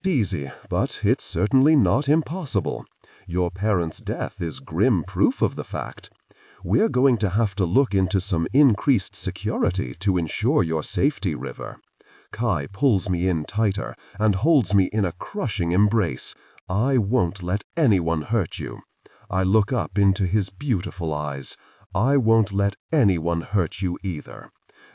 Easy, but it's certainly not impossible. Your parents' death is grim proof of the fact. We're going to have to look into some increased security to ensure your safety, River. Kai pulls me in tighter and holds me in a crushing embrace. I won't let anyone hurt you. I look up into his beautiful eyes. I won't let anyone hurt you either.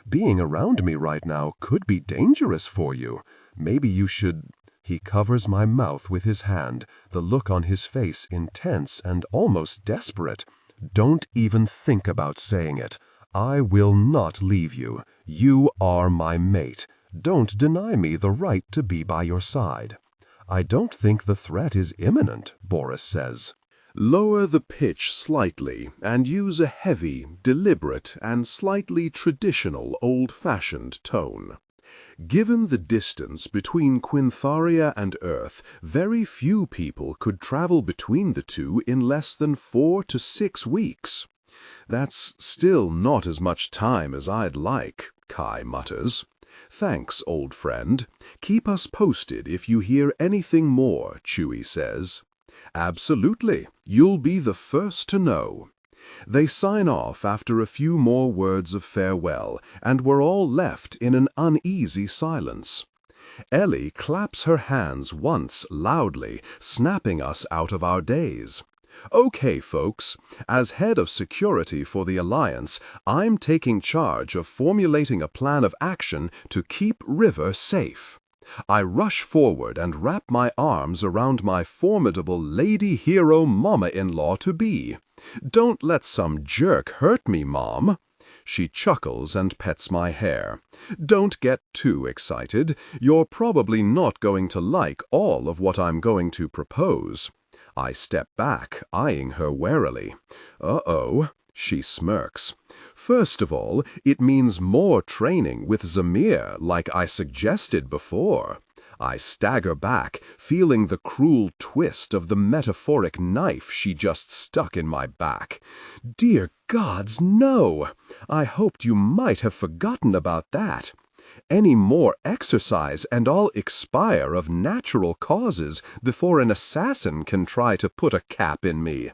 Being around me right now could be dangerous for you. Maybe you should... He covers my mouth with his hand, the look on his face intense and almost desperate. Don't even think about saying it. I will not leave you. You are my mate. Don't deny me the right to be by your side. I don't think the threat is imminent, Boris says. Lower the pitch slightly and use a heavy, deliberate, and slightly traditional old-fashioned tone. Given the distance between Quintharia and Earth, very few people could travel between the two in less than 4 to 6 weeks. That's still not as much time as I'd like, Kai mutters. Thanks, old friend. Keep us posted if you hear anything more, Chewie says. Absolutely. You'll be the first to know. They sign off after a few more words of farewell, and we're all left in an uneasy silence. Ellie claps her hands once loudly, snapping us out of our daze. Okay, folks, as head of security for the Alliance, I'm taking charge of formulating a plan of action to keep River safe. I rush forward and wrap my arms around my formidable lady hero mama-in-law-to-be. Don't let some jerk hurt me, Mom. She chuckles and pets my hair. Don't get too excited. You're probably not going to like all of what I'm going to propose. I step back, eyeing her warily. Uh-oh. She smirks. First of all, it means more training with Zamir, like I suggested before. I stagger back, feeling the cruel twist of the metaphoric knife she just stuck in my back. Dear gods, no! I hoped you might have forgotten about that. Any more exercise and I'll expire of natural causes before an assassin can try to put a cap in me.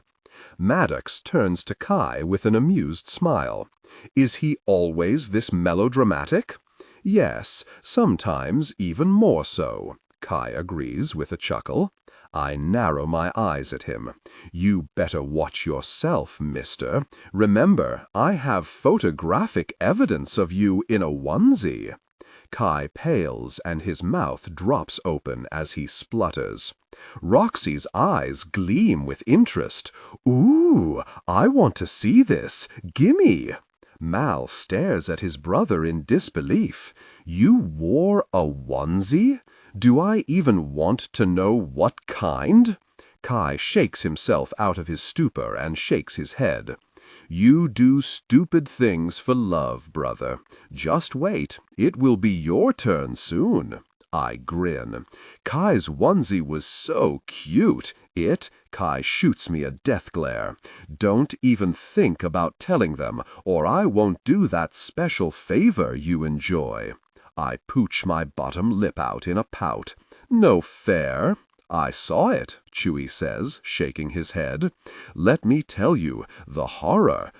Maddox turns to Kai with an amused smile. Is he always this melodramatic? Yes, sometimes even more so, Kai agrees with a chuckle. I narrow my eyes at him. You better watch yourself, mister. Remember, I have photographic evidence of you in a onesie. Kai pales and his mouth drops open as he splutters. Roxy's eyes gleam with interest. Ooh, I want to see this. Gimme! Mal stares at his brother in disbelief. You wore a onesie? Do I even want to know what kind? Kai shakes himself out of his stupor and shakes his head. You do stupid things for love, brother. Just wait, it will be your turn soon. I grin. Kai's onesie was so cute. Kai shoots me a death glare. Don't even think about telling them, or I won't do that special favor you enjoy. I pooch my bottom lip out in a pout. No fair. I saw it, Chewie says, shaking his head. Let me tell you, the horror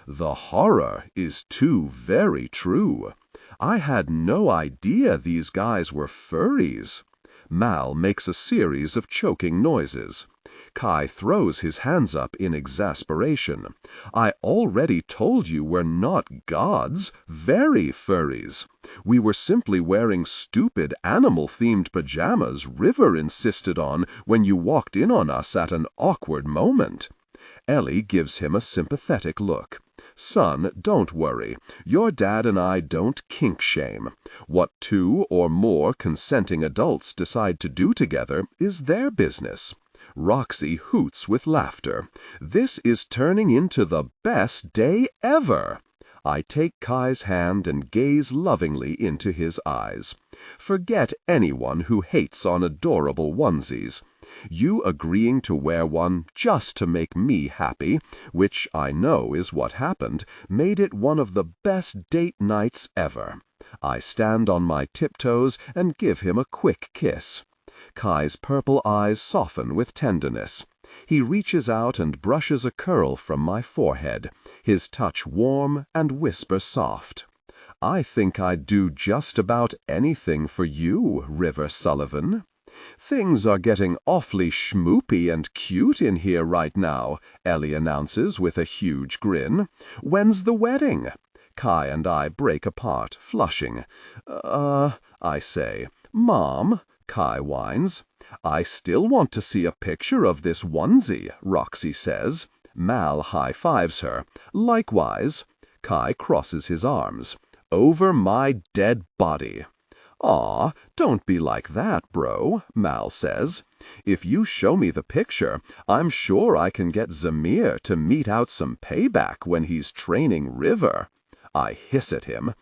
is too very true. I had no idea these guys were furries. Mal makes a series of choking noises. Kai throws his hands up in exasperation. I already told you we're not gods, very furries. We were simply wearing stupid animal-themed pajamas River insisted on when you walked in on us at an awkward moment. Ellie gives him a sympathetic look. Son, don't worry. Your dad and I don't kink shame. What 2 or more consenting adults decide to do together is their business. Roxy hoots with laughter. This is turning into the best day ever. I take Kai's hand and gaze lovingly into his eyes. Forget anyone who hates on adorable onesies. You agreeing to wear one just to make me happy, which I know is what happened, made it one of the best date nights ever. I stand on my tiptoes and give him a quick kiss. Kai's purple eyes soften with tenderness. He reaches out and brushes a curl from my forehead, his touch warm and whisper soft. I think I'd do just about anything for you, River Sullivan. Things are getting awfully schmoopy and cute in here right now, Ellie announces with a huge grin. When's the wedding? Kai and I break apart, flushing. I say. Mom, Kai whines. I still want to see a picture of this onesie, Roxy says. Mal high-fives her. Likewise. Kai crosses his arms. Over my dead body. Aw, don't be like that, bro, Mal says. If you show me the picture, I'm sure I can get Zamir to mete out some payback when he's training River. I hiss at him.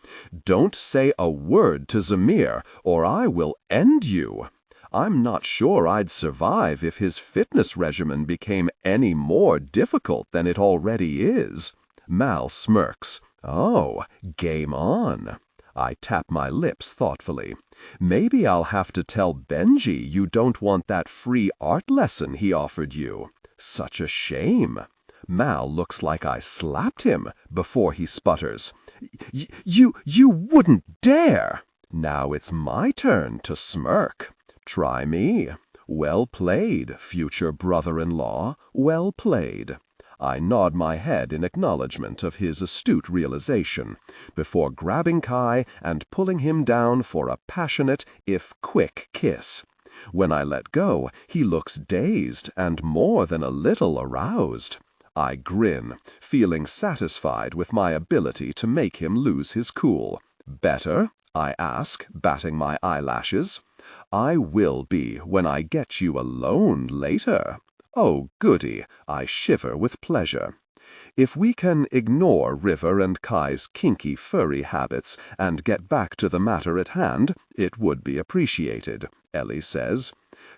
Don't say a word to Zamir, or I will end you. I'm not sure I'd survive if his fitness regimen became any more difficult than it already is. Mal smirks. Oh, game on. I tap my lips thoughtfully. Maybe I'll have to tell Benji you don't want that free art lesson he offered you. Such a shame. Mal looks like I slapped him before he sputters. You wouldn't dare! Now it's my turn to smirk. Try me. Well played, future brother-in-law, well played. I nod my head in acknowledgement of his astute realization, before grabbing Kai and pulling him down for a passionate, if quick, kiss. When I let go, he looks dazed and more than a little aroused. I grin, feeling satisfied with my ability to make him lose his cool. Better? I ask, batting my eyelashes. I will be when I get you alone later. Oh, goody, I shiver with pleasure. If we can ignore River and Kai's kinky furry habits and get back to the matter at hand, it would be appreciated, Ellie says.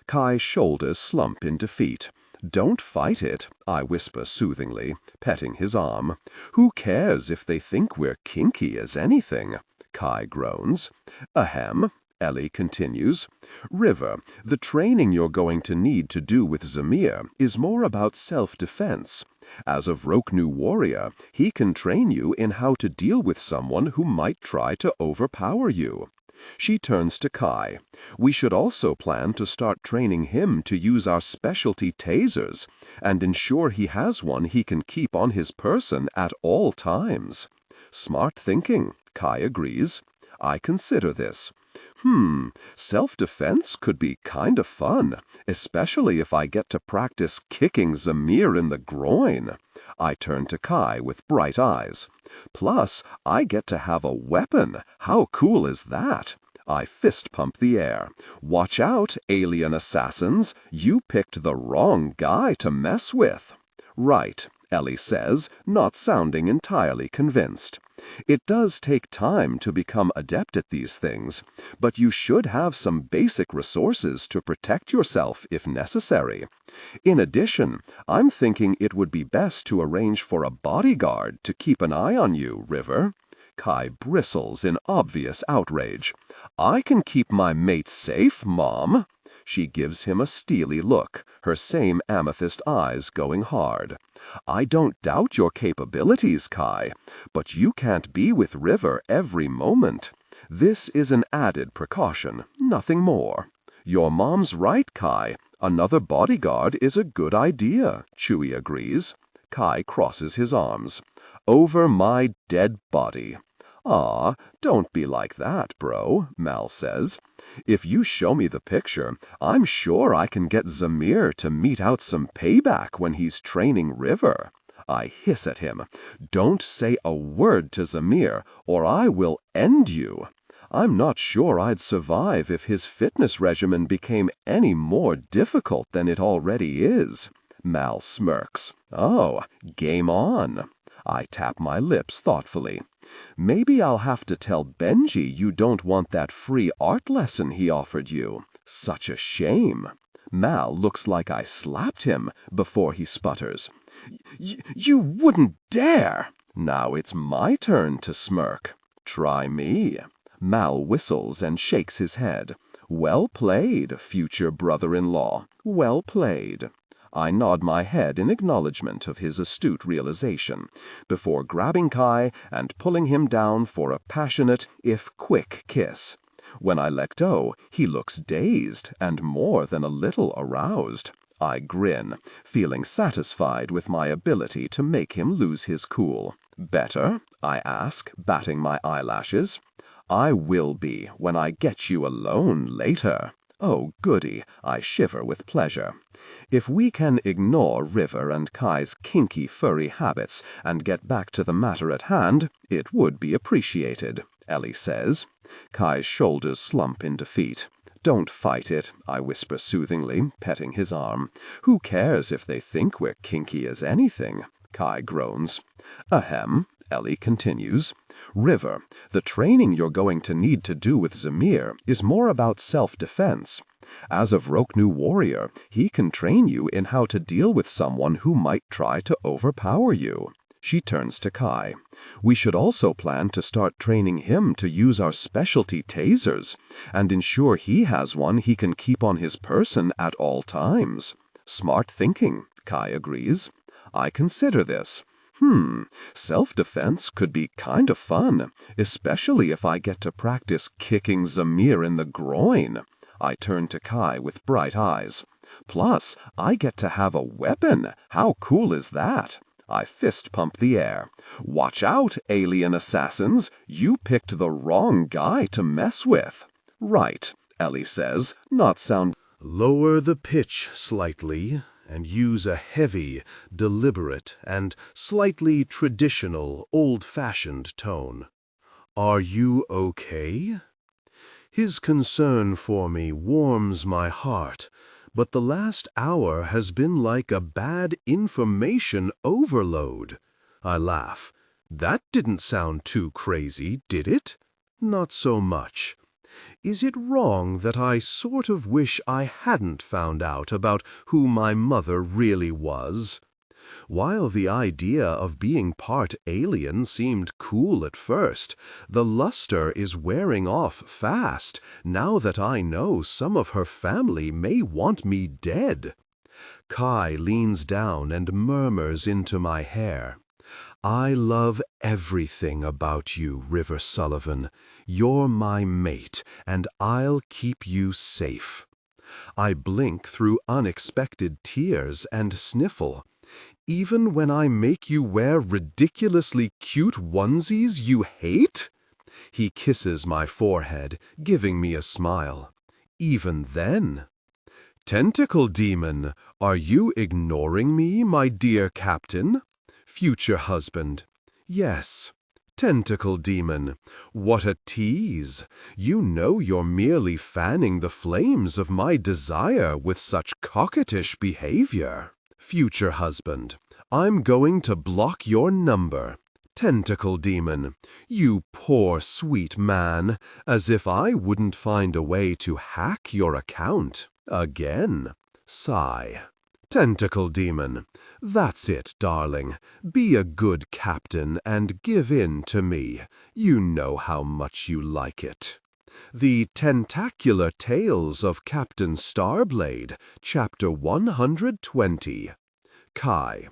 Kai's shoulders slump in defeat. Don't fight it, I whisper soothingly, petting his arm. Who cares if they think we're kinky as anything? Kai groans. Ahem. Ellie continues. River, the training you're going to need to do with Zamir is more about self-defense. As a Roknu warrior, he can train you in how to deal with someone who might try to overpower you. She turns to Kai. We should also plan to start training him to use our specialty tasers and ensure he has one he can keep on his person at all times. Smart thinking, Kai agrees. I consider this. Self-defense could be kind of fun, especially if I get to practice kicking Zamir in the groin. I turn to Kai with bright eyes. Plus, I get to have a weapon. How cool is that? I fist pump the air. Watch out, alien assassins. You picked the wrong guy to mess with. Right, Ellie says, not sounding entirely convinced. It does take time to become adept at these things, but you should have some basic resources to protect yourself if necessary. In addition, I'm thinking it would be best to arrange for a bodyguard to keep an eye on you, River. Kai bristles in obvious outrage. I can keep my mate safe, Mom. She gives him a steely look, her same amethyst eyes going hard. I don't doubt your capabilities, Kai, but you can't be with River every moment. This is an added precaution, nothing more. Your mom's right, Kai. Another bodyguard is a good idea, Chewie agrees. Kai crosses his arms. Over my dead body. Aw, don't be like that, bro, Mal says. If you show me the picture, I'm sure I can get Zamir to mete out some payback when he's training River. I hiss at him. Don't say a word to Zamir, or I will end you. I'm not sure I'd survive if his fitness regimen became any more difficult than it already is. Mal smirks. Oh, game on. I tap my lips thoughtfully. Maybe I'll have to tell Benji you don't want that free art lesson he offered you. Such a shame. Mal looks like I slapped him before he sputters. You wouldn't dare! Now it's my turn to smirk. Try me. Mal whistles and shakes his head. Well played, future brother-in-law, well played. I nod my head in acknowledgement of his astute realization, before grabbing Kai and pulling him down for a passionate, if quick, kiss. When I let go, he looks dazed and more than a little aroused. I grin, feeling satisfied with my ability to make him lose his cool. Better? I ask, batting my eyelashes. I will be when I get you alone later. Oh, goody, I shiver with pleasure. If we can ignore River and Kai's kinky furry habits and get back to the matter at hand, it would be appreciated, Ellie says. Kai's shoulders slump in defeat. Don't fight it, I whisper soothingly, petting his arm. Who cares if they think we're kinky as anything? Kai groans. Ahem, Ellie continues. River, the training you're going to need to do with Zamir is more about self-defense. As a Vroknu warrior, he can train you in how to deal with someone who might try to overpower you. She turns to Kai. We should also plan to start training him to use our specialty tasers and ensure he has one he can keep on his person at all times. Smart thinking, Kai agrees. I consider this. Self-defense could be kind of fun, especially if I get to practice kicking Zamir in the groin. I turn to Kai with bright eyes. Plus, I get to have a weapon. How cool is that? I fist pump the air. Watch out, alien assassins. You picked the wrong guy to mess with. Right, Ellie says, not sound. Lower the pitch slightly and use a heavy, deliberate, and slightly traditional, old-fashioned tone. Are you okay? His concern for me warms my heart, but the last hour has been like a bad information overload. I laugh. That didn't sound too crazy, did it? Not so much. Is it wrong that I sort of wish I hadn't found out about who my mother really was? While the idea of being part alien seemed cool at first, the luster is wearing off fast now that I know some of her family may want me dead. Kai leans down and murmurs into my hair. I love everything about you, River Sullivan. You're my mate, and I'll keep you safe. I blink through unexpected tears and sniffle. Even when I make you wear ridiculously cute onesies you hate? He kisses my forehead, giving me a smile. Even then. Tentacle demon, are you ignoring me, my dear captain? Future husband. Yes. Tentacle demon, what a tease. You know you're merely fanning the flames of my desire with such coquettish behavior. Future husband, I'm going to block your number. Tentacle demon, you poor sweet man, as if I wouldn't find a way to hack your account. Again. Sigh. Tentacle demon, that's it, darling. Be a good captain and give in to me. You know how much you like it. The Tentacular Tales of Captain Starblade, Chapter 120. Kai.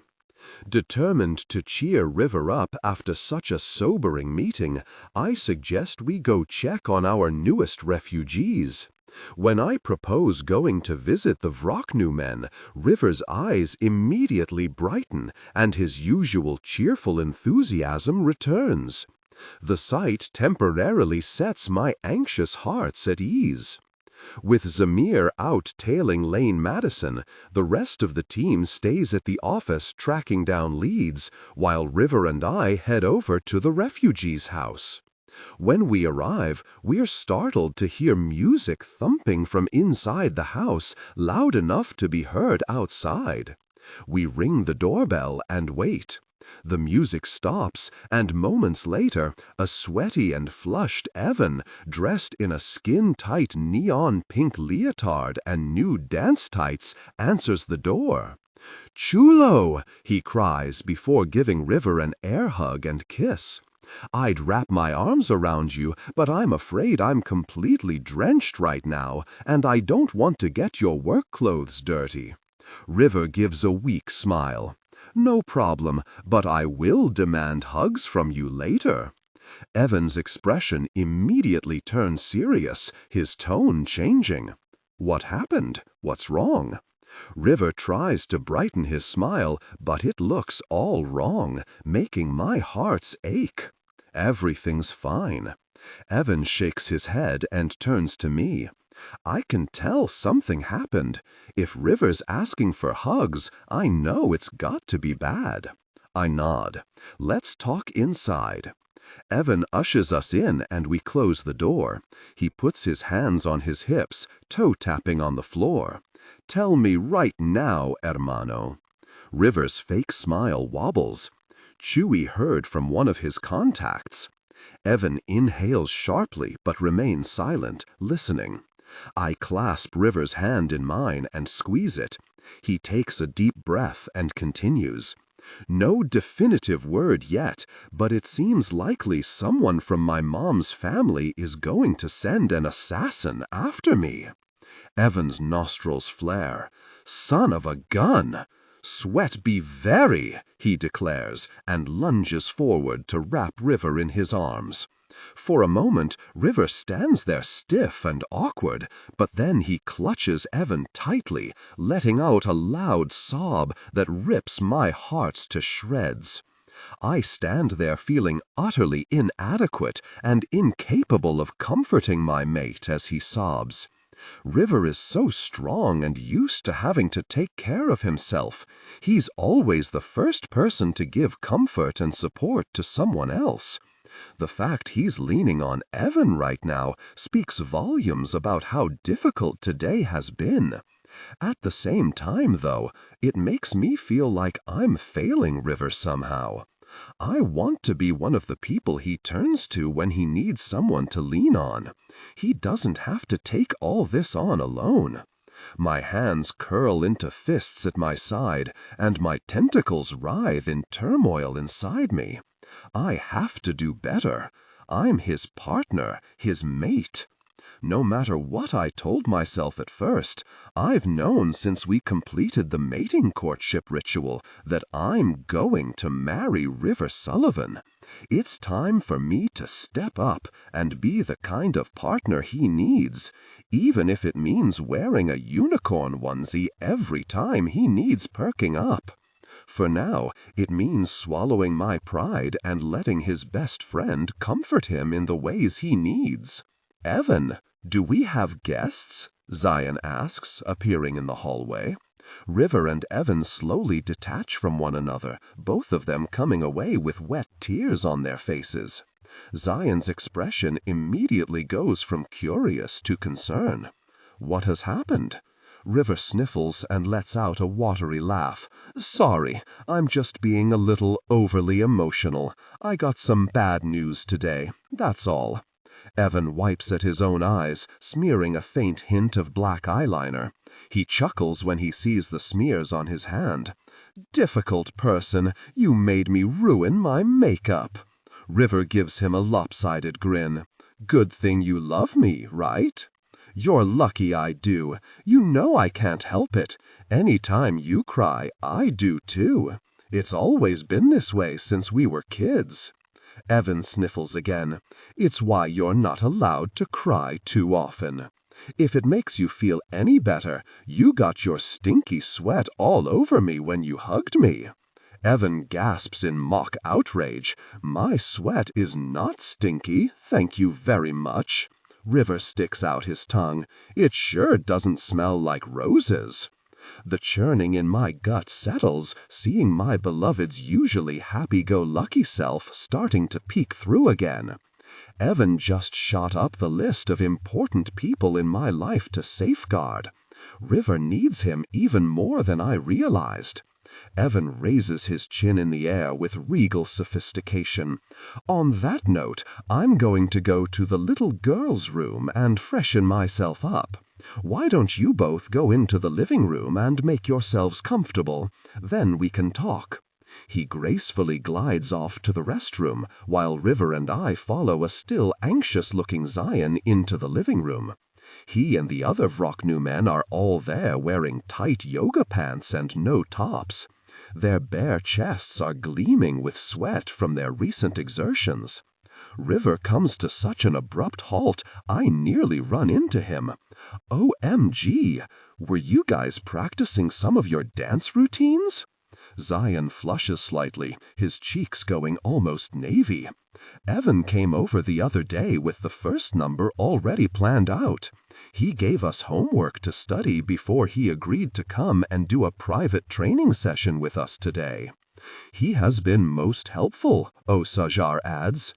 Determined to cheer River up after such a sobering meeting, I suggest we go check on our newest refugees. When I propose going to visit the Vroknu men, River's eyes immediately brighten and his usual cheerful enthusiasm returns. The sight temporarily sets my anxious hearts at ease. With Zamir out tailing Lane Madison, the rest of the team stays at the office tracking down leads, while River and I head over to the refugees' house. When we arrive, we're startled to hear music thumping from inside the house, loud enough to be heard outside. We ring the doorbell and wait. The music stops, and moments later, a sweaty and flushed Evan, dressed in a skin-tight neon pink leotard and new dance tights, answers the door. "Chulo!" he cries before giving River an air hug and kiss. I'd wrap my arms around you, but I'm afraid I'm completely drenched right now, and I don't want to get your work clothes dirty. River gives a weak smile. No problem, but I will demand hugs from you later. Evan's expression immediately turns serious, his tone changing. What happened? What's wrong? River tries to brighten his smile, but it looks all wrong, making my heart's ache. Everything's fine. Evan shakes his head and turns to me. I can tell something happened. If River's asking for hugs, I know it's got to be bad. I nod. Let's talk inside. Evan ushers us in and we close the door. He puts his hands on his hips, toe-tapping on the floor. Tell me right now, hermano. River's fake smile wobbles. Chewy heard from one of his contacts. Evan inhales sharply but remains silent, listening. I clasp River's hand in mine and squeeze it. He takes a deep breath and continues. No definitive word yet, but it seems likely someone from my mom's family is going to send an assassin after me. Evan's nostrils flare. Son of a gun! Sweat be very, he declares, and lunges forward to wrap River in his arms. For a moment, River stands there stiff and awkward, but then he clutches Evan tightly, letting out a loud sob that rips my heart to shreds. I stand there feeling utterly inadequate and incapable of comforting my mate as he sobs. River is so strong and used to having to take care of himself. He's always the first person to give comfort and support to someone else. The fact he's leaning on Evan right now speaks volumes about how difficult today has been. At the same time, though, it makes me feel like I'm failing River somehow. I want to be one of the people he turns to when he needs someone to lean on. He doesn't have to take all this on alone. My hands curl into fists at my side, and my tentacles writhe in turmoil inside me. I have to do better. I'm his partner, his mate. No matter what I told myself at first, I've known since we completed the mating courtship ritual that I'm going to marry River Sullivan. It's time for me to step up and be the kind of partner he needs, even if it means wearing a unicorn onesie every time he needs perking up. For now, it means swallowing my pride and letting his best friend comfort him in the ways he needs. Evan, do we have guests? Zion asks, appearing in the hallway. River and Evan slowly detach from one another, both of them coming away with wet tears on their faces. Zion's expression immediately goes from curious to concern. What has happened? River sniffles and lets out a watery laugh. Sorry, I'm just being a little overly emotional. I got some bad news today, that's all. Evan wipes at his own eyes, smearing a faint hint of black eyeliner. He chuckles when he sees the smears on his hand. Difficult person, you made me ruin my makeup. River gives him a lopsided grin. Good thing you love me, right? You're lucky I do. You know I can't help it. Any time you cry, I do too. It's always been this way since we were kids. Evan sniffles again. It's why you're not allowed to cry too often. If it makes you feel any better, you got your stinky sweat all over me when you hugged me. Evan gasps in mock outrage. My sweat is not stinky, thank you very much. River sticks out his tongue. It sure doesn't smell like roses. The churning in my gut settles, seeing my beloved's usually happy-go-lucky self starting to peek through again. Evan just shot up the list of important people in my life to safeguard. River needs him even more than I realized. Evan raises his chin in the air with regal sophistication. On that note, I'm going to go to the little girl's room and freshen myself up. Why don't you both go into the living room and make yourselves comfortable? Then we can talk. He gracefully glides off to the restroom, while River and I follow a still anxious-looking Zion into the living room. He and the other Vroknu men are all there wearing tight yoga pants and no tops. Their bare chests are gleaming with sweat from their recent exertions. River comes to such an abrupt halt, I nearly run into him. OMG! Were you guys practicing some of your dance routines? Zion flushes slightly, his cheeks going almost navy. Evan came over the other day with the first number already planned out. He gave us homework to study before he agreed to come and do a private training session with us today. He has been most helpful, Sajar adds.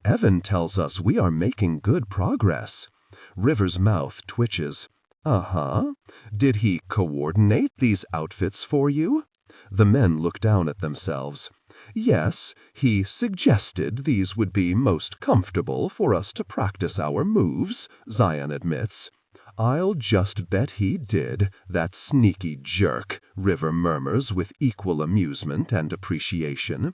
Evan tells us we are making good progress. River's mouth twitches. Uh-huh. Did he coordinate these outfits for you? The men look down at themselves. Yes, he suggested these would be most comfortable for us to practice our moves, Zion admits. I'll just bet he did, that sneaky jerk, River murmurs with equal amusement and appreciation.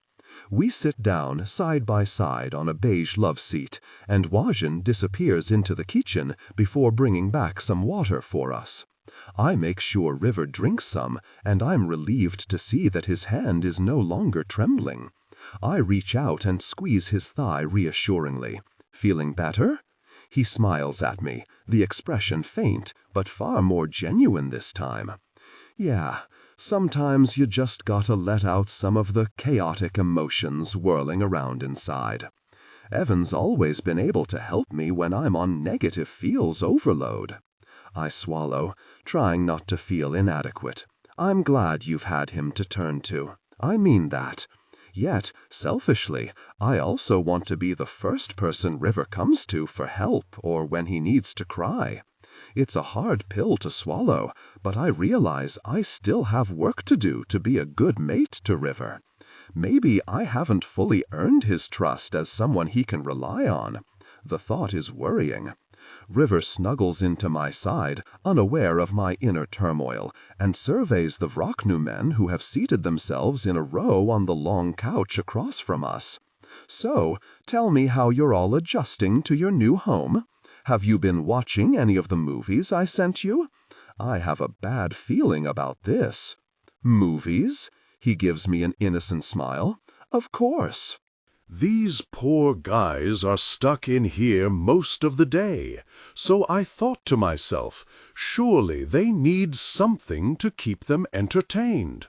We sit down side by side on a beige love seat, and Wajan disappears into the kitchen before bringing back some water for us. I make sure River drinks some, and I'm relieved to see that his hand is no longer trembling. I reach out and squeeze his thigh reassuringly. Feeling better? He smiles at me, the expression faint, but far more genuine this time. Yeah, sometimes you just gotta let out some of the chaotic emotions whirling around inside. Evan's always been able to help me when I'm on negative feels overload. I swallow, trying not to feel inadequate. I'm glad you've had him to turn to. I mean that. Yet, selfishly, I also want to be the first person River comes to for help or when he needs to cry. It's a hard pill to swallow, but I realize I still have work to do to be a good mate to River. Maybe I haven't fully earned his trust as someone he can rely on. The thought is worrying. River snuggles into my side, unaware of my inner turmoil, and surveys the Vroknu men who have seated themselves in a row on the long couch across from us. So, tell me how you're all adjusting to your new home. Have you been watching any of the movies I sent you? I have a bad feeling about this. Movies? He gives me an innocent smile. Of course. These poor guys are stuck in here most of the day, so I thought to myself, surely they need something to keep them entertained.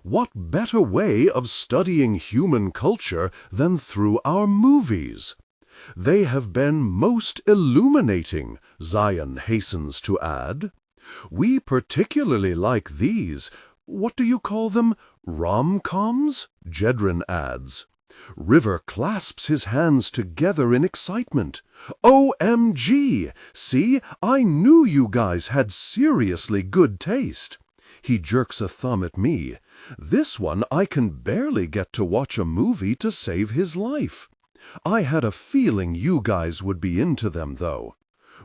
What better way of studying human culture than through our movies? They have been most illuminating, Zion hastens to add. We particularly like these, what do you call them, rom-coms? Jedrin adds. River clasps his hands together in excitement. OMG! See, I knew you guys had seriously good taste. He jerks a thumb at me. This one I can barely get to watch a movie to save his life. I had a feeling you guys would be into them, though.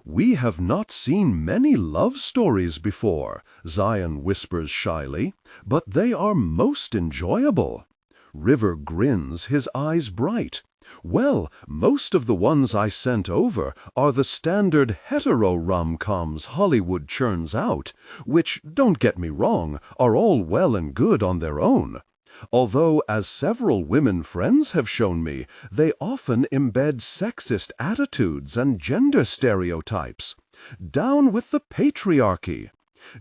We have not seen many love stories before, Zion whispers shyly, but they are most enjoyable. River grins, his eyes bright. Well, most of the ones I sent over are the standard hetero rom-coms Hollywood churns out, which, don't get me wrong, are all well and good on their own. Although, as several women friends have shown me, they often embed sexist attitudes and gender stereotypes. Down with the patriarchy!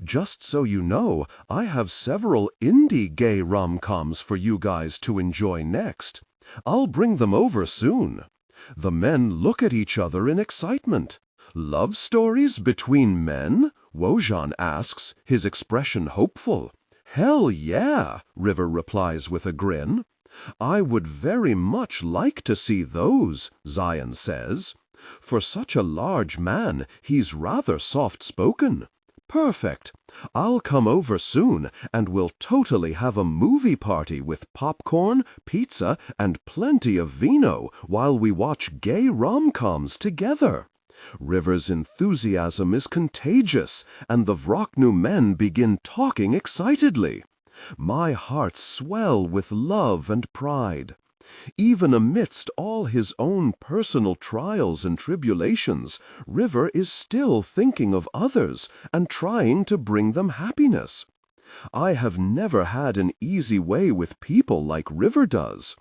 Just so you know, I have several indie gay rom-coms for you guys to enjoy next. I'll bring them over soon. The men look at each other in excitement. Love stories between men? Wojan asks, his expression hopeful. Hell yeah, River replies with a grin. I would very much like to see those, Zion says. For such a large man, he's rather soft-spoken. Perfect. I'll come over soon, and we'll totally have a movie party with popcorn, pizza, and plenty of vino while we watch gay rom-coms together. River's enthusiasm is contagious, and the Vroknu men begin talking excitedly. My heart swell with love and pride. Even amidst all his own personal trials and tribulations, River is still thinking of others and trying to bring them happiness. I have never had an easy way with people like River does.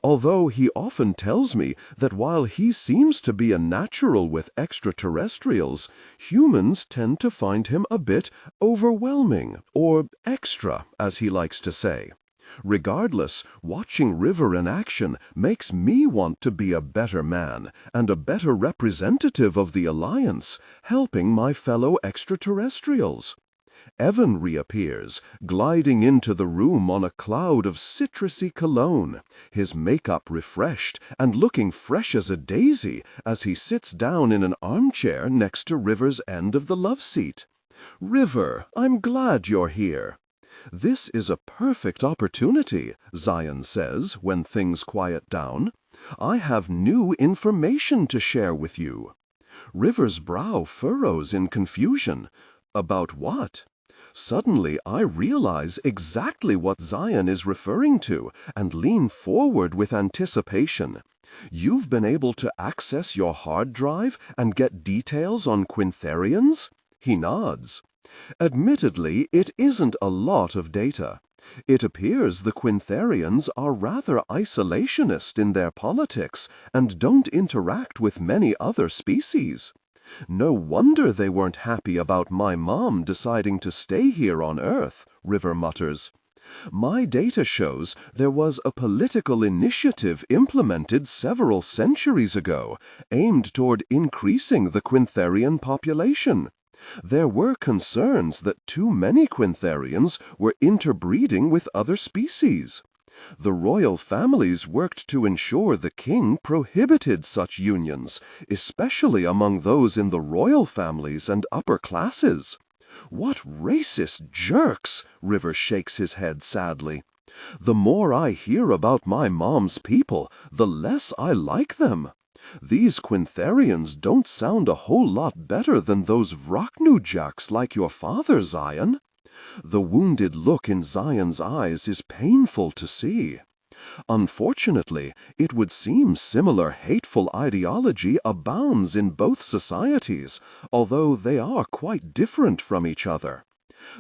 Although he often tells me that while he seems to be a natural with extraterrestrials, humans tend to find him a bit overwhelming, or extra, as he likes to say. Regardless, watching River in action makes me want to be a better man and a better representative of the Alliance, helping my fellow extraterrestrials. Evan reappears, gliding into the room on a cloud of citrusy cologne, his makeup refreshed and looking fresh as a daisy as he sits down in an armchair next to River's end of the love seat. "River, I'm glad you're here." "This is a perfect opportunity," Zion says when things quiet down. "I have new information to share with you." River's brow furrows in confusion. About what? Suddenly, I realize exactly what Zion is referring to and lean forward with anticipation. "You've been able to access your hard drive and get details on Quintharians?" He nods. "Admittedly, it isn't a lot of data. It appears the Quintharians are rather isolationist in their politics and don't interact with many other species. No wonder they weren't happy about my mom deciding to stay here on Earth," River mutters. "My data shows there was a political initiative implemented several centuries ago aimed toward increasing the Quintharian population. There were concerns that too many Quintharians were interbreeding with other species. The royal families worked to ensure the king prohibited such unions, especially among those in the royal families and upper classes." "What racist jerks!" River shakes his head sadly. "The more I hear about my mom's people, the less I like them. These Quintharians don't sound a whole lot better than those Vraknujaks like your father, Zion." The wounded look in Zion's eyes is painful to see. "Unfortunately, it would seem similar hateful ideology abounds in both societies, although they are quite different from each other.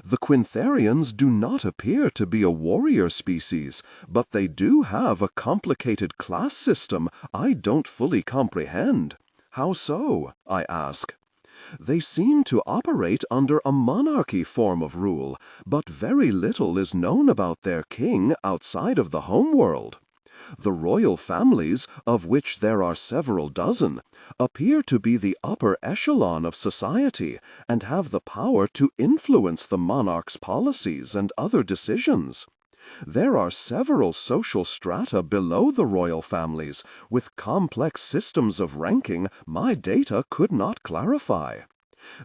The Quintharians do not appear to be a warrior species, but they do have a complicated class system I don't fully comprehend." "How so?" I ask. "They seem to operate under a monarchy form of rule, but very little is known about their king outside of the homeworld. The royal families, of which there are several dozen, appear to be the upper echelon of society and have the power to influence the monarch's policies and other decisions. There are several social strata below the royal families, with complex systems of ranking my data could not clarify.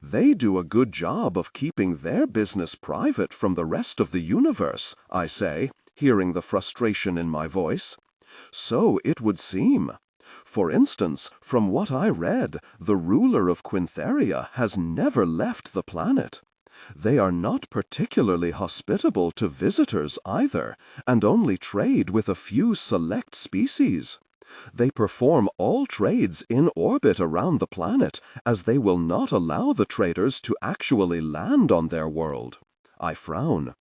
They do a good job of keeping their business private from the rest of the universe," I say, hearing the frustration in my voice. "So it would seem. For instance, from what I read, the ruler of Quintharia has never left the planet. They are not particularly hospitable to visitors either, and only trade with a few select species. They perform all trades in orbit around the planet, as they will not allow the traders to actually land on their world." I frown.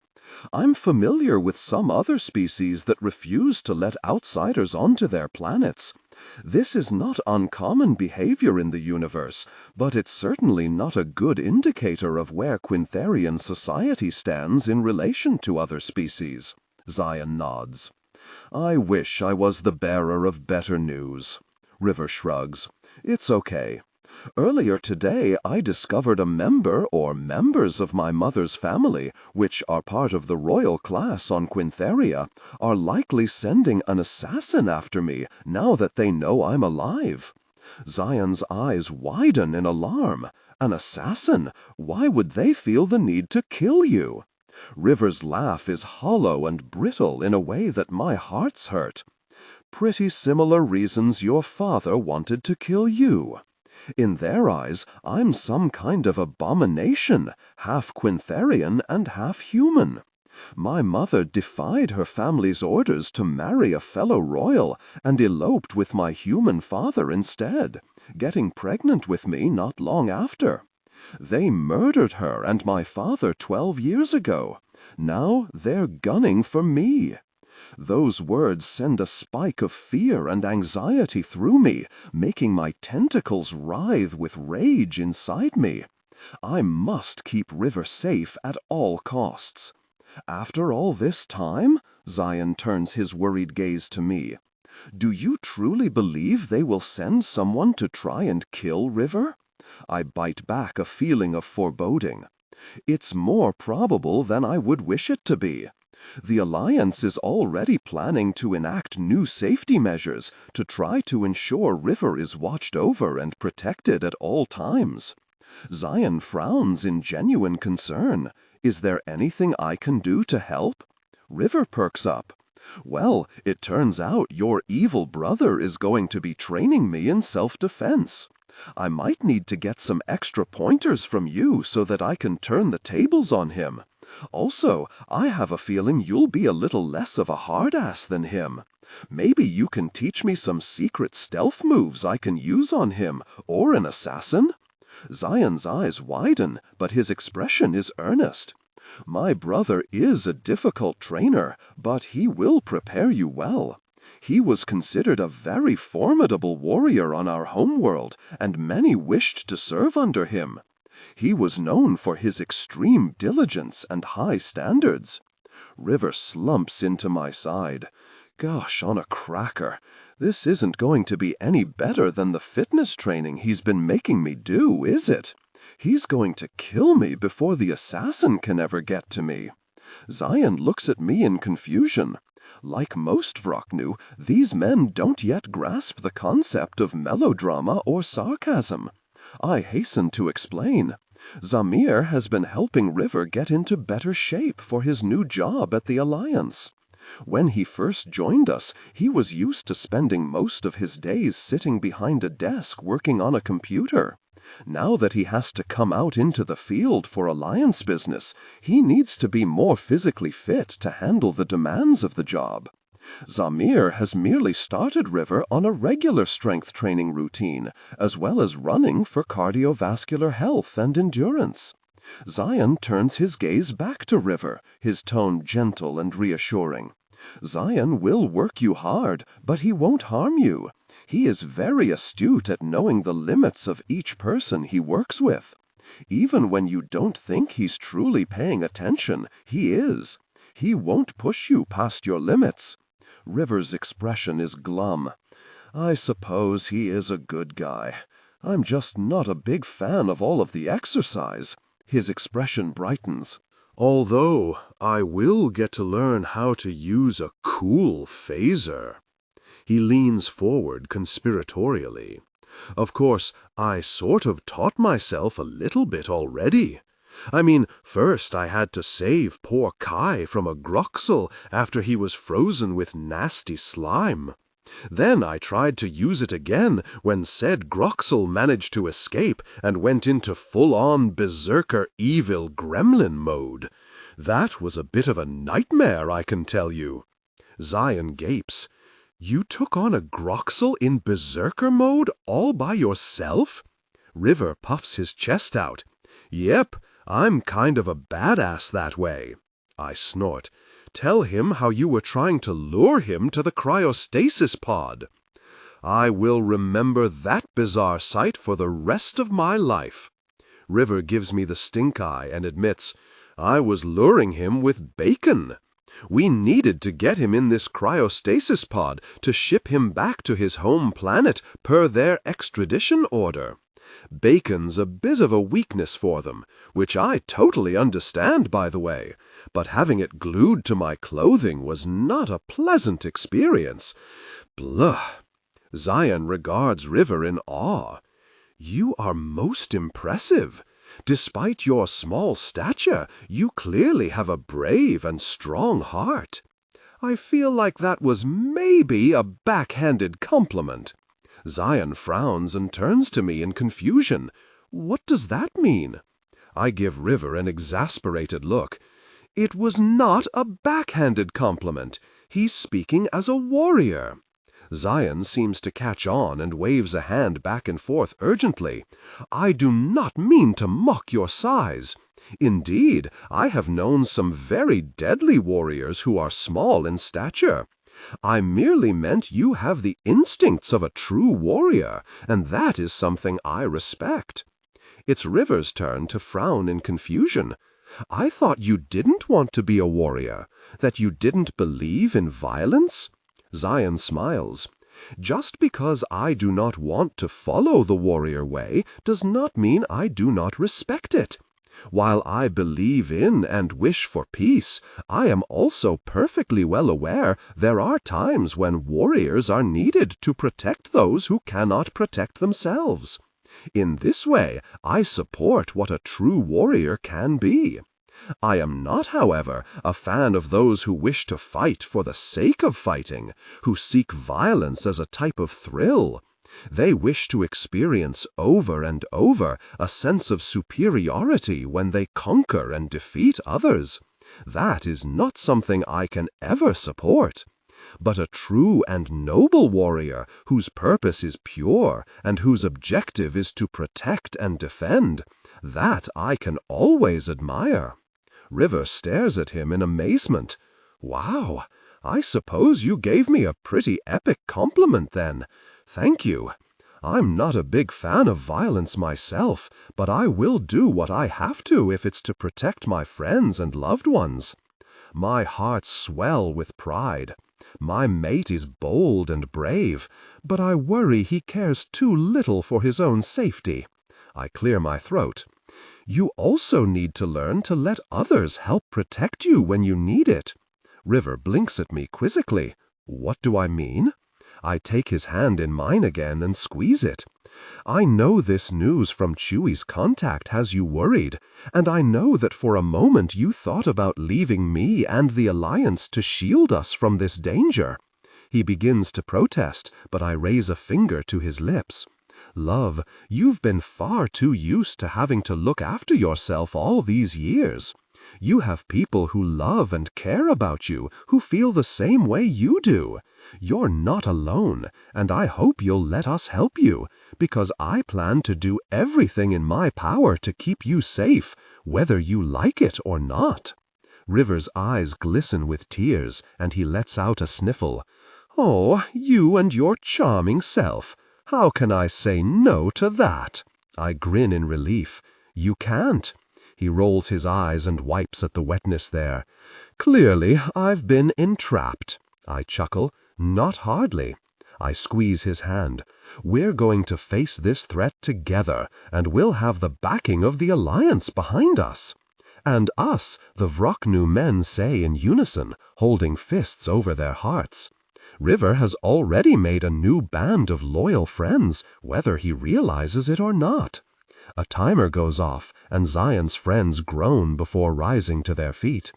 "I'm familiar with some other species that refuse to let outsiders onto their planets. This is not uncommon behavior in the universe, but it's certainly not a good indicator of where Quintharian society stands in relation to other species." Zion nods. "I wish I was the bearer of better news." River shrugs. "It's okay. Earlier today, I discovered a member or members of my mother's family, which are part of the royal class on Quintharia, are likely sending an assassin after me now that they know I'm alive." Zion's eyes widen in alarm. "An assassin? Why would they feel the need to kill you?" River's laugh is hollow and brittle in a way that my heart's hurt. "Pretty similar reasons your father wanted to kill you. In their eyes, I'm some kind of abomination, half Quintharian and half human. My mother defied her family's orders to marry a fellow royal and eloped with my human father instead, getting pregnant with me not long after. They murdered her and my father 12 years ago. Now they're gunning for me. Those words send a spike of fear and anxiety through me, making my tentacles writhe with rage inside me. I must keep River safe at all costs. After all this time, Zion turns his worried gaze to me. Do you truly believe they will send someone to try and kill River? I bite back a feeling of foreboding. It's more probable than I would wish it to be. The Alliance is already planning to enact new safety measures to try to ensure River is watched over and protected at all times. Zion frowns in genuine concern. Is there anything I can do to help? River perks up. Well, it turns out your evil brother is going to be training me in self-defense. I might need to get some extra pointers from you so that I can turn the tables on him. Also, I have a feeling you'll be a little less of a hard-ass than him. Maybe you can teach me some secret stealth moves I can use on him, or an assassin? Zion's eyes widen, but his expression is earnest. My brother is a difficult trainer, but he will prepare you well. He was considered a very formidable warrior on our homeworld, and many wished to serve under him. He was known for his extreme diligence and high standards. River slumps into my side. Gosh on a cracker, this isn't going to be any better than the fitness training he's been making me do, is it? He's going to kill me before the assassin can ever get to me. Zion looks at me in confusion. Like most Vroknu, these men don't yet grasp the concept of melodrama or sarcasm. I hasten to explain. Zamir has been helping River get into better shape for his new job at the Alliance. When he first joined us, he was used to spending most of his days sitting behind a desk working on a computer. Now that he has to come out into the field for Alliance business, he needs to be more physically fit to handle the demands of the job. Zamir has merely started River on a regular strength training routine, as well as running for cardiovascular health and endurance. Zion turns his gaze back to River, his tone gentle and reassuring. Zion will work you hard, but he won't harm you. He is very astute at knowing the limits of each person he works with. Even when you don't think he's truly paying attention, he is. He won't push you past your limits. River's expression is glum. I suppose he is a good guy. I'm just not a big fan of all of the exercise. His expression brightens. Although I will get to learn how to use a cool phaser. He leans forward conspiratorially. Of course, I sort of taught myself a little bit already. I mean, first I had to save poor Kai from a groxel after he was frozen with nasty slime. Then I tried to use it again when said groxel managed to escape and went into full-on berserker evil gremlin mode. That was a bit of a nightmare, I can tell you. Zion gapes. You took on a groxel in berserker mode all by yourself? River puffs his chest out. Yep, I'm kind of a badass that way. I snort. Tell him how you were trying to lure him to the cryostasis pod. I will remember that bizarre sight for the rest of my life. River gives me the stink eye and admits, I was luring him with bacon. We needed to get him in this cryostasis pod to ship him back to his home planet per their extradition order. Bacon's a bit of a weakness for them, which I totally understand, by the way, but having it glued to my clothing was not a pleasant experience. Blah! Zion regards River in awe. You are most impressive. Despite your small stature, you clearly have a brave and strong heart. I feel like that was maybe a backhanded compliment. Zion frowns and turns to me in confusion. What does that mean? I give River an exasperated look. It was not a backhanded compliment. He's speaking as a warrior. Zion seems to catch on and waves a hand back and forth urgently. I do not mean to mock your size. Indeed, I have known some very deadly warriors who are small in stature. I merely meant you have the instincts of a true warrior, and that is something I respect. It's River's turn to frown in confusion. I thought you didn't want to be a warrior, that you didn't believe in violence? Zion smiles. Just because I do not want to follow the warrior way does not mean I do not respect it. While I believe in and wish for peace, I am also perfectly well aware there are times when warriors are needed to protect those who cannot protect themselves. In this way, I support what a true warrior can be. I am not, however, a fan of those who wish to fight for the sake of fighting, who seek violence as a type of thrill. They wish to experience over and over a sense of superiority when they conquer and defeat others. That is not something I can ever support. But a true and noble warrior whose purpose is pure and whose objective is to protect and defend, that I can always admire. River stares at him in amazement. Wow, I suppose you gave me a pretty epic compliment then. Thank you. I'm not a big fan of violence myself, but I will do what I have to if it's to protect my friends and loved ones. My heart swells with pride. My mate is bold and brave, but I worry he cares too little for his own safety. I clear my throat. You also need to learn to let others help protect you when you need it. River blinks at me quizzically. What do I mean? I take his hand in mine again and squeeze it. I know this news from Chewie's contact has you worried, and I know that for a moment you thought about leaving me and the Alliance to shield us from this danger. He begins to protest, but I raise a finger to his lips. Love, you've been far too used to having to look after yourself all these years. You have people who love and care about you, who feel the same way you do. You're not alone, and I hope you'll let us help you, because I plan to do everything in my power to keep you safe, whether you like it or not. River's eyes glisten with tears, and he lets out a sniffle. Oh, you and your charming self. How can I say no to that? I grin in relief. You can't. He rolls his eyes and wipes at the wetness there. Clearly, I've been entrapped. I chuckle. Not hardly. I squeeze his hand. We're going to face this threat together, and we'll have the backing of the Alliance behind us. And us, the Vroknu men say in unison, holding fists over their hearts. River has already made a new band of loyal friends, whether he realizes it or not. A timer goes off, and Zion's friends groan before rising to their feet.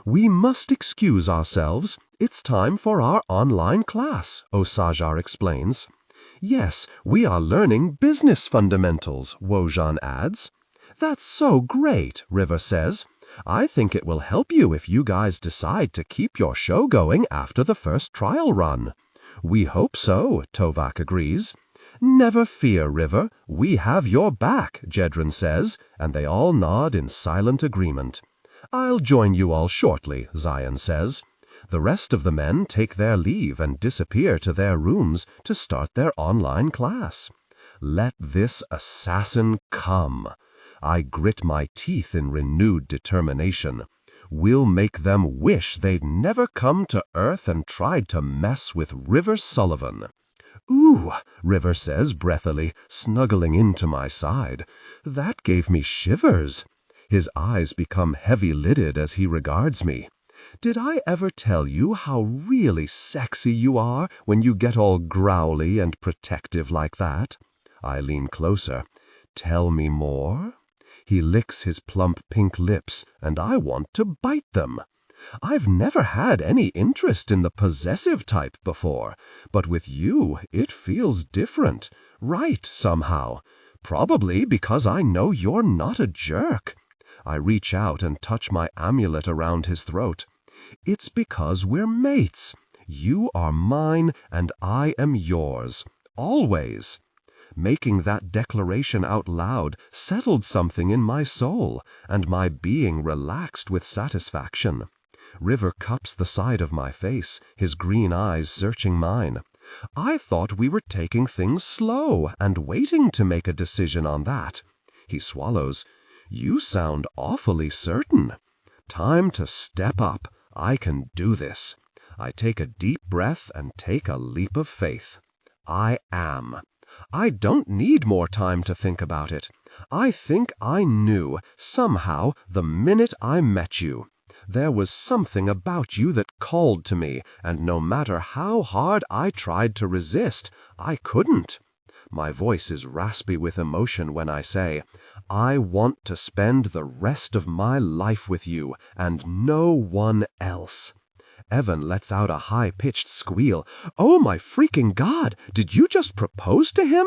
We must excuse ourselves. It's time for our online class, Osajar explains. Yes, we are learning business fundamentals, Wojan adds. That's so great, River says. I think it will help you if you guys decide to keep your show going after the first trial run. We hope so, Tovak agrees. Never fear, River. We have your back, Jedran says, and they all nod in silent agreement. I'll join you all shortly, Zion says. The rest of the men take their leave and disappear to their rooms to start their online class. Let this assassin come. I grit my teeth in renewed determination. We'll make them wish they'd never come to Earth and tried to mess with River Sullivan. Ooh, River says breathily, snuggling into my side. That gave me shivers. His eyes become heavy-lidded as he regards me. Did I ever tell you how really sexy you are when you get all growly and protective like that? I lean closer. Tell me more? He licks his plump pink lips, and I want to bite them. I've never had any interest in the possessive type before, but with you it feels different, right somehow. Probably because I know you're not a jerk. I reach out and touch my amulet around his throat. It's because we're mates. You are mine and I am yours. Always. Making that declaration out loud settled something in my soul, and my being relaxed with satisfaction. River cups the side of my face, his green eyes searching mine. I thought we were taking things slow and waiting to make a decision on that. He swallows. You sound awfully certain. Time to step up. I can do this. I take a deep breath and take a leap of faith. I am. I don't need more time to think about it. I think I knew, somehow, the minute I met you. There was something about you that called to me, and no matter how hard I tried to resist, I couldn't. My voice is raspy with emotion when I say, I want to spend the rest of my life with you, and no one else. Evan lets out a high-pitched squeal. Oh my freaking God! Did you just propose to him?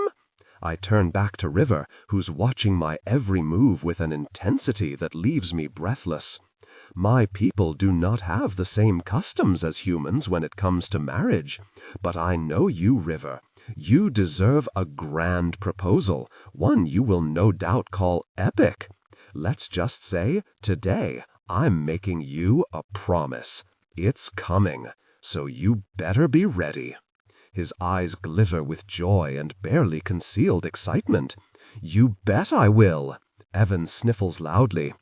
I turn back to River, who's watching my every move with an intensity that leaves me breathless. My people do not have the same customs as humans when it comes to marriage. But I know you, River. You deserve a grand proposal, one you will no doubt call epic. Let's just say, today, I'm making you a promise. It's coming, so you better be ready. His eyes glitter with joy and barely concealed excitement. You bet I will. Evan sniffles loudly.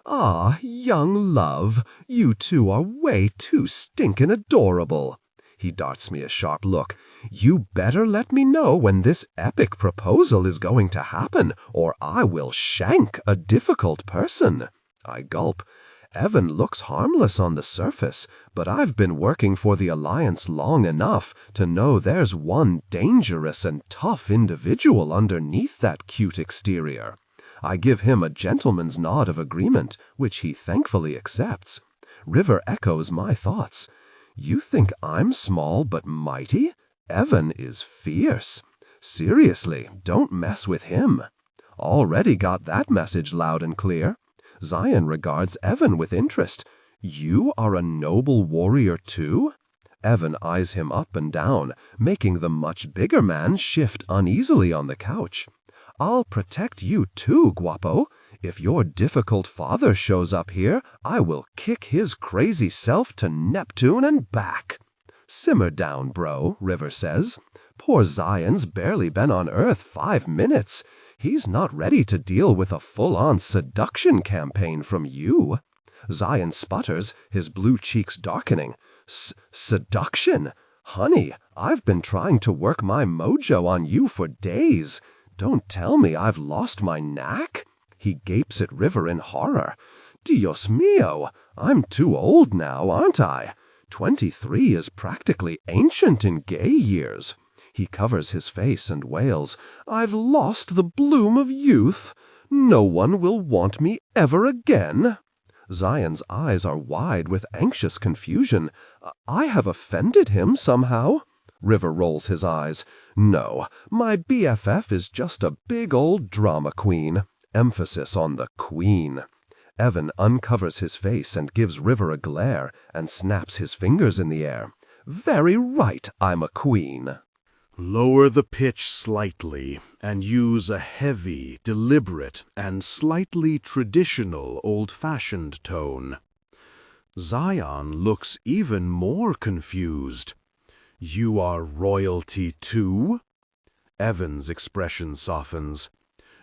Ah, young love, you two are way too stinkin' adorable. He darts me a sharp look. You better let me know when this epic proposal is going to happen, or I will shank a difficult person. I gulp. Evan looks harmless on the surface, but I've been working for the Alliance long enough to know there's one dangerous and tough individual underneath that cute exterior. I give him a gentleman's nod of agreement, which he thankfully accepts. River echoes my thoughts. You think I'm small but mighty? Evan is fierce. Seriously, don't mess with him. Already got that message loud and clear. Zion regards Evan with interest. You are a noble warrior too? Evan eyes him up and down, making the much bigger man shift uneasily on the couch. I'll protect you too, guapo. If your difficult father shows up here, I will kick his crazy self to Neptune and back. Simmer down, bro, River says. Poor Zion's barely been on Earth 5 minutes. He's not ready to deal with a full-on seduction campaign from you. Zion sputters, his blue cheeks darkening. Seduction? Honey, I've been trying to work my mojo on you for days. Don't tell me I've lost my knack? He gapes at River in horror. Dios mío, I'm too old now, aren't I? 23 is practically ancient in gay years. He covers his face and wails, I've lost the bloom of youth. No one will want me ever again. Zion's eyes are wide with anxious confusion. I have offended him somehow. River rolls his eyes. No, my BFF is just a big old drama queen. Emphasis on the queen. Evan uncovers his face and gives River a glare and snaps his fingers in the air. Very right, I'm a queen. Lower the pitch slightly and use a heavy, deliberate, and slightly traditional old-fashioned tone. Zion looks even more confused. You are royalty too? Evan's expression softens.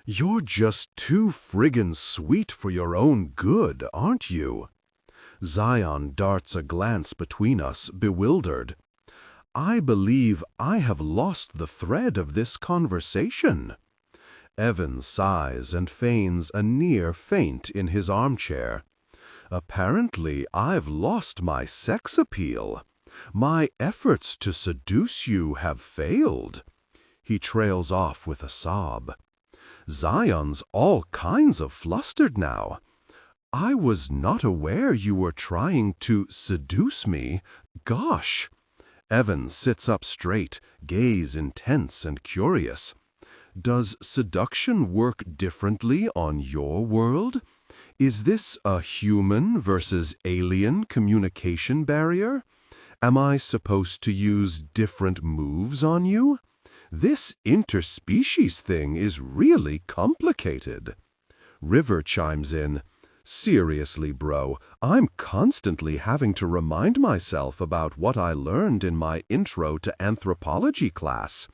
You're just too friggin' sweet for your own good, aren't you? Zion darts a glance between us, bewildered. I believe I have lost the thread of this conversation. Evan sighs and feigns a near faint in his armchair. Apparently, I've lost my sex appeal. My efforts to seduce you have failed. He trails off with a sob. Zion's all kinds of flustered now. I was not aware you were trying to seduce me. Gosh! Evan sits up straight, gaze intense and curious. Does seduction work differently on your world? Is this a human versus alien communication barrier? Am I supposed to use different moves on you? This interspecies thing is really complicated. River chimes in. Seriously, bro, I'm constantly having to remind myself about what I learned in my intro to anthropology class.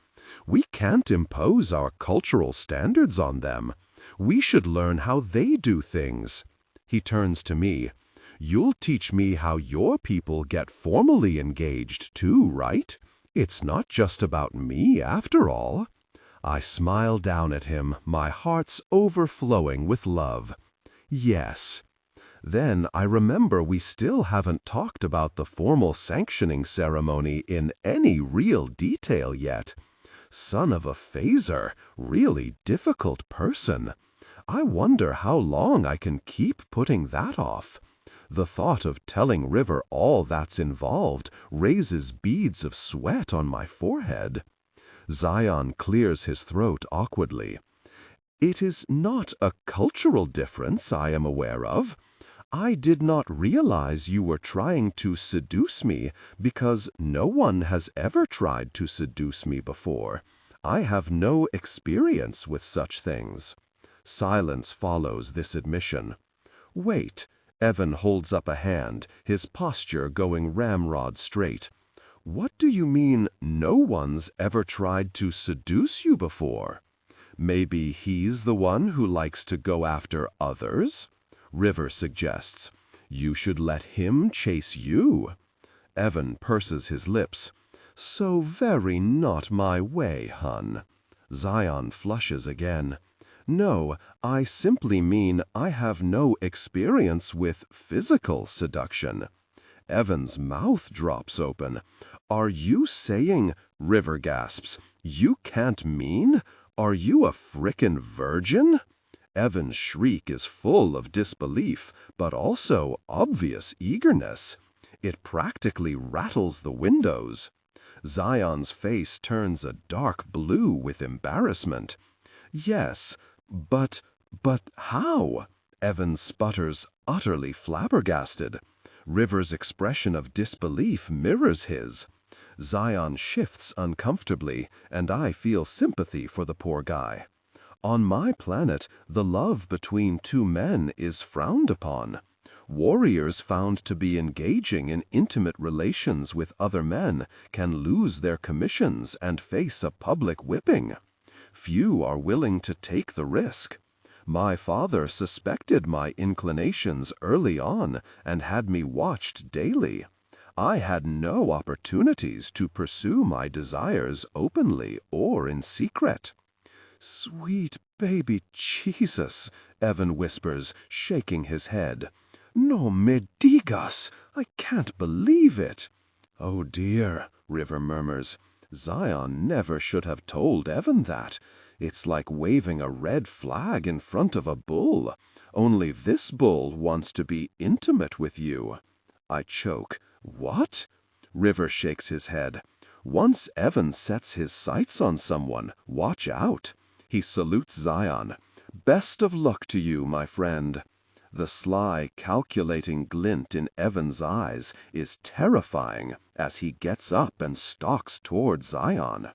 We can't impose our cultural standards on them. We should learn how they do things. He turns to me. You'll teach me how your people get formally engaged too, right? It's not just about me, after all. I smile down at him, my heart's overflowing with love. Yes. Then I remember we still haven't talked about the formal sanctioning ceremony in any real detail yet. Son of a phaser, really difficult person. I wonder how long I can keep putting that off. The thought of telling River all that's involved raises beads of sweat on my forehead. Zion clears his throat awkwardly. It is not a cultural difference I am aware of. I did not realize you were trying to seduce me because no one has ever tried to seduce me before. I have no experience with such things. Silence follows this admission. Wait. Evan holds up a hand, his posture going ramrod straight. What do you mean no one's ever tried to seduce you before? Maybe he's the one who likes to go after others? River suggests. You should let him chase you. Evan purses his lips. So very not my way, hun. Zion flushes again. No, I simply mean I have no experience with physical seduction. Evan's mouth drops open. Are you saying, River gasps, you can't mean? Are you a frickin' virgin? Evan's shriek is full of disbelief, but also obvious eagerness. It practically rattles the windows. Zion's face turns a dark blue with embarrassment. Yes, but how? Evan sputters, utterly flabbergasted. River's expression of disbelief mirrors his. Zion shifts uncomfortably, and I feel sympathy for the poor guy. On my planet, the love between two men is frowned upon. Warriors found to be engaging in intimate relations with other men can lose their commissions and face a public whipping. Few are willing to take the risk. My father suspected my inclinations early on and had me watched daily. I had no opportunities to pursue my desires openly or in secret. Sweet baby Jesus, Evan whispers, shaking his head. No me digas, I can't believe it. Oh dear, River murmurs. Zion never should have told Evan that. It's like waving a red flag in front of a bull. Only this bull wants to be intimate with you. I choke. What? River shakes his head. Once Evan sets his sights on someone, watch out. He salutes Zion. Best of luck to you, my friend. The sly, calculating glint in Evan's eyes is terrifying as he gets up and stalks toward Zion.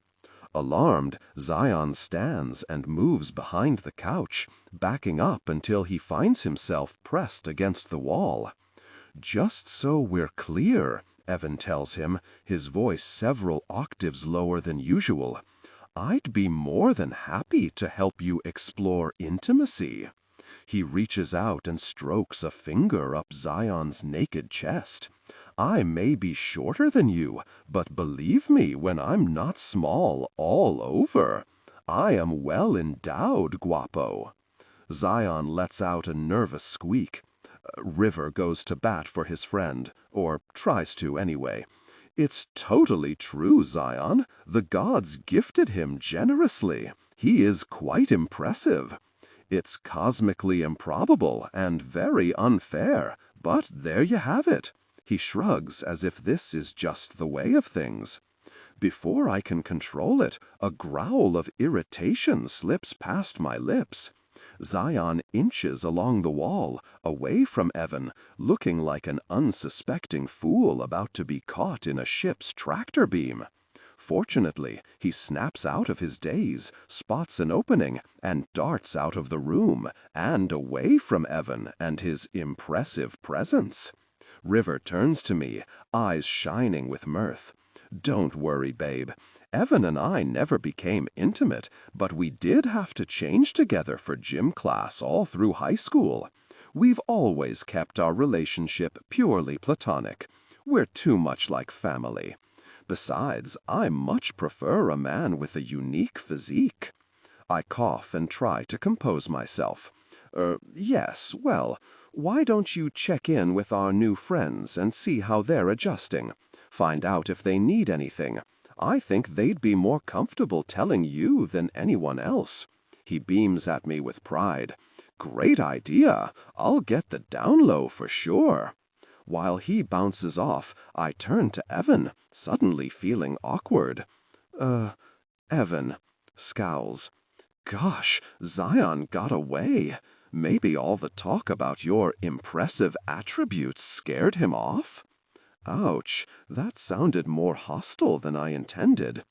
Alarmed, Zion stands and moves behind the couch, backing up until he finds himself pressed against the wall. Just so we're clear, Evan tells him, his voice several octaves lower than usual, I'd be more than happy to help you explore intimacy. He reaches out and strokes a finger up Zion's naked chest. I may be shorter than you, but believe me when I'm not small all over. I am well endowed, guapo. Zion lets out a nervous squeak. River goes to bat for his friend, or tries to anyway. It's totally true, Zion. The gods gifted him generously. He is quite impressive. It's cosmically improbable and very unfair, but there you have it. He shrugs as if this is just the way of things. Before I can control it, a growl of irritation slips past my lips. Zion inches along the wall, away from Evan, looking like an unsuspecting fool about to be caught in a ship's tractor beam. Fortunately, he snaps out of his daze, spots an opening, and darts out of the room, and away from Evan and his impressive presence. River turns to me, eyes shining with mirth. "Don't worry, babe. Evan and I never became intimate, but we did have to change together for gym class all through high school. We've always kept our relationship purely platonic. We're too much like family. Besides, I much prefer a man with a unique physique." I cough and try to compose myself. Yes, well, why don't you check in with our new friends and see how they're adjusting? Find out if they need anything. I think they'd be more comfortable telling you than anyone else." He beams at me with pride. "Great idea. I'll get the down low for sure." While he bounces off, I turn to Evan, suddenly feeling awkward. Evan scowls. "Gosh, Zion got away. Maybe all the talk about your impressive attributes scared him off?" Ouch, that sounded more hostile than I intended.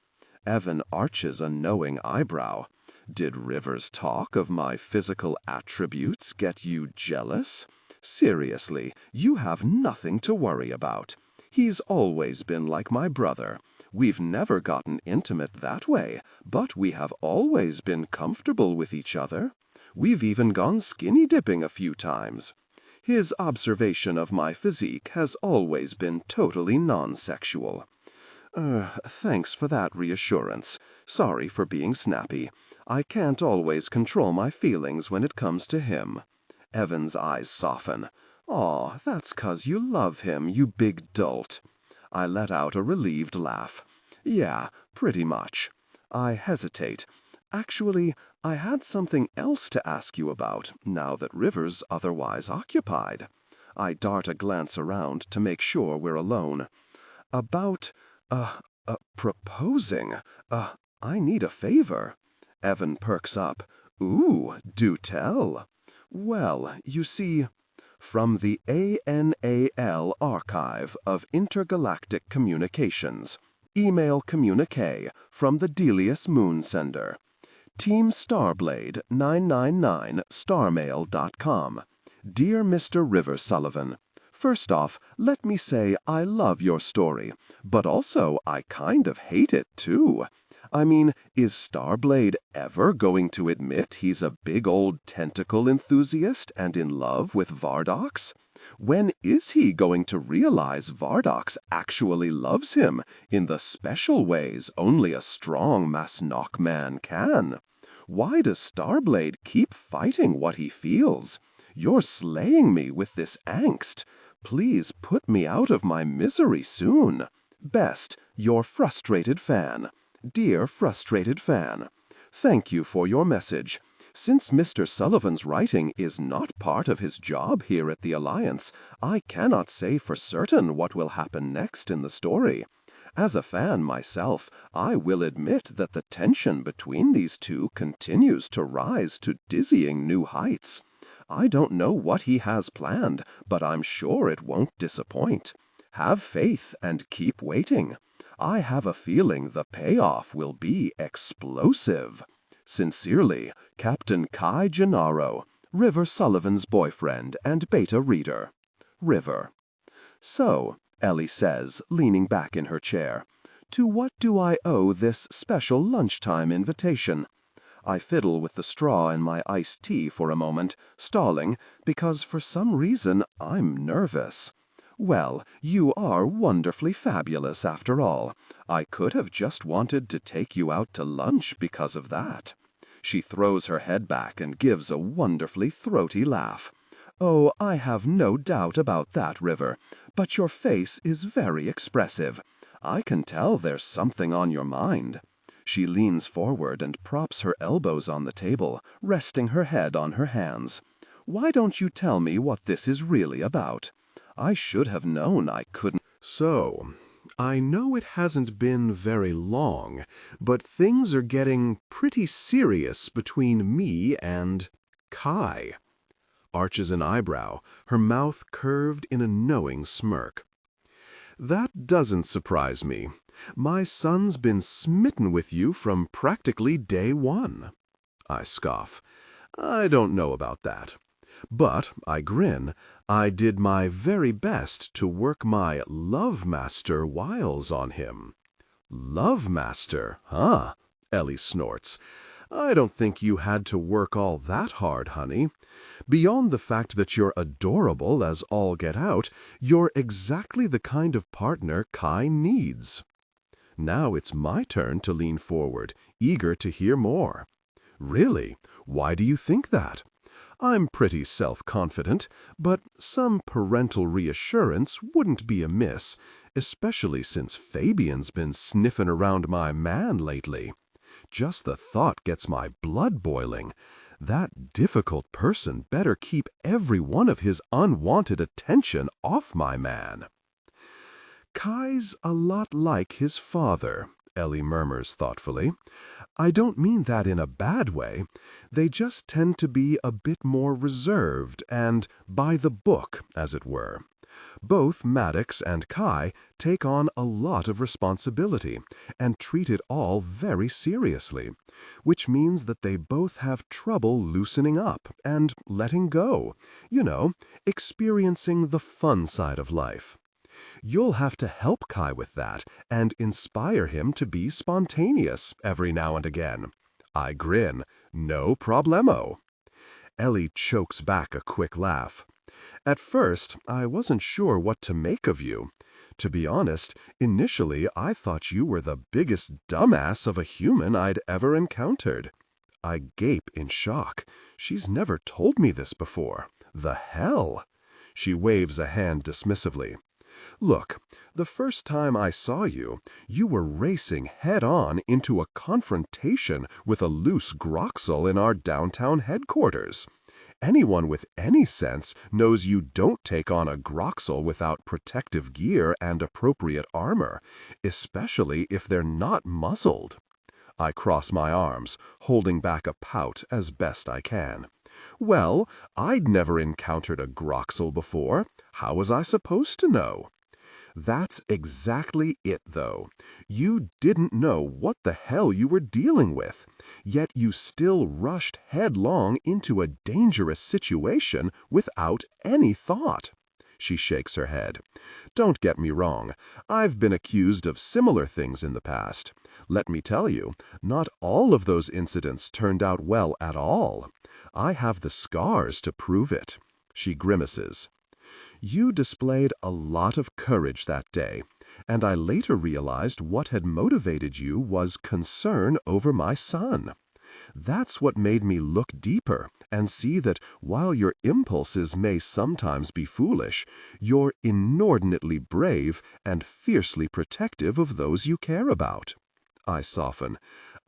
Evan arches a knowing eyebrow. "Did Rivers' talk of my physical attributes get you jealous? Seriously, you have nothing to worry about. He's always been like my brother. We've never gotten intimate that way, but we have always been comfortable with each other. We've even gone skinny dipping a few times. His observation of my physique has always been totally non-sexual." Thanks for that reassurance. Sorry for being snappy. I can't always control my feelings when it comes to him." Evan's eyes soften. "Aw, that's 'cause you love him, you big dolt." I let out a relieved laugh. "Yeah, pretty much." I hesitate. "Actually, I had something else to ask you about, now that River's otherwise occupied." I dart a glance around to make sure we're alone. "About, proposing. I need a favor." Evan perks up. "Ooh, do tell." "Well, you see, from the ANAL Archive of Intergalactic Communications, email communique from the Delius Moon Sender. Team Starblade 999 starmail.com. Dear Mr. River Sullivan, first off, let me say I love your story, but also I kind of hate it too. I mean, is Starblade ever going to admit he's a big old tentacle enthusiast and in love with Vardox? When is he going to realize Vardox actually loves him in the special ways only a strong Masnok man can? Why does Starblade keep fighting what he feels? You're slaying me with this angst. Please put me out of my misery soon. Best, your frustrated fan. Dear frustrated fan, thank you for your message. Since Mr. Sullivan's writing is not part of his job here at the Alliance, I cannot say for certain what will happen next in the story. As a fan myself, I will admit that the tension between these two continues to rise to dizzying new heights. I don't know what he has planned, but I'm sure it won't disappoint. Have faith and keep waiting. I have a feeling the payoff will be explosive. Sincerely, Captain Kai Gennaro, River Sullivan's boyfriend and beta reader. River. So, Ellie says, leaning back in her chair, to what do I owe this special lunchtime invitation? I fiddle with the straw in my iced tea for a moment, stalling, because for some reason I'm nervous. Well, you are wonderfully fabulous after all. I could have just wanted to take you out to lunch because of that. She throws her head back and gives a wonderfully throaty laugh. Oh, I have no doubt about that, River, but your face is very expressive. I can tell there's something on your mind. She leans forward and props her elbows on the table, resting her head on her hands. Why don't you tell me what this is really about? I should have known I couldn't. So, I know it hasn't been very long, but things are getting pretty serious between me and Kai. Arches an eyebrow, her mouth curved in a knowing smirk. That doesn't surprise me. My son's been smitten with you from practically day one. I scoff. I don't know about that. But, I grin, I did my very best to work my love master wiles on him. Love master, huh? Ellie snorts. I don't think you had to work all that hard, honey. Beyond the fact that you're adorable as all get out, you're exactly the kind of partner Kai needs. Now it's my turn to lean forward, eager to hear more. Really? Why do you think that? I'm pretty self-confident, but some parental reassurance wouldn't be amiss, especially since Fabian's been sniffing around my man lately. Just the thought gets my blood boiling. That difficult person better keep every one of his unwanted attention off my man. Kai's a lot like his father, Ellie murmurs thoughtfully. I don't mean that in a bad way. They just tend to be a bit more reserved and by the book, as it were. Both Maddox and Kai take on a lot of responsibility and treat it all very seriously, which means that they both have trouble loosening up and letting go, experiencing the fun side of life. You'll have to help Kai with that and inspire him to be spontaneous every now and again. I grin. No problemo. Ellie chokes back a quick laugh. At first, I wasn't sure what to make of you. To be honest, initially I thought you were the biggest dumbass of a human I'd ever encountered. I gape in shock. She's never told me this before. The hell? She waves a hand dismissively. Look, the first time I saw you, you were racing head-on into a confrontation with a loose groxel in our downtown headquarters. Anyone with any sense knows you don't take on a groxel without protective gear and appropriate armor, especially if they're not muzzled. I cross my arms, holding back a pout as best I can. Well, I'd never encountered a groxel before. How was I supposed to know? That's exactly it, though. You didn't know what the hell you were dealing with, yet you still rushed headlong into a dangerous situation without any thought. She shakes her head. Don't get me wrong. I've been accused of similar things in the past. Let me tell you, not all of those incidents turned out well at all. I have the scars to prove it. She grimaces. You displayed a lot of courage that day, and I later realized what had motivated you was concern over my son. That's what made me look deeper and see that while your impulses may sometimes be foolish, you're inordinately brave and fiercely protective of those you care about. I soften.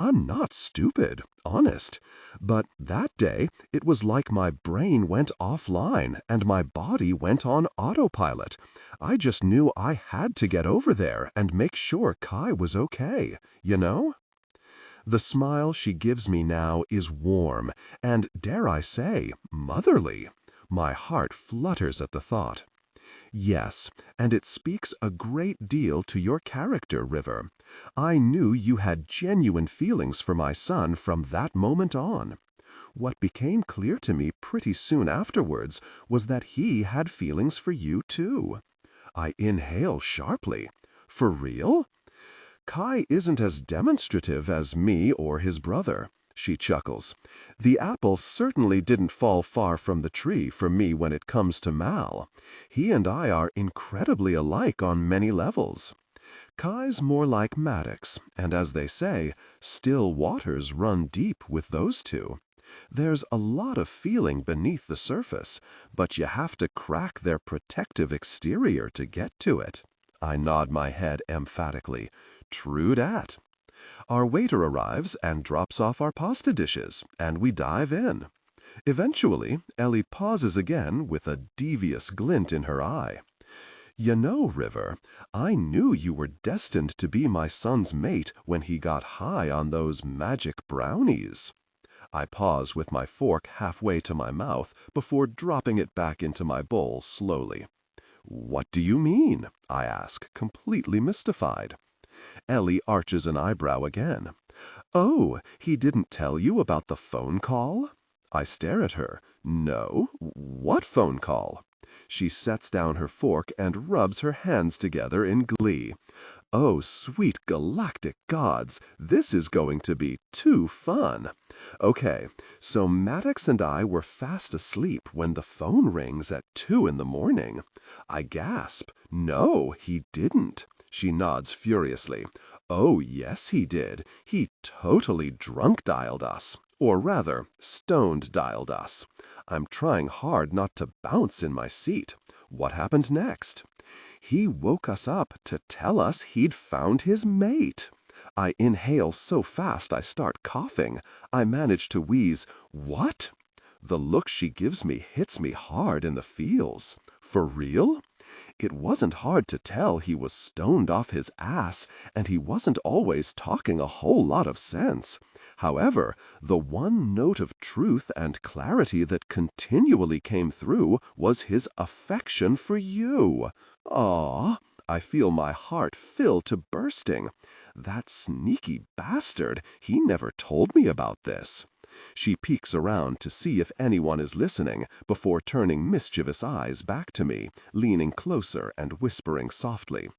I'm not stupid, honest. But that day, it was like my brain went offline and my body went on autopilot. I just knew I had to get over there and make sure Kai was okay, The smile she gives me now is warm and, dare I say, motherly. My heart flutters at the thought. Yes, and it speaks a great deal to your character, River. I knew you had genuine feelings for my son from that moment on. What became clear to me pretty soon afterwards was that he had feelings for you, too. I inhale sharply. For real? Kai isn't as demonstrative as me or his brother. She chuckles. The apple certainly didn't fall far from the tree for me when it comes to Mal. He and I are incredibly alike on many levels. Kai's more like Maddox, and as they say, still waters run deep with those two. There's a lot of feeling beneath the surface, but you have to crack their protective exterior to get to it. I nod my head emphatically. True dat. Our waiter arrives and drops off our pasta dishes, and we dive in. Eventually, Ellie pauses again with a devious glint in her eye. River, I knew you were destined to be my son's mate when he got high on those magic brownies. I pause with my fork halfway to my mouth before dropping it back into my bowl slowly. "What do you mean?" I ask, completely mystified. Ellie arches an eyebrow again. "Oh, he didn't tell you about the phone call?" I stare at her. "No. What phone call?" She sets down her fork and rubs her hands together in glee. "Oh, sweet galactic gods, this is going to be too fun. Okay, so Maddox and I were fast asleep when the phone rings at 2 in the morning. I gasp. No, he didn't." She nods furiously. "Oh, yes, he did. He totally drunk dialed us. Or rather, stoned dialed us." I'm trying hard not to bounce in my seat. What happened next? "He woke us up to tell us he'd found his mate." I inhale so fast I start coughing. I manage to wheeze, "What?" The look she gives me hits me hard in the feels. For real? It wasn't hard to tell he was stoned off his ass, and he wasn't always talking a whole lot of sense. However, the one note of truth and clarity that continually came through was his affection for you. Aw, I feel my heart fill to bursting. That sneaky bastard, he never told me about this. She peeks around to see if anyone is listening before turning mischievous eyes back to me, leaning closer and whispering softly.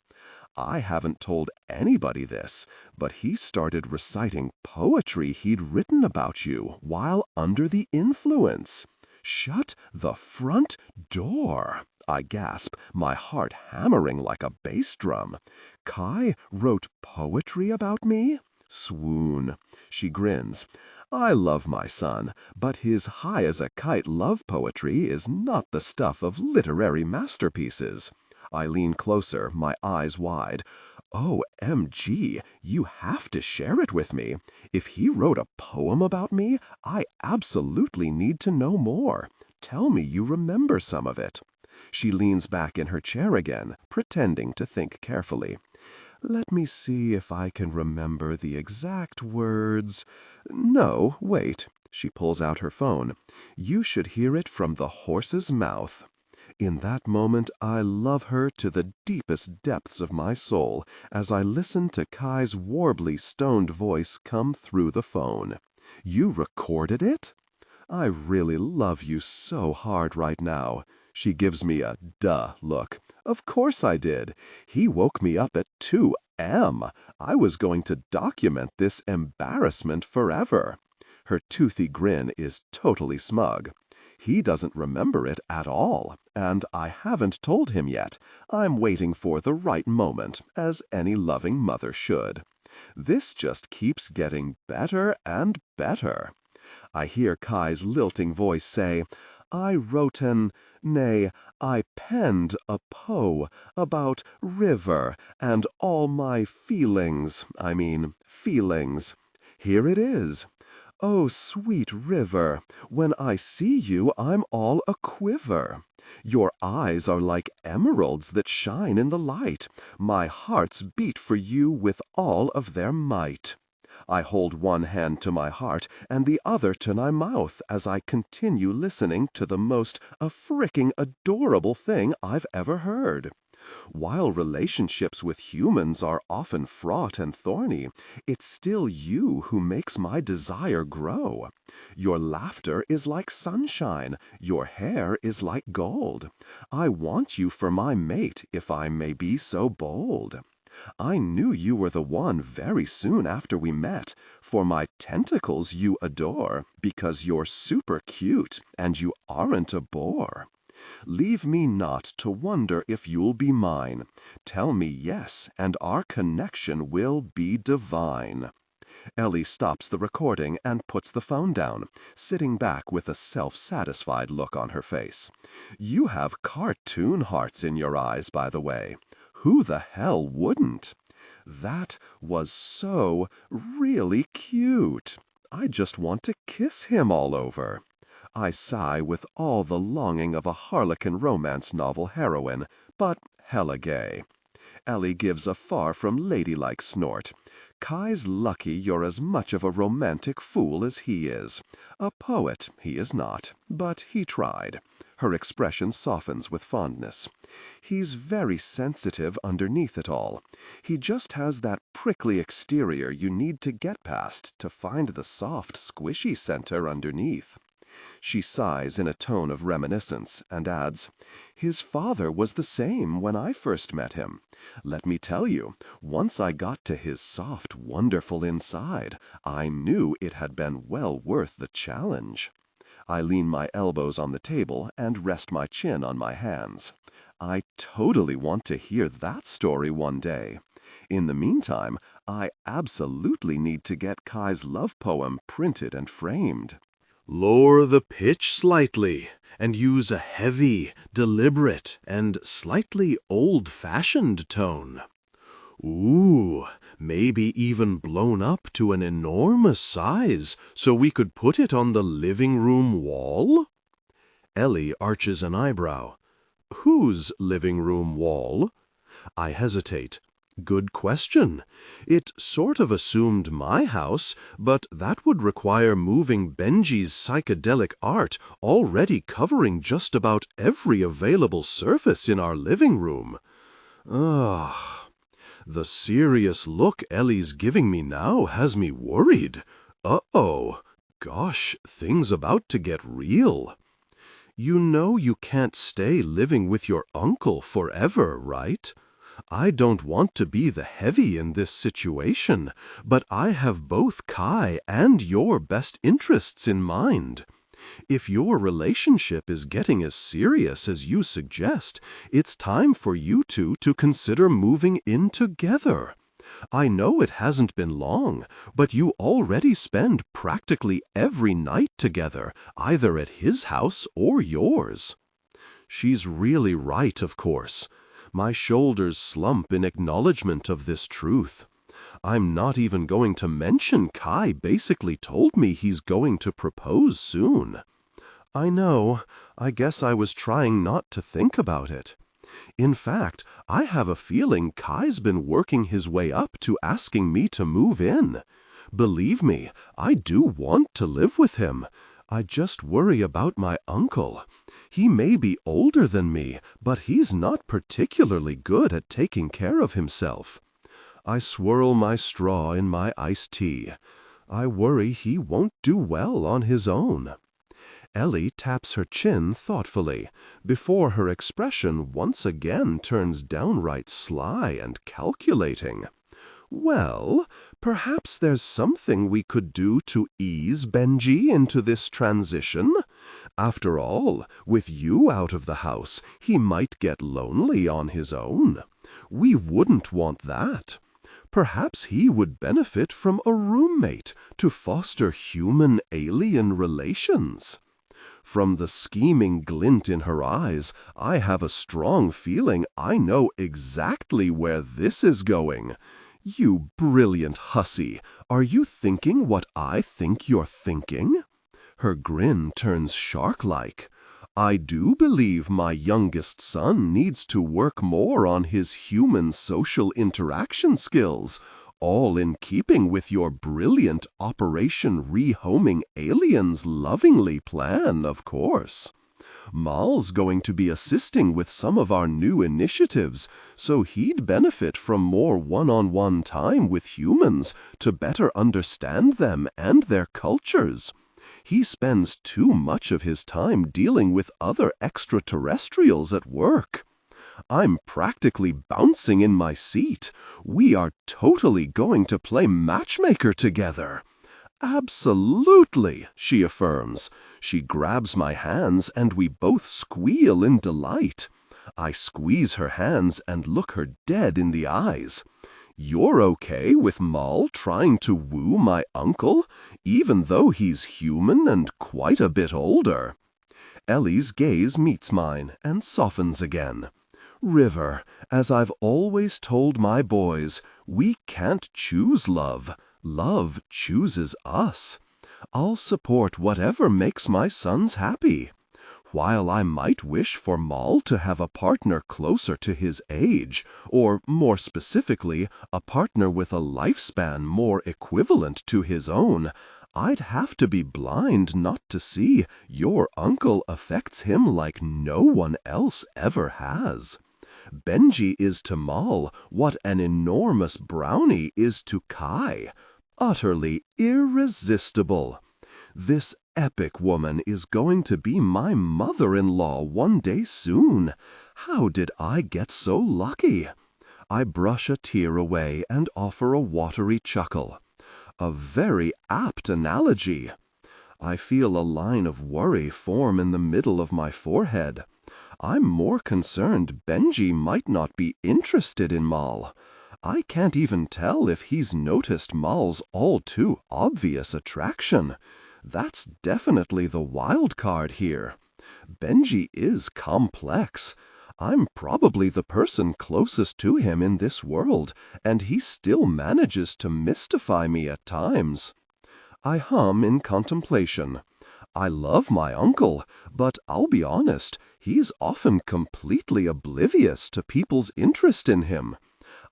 "I haven't told anybody this, but he started reciting poetry he'd written about you while under the influence." "Shut the front door!" I gasp, my heart hammering like a bass drum. "Kai wrote poetry about me?" Swoon. She grins. "I love my son, but his high-as-a-kite love poetry is not the stuff of literary masterpieces." I lean closer, my eyes wide. "OMG, you have to share it with me. If he wrote a poem about me, I absolutely need to know more. Tell me you remember some of it." She leans back in her chair again, pretending to think carefully. "Let me see if I can remember the exact words. No, wait." She pulls out her phone. "You should hear it from the horse's mouth." In that moment, I love her to the deepest depths of my soul as I listen to Kai's warbly stoned voice come through the phone. "You recorded it?" "I really love you so hard right now." She gives me a duh look. "Of course I did. He woke me up at 2 a.m. I was going to document this embarrassment forever." Her toothy grin is totally smug. "He doesn't remember it at all, and I haven't told him yet. I'm waiting for the right moment, as any loving mother should. This just keeps getting better and better." I hear Kai's lilting voice say, "I wrote nay, I penned a about river and all my feelings. Here it is. Oh, sweet river, when I see you, I'm all a-quiver. Your eyes are like emeralds that shine in the light. My hearts beat for you with all of their might." I hold one hand to my heart and the other to my mouth as I continue listening to the most fricking adorable thing I've ever heard. While relationships with humans are often fraught and thorny, it's still you who makes my desire grow. Your laughter is like sunshine, your hair is like gold. I want you for my mate, if I may be so bold. I knew you were the one very soon after we met, for my tentacles you adore, because you're super cute and you aren't a bore. Leave me not to wonder if you'll be mine. Tell me yes, and our connection will be divine." Ellie stops the recording and puts the phone down, sitting back with a self-satisfied look on her face. "You have cartoon hearts in your eyes, by the way. Who the hell wouldn't? That was so really cute. I just want to kiss him all over." I sigh with all the longing of a Harlequin romance novel heroine, but hella gay. Ellie gives a far from ladylike snort. Kai's lucky you're as much of a romantic fool as he is. A poet he is not, but he tried. Her expression softens with fondness. He's very sensitive underneath it all. He just has that prickly exterior you need to get past to find the soft, squishy center underneath. She sighs in a tone of reminiscence and adds, "His father was the same when I first met him. Let me tell you, once I got to his soft, wonderful inside, I knew it had been well worth the challenge." I lean my elbows on the table and rest my chin on my hands. I totally want to hear that story one day. In the meantime, I absolutely need to get Kai's love poem printed and framed. Lower the pitch slightly and use a heavy, deliberate, and slightly old-fashioned tone. Ooh, maybe even blown up to an enormous size so we could put it on the living room wall? Ellie arches an eyebrow. Whose living room wall? I hesitate. Good question. It sort of assumed my house, but that would require moving Benji's psychedelic art, already covering just about every available surface in our living room. Ugh. The serious look Ellie's giving me now has me worried. Uh-oh. Gosh, things about to get real. You know you can't stay living with your uncle forever, right? I don't want to be the heavy in this situation, but I have both Kai and your best interests in mind. If your relationship is getting as serious as you suggest, it's time for you two to consider moving in together. I know it hasn't been long, but you already spend practically every night together, either at his house or yours. She's really right, of course. My shoulders slump in acknowledgement of this truth. I'm not even going to mention Kai basically told me he's going to propose soon. I know, I guess I was trying not to think about it. In fact, I have a feeling Kai's been working his way up to asking me to move in. Believe me, I do want to live with him. I just worry about my uncle. He may be older than me, but he's not particularly good at taking care of himself. I swirl my straw in my iced tea. I worry he won't do well on his own. Ellie taps her chin thoughtfully, before her expression once again turns downright sly and calculating. Well, perhaps there's something we could do to ease Benji into this transition. After all, with you out of the house, he might get lonely on his own. We wouldn't want that. Perhaps he would benefit from a roommate to foster human-alien relations. From the scheming glint in her eyes, I have a strong feeling I know exactly where this is going. You brilliant hussy, are you thinking what I think you're thinking? Her grin turns shark-like. I do believe my youngest son needs to work more on his human social interaction skills, all in keeping with your brilliant Operation Rehoming Aliens Lovingly plan, of course. Mal's going to be assisting with some of our new initiatives, so he'd benefit from more one-on-one time with humans to better understand them and their cultures. He spends too much of his time dealing with other extraterrestrials at work. I'm practically bouncing in my seat. We are totally going to play matchmaker together. Absolutely, she affirms. She grabs my hands and we both squeal in delight. I squeeze her hands and look her dead in the eyes. You're okay with Mal trying to woo my uncle, even though he's human and quite a bit older? Ellie's gaze meets mine and softens again. River, as I've always told my boys, we can't choose love. Love chooses us. I'll support whatever makes my sons happy. While I might wish for Moll to have a partner closer to his age, or more specifically, a partner with a lifespan more equivalent to his own, I'd have to be blind not to see your uncle affects him like no one else ever has. Benji is to Moll what an enormous brownie is to Kai. Utterly irresistible. This epic woman is going to be my mother-in-law one day soon. How did I get so lucky? I brush a tear away and offer a watery chuckle. A very apt analogy. I feel a line of worry form in the middle of my forehead. I'm more concerned Benji might not be interested in Moll. I can't even tell if he's noticed Moll's all too obvious attraction. That's definitely the wild card here. Benji is complex. I'm probably the person closest to him in this world, and he still manages to mystify me at times. I hum in contemplation. I love my uncle, but I'll be honest, he's often completely oblivious to people's interest in him.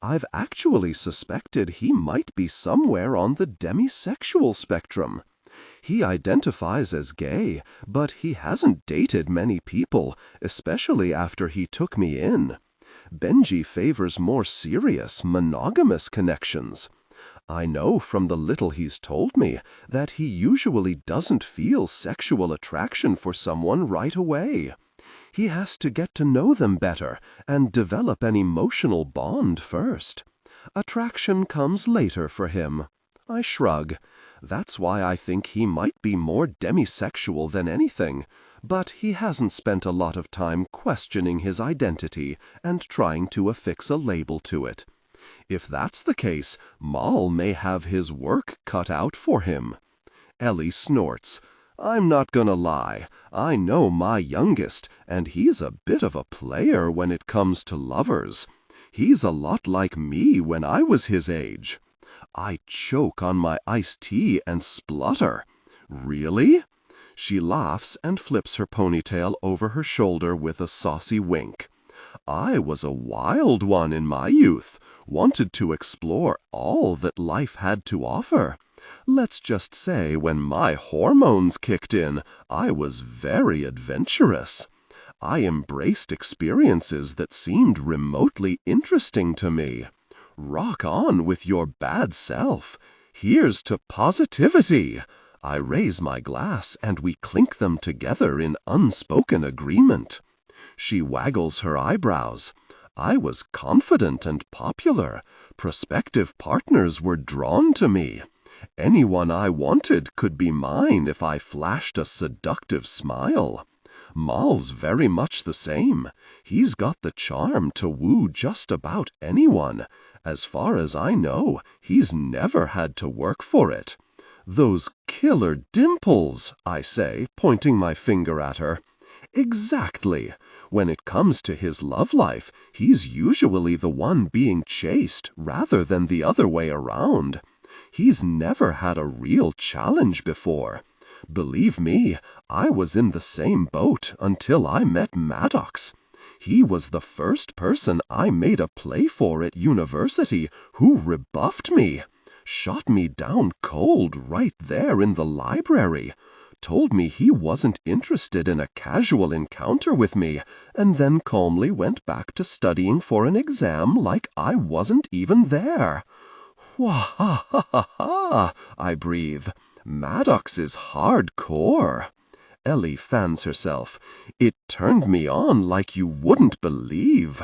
I've actually suspected he might be somewhere on the demisexual spectrum. He identifies as gay, but he hasn't dated many people, especially after he took me in. Benji favors more serious, monogamous connections. I know from the little he's told me that he usually doesn't feel sexual attraction for someone right away. He has to get to know them better and develop an emotional bond first. Attraction comes later for him. I shrug. That's why I think he might be more demisexual than anything, but he hasn't spent a lot of time questioning his identity and trying to affix a label to it. If that's the case, Moll may have his work cut out for him. Ellie snorts. I'm not gonna lie, I know my youngest, and he's a bit of a player when it comes to lovers. He's a lot like me when I was his age. I choke on my iced tea and splutter. Really? She laughs and flips her ponytail over her shoulder with a saucy wink. I was a wild one in my youth, wanted to explore all that life had to offer. Let's just say when my hormones kicked in, I was very adventurous. I embraced experiences that seemed remotely interesting to me. Rock on with your bad self. Here's to positivity. I raise my glass and we clink them together in unspoken agreement. She waggles her eyebrows. I was confident and popular. Prospective partners were drawn to me. Anyone I wanted could be mine if I flashed a seductive smile. Moll's very much the same. He's got the charm to woo just about anyone. As far as I know, he's never had to work for it. Those killer dimples, I say, pointing my finger at her. Exactly. When it comes to his love life, he's usually the one being chased rather than the other way around. He's never had a real challenge before. Believe me, I was in the same boat until I met Maddox. He was the first person I made a play for at university who rebuffed me. Shot me down cold right there in the library. Told me he wasn't interested in a casual encounter with me, and then calmly went back to studying for an exam like I wasn't even there. Wah-ha-ha-ha-ha, I breathe. Maddox is hardcore. Ellie fans herself. It turned me on like you wouldn't believe.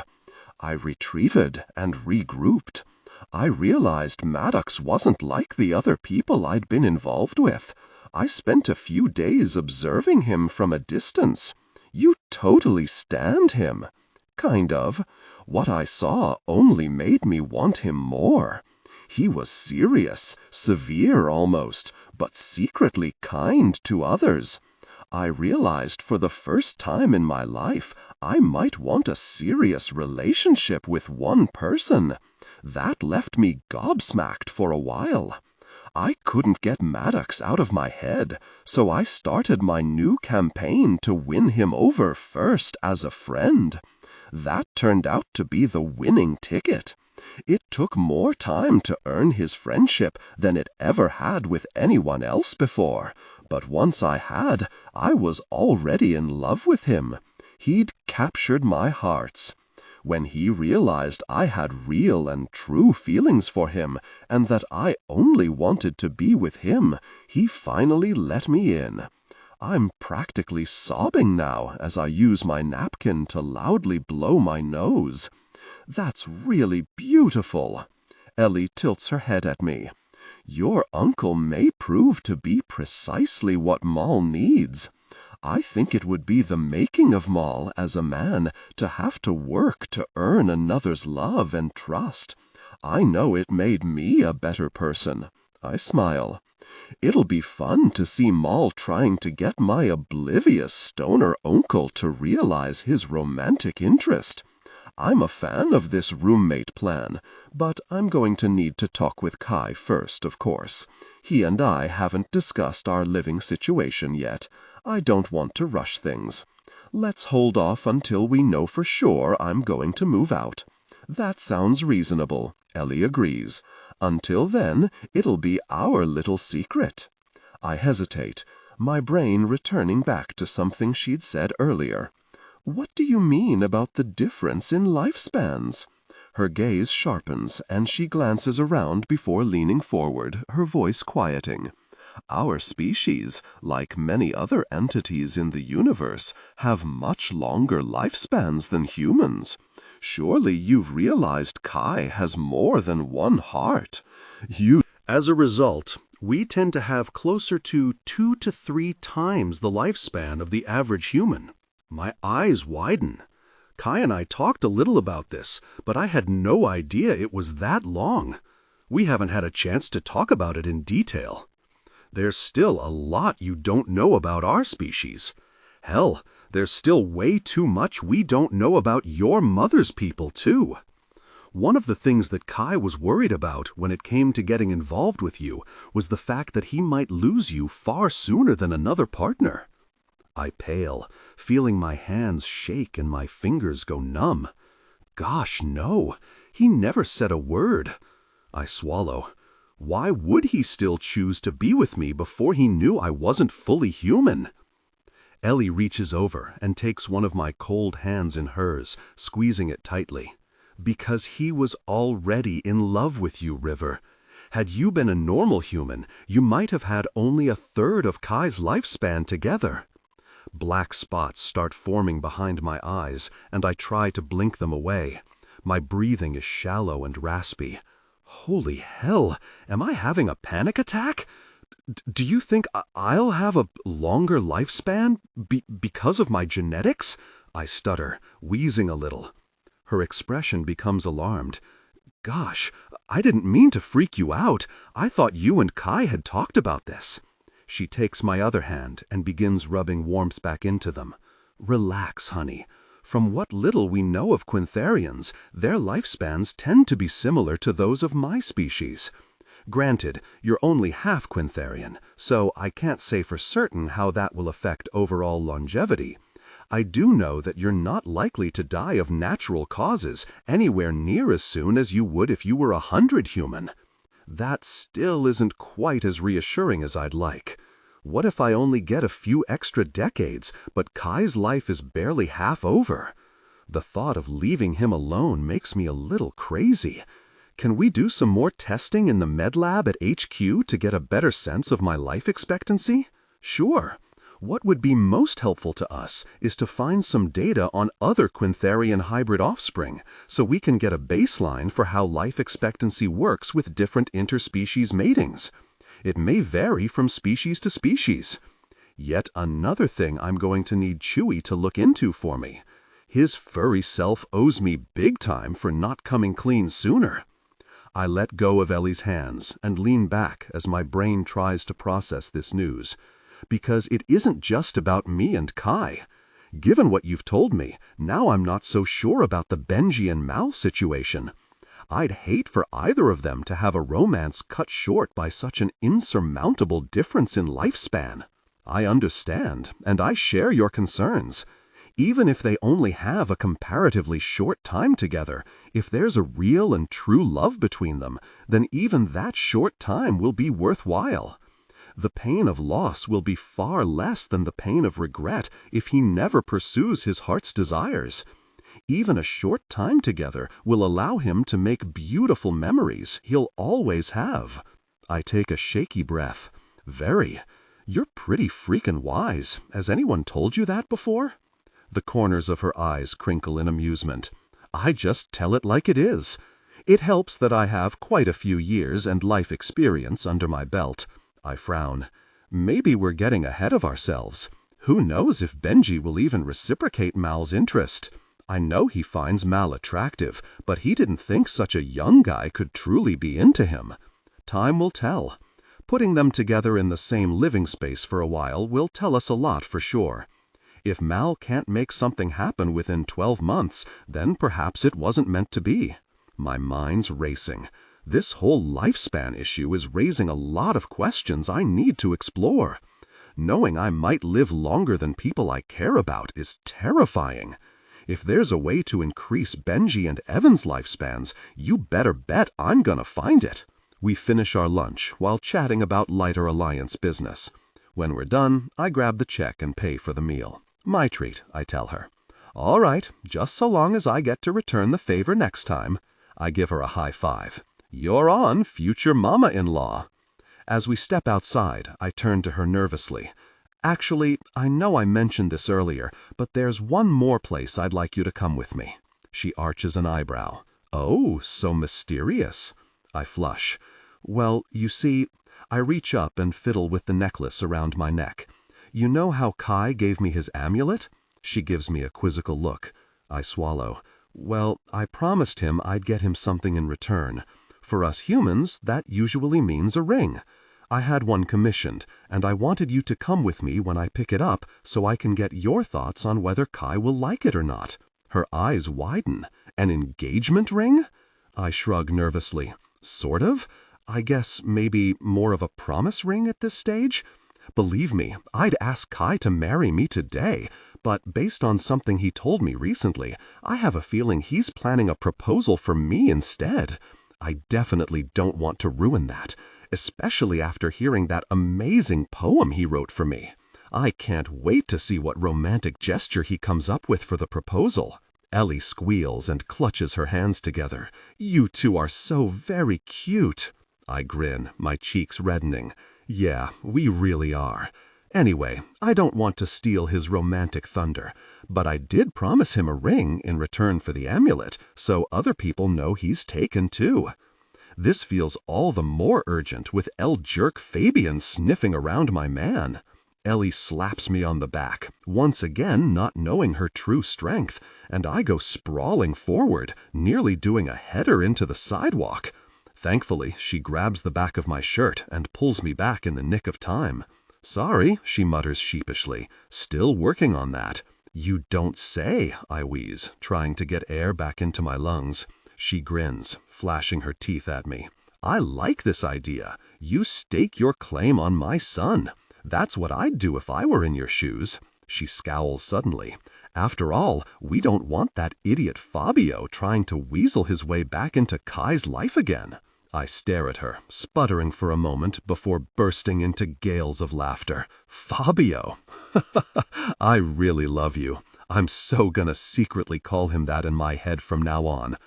I retrieved and regrouped. I realized Maddox wasn't like the other people I'd been involved with. I spent a few days observing him from a distance. You totally stand him. Kind of. What I saw only made me want him more. He was serious, severe almost, but secretly kind to others. I realized for the first time in my life I might want a serious relationship with one person. That left me gobsmacked for a while. I couldn't get Maddox out of my head, so I started my new campaign to win him over first as a friend. That turned out to be the winning ticket. It took more time to earn his friendship than it ever had with anyone else before, but once I had, I was already in love with him. He'd captured my hearts. When he realized I had real and true feelings for him, and that I only wanted to be with him, he finally let me in. I'm practically sobbing now as I use my napkin to loudly blow my nose. That's really beautiful. Ellie tilts her head at me. Your uncle may prove to be precisely what Moll needs. I think it would be the making of Moll as a man to have to work to earn another's love and trust. I know it made me a better person. I smile. It'll be fun to see Moll trying to get my oblivious stoner uncle to realize his romantic interest. I'm a fan of this roommate plan, but I'm going to need to talk with Kai first, of course. He and I haven't discussed our living situation yet. I don't want to rush things. Let's hold off until we know for sure I'm going to move out. That sounds reasonable, Ellie agrees. Until then, it'll be our little secret. I hesitate, my brain returning back to something she'd said earlier. What do you mean about the difference in lifespans? Her gaze sharpens, and she glances around before leaning forward, her voice quieting. Our species, like many other entities in the universe, have much longer lifespans than humans. Surely you've realized Kai has more than one heart. As a result, we tend to have closer to 2 to 3 times the lifespan of the average human. My eyes widen. Kai and I talked a little about this, but I had no idea it was that long. We haven't had a chance to talk about it in detail. There's still a lot you don't know about our species. Hell, there's still way too much we don't know about your mother's people, too. One of the things that Kai was worried about when it came to getting involved with you was the fact that he might lose you far sooner than another partner. I pale, feeling my hands shake and my fingers go numb. Gosh, no, he never said a word. I swallow. Why would he still choose to be with me before he knew I wasn't fully human? Ellie reaches over and takes one of my cold hands in hers, squeezing it tightly. Because he was already in love with you, River. Had you been a normal human, you might have had only a third of Kai's lifespan together. Black spots start forming behind my eyes, and I try to blink them away. My breathing is shallow and raspy. Holy hell, am I having a panic attack? Do you think I'll have a longer lifespan because of my genetics? I stutter, wheezing a little. Her expression becomes alarmed. Gosh, I didn't mean to freak you out. I thought you and Kai had talked about this. She takes my other hand and begins rubbing warmth back into them. Relax, honey. From what little we know of Quintharians, their lifespans tend to be similar to those of my species. Granted, you're only half Quintharian, so I can't say for certain how that will affect overall longevity. I do know that you're not likely to die of natural causes anywhere near as soon as you would if you were 100 human. That still isn't quite as reassuring as I'd like. What if I only get a few extra decades, but Kai's life is barely half over? The thought of leaving him alone makes me a little crazy. Can we do some more testing in the med lab at HQ to get a better sense of my life expectancy? Sure. What would be most helpful to us is to find some data on other Quintharian hybrid offspring, so we can get a baseline for how life expectancy works with different interspecies matings. It may vary from species to species. Yet another thing I'm going to need Chewie to look into for me. His furry self owes me big time for not coming clean sooner. I let go of Ellie's hands and lean back as my brain tries to process this news. Because it isn't just about me and Kai. Given what you've told me, now I'm not so sure about the Benji and Mal situation. I'd hate for either of them to have a romance cut short by such an insurmountable difference in lifespan. I understand, and I share your concerns. Even if they only have a comparatively short time together, if there's a real and true love between them, then even that short time will be worthwhile. The pain of loss will be far less than the pain of regret if he never pursues his heart's desires. Even a short time together will allow him to make beautiful memories he'll always have. I take a shaky breath. Very. You're pretty freaking wise. Has anyone told you that before? The corners of her eyes crinkle in amusement. I just tell it like it is. It helps that I have quite a few years and life experience under my belt. I frown. Maybe we're getting ahead of ourselves. Who knows if Benji will even reciprocate Mal's interest? I know he finds Mal attractive, but he didn't think such a young guy could truly be into him. Time will tell. Putting them together in the same living space for a while will tell us a lot for sure. If Mal can't make something happen within 12 months, then perhaps it wasn't meant to be. My mind's racing. This whole lifespan issue is raising a lot of questions I need to explore. Knowing I might live longer than people I care about is terrifying. If there's a way to increase Benji and Evan's lifespans, you better bet I'm gonna find it. We finish our lunch while chatting about lighter alliance business. When we're done, I grab the check and pay for the meal. My treat, I tell her. All right, just so long as I get to return the favor next time. I give her a high five. You're on, future mama-in-law. As we step outside, I turn to her nervously. Actually, I know I mentioned this earlier, but there's one more place I'd like you to come with me. She arches an eyebrow. Oh, so mysterious. I flush. Well, you see, I reach up and fiddle with the necklace around my neck. You know how Kai gave me his amulet? She gives me a quizzical look. I swallow. Well, I promised him I'd get him something in return. For us humans, that usually means a ring. I had one commissioned, and I wanted you to come with me when I pick it up so I can get your thoughts on whether Kai will like it or not. Her eyes widen. An engagement ring? I shrug nervously. Sort of? I guess maybe more of a promise ring at this stage? Believe me, I'd ask Kai to marry me today, but based on something he told me recently, I have a feeling he's planning a proposal for me instead. I definitely don't want to ruin that, especially after hearing that amazing poem he wrote for me. I can't wait to see what romantic gesture he comes up with for the proposal. Ellie squeals and clutches her hands together. You two are so very cute. I grin, my cheeks reddening. Yeah, we really are. Anyway, I don't want to steal his romantic thunder, but I did promise him a ring in return for the amulet, so other people know he's taken too. This feels all the more urgent with El Jerk Fabian sniffing around my man. Ellie slaps me on the back, once again not knowing her true strength, and I go sprawling forward, nearly doing a header into the sidewalk. Thankfully, she grabs the back of my shirt and pulls me back in the nick of time. Sorry, she mutters sheepishly, still working on that. You don't say, I wheeze, trying to get air back into my lungs. She grins, flashing her teeth at me. I like this idea. You stake your claim on my son. That's what I'd do if I were in your shoes. She scowls suddenly. After all, we don't want that idiot Fabio trying to weasel his way back into Kai's life again. I stare at her, sputtering for a moment before bursting into gales of laughter. Fabio! I really love you. I'm so gonna secretly call him that in my head from now on.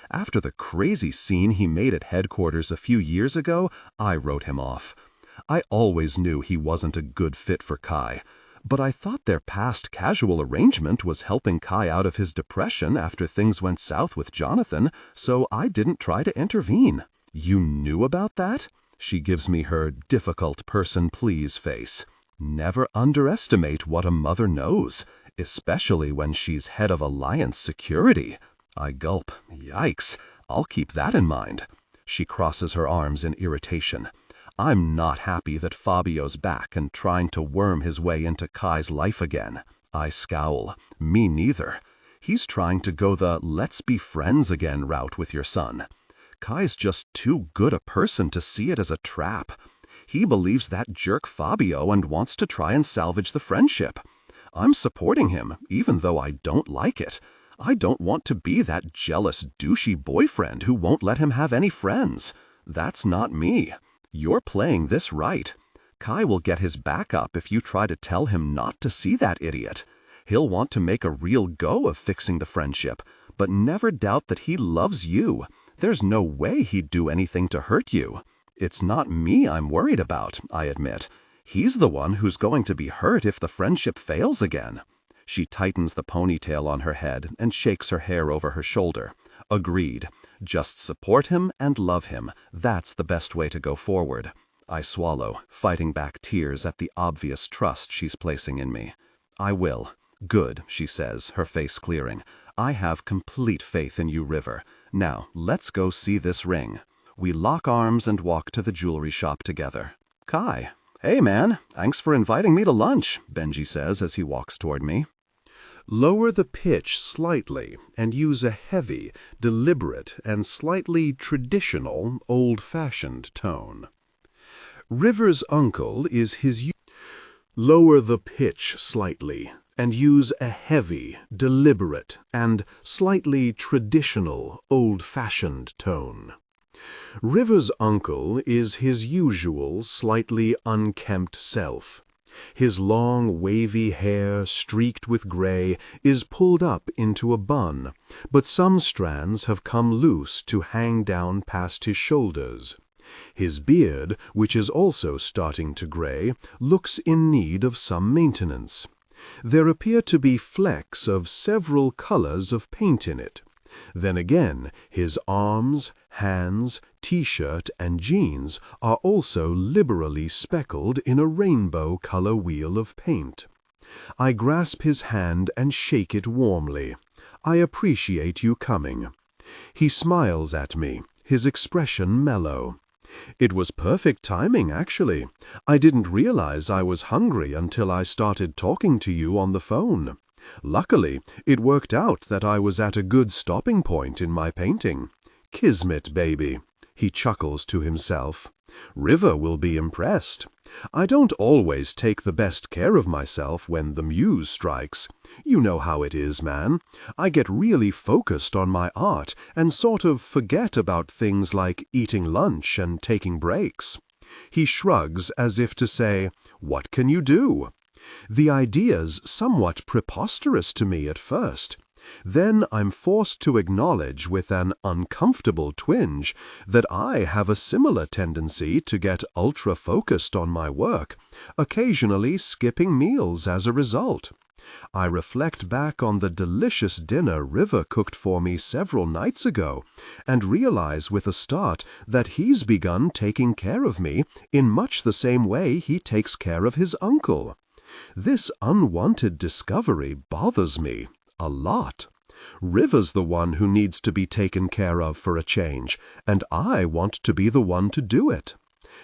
After the crazy scene he made at headquarters a few years ago, I wrote him off. I always knew he wasn't a good fit for Kai, but I thought their past casual arrangement was helping Kai out of his depression after things went south with Jonathan, so I didn't try to intervene. You knew about that? She gives me her difficult person please face. Never underestimate what a mother knows, especially when she's head of Alliance Security. I gulp. Yikes. I'll keep that in mind. She crosses her arms in irritation. I'm not happy that Fabio's back and trying to worm his way into Kai's life again. I scowl. Me neither. He's trying to go the let's be friends again route with your son. Kai's just too good a person to see it as a trap. He believes that jerk Fabio and wants to try and salvage the friendship. I'm supporting him, even though I don't like it. I don't want to be that jealous, douchey boyfriend who won't let him have any friends. That's not me. You're playing this right. Kai will get his back up if you try to tell him not to see that idiot. He'll want to make a real go of fixing the friendship, but never doubt that he loves you. There's no way he'd do anything to hurt you. It's not me I'm worried about, I admit. He's the one who's going to be hurt if the friendship fails again. She tightens the ponytail on her head and shakes her hair over her shoulder. Agreed. Just support him and love him. That's the best way to go forward. I swallow, fighting back tears at the obvious trust she's placing in me. I will. Good, she says, her face clearing. I have complete faith in you, River. Now, let's go see this ring. We lock arms and walk to the jewelry shop together. Kai. Hey, man. Thanks for inviting me to lunch, Benji says as he walks toward me. Lower the pitch slightly and use a heavy, deliberate, and slightly traditional, old-fashioned tone. River's uncle is his... Lower the pitch slightly and use a heavy, deliberate, and slightly traditional, old-fashioned tone. River's uncle is his usual, slightly unkempt self. His long, wavy hair, streaked with gray, is pulled up into a bun, but some strands have come loose to hang down past his shoulders. His beard, which is also starting to gray, looks in need of some maintenance. There appear to be flecks of several colors of paint in it. Then again, his arms, hands, t-shirt, and jeans are also liberally speckled in a rainbow color wheel of paint. I grasp his hand and shake it warmly. I appreciate you coming. He smiles at me, his expression mellow. It was perfect timing, actually. I didn't realize I was hungry until I started talking to you on the phone. Luckily, it worked out that I was at a good stopping point in my painting. Kismet, baby. He chuckles to himself. River will be impressed. I don't always take the best care of myself when the muse strikes. You know how it is, man. I get really focused on my art and sort of forget about things like eating lunch and taking breaks. He shrugs as if to say, "What can you do?" The idea's somewhat preposterous to me at first. Then I'm forced to acknowledge with an uncomfortable twinge that I have a similar tendency to get ultra-focused on my work, occasionally skipping meals as a result. I reflect back on the delicious dinner River cooked for me several nights ago and realize with a start that he's begun taking care of me in much the same way he takes care of his uncle. This unwanted discovery bothers me a lot. River's the one who needs to be taken care of for a change, and I want to be the one to do it.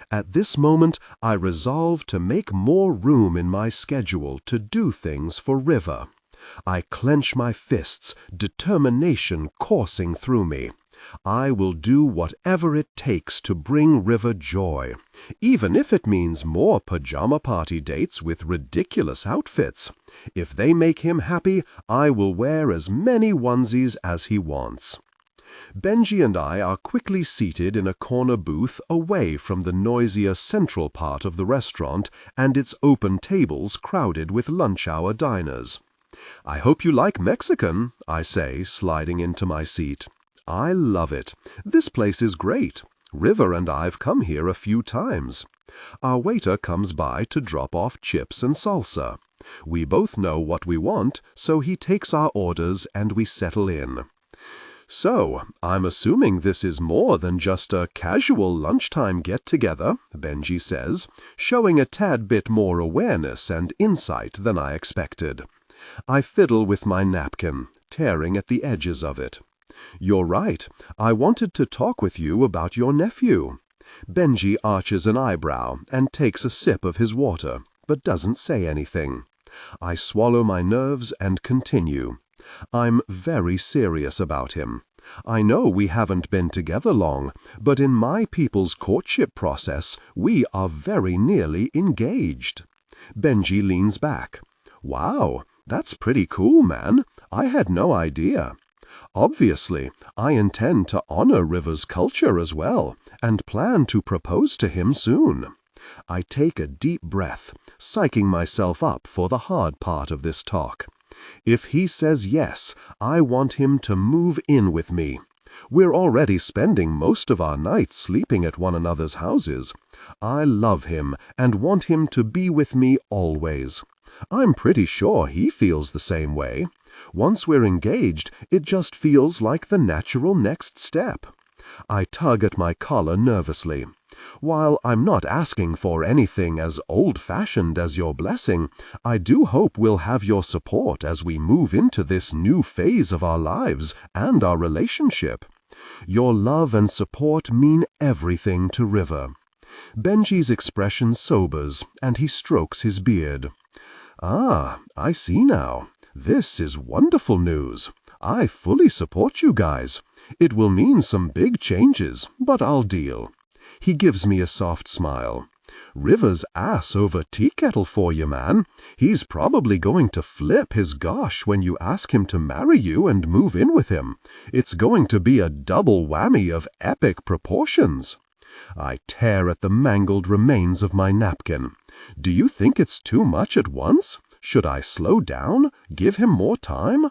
At this moment, I resolve to make more room in my schedule to do things for River. I clench my fists, determination coursing through me. I will do whatever it takes to bring River joy, even if it means more pajama party dates with ridiculous outfits. If they make him happy, I will wear as many onesies as he wants. Benji and I are quickly seated in a corner booth away from the noisier central part of the restaurant and its open tables crowded with lunch-hour diners. "I hope you like Mexican," I say, sliding into my seat. "I love it. This place is great. River and I've come here a few times." Our waiter comes by to drop off chips and salsa. We both know what we want, so he takes our orders and we settle in. "So, I'm assuming this is more than just a casual lunchtime get-together," Benji says, showing a tad bit more awareness and insight than I expected. I fiddle with my napkin, tearing at the edges of it. "You're right. I wanted to talk with you about your nephew." Benji arches an eyebrow and takes a sip of his water, but doesn't say anything. I swallow my nerves and continue. "I'm very serious about him. I know we haven't been together long, but in my people's courtship process, we are very nearly engaged." Benji leans back. "Wow, that's pretty cool, man. I had no idea. Obviously, I intend to honor River's culture as well, and plan to propose to him soon." I take a deep breath, psyching myself up for the hard part of this talk. If he says yes, I want him to move in with me. We're already spending most of our nights sleeping at one another's houses. I love him and want him to be with me always. I'm pretty sure he feels the same way. Once we're engaged, it just feels like the natural next step. I tug at my collar nervously. While I'm not asking for anything as old-fashioned as your blessing, I do hope we'll have your support as we move into this new phase of our lives and our relationship. Your love and support mean everything to River. Benji's expression sobers, and he strokes his beard. "Ah, I see now. This is wonderful news. I fully support you guys. It will mean some big changes, but I'll deal." He gives me a soft smile. "River's ass over tea kettle for you, man. He's probably going to flip his gosh when you ask him to marry you and move in with him. It's going to be a double whammy of epic proportions." I tear at the mangled remains of my napkin. "Do you think it's too much at once? Should I slow down? Give him more time?"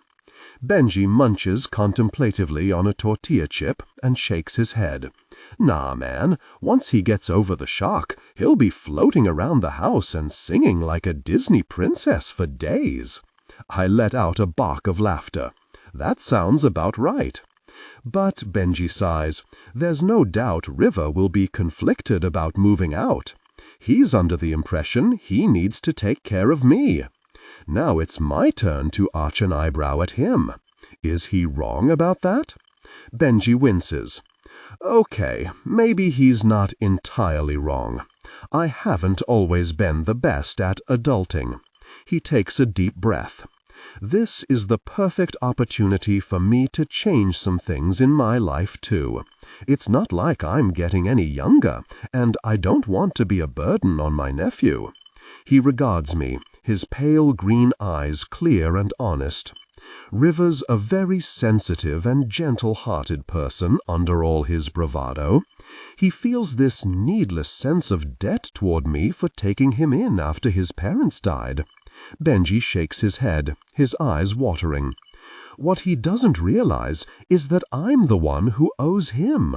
Benji munches contemplatively on a tortilla chip and shakes his head. "Nah, man. Once he gets over the shock, he'll be floating around the house and singing like a Disney princess for days." I let out a bark of laughter. "That sounds about right." "But," Benji sighs, "there's no doubt River will be conflicted about moving out. He's under the impression he needs to take care of me. Now it's my turn to arch an eyebrow at him. Is he wrong about that?" Benji winces. "Okay, maybe he's not entirely wrong. I haven't always been the best at adulting." He takes a deep breath. "This is the perfect opportunity for me to change some things in my life, too. It's not like I'm getting any younger, and I don't want to be a burden on my nephew." He regards me, his pale green eyes clear and honest. River's a very sensitive and gentle-hearted person under all his bravado. He feels this needless sense of debt toward me for taking him in after his parents died. Benji shakes his head, his eyes watering. What he doesn't realize is that I'm the one who owes him.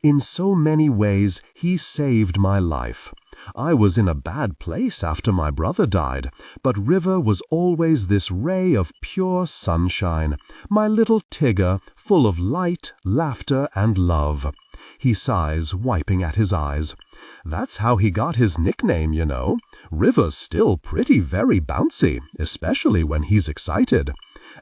In so many ways, he saved my life. I was in a bad place after my brother died, but River was always this ray of pure sunshine, my little Tigger, full of light, laughter, and love. He sighs, wiping at his eyes. "That's how he got his nickname, you know. River's still very bouncy, especially when he's excited.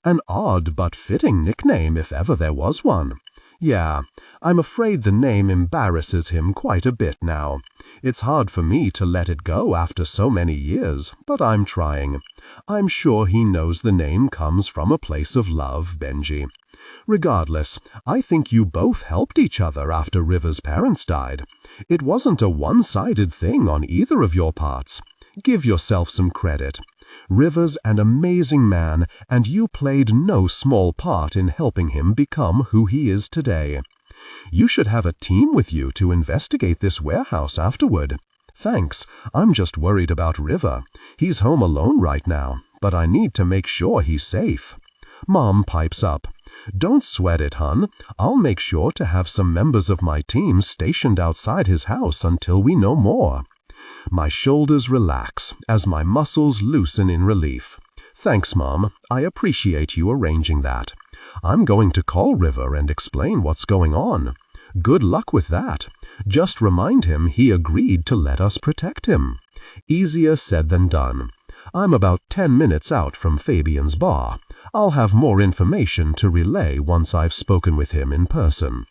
An odd but fitting nickname if ever there was one. Yeah, I'm afraid the name embarrasses him quite a bit now. It's hard for me to let it go after so many years, but I'm trying. I'm sure he knows the name comes from a place of love, Benji. Regardless, I think you both helped each other after River's parents died. It wasn't a one-sided thing on either of your parts. Give yourself some credit. River's an amazing man, and you played no small part in helping him become who he is today. You should have a team with you to investigate this warehouse afterward. Thanks, I'm just worried about River. He's home alone right now, but I need to make sure he's safe." Mom pipes up. "Don't sweat it, hun. I'll make sure to have some members of my team stationed outside his house until we know more." My shoulders relax as my muscles loosen in relief. "Thanks, Mom. I appreciate you arranging that. I'm going to call River and explain what's going on. Good luck with that. Just remind him he agreed to let us protect him." Easier said than done. I'm about 10 minutes out from Fabian's bar. I'll have more information to relay once I've spoken with him in person.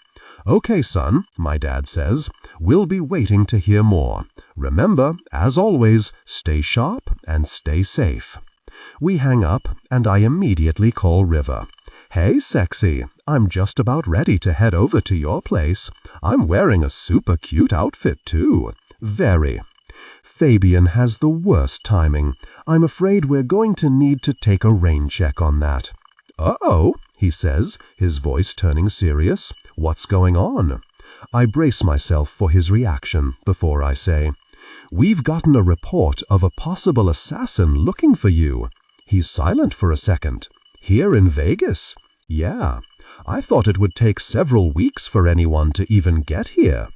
"Okay, son," my dad says. "We'll be waiting to hear more. Remember, as always, stay sharp and stay safe." We hang up, and I immediately call River. "Hey, sexy, I'm just about ready to head over to your place. I'm wearing a super cute outfit, too. Very. Fabian has the worst timing. I'm afraid we're going to need to take a rain check on that. Uh-oh, he says, his voice turning serious. What's going on? I brace myself for his reaction before I say, We've gotten a report of a possible assassin looking for you. He's silent for a second. Here in Vegas? Yeah. I thought it would take several weeks for anyone to even get here.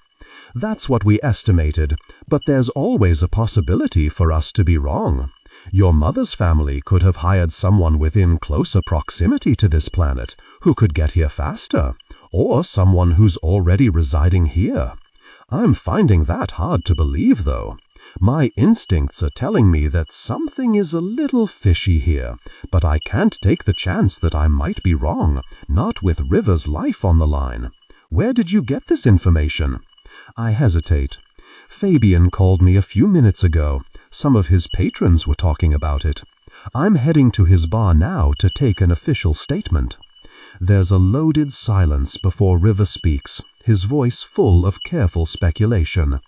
That's what we estimated, but there's always a possibility for us to be wrong. Your mother's family could have hired someone within closer proximity to this planet who could get here faster, or someone who's already residing here. I'm finding that hard to believe, though. My instincts are telling me that something is a little fishy here, but I can't take the chance that I might be wrong, not with River's life on the line. Where did you get this information? I hesitate. Fabian called me a few minutes ago. Some of his patrons were talking about it. I'm heading to his bar now to take an official statement. There's a loaded silence before River speaks, his voice full of careful speculation.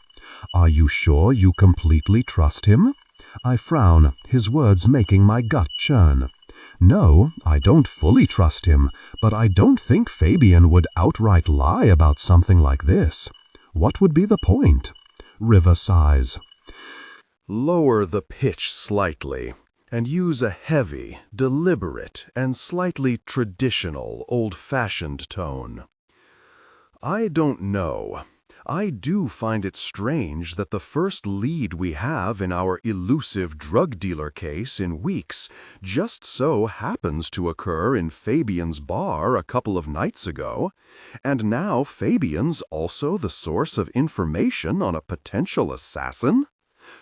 Are you sure you completely trust him? I frown, his words making my gut churn. No, I don't fully trust him, but I don't think Fabian would outright lie about something like this. What would be the point? River sighs. Lower the pitch slightly, and use a heavy, deliberate, and slightly traditional, old-fashioned tone. I don't know. I do find it strange that the first lead we have in our elusive drug dealer case in weeks just so happens to occur in Fabian's bar a couple of nights ago, and now Fabian's also the source of information on a potential assassin?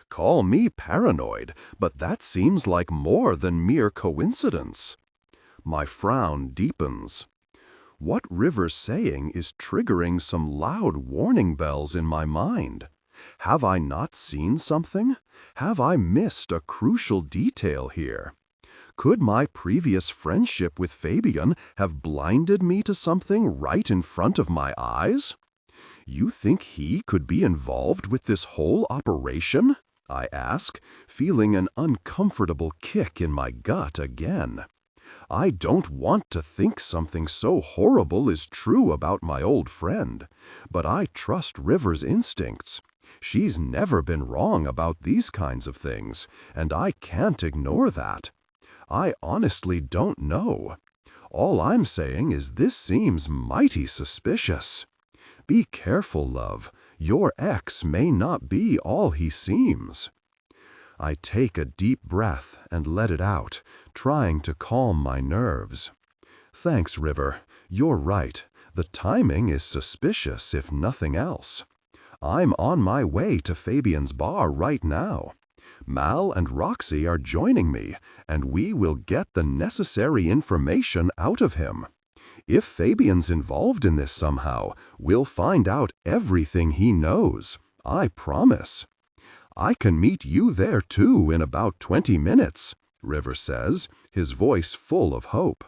Call me paranoid, but that seems like more than mere coincidence. My frown deepens. What River's saying is triggering some loud warning bells in my mind. Have I not seen something? Have I missed a crucial detail here? Could my previous friendship with Fabian have blinded me to something right in front of my eyes? You think he could be involved with this whole operation? I ask, feeling an uncomfortable kick in my gut again. I don't want to think something so horrible is true about my old friend, but I trust River's instincts. She's never been wrong about these kinds of things, and I can't ignore that. I honestly don't know. All I'm saying is this seems mighty suspicious. Be careful, love. Your ex may not be all he seems. I take a deep breath and let it out, trying to calm my nerves. Thanks, River. You're right. The timing is suspicious, if nothing else. I'm on my way to Fabian's bar right now. Mal and Roxy are joining me, and we will get the necessary information out of him. If Fabian's involved in this somehow, we'll find out everything he knows. I promise. I can meet you there too in about 20 minutes, River says, his voice full of hope.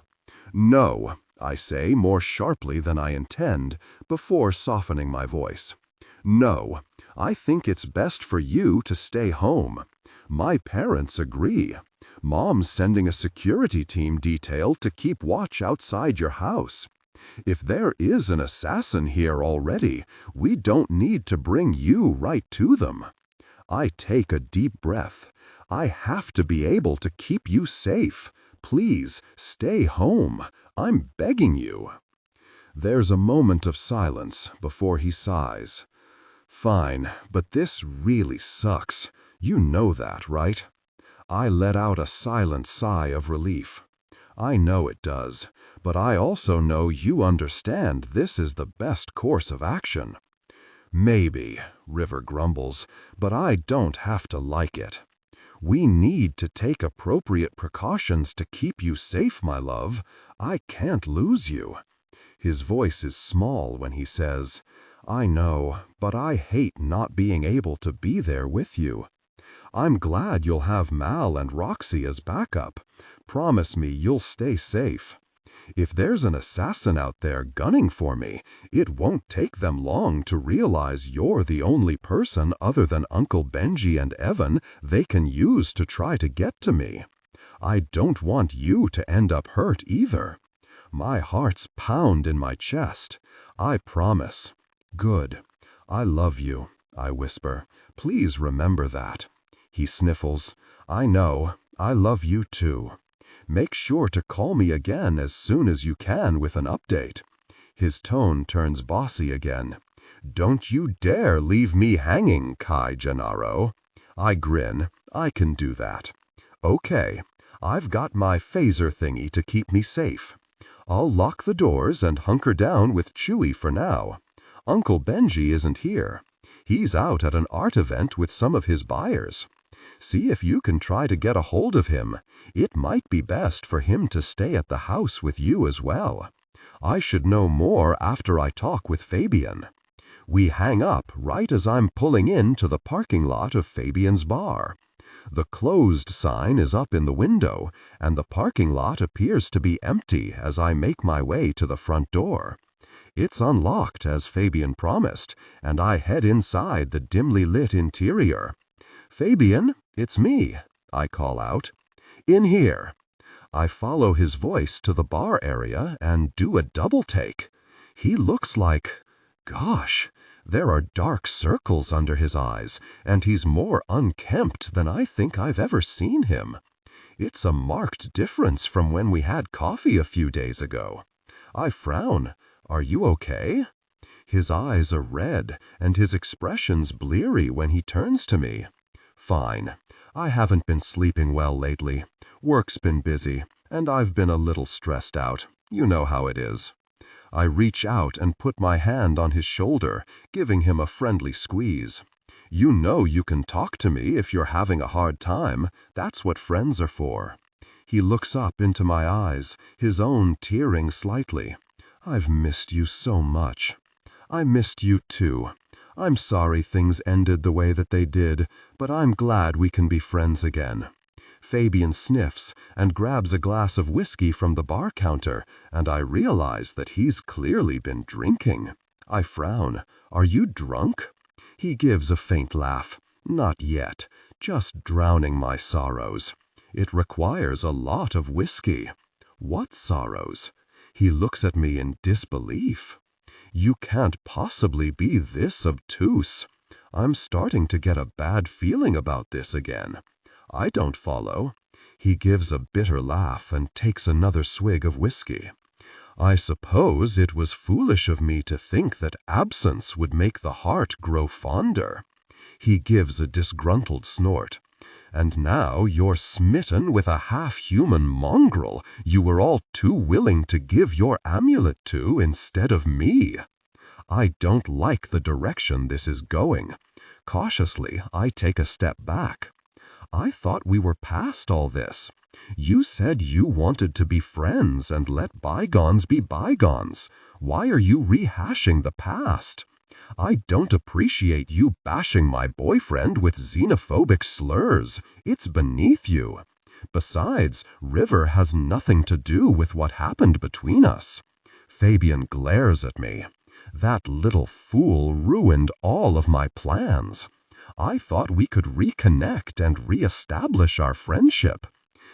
No, I say more sharply than I intend, before softening my voice. No, I think it's best for you to stay home. My parents agree. Mom's sending a security team detail to keep watch outside your house. If there is an assassin here already, we don't need to bring you right to them. I take a deep breath. I have to be able to keep you safe. Please, stay home. I'm begging you. There's a moment of silence before he sighs. Fine, but this really sucks. You know that, right? I let out a silent sigh of relief. I know it does, but I also know you understand this is the best course of action. Maybe, River grumbles, but I don't have to like it. We need to take appropriate precautions to keep you safe, my love. I can't lose you. His voice is small when he says, I know, but I hate not being able to be there with you. I'm glad you'll have Mal and Roxy as backup. Promise me you'll stay safe. If there's an assassin out there gunning for me, it won't take them long to realize you're the only person other than Uncle Benji and Evan they can use to try to get to me. I don't want you to end up hurt either. My heart's pound in my chest. I promise. Good. I love you, I whisper. Please remember that. He sniffles. I know. I love you too. Make sure to call me again as soon as you can with an update. His tone turns bossy again. Don't you dare leave me hanging, Kai Gennaro. I grin. I can do that. Okay. I've got my phaser thingy to keep me safe. I'll lock the doors and hunker down with Chewie for now. Uncle Benji isn't here. He's out at an art event with some of his buyers. See if you can try to get a hold of him. It might be best for him to stay at the house with you as well. I should know more after I talk with Fabian. We hang up right as I'm pulling into the parking lot of Fabian's bar. The closed sign is up in the window, and the parking lot appears to be empty as I make my way to the front door. It's unlocked as Fabian promised, and I head inside the dimly lit interior. Fabian, it's me, I call out. In here. I follow his voice to the bar area and do a double take. He looks like... gosh, there are dark circles under his eyes, and he's more unkempt than I think I've ever seen him. It's a marked difference from when we had coffee a few days ago. I frown. Are you okay? His eyes are red, and his expression's bleary when he turns to me. Fine. I haven't been sleeping well lately. Work's been busy, and I've been a little stressed out. You know how it is. I reach out and put my hand on his shoulder, giving him a friendly squeeze. You know you can talk to me if you're having a hard time. That's what friends are for. He looks up into my eyes, his own tearing slightly. I've missed you so much. I missed you too. I'm sorry things ended the way that they did, but I'm glad we can be friends again. Fabian sniffs and grabs a glass of whiskey from the bar counter, and I realize that he's clearly been drinking. I frown. Are you drunk? He gives a faint laugh. Not yet. Just drowning my sorrows. It requires a lot of whiskey. What sorrows? He looks at me in disbelief. You can't possibly be this obtuse. I'm starting to get a bad feeling about this again. I don't follow. He gives a bitter laugh and takes another swig of whiskey. I suppose it was foolish of me to think that absence would make the heart grow fonder. He gives a disgruntled snort. And now you're smitten with a half-human mongrel you were all too willing to give your amulet to instead of me. I don't like the direction this is going. Cautiously, I take a step back. I thought we were past all this. You said you wanted to be friends and let bygones be bygones. Why are you rehashing the past? I don't appreciate you bashing my boyfriend with xenophobic slurs. It's beneath you. Besides, River has nothing to do with what happened between us. Fabian glares at me. That little fool ruined all of my plans. I thought we could reconnect and reestablish our friendship.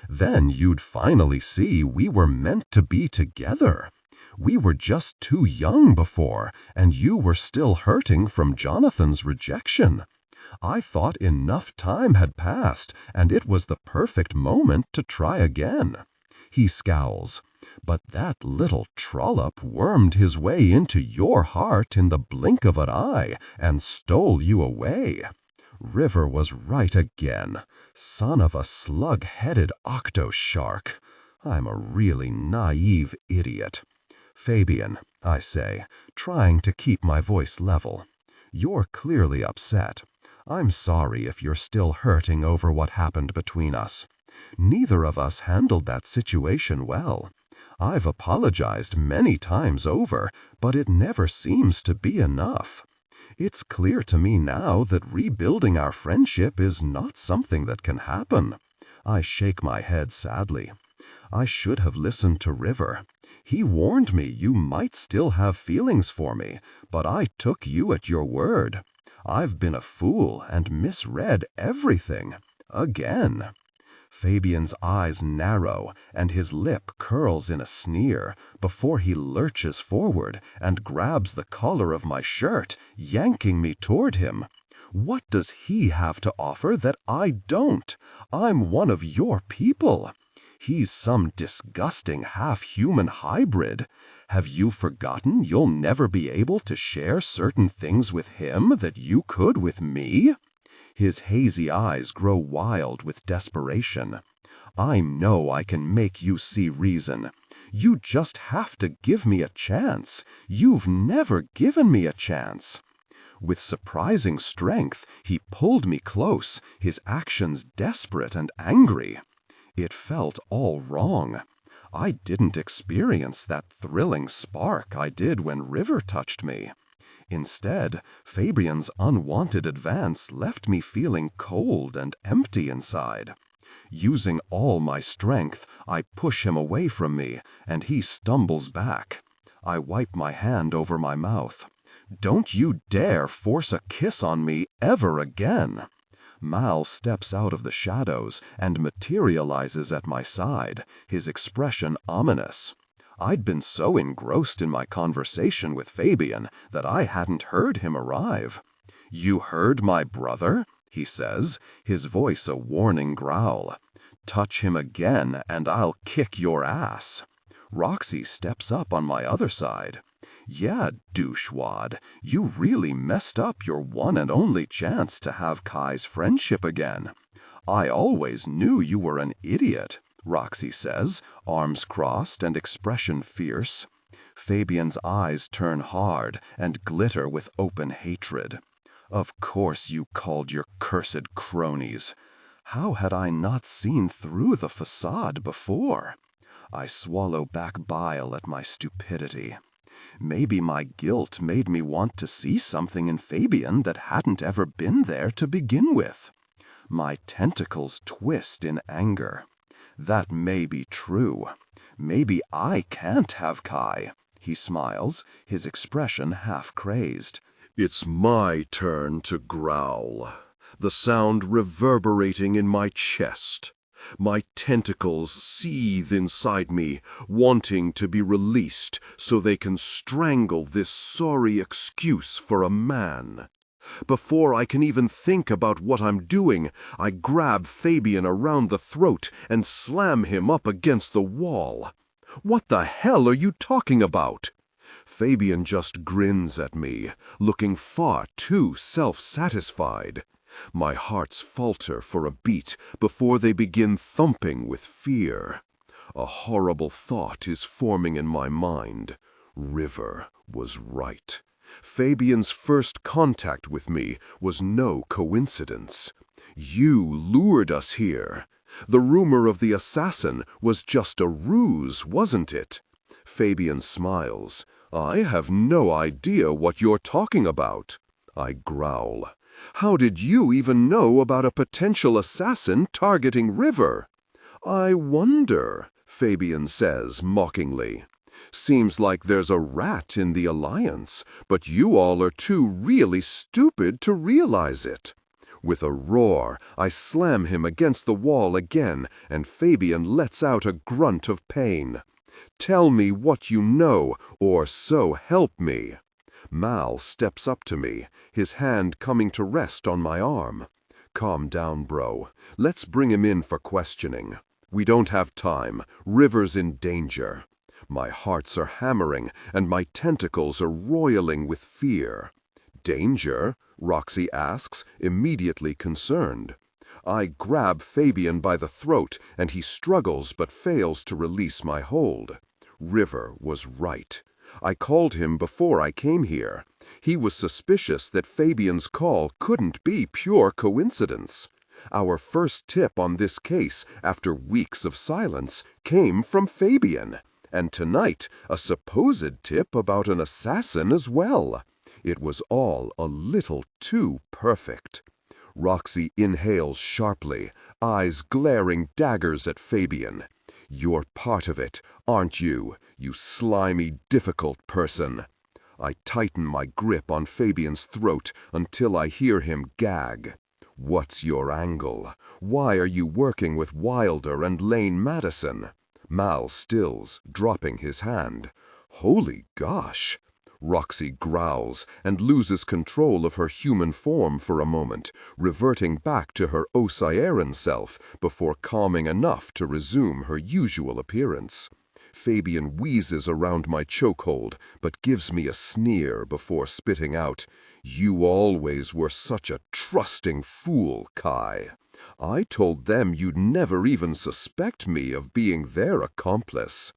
Then you'd finally see we were meant to be together. We were just too young before, and you were still hurting from Jonathan's rejection. I thought enough time had passed, and it was the perfect moment to try again. He scowls. But that little trollop wormed his way into your heart in the blink of an eye and stole you away. River was right again. Son of a slug-headed octo-shark. I'm a really naive idiot. Fabian, I say, trying to keep my voice level. You're clearly upset. I'm sorry if you're still hurting over what happened between us. Neither of us handled that situation well. I've apologized many times over, but it never seems to be enough. It's clear to me now that rebuilding our friendship is not something that can happen. I shake my head sadly. I should have listened to River. He warned me you might still have feelings for me, but I took you at your word. I've been a fool and misread everything. Again." Fabian's eyes narrow and his lip curls in a sneer before he lurches forward and grabs the collar of my shirt, yanking me toward him. What does he have to offer that I don't? I'm one of your people. He's some disgusting half-human hybrid. Have you forgotten you'll never be able to share certain things with him that you could with me? His hazy eyes grow wild with desperation. I know I can make you see reason. You just have to give me a chance. You've never given me a chance. With surprising strength, he pulled me close, his actions desperate and angry. It felt all wrong. I didn't experience that thrilling spark I did when River touched me. Instead, Fabian's unwanted advance left me feeling cold and empty inside. Using all my strength, I push him away from me, and he stumbles back. I wipe my hand over my mouth. "Don't you dare force a kiss on me ever again." Mal steps out of the shadows and materializes at my side, his expression ominous. I'd been so engrossed in my conversation with Fabian that I hadn't heard him arrive. "You heard my brother?" he says, his voice a warning growl. "Touch him again and I'll kick your ass." Roxy steps up on my other side. "Yeah, douchewad, you really messed up your one and only chance to have Kai's friendship again. I always knew you were an idiot," Roxy says, arms crossed and expression fierce. Fabian's eyes turn hard and glitter with open hatred. "Of course you called your cursed cronies. How had I not seen through the facade before?" I swallow back bile at my stupidity. Maybe my guilt made me want to see something in Fabian that hadn't ever been there to begin with. My tentacles twist in anger. That may be true. Maybe I can't have Kai. He smiles, his expression half-crazed. It's my turn to growl, the sound reverberating in my chest. My tentacles seethe inside me, wanting to be released so they can strangle this sorry excuse for a man. Before I can even think about what I'm doing, I grab Fabian around the throat and slam him up against the wall. "What the hell are you talking about?" Fabian just grins at me, looking far too self-satisfied. My hearts falter for a beat before they begin thumping with fear. A horrible thought is forming in my mind. River was right. Fabian's first contact with me was no coincidence. You lured us here. The rumor of the assassin was just a ruse, wasn't it? Fabian smiles. "I have no idea what you're talking about." I growl. "How did you even know about a potential assassin targeting River?" "I wonder," Fabian says mockingly. "Seems like there's a rat in the alliance, but you all are too really stupid to realize it." With a roar, I slam him against the wall again, and Fabian lets out a grunt of pain. "Tell me what you know, or so help me." Mal steps up to me, his hand coming to rest on my arm. "Calm down, bro. Let's bring him in for questioning. We don't have time. River's in danger." My hearts are hammering, and my tentacles are roiling with fear. "Danger?" Roxy asks, immediately concerned. I grab Fabian by the throat, and he struggles but fails to release my hold. River was right. I called him before I came here. He was suspicious that Fabian's call couldn't be pure coincidence. Our first tip on this case, after weeks of silence, came from Fabian. And tonight, a supposed tip about an assassin as well. It was all a little too perfect. Roxy inhales sharply, eyes glaring daggers at Fabian. You're part of it, aren't you, you slimy, difficult person? I tighten my grip on Fabian's throat until I hear him gag. What's your angle? Why are you working with Wilder and Lane Madison? Mal stills, dropping his hand. Holy gosh! Roxy growls and loses control of her human form for a moment, reverting back to her Osieran self before calming enough to resume her usual appearance. Fabian wheezes around my chokehold, but gives me a sneer before spitting out, "You always were such a trusting fool, Kai. I told them you'd never even suspect me of being their accomplice."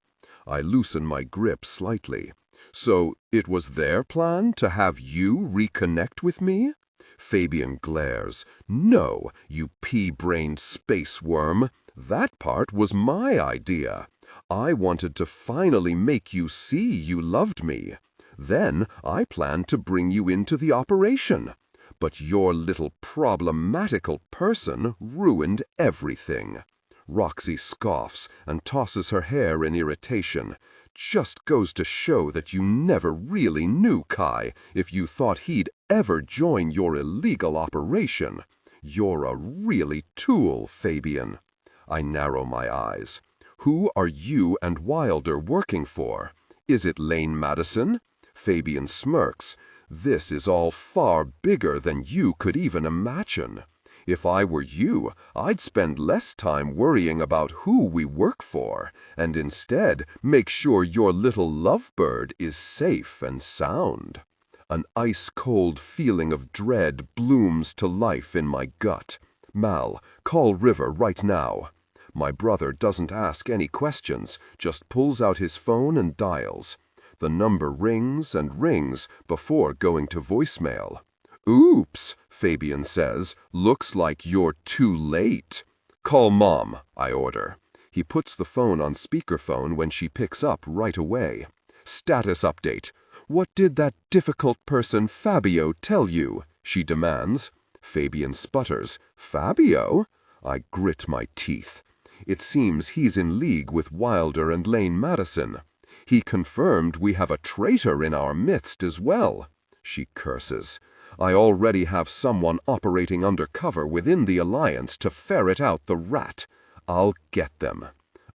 I loosen my grip slightly. "So it was their plan to have you reconnect with me?" Fabian glares. "No, you pea-brained space worm. That part was my idea. I wanted to finally make you see you loved me. Then I planned to bring you into the operation. But your little problematical person ruined everything." Roxy scoffs and tosses her hair in irritation. "Just goes to show that you never really knew Kai if you thought he'd ever join your illegal operation. You're a really tool, Fabian." I narrow my eyes. "Who are you and Wilder working for? Is it Lane Madison?" Fabian smirks. "This is all far bigger than you could even imagine. If I were you, I'd spend less time worrying about who we work for, and instead make sure your little lovebird is safe and sound." An ice-cold feeling of dread blooms to life in my gut. "Mal, call River right now." My brother doesn't ask any questions, just pulls out his phone and dials. The number rings and rings before going to voicemail. "Oops," Fabian says, "looks like you're too late." "Call Mom," I order. He puts the phone on speakerphone when she picks up right away. "Status update. What did that difficult person Fabio tell you?" she demands. Fabian sputters. "Fabio?" I grit my teeth. It seems he's in league with Wilder and Lane Madison. He confirmed we have a traitor in our midst as well. She curses. "I already have someone operating undercover within the Alliance to ferret out the rat. I'll get them."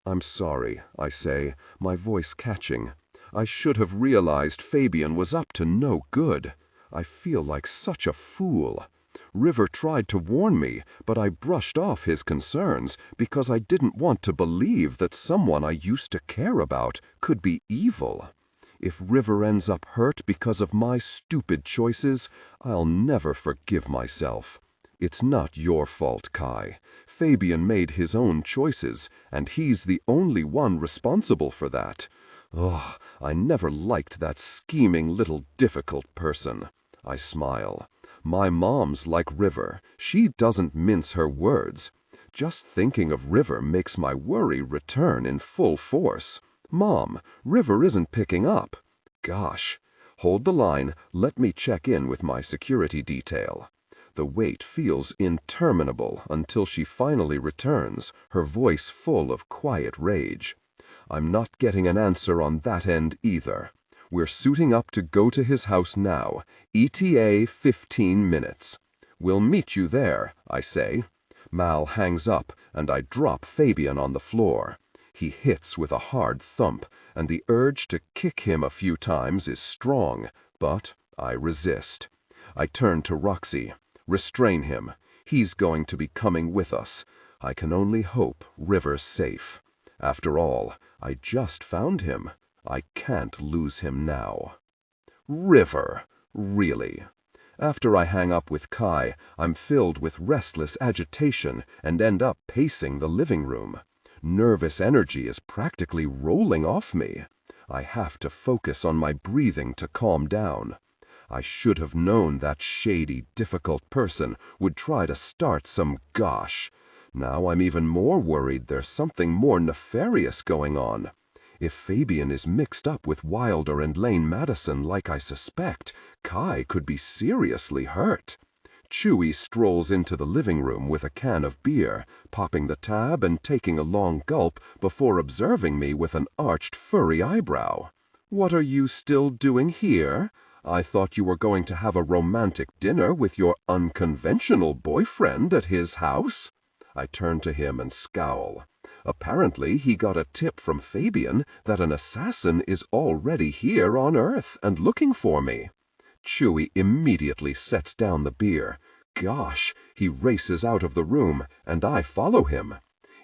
"I'm sorry," I say, my voice catching. "I should have realized Fabian was up to no good. I feel like such a fool. River tried to warn me, but I brushed off his concerns because I didn't want to believe that someone I used to care about could be evil. If River ends up hurt because of my stupid choices, I'll never forgive myself. It's not your fault, Kai. Fabian made his own choices, and he's the only one responsible for that. Oh, I never liked that scheming little difficult person." I smile. "My mom's like River. She doesn't mince her words. Just thinking of River makes my worry return in full force. Mom, River isn't picking up. Gosh. Hold the line. Let me check in with my security detail." The wait feels interminable until she finally returns, her voice full of quiet rage. I'm not getting an answer on that end either. We're suiting up to go to his house now. ETA 15 minutes. "We'll meet you there," I say. Mal hangs up, and I drop Fabian on the floor. He hits with a hard thump, and the urge to kick him a few times is strong, but I resist. I turn to Roxy. "Restrain him. He's going to be coming with us. I can only hope River's safe. After all, I just found him. I can't lose him now." River! Really? After I hang up with Kai, I'm filled with restless agitation and end up pacing the living room. Nervous energy is practically rolling off me. I have to focus on my breathing to calm down. I should have known that shady, difficult person would try to start some gosh. Now I'm even more worried there's something more nefarious going on. If Fabian is mixed up with Wilder and Lane Madison like I suspect, Kai could be seriously hurt. Chewie strolls into the living room with a can of beer, popping the tab and taking a long gulp before observing me with an arched furry eyebrow. "What are you still doing here? I thought you were going to have a romantic dinner with your unconventional boyfriend at his house." I turn to him and scowl. Apparently, he got a tip from Fabian that an assassin is already here on Earth and looking for me. Chewie immediately sets down the beer. Gosh, he races out of the room, and I follow him.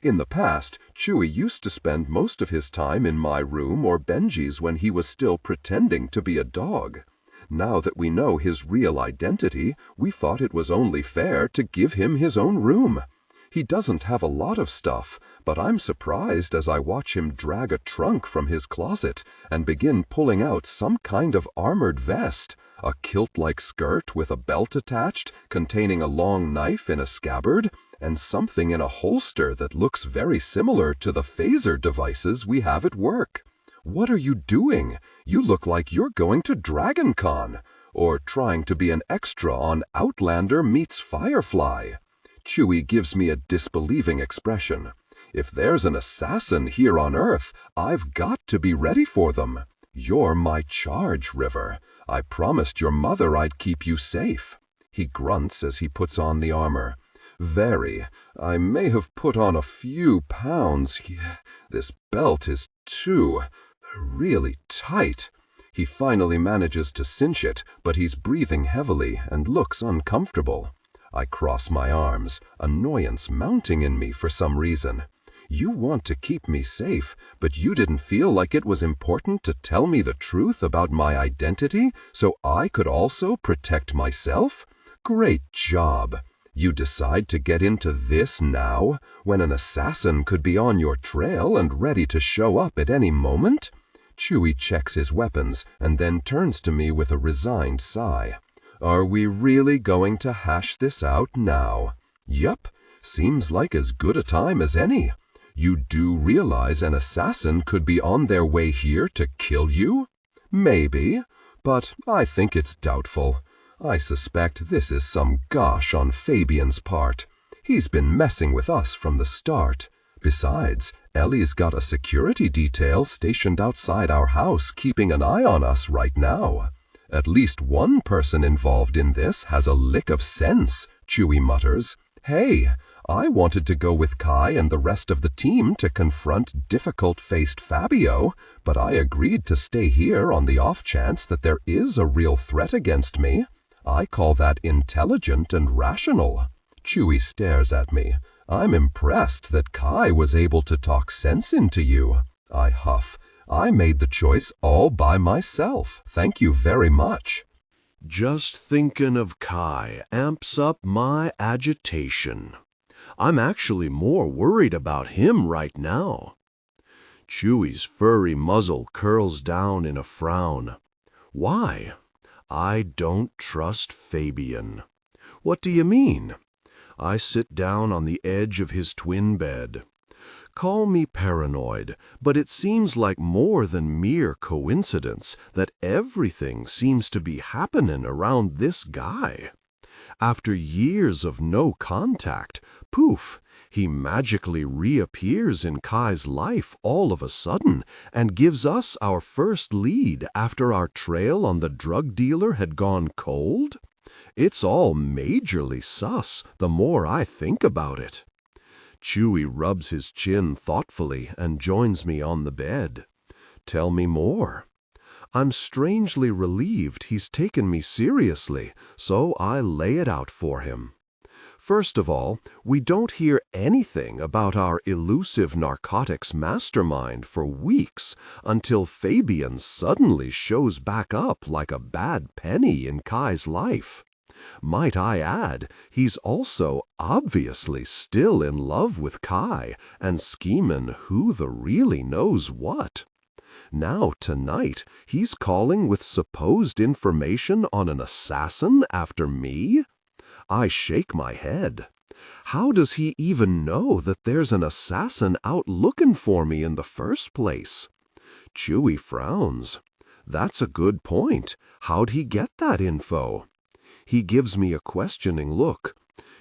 In the past, Chewie used to spend most of his time in my room or Benji's when he was still pretending to be a dog. Now that we know his real identity, we thought it was only fair to give him his own room. He doesn't have a lot of stuff, but I'm surprised as I watch him drag a trunk from his closet and begin pulling out some kind of armored vest, a kilt-like skirt with a belt attached, containing a long knife in a scabbard, and something in a holster that looks very similar to the phaser devices we have at work. What are you doing? You look like you're going to DragonCon, or trying to be an extra on Outlander meets Firefly. Chewie gives me a disbelieving expression. If there's an assassin here on Earth, I've got to be ready for them. You're my charge, River. I promised your mother I'd keep you safe. He grunts as he puts on the armor. Very. I may have put on a few pounds. This belt is really tight. He finally manages to cinch it, but he's breathing heavily and looks uncomfortable. I cross my arms, annoyance mounting in me for some reason. You want to keep me safe, but you didn't feel like it was important to tell me the truth about my identity so I could also protect myself? Great job. You decide to get into this now, when an assassin could be on your trail and ready to show up at any moment? Chewie checks his weapons and then turns to me with a resigned sigh. Are we really going to hash this out now? Yup, seems like as good a time as any. You do realize an assassin could be on their way here to kill you? Maybe, but I think it's doubtful. I suspect this is some gosh on Fabian's part. He's been messing with us from the start. Besides, Ellie's got a security detail stationed outside our house keeping an eye on us right now. At least one person involved in this has a lick of sense, Chewie mutters. Hey, I wanted to go with Kai and the rest of the team to confront difficult-faced Fabio, but I agreed to stay here on the off chance that there is a real threat against me. I call that intelligent and rational. Chewie stares at me. I'm impressed that Kai was able to talk sense into you. I huff. I made the choice all by myself. Thank you very much. Just thinking of Kai amps up my agitation. I'm actually more worried about him right now. Chewie's furry muzzle curls down in a frown. Why? I don't trust Fabian. What do you mean? I sit down on the edge of his twin bed. Call me paranoid, but it seems like more than mere coincidence that everything seems to be happening around this guy. After years of no contact, poof, he magically reappears in Kai's life all of a sudden and gives us our first lead after our trail on the drug dealer had gone cold? It's all majorly sus the more I think about it. Chewie rubs his chin thoughtfully and joins me on the bed. Tell me more. I'm strangely relieved he's taken me seriously, so I lay it out for him. First of all, we don't hear anything about our elusive narcotics mastermind for weeks until Fabian suddenly shows back up like a bad penny in Kai's life. Might I add, he's also obviously still in love with Kai and scheming who the really knows what. Now tonight, he's calling with supposed information on an assassin after me? I shake my head. How does he even know that there's an assassin out looking for me in the first place? Chewie frowns. That's a good point. How'd he get that info? He gives me a questioning look.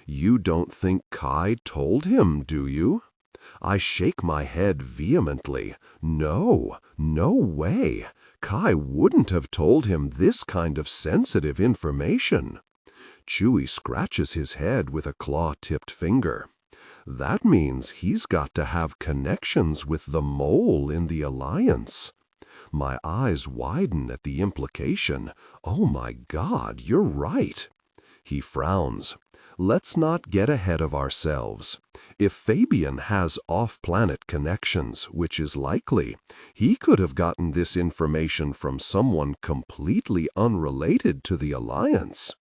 You don't think Kai told him, do you? I shake my head vehemently. No, no way. Kai wouldn't have told him this kind of sensitive information. Chewie scratches his head with a claw-tipped finger. That means he's got to have connections with the mole in the Alliance. My eyes widen at the implication. Oh my God, you're right. He frowns. Let's not get ahead of ourselves. If Fabian has off-planet connections, which is likely, he could have gotten this information from someone completely unrelated to the Alliance.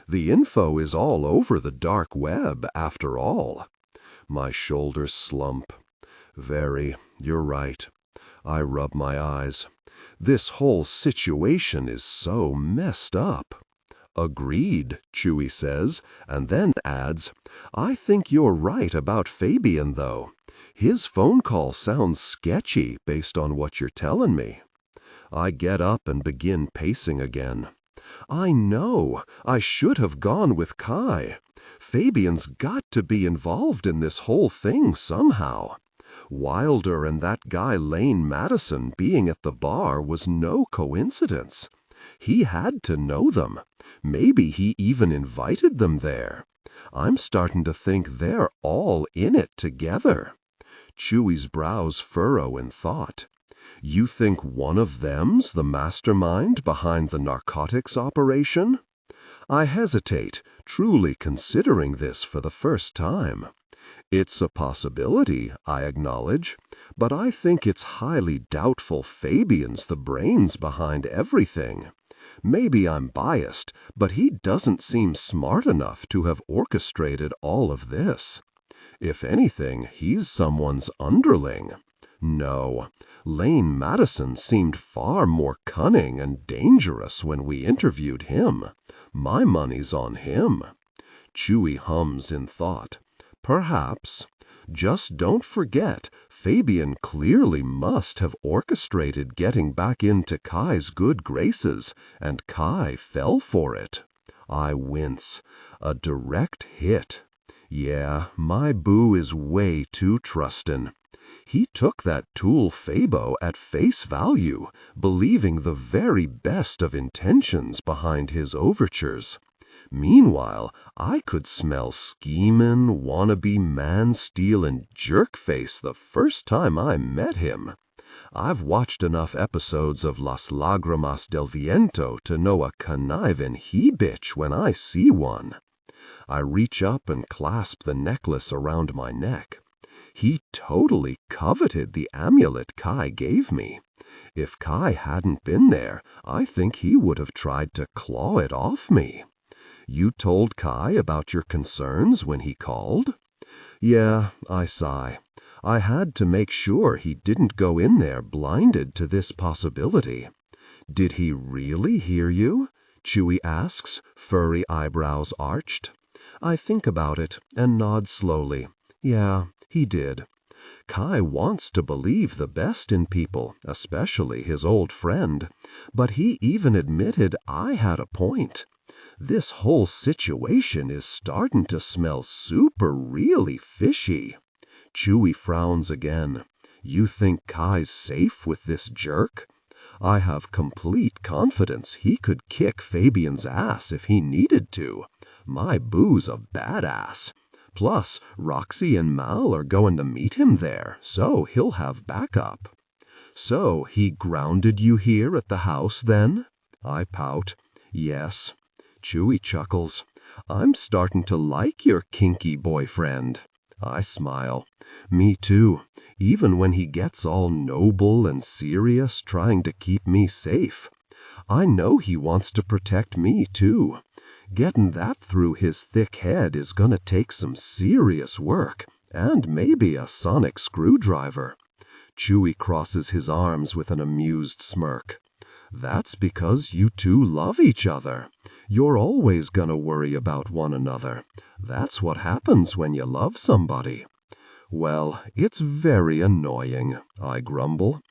The info is all over the dark web, after all. My shoulders slump. You're right. I rub my eyes. This whole situation is so messed up. Agreed, Chewie says, and then adds, I think you're right about Fabian, though. His phone call sounds sketchy based on what you're telling me. I get up and begin pacing again. I know. I should have gone with Kai. Fabian's got to be involved in this whole thing somehow. Wilder and that guy Lane Madison being at the bar was no coincidence. He had to know them. Maybe he even invited them there. I'm starting to think they're all in it together. Chewie's brows furrow in thought. You think one of them's the mastermind behind the narcotics operation? I hesitate, truly considering this for the first time. It's a possibility, I acknowledge, but I think it's highly doubtful Fabian's the brains behind everything. Maybe I'm biased, but he doesn't seem smart enough to have orchestrated all of this. If anything, he's someone's underling. No, Lane Madison seemed far more cunning and dangerous when we interviewed him. My money's on him. Chewie hums in thought. Perhaps. Just don't forget, Fabian clearly must have orchestrated getting back into Kai's good graces, and Kai fell for it. I wince. A direct hit. Yeah, my boo is way too trustin'. He took that tool Fabo at face value, believing the very best of intentions behind his overtures. Meanwhile, I could smell schemin', wannabe, man-stealin' jerk-face the first time I met him. I've watched enough episodes of Las Lágrimas del Viento to know a connivin' he-bitch when I see one. I reach up and clasp the necklace around my neck. He totally coveted the amulet Kai gave me. If Kai hadn't been there, I think he would have tried to claw it off me. You told Kai about your concerns when he called? Yeah, I sigh. I had to make sure he didn't go in there blinded to this possibility. Did he really hear you? Chewie asks, furry eyebrows arched. I think about it and nod slowly. Yeah, he did. Kai wants to believe the best in people, especially his old friend, but he even admitted I had a point. This whole situation is starting to smell super really fishy. Chewie frowns again. You think Kai's safe with this jerk? I have complete confidence he could kick Fabian's ass if he needed to. My boo's a badass. Plus, Roxy and Mal are going to meet him there, so he'll have backup. So he grounded you here at the house, then? I pout. Yes. Chewie chuckles. I'm starting to like your kinky boyfriend. I smile. Me too, even when he gets all noble and serious trying to keep me safe. I know he wants to protect me too. Getting that through his thick head is gonna take some serious work, and maybe a sonic screwdriver. Chewie crosses his arms with an amused smirk. That's because you two love each other. You're always gonna worry about one another. That's what happens when you love somebody. Well, it's very annoying, I grumble.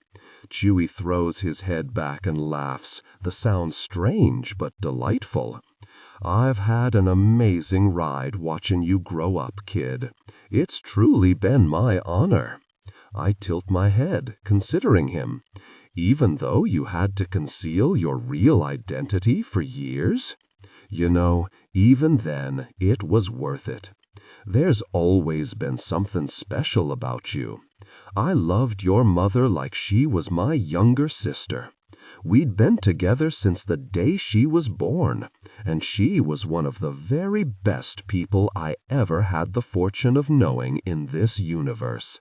Chewie throws his head back and laughs, the sound strange but delightful. I've had an amazing ride watching you grow up, kid. It's truly been my honor. I tilt my head, considering him. Even though you had to conceal your real identity for years? You know, even then, it was worth it. There's always been something special about you. I loved your mother like she was my younger sister. We'd been together since the day she was born, and she was one of the very best people I ever had the fortune of knowing in this universe.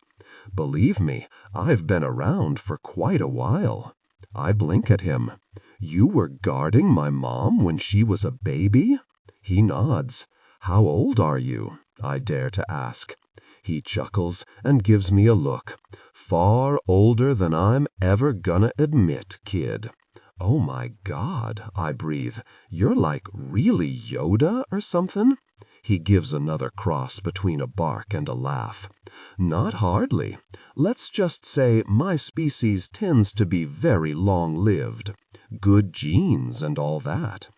Believe me, I've been around for quite a while. I blink at him. You were guarding my mom when she was a baby? He nods. How old are you? I dare to ask. He chuckles and gives me a look. Far older than I'm ever gonna admit, kid. Oh my God, I breathe. You're like really Yoda or something? He gives another cross between a bark and a laugh. Not hardly. Let's just say my species tends to be very long-lived. Good genes and all that.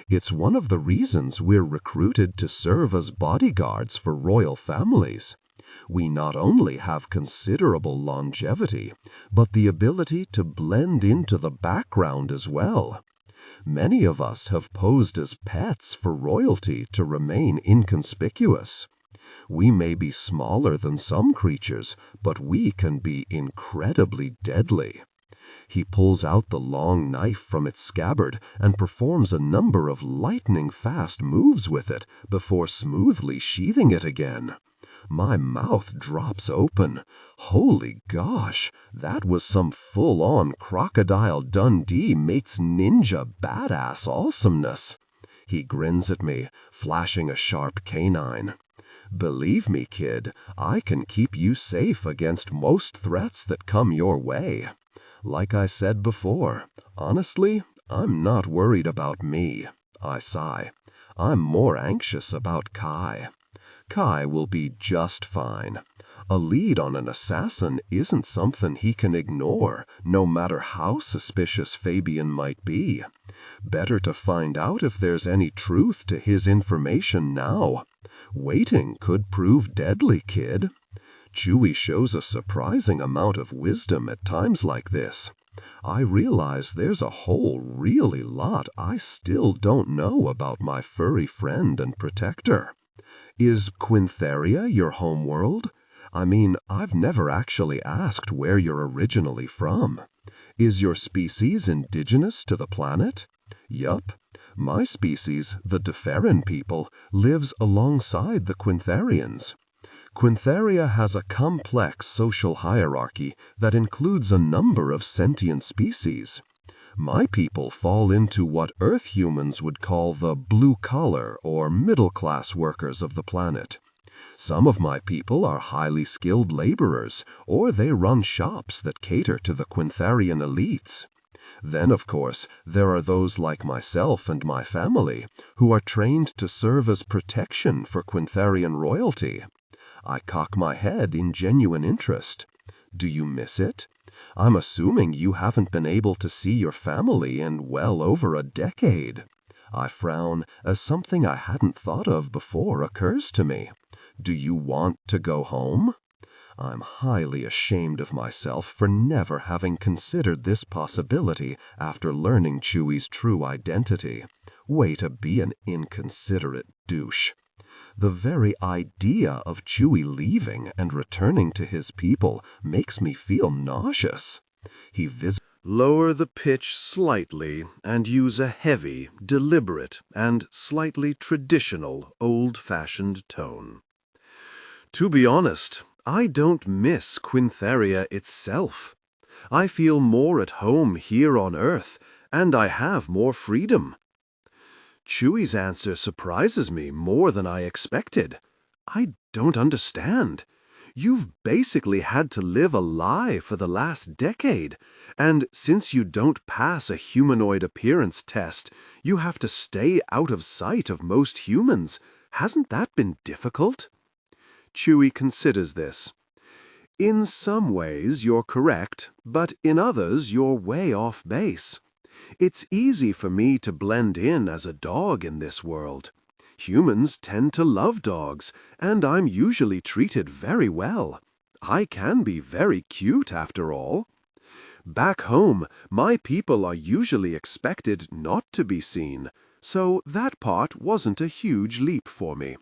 It's one of the reasons we're recruited to serve as bodyguards for royal families. We not only have considerable longevity, but the ability to blend into the background as well. Many of us have posed as pets for royalty to remain inconspicuous. We may be smaller than some creatures, but we can be incredibly deadly. He pulls out the long knife from its scabbard and performs a number of lightning-fast moves with it before smoothly sheathing it again. My mouth drops open. Holy gosh, that was some full-on Crocodile Dundee meets ninja badass awesomeness. He grins at me, flashing a sharp canine. Believe me, kid, I can keep you safe against most threats that come your way. Like I said before, honestly, I'm not worried about me. I sigh. I'm more anxious about Kai. Kai will be just fine. A lead on an assassin isn't something he can ignore, no matter how suspicious Fabian might be. Better to find out if there's any truth to his information now. Waiting could prove deadly, kid. Chewie shows a surprising amount of wisdom at times like this. I realize there's a whole really lot I still don't know about my furry friend and protector. Is Quintheria your homeworld? I mean, I've never actually asked where you're originally from. Is your species indigenous to the planet? Yup. My species, the Deferran people, lives alongside the Quintherians. Quintheria has a complex social hierarchy that includes a number of sentient species. My people fall into what Earth humans would call the blue-collar or middle-class workers of the planet. Some of my people are highly skilled laborers, or they run shops that cater to the Quintherian elites. Then, of course, there are those like myself and my family, who are trained to serve as protection for Quintherian royalty. I cock my head in genuine interest. Do you miss it? I'm assuming you haven't been able to see your family in well over a decade. I frown as something I hadn't thought of before occurs to me. Do you want to go home? I'm highly ashamed of myself for never having considered this possibility after learning Chewie's true identity. Way to be an inconsiderate douche. The very idea of Chewie leaving and returning to his people makes me feel nauseous. Lower the pitch slightly and use a heavy, deliberate, and slightly traditional, old-fashioned tone. To be honest, I don't miss Quintheria itself. I feel more at home here on Earth, and I have more freedom. Chewie's answer surprises me more than I expected. I don't understand. You've basically had to live a lie for the last decade, and since you don't pass a humanoid appearance test, you have to stay out of sight of most humans. Hasn't that been difficult? Chewie considers this. In some ways you're correct, but in others you're way off base. It's easy for me to blend in as a dog in this world. Humans tend to love dogs, and I'm usually treated very well. I can be very cute after all. Back home, my people are usually expected not to be seen, so that part wasn't a huge leap for me.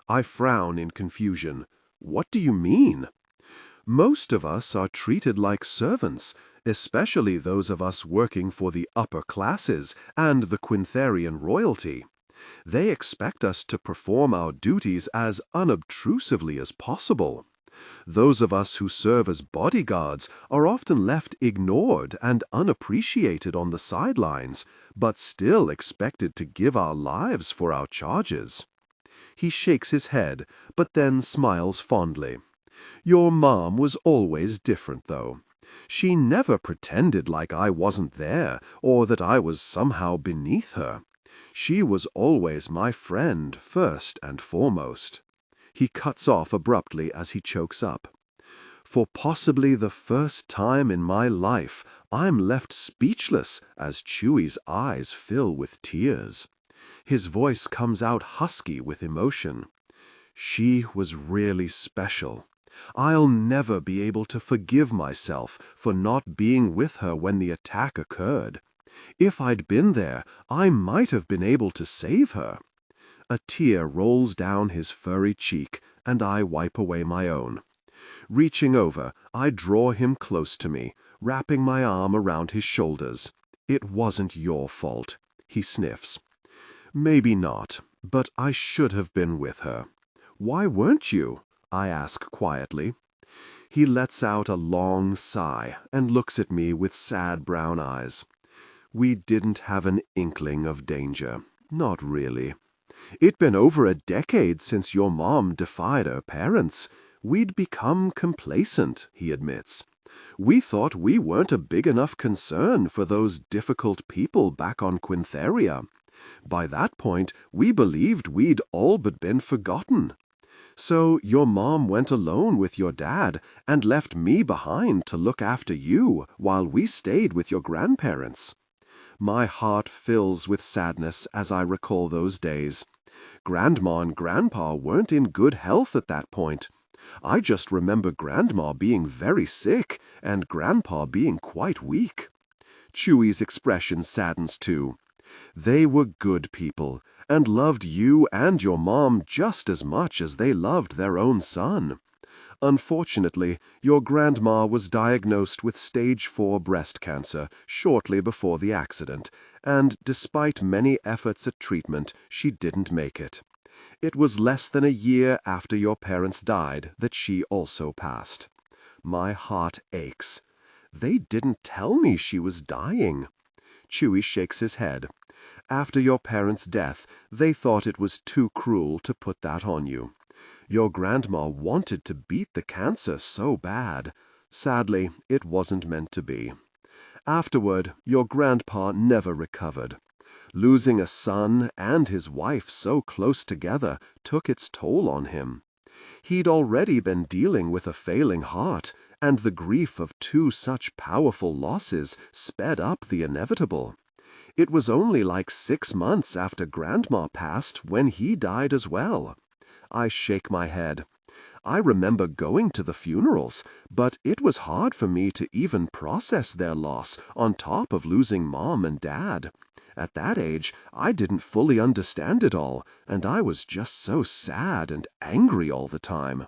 I frown in confusion. What do you mean? Most of us are treated like servants, especially those of us working for the upper classes and the Quintharian royalty. They expect us to perform our duties as unobtrusively as possible. Those of us who serve as bodyguards are often left ignored and unappreciated on the sidelines, but still expected to give our lives for our charges. He shakes his head, but then smiles fondly. Your mom was always different, though. She never pretended like I wasn't there or that I was somehow beneath her. She was always my friend first and foremost. He cuts off abruptly as he chokes up. For possibly the first time in my life, I'm left speechless as Chewy's eyes fill with tears. His voice comes out husky with emotion. She was really special. I'll never be able to forgive myself for not being with her when the attack occurred. If I'd been there, I might have been able to save her. A tear rolls down his furry cheek, and I wipe away my own. Reaching over, I draw him close to me, wrapping my arm around his shoulders. It wasn't your fault, he sniffs. Maybe not, but I should have been with her. Why weren't you? I ask quietly. He lets out a long sigh and looks at me with sad brown eyes. We didn't have an inkling of danger. Not really. It'd been over a decade since your mom defied her parents. We'd become complacent, he admits. We thought we weren't a big enough concern for those difficult people back on Quintharia. By that point, we believed we'd all but been forgotten. So your mom went alone with your dad and left me behind to look after you while we stayed with your grandparents. My heart fills with sadness as I recall those days. Grandma and Grandpa weren't in good health at that point. I just remember Grandma being very sick and Grandpa being quite weak. Chewy's expression saddens too. They were good people and loved you and your mom just as much as they loved their own son. Unfortunately, your grandma was diagnosed with stage 4 breast cancer shortly before the accident, and despite many efforts at treatment, she didn't make it. It was less than a year after your parents died that she also passed. My heart aches. They didn't tell me she was dying. Chewy shakes his head. After your parents' death, they thought it was too cruel to put that on you. Your grandma wanted to beat the cancer so bad. Sadly, it wasn't meant to be. Afterward, your grandpa never recovered. Losing a son and his wife so close together took its toll on him. He'd already been dealing with a failing heart, and the grief of 2 such powerful losses sped up the inevitable. It was only like 6 months after Grandma passed when he died as well. I shake my head. I remember going to the funerals, but it was hard for me to even process their loss on top of losing Mom and Dad. At that age, I didn't fully understand it all, and I was just so sad and angry all the time.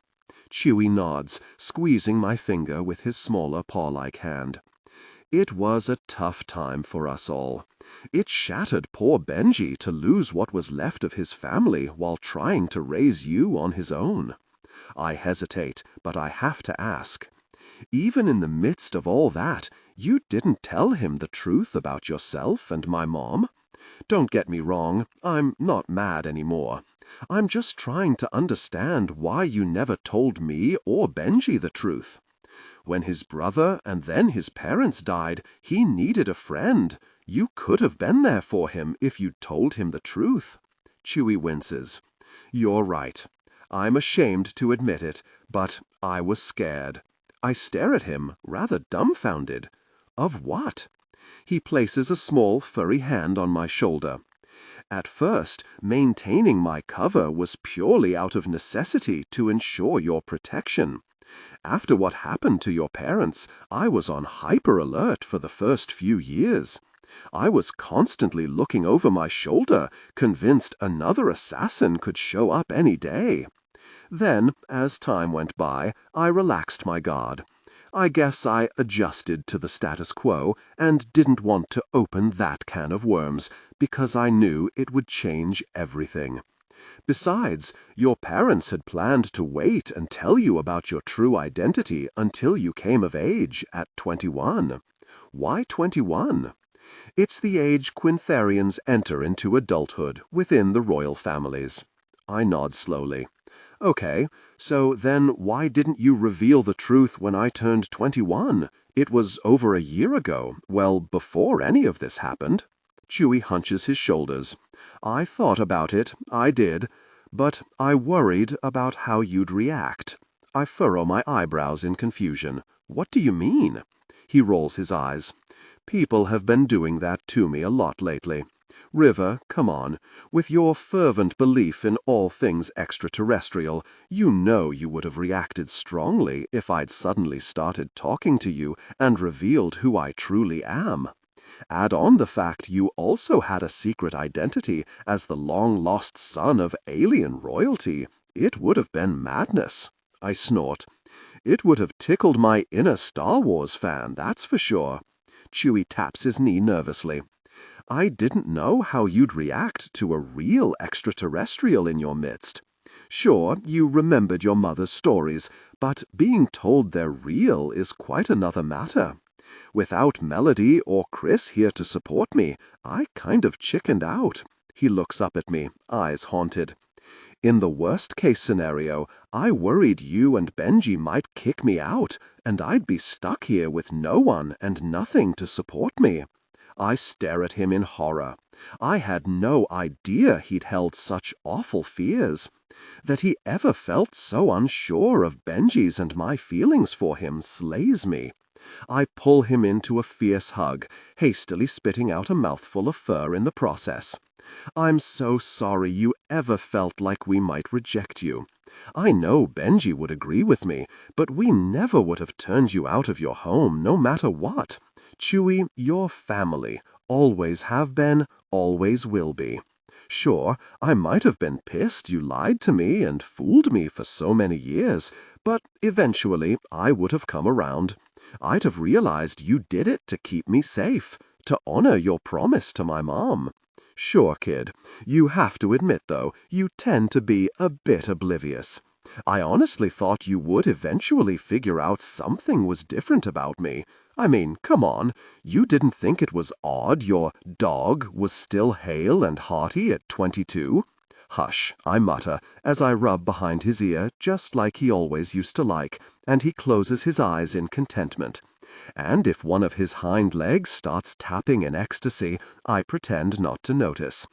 Chewy nods, squeezing my finger with his smaller paw-like hand. It was a tough time for us all. It shattered poor Benji to lose what was left of his family while trying to raise you on his own. I hesitate, but I have to ask. Even in the midst of all that, you didn't tell him the truth about yourself and my mom. Don't get me wrong, I'm not mad anymore. I'm just trying to understand why you never told me or Benji the truth. When his brother and then his parents died, he needed a friend. You could have been there for him if you'd told him the truth. Chewy winces. You're right. I'm ashamed to admit it, but I was scared. I stare at him, rather dumbfounded. Of what? He places a small, furry hand on my shoulder. At first, maintaining my cover was purely out of necessity to ensure your protection. After what happened to your parents, I was on hyper-alert for the first few years. I was constantly looking over my shoulder, convinced another assassin could show up any day. Then, as time went by, I relaxed my guard. I guess I adjusted to the status quo and didn't want to open that can of worms, because I knew it would change everything. Besides, your parents had planned to wait and tell you about your true identity until you came of age at 21. Why 21? It's the age Quintharians enter into adulthood within the royal families. I nod slowly. Okay, so then why didn't you reveal the truth when I turned 21? It was over a year ago, well before any of this happened. Chewie hunches his shoulders. I thought about it, I did, but I worried about how you'd react. I furrow my eyebrows in confusion. What do you mean? He rolls his eyes. People have been doing that to me a lot lately. River, come on. With your fervent belief in all things extraterrestrial, you know you would have reacted strongly if I'd suddenly started talking to you and revealed who I truly am. Add on the fact you also had a secret identity as the long-lost son of alien royalty. It would have been madness. I snort. It would have tickled my inner Star Wars fan, that's for sure. Chewie taps his knee nervously. I didn't know how you'd react to a real extraterrestrial in your midst. Sure, you remembered your mother's stories, but being told they're real is quite another matter. Without Melody or Chris here to support me, I kind of chickened out. He looks up at me, eyes haunted. In the worst-case scenario, I worried you and Benji might kick me out, and I'd be stuck here with no one and nothing to support me. I stare at him in horror. I had no idea he'd held such awful fears. That he ever felt so unsure of Benji's and my feelings for him slays me. I pull him into a fierce hug, hastily spitting out a mouthful of fur in the process. I'm so sorry you ever felt like we might reject you. I know Benji would agree with me, but we never would have turned you out of your home no matter what. Chewie, you're family. Always have been, always will be. Sure, I might have been pissed you lied to me and fooled me for so many years, but eventually I would have come around. I'd have realized you did it to keep me safe, to honor your promise to my mom. Sure, kid, you have to admit, though, you tend to be a bit oblivious. I honestly thought you would eventually figure out something was different about me. I mean, come on, you didn't think it was odd your dog was still hale and hearty at 22? Hush, I mutter, as I rub behind his ear just like he always used to like, and he closes his eyes in contentment. And if one of his hind legs starts tapping in ecstasy, I pretend not to notice.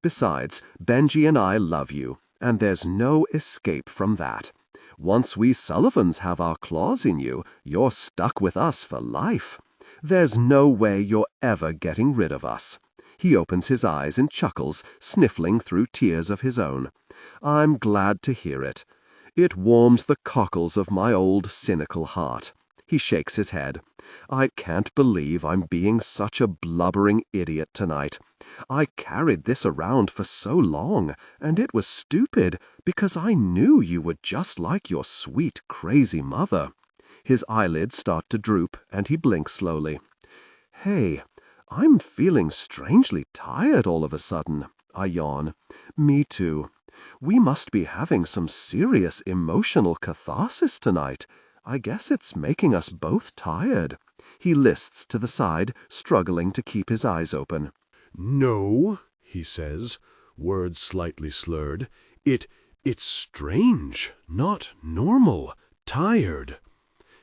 Besides, Benji and I love you, and there's no escape from that. Once we Sullivans have our claws in you, you're stuck with us for life. There's no way you're ever getting rid of us. He opens his eyes and chuckles, sniffling through tears of his own. I'm glad to hear it. It warms the cockles of my old cynical heart. He shakes his head. I can't believe I'm being such a blubbering idiot tonight. I carried this around for so long, and it was stupid, because I knew you were just like your sweet, crazy mother. His eyelids start to droop, and he blinks slowly. Hey, I'm feeling strangely tired all of a sudden. I yawn. Me too. We must be having some serious emotional catharsis tonight. I guess it's making us both tired. He lists to the side, struggling to keep his eyes open. No, he says, words slightly slurred. It's strange, not normal, tired.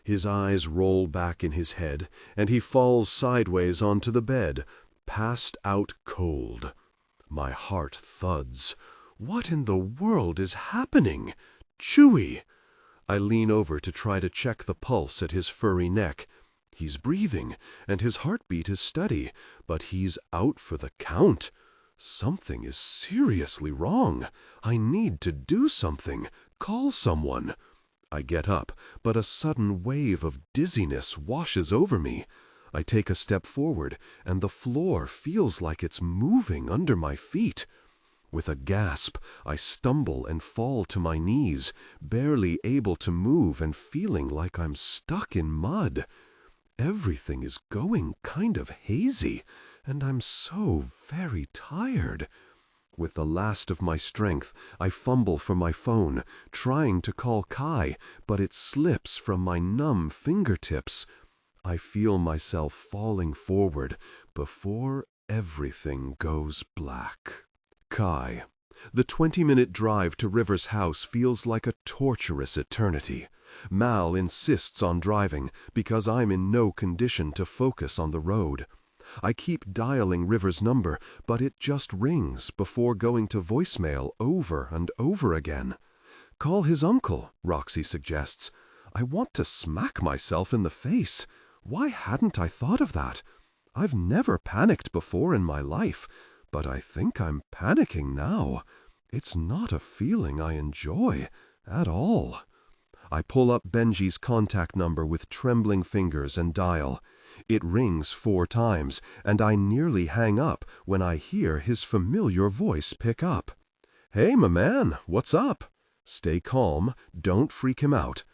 His eyes roll back in his head, and he falls sideways onto the bed, passed out cold. My heart thuds. What in the world is happening? Chewie! I lean over to try to check the pulse at his furry neck. He's breathing, and his heartbeat is steady, but he's out for the count. Something is seriously wrong. I need to do something. Call someone. I get up, but a sudden wave of dizziness washes over me. I take a step forward, and the floor feels like it's moving under my feet. With a gasp, I stumble and fall to my knees, barely able to move and feeling like I'm stuck in mud. Everything is going kind of hazy, and I'm so very tired. With the last of my strength, I fumble for my phone, trying to call Kai, but it slips from my numb fingertips. I feel myself falling forward before everything goes black. Kai. The 20-minute drive to River's house feels like a torturous eternity. Mal insists on driving because I'm in no condition to focus on the road. I keep dialing River's number, but it just rings before going to voicemail over and over again. Call his uncle, Roxy suggests. I want to smack myself in the face. Why hadn't I thought of that? I've never panicked before in my life, but I think I'm panicking now. It's not a feeling I enjoy at all. I pull up Benji's contact number with trembling fingers and dial. It rings 4 times, and I nearly hang up when I hear his familiar voice pick up. "Hey, my man, what's up?" Stay calm, don't freak him out.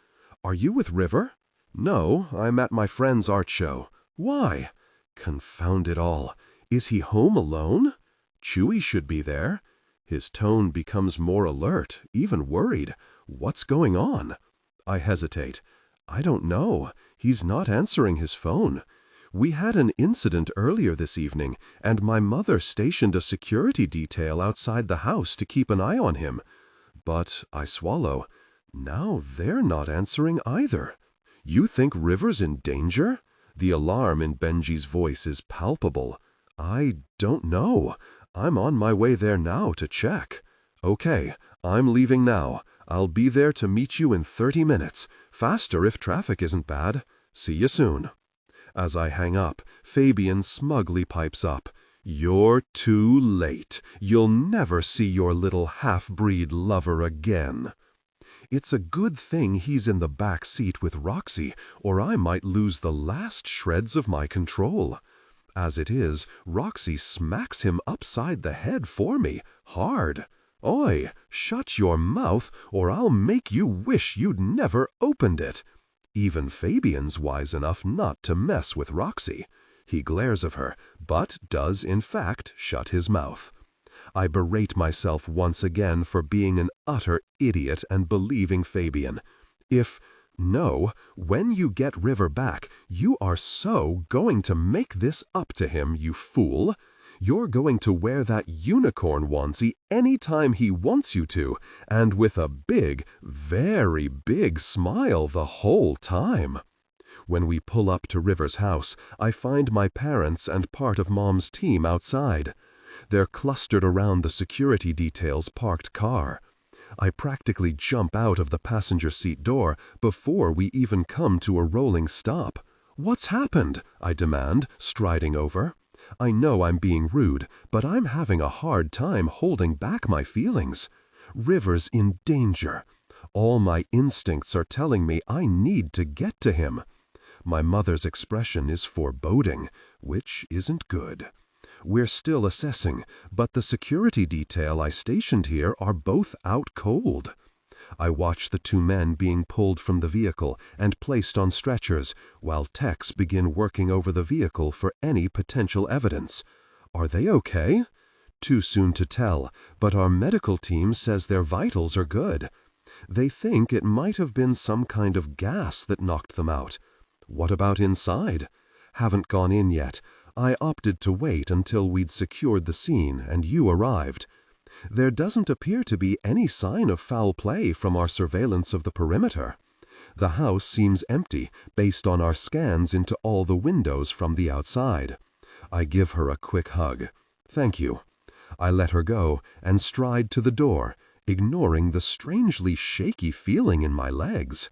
"Are you with River?" "No, I'm at my friend's art show." "Why?" Confound it all. Is he home alone? Chewie should be there. His tone becomes more alert, even worried. What's going on? I hesitate. I don't know. He's not answering his phone. We had an incident earlier this evening, and my mother stationed a security detail outside the house to keep an eye on him. But I swallow. Now they're not answering either. You think River's in danger? The alarm in Benji's voice is palpable. I don't know. I'm on my way there now to check. Okay, I'm leaving now. I'll be there to meet you in 30 minutes. Faster if traffic isn't bad. See you soon. As I hang up, Fabian smugly pipes up. "You're too late. You'll never see your little half-breed lover again." It's a good thing he's in the back seat with Roxy, or I might lose the last shreds of my control. As it is, Roxy smacks him upside the head for me, hard. "Oi, shut your mouth, or I'll make you wish you'd never opened it." Even Fabian's wise enough not to mess with Roxy. He glares at her, but does in fact shut his mouth. I berate myself once again for being an utter idiot and believing Fabian. No, when you get River back, you are so going to make this up to him, you fool. You're going to wear that unicorn onesie any time he wants you to, and with a big, very big smile the whole time. When we pull up to River's house, I find my parents and part of Mom's team outside. They're clustered around the security detail's parked car. I practically jump out of the passenger seat door before we even come to a rolling stop. "What's happened?" I demand, striding over. I know I'm being rude, but I'm having a hard time holding back my feelings. River's in danger. All my instincts are telling me I need to get to him. My mother's expression is foreboding, which isn't good. We're still assessing, but the security detail I stationed here are both out cold. I watch the 2 men being pulled from the vehicle and placed on stretchers, while techs begin working over the vehicle for any potential evidence. Are they okay? Too soon to tell, but our medical team says their vitals are good. They think it might have been some kind of gas that knocked them out. What about inside? Haven't gone in yet. I opted to wait until we'd secured the scene and you arrived. There doesn't appear to be any sign of foul play from our surveillance of the perimeter. The house seems empty based on our scans into all the windows from the outside. I give her a quick hug. Thank you. I let her go and stride to the door, ignoring the strangely shaky feeling in my legs.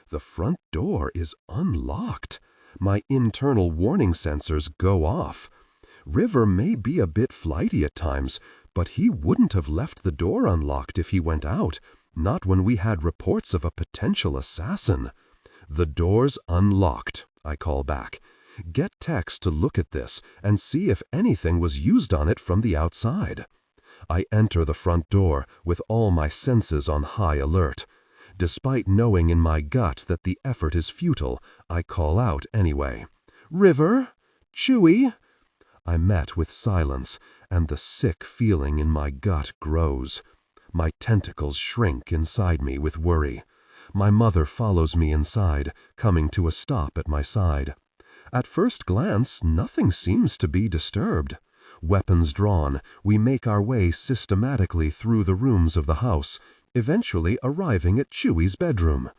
The front door is unlocked. My internal warning sensors go off. River may be a bit flighty at times, but he wouldn't have left the door unlocked if he went out, not when we had reports of a potential assassin. The door's unlocked, I call back. Get Tex to look at this and see if anything was used on it from the outside. I enter the front door with all my senses on high alert. Despite knowing in my gut that the effort is futile, I call out anyway. "River? Chewy?" I met with silence, and the sick feeling in my gut grows. My tentacles shrink inside me with worry. My mother follows me inside, coming to a stop at my side. At first glance, nothing seems to be disturbed. Weapons drawn, we make our way systematically through the rooms of the house, eventually arriving at Chewy's bedroom.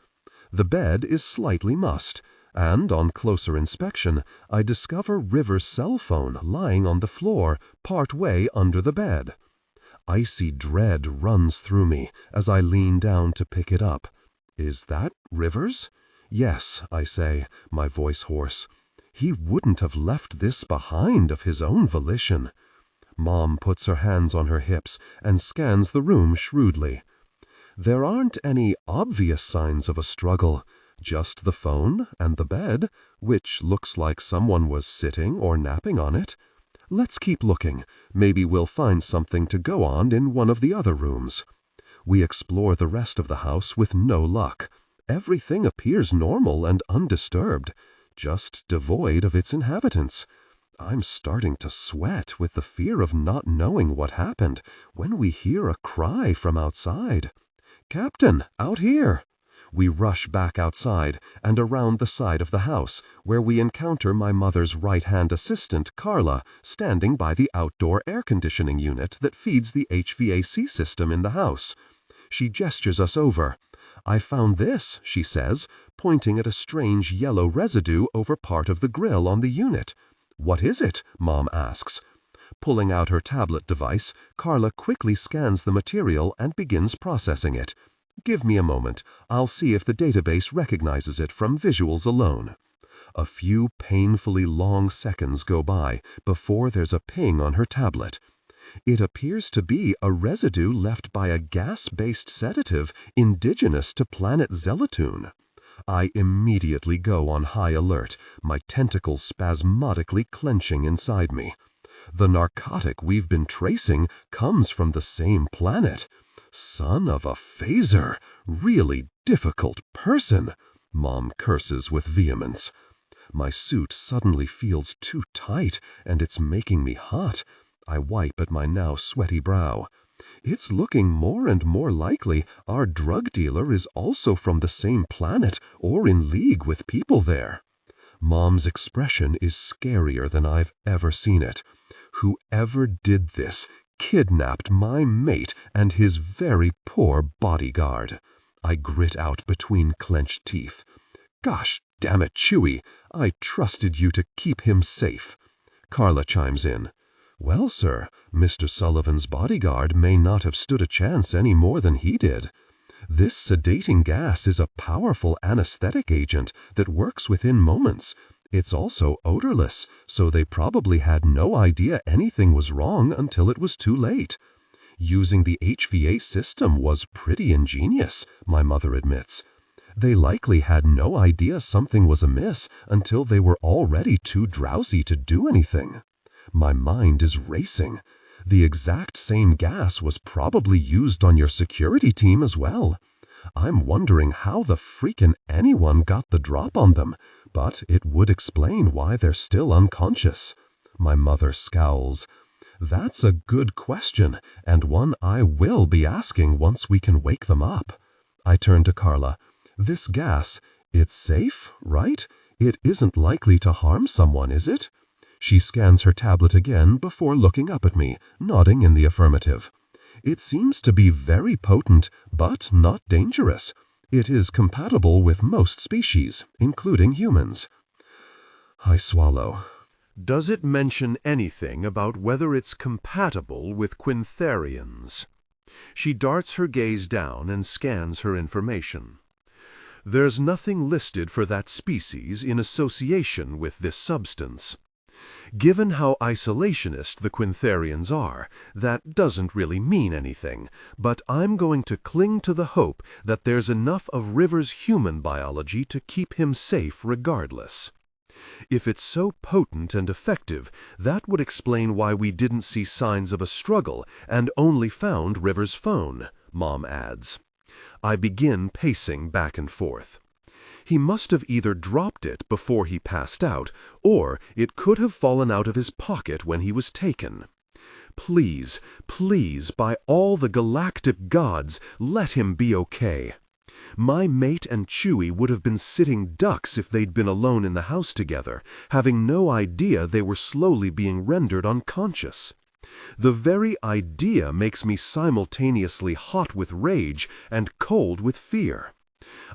The bed is slightly mussed, and on closer inspection, I discover River's cell phone lying on the floor, part way under the bed. Icy dread runs through me as I lean down to pick it up. Is that River's? Yes, I say, my voice hoarse. He wouldn't have left this behind of his own volition. Mom puts her hands on her hips and scans the room shrewdly. There aren't any obvious signs of a struggle, just the phone and the bed, which looks like someone was sitting or napping on it. Let's keep looking. Maybe we'll find something to go on in one of the other rooms. We explore the rest of the house with no luck. Everything appears normal and undisturbed, just devoid of its inhabitants. I'm starting to sweat with the fear of not knowing what happened when we hear a cry from outside. "Captain, out here!" We rush back outside and around the side of the house, where we encounter my mother's right-hand assistant, Carla, standing by the outdoor air conditioning unit that feeds the HVAC system in the house. She gestures us over. "I found this," she says, pointing at a strange yellow residue over part of the grill on the unit. "What is it?" Mom asks. Pulling out her tablet device, Carla quickly scans the material and begins processing it. "Give me a moment. I'll see if the database recognizes it from visuals alone." A few painfully long seconds go by before there's a ping on her tablet. It appears to be a residue left by a gas-based sedative indigenous to planet Zelatoon. I immediately go on high alert, my tentacles spasmodically clenching inside me. The narcotic we've been tracing comes from the same planet. Son of a phaser, really difficult person, Mom curses with vehemence. My suit suddenly feels too tight, and it's making me hot. I wipe at my now sweaty brow. It's looking more and more likely our drug dealer is also from the same planet or in league with people there. Mom's expression is scarier than I've ever seen it. Whoever did this kidnapped my mate and his very poor bodyguard. I grit out between clenched teeth. "Gosh damn it, Chewy, I trusted you to keep him safe." Carla chimes in. "Well, sir, Mr. Sullivan's bodyguard may not have stood a chance any more than he did. This sedating gas is a powerful anesthetic agent that works within moments. It's also odorless, so they probably had no idea anything was wrong until it was too late. Using the HVA system was pretty ingenious," my mother admits. "They likely had no idea something was amiss until they were already too drowsy to do anything." My mind is racing. The exact same gas was probably used on your security team as well. I'm wondering how the freakin' anyone got the drop on them, but it would explain why they're still unconscious. My mother scowls. "That's a good question, and one I will be asking once we can wake them up." I turn to Carla. "This gas, it's safe, right? It isn't likely to harm someone, is it?" She scans her tablet again before looking up at me, nodding in the affirmative. "It seems to be very potent, but not dangerous. It is compatible with most species, including humans." I swallow. Does it mention anything about whether it's compatible with Quintharians? She darts her gaze down and scans her information. There's nothing listed for that species in association with this substance. Given how isolationist the Quintharians are, that doesn't really mean anything, but I'm going to cling to the hope that there's enough of River's human biology to keep him safe regardless. If it's so potent and effective, that would explain why we didn't see signs of a struggle and only found River's phone, Mom adds. I begin pacing back and forth. He must have either dropped it before he passed out, or it could have fallen out of his pocket when he was taken. Please, please, by all the galactic gods, let him be okay. My mate and Chewie would have been sitting ducks if they'd been alone in the house together, having no idea they were slowly being rendered unconscious. The very idea makes me simultaneously hot with rage and cold with fear.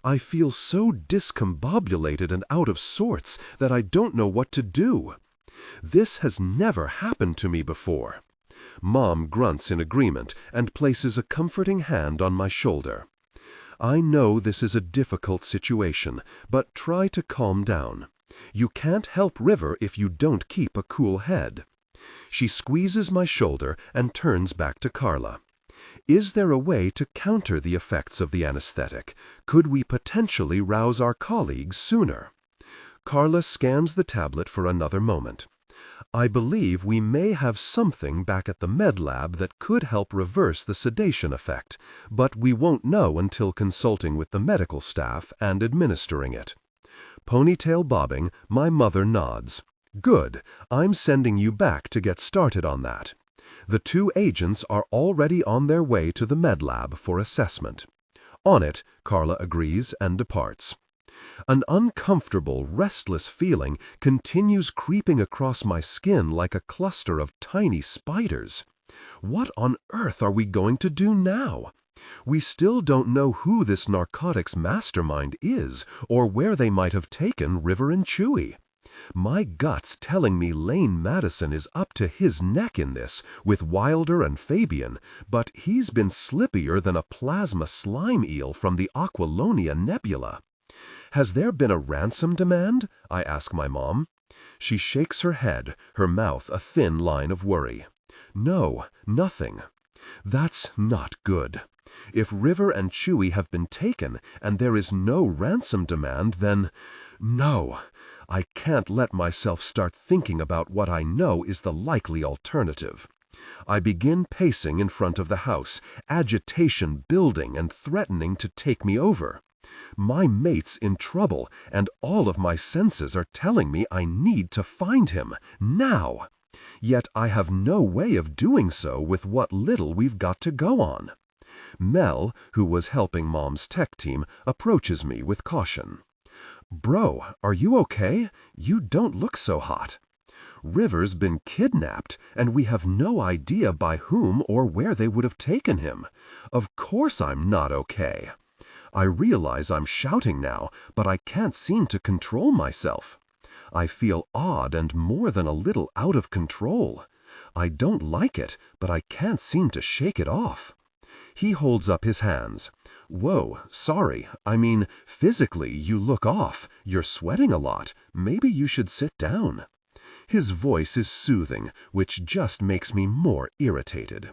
I feel so discombobulated and out of sorts that I don't know what to do. This has never happened to me before. Mom grunts in agreement and places a comforting hand on my shoulder. I know this is a difficult situation, but try to calm down. You can't help River if you don't keep a cool head. She squeezes my shoulder and turns back to Carla. Is there a way to counter the effects of the anesthetic? Could we potentially rouse our colleagues sooner? Carla scans the tablet for another moment. I believe we may have something back at the med lab that could help reverse the sedation effect, but we won't know until consulting with the medical staff and administering it. Ponytail bobbing, my mother nods. Good, I'm sending you back to get started on that. The 2 agents are already on their way to the med lab for assessment. On it, Carla agrees and departs. An uncomfortable, restless feeling continues creeping across my skin like a cluster of tiny spiders. What on earth are we going to do now? We still don't know who this narcotics mastermind is or where they might have taken River and Chewie. My gut's telling me Lane Madison is up to his neck in this with Wilder and Fabian, but he's been slippier than a plasma slime eel from the Aquilonia Nebula. Has there been a ransom demand? I ask my mom. She shakes her head, her mouth a thin line of worry. No, nothing. That's not good. If River and Chewie have been taken and there is no ransom demand, then no. I can't let myself start thinking about what I know is the likely alternative. I begin pacing in front of the house, agitation building and threatening to take me over. My mate's in trouble, and all of my senses are telling me I need to find him, now. Yet I have no way of doing so with what little we've got to go on. Mel, who was helping Mom's tech team, approaches me with caution. Bro, are you okay? You don't look so hot. River's been kidnapped, and we have no idea by whom or where they would have taken him. Of course I'm not okay. I realize I'm shouting now, but I can't seem to control myself. I feel odd and more than a little out of control. I don't like it, but I can't seem to shake it off. He holds up his hands. Whoa, sorry. I mean, physically you look off. You're sweating a lot. Maybe you should sit down. His voice is soothing, which just makes me more irritated.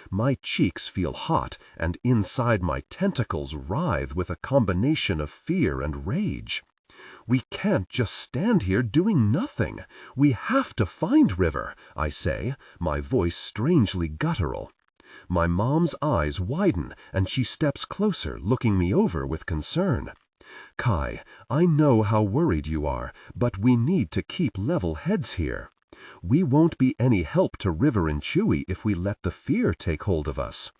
My cheeks feel hot, and inside my tentacles writhe with a combination of fear and rage. We can't just stand here doing nothing. We have to find River, I say, my voice strangely guttural. My mom's eyes widen, and she steps closer, looking me over with concern. Kai, I know how worried you are, but we need to keep level heads here. We won't be any help to River and Chewie if we let the fear take hold of us.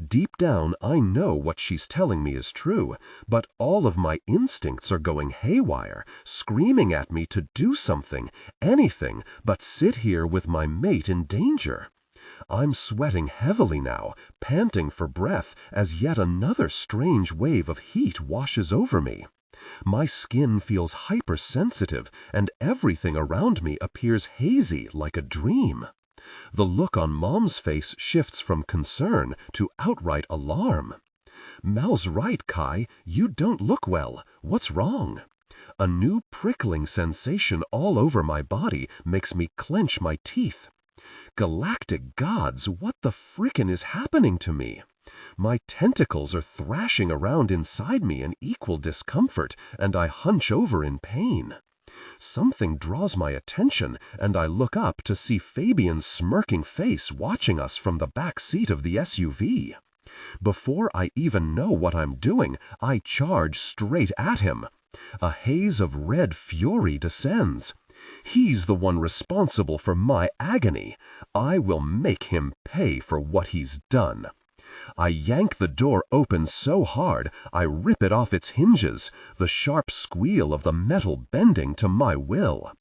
Deep down, I know what she's telling me is true, but all of my instincts are going haywire, screaming at me to do something, anything, but sit here with my mate in danger. I'm sweating heavily now, panting for breath as yet another strange wave of heat washes over me. My skin feels hypersensitive, and everything around me appears hazy like a dream. The look on Mom's face shifts from concern to outright alarm. "Mal's right, Kai. You don't look well. What's wrong?" A new prickling sensation all over my body makes me clench my teeth. Galactic gods, what the frickin' is happening to me? My tentacles are thrashing around inside me in equal discomfort, and I hunch over in pain. Something draws my attention, and I look up to see Fabian's smirking face watching us from the back seat of the SUV. Before I even know what I'm doing, I charge straight at him. A haze of red fury descends. He's the one responsible for my agony. I will make him pay for what he's done. I yank the door open so hard, I rip it off its hinges, the sharp squeal of the metal bending to my will.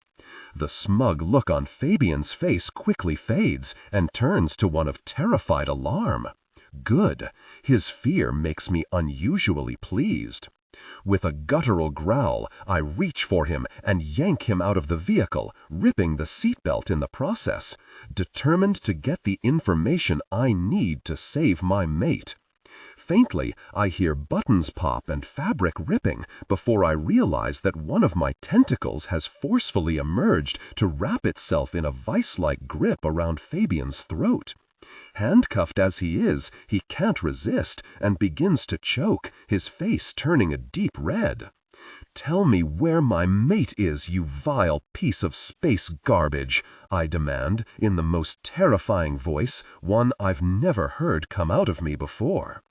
The smug look on Fabian's face quickly fades and turns to one of terrified alarm. Good. His fear makes me unusually pleased. With a guttural growl, I reach for him and yank him out of the vehicle, ripping the seatbelt in the process, determined to get the information I need to save my mate. Faintly, I hear buttons pop and fabric ripping before I realize that one of my tentacles has forcefully emerged to wrap itself in a vice-like grip around Fabian's throat. Handcuffed as he is, he can't resist and begins to choke, his face turning a deep red. "Tell me where my mate is, you vile piece of space garbage," I demand in the most terrifying voice, one I've never heard come out of me before.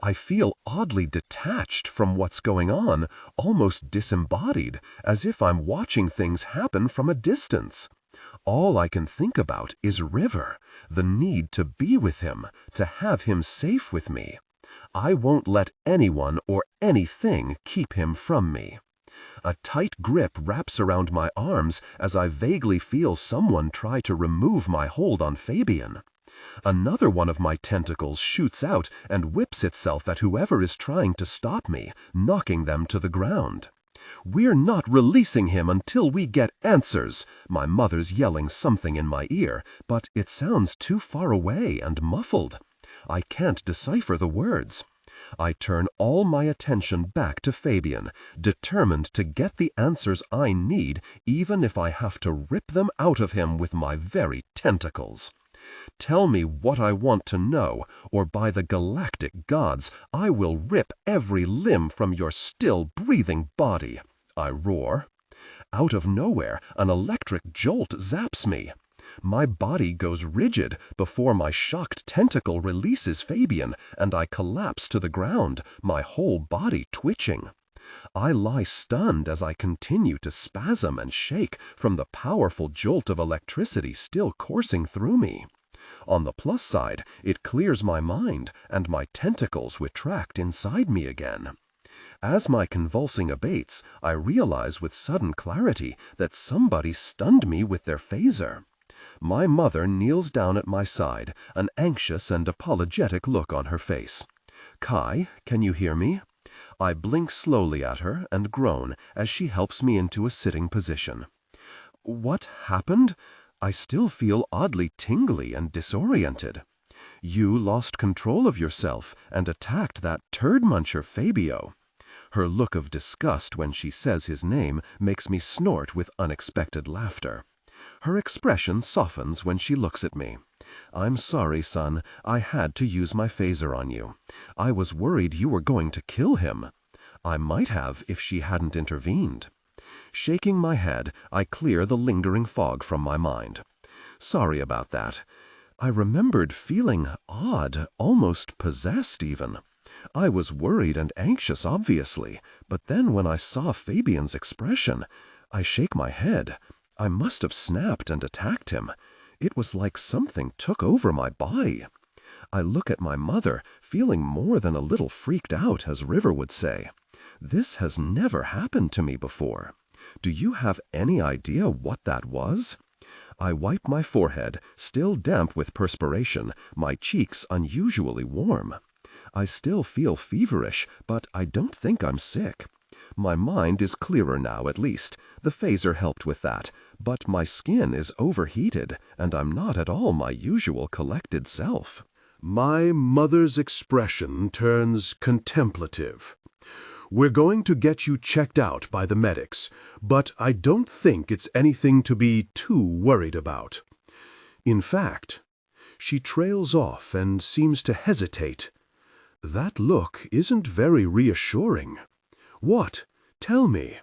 I feel oddly detached from what's going on, almost disembodied, as if I'm watching things happen from a distance. All I can think about is River, the need to be with him, to have him safe with me. I won't let anyone or anything keep him from me. A tight grip wraps around my arms as I vaguely feel someone try to remove my hold on Fabian. Another one of my tentacles shoots out and whips itself at whoever is trying to stop me, knocking them to the ground. "We're not releasing him until we get answers," my mother's yelling something in my ear, but it sounds too far away and muffled. I can't decipher the words. I turn all my attention back to Fabian, determined to get the answers I need, even if I have to rip them out of him with my very tentacles. Tell me what I want to know, or by the galactic gods, I will rip every limb from your still-breathing body, I roar. Out of nowhere, an electric jolt zaps me. My body goes rigid before my shocked tentacle releases Fabian, and I collapse to the ground, my whole body twitching. I lie stunned as I continue to spasm and shake from the powerful jolt of electricity still coursing through me. On the plus side, it clears my mind, and my tentacles retract inside me again. As my convulsing abates, I realize with sudden clarity that somebody stunned me with their phaser. My mother kneels down at my side, an anxious and apologetic look on her face. "Kai, can you hear me?" I blink slowly at her and groan as she helps me into a sitting position. "What happened?" I still feel oddly tingly and disoriented. "You lost control of yourself and attacked that turd muncher Fabio." Her look of disgust when she says his name makes me snort with unexpected laughter. Her expression softens when she looks at me. "I'm sorry, son. I had to use my phaser on you. I was worried you were going to kill him. I might have if she hadn't intervened." Shaking my head, I clear the lingering fog from my mind. "Sorry about that. I remembered feeling odd, almost possessed even. I was worried and anxious, obviously, but then when I saw Fabian's expression, I shake my head. I must have snapped and attacked him. It was like something took over my body." I look at my mother, feeling more than a little freaked out, as River would say. This has never happened to me before. Do you have any idea what that was? I wipe my forehead, still damp with perspiration, my cheeks unusually warm. I still feel feverish, but I don't think I'm sick. My mind is clearer now, at least. The phaser helped with that, but my skin is overheated, and I'm not at all my usual collected self. My mother's expression turns contemplative. "We're going to get you checked out by the medics, but I don't think it's anything to be too worried about." In fact, she trails off and seems to hesitate. That look isn't very reassuring. "What? Tell me."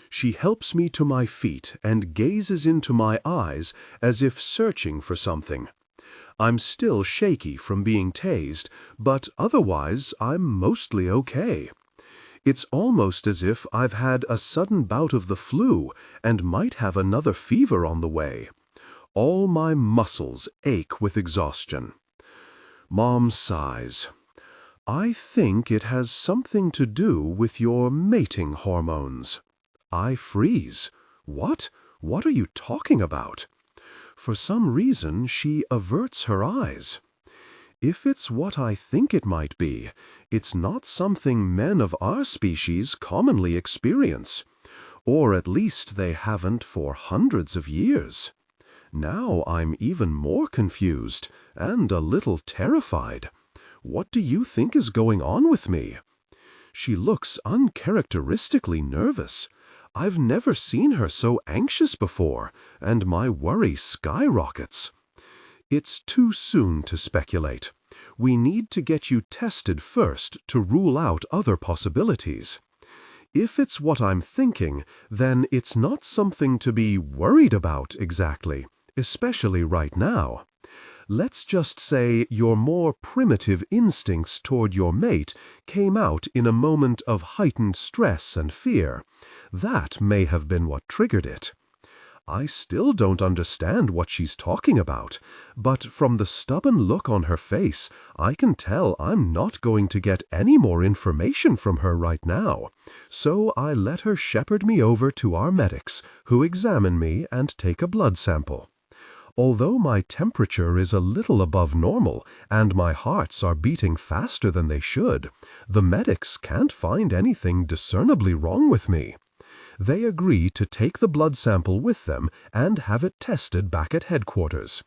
She helps me to my feet and gazes into my eyes as if searching for something. I'm still shaky from being tased, but otherwise I'm mostly okay. It's almost as if I've had a sudden bout of the flu and might have another fever on the way. All my muscles ache with exhaustion. Mom sighs. "I think it has something to do with your mating hormones." I freeze. What? What are you talking about? For some reason, she averts her eyes. If it's what I think it might be, it's not something men of our species commonly experience. Or at least they haven't for hundreds of years. Now I'm even more confused and a little terrified. What do you think is going on with me? She looks uncharacteristically nervous. I've never seen her so anxious before, and my worry skyrockets. It's too soon to speculate. We need to get you tested first to rule out other possibilities. If it's what I'm thinking, then it's not something to be worried about exactly, especially right now. Let's just say your more primitive instincts toward your mate came out in a moment of heightened stress and fear. That may have been what triggered it. I still don't understand what she's talking about, but from the stubborn look on her face, I can tell I'm not going to get any more information from her right now. So I let her shepherd me over to our medics, who examine me and take a blood sample. Although my temperature is a little above normal and my hearts are beating faster than they should, the medics can't find anything discernibly wrong with me. They agree to take the blood sample with them and have it tested back at headquarters.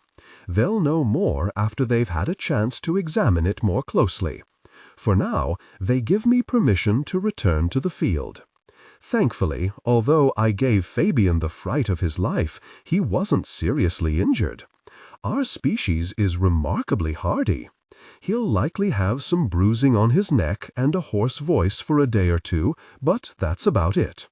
They'll know more after they've had a chance to examine it more closely. For now, they give me permission to return to the field. Thankfully, although I gave Fabian the fright of his life, he wasn't seriously injured. Our species is remarkably hardy. He'll likely have some bruising on his neck and a hoarse voice for a day or two, but that's about it.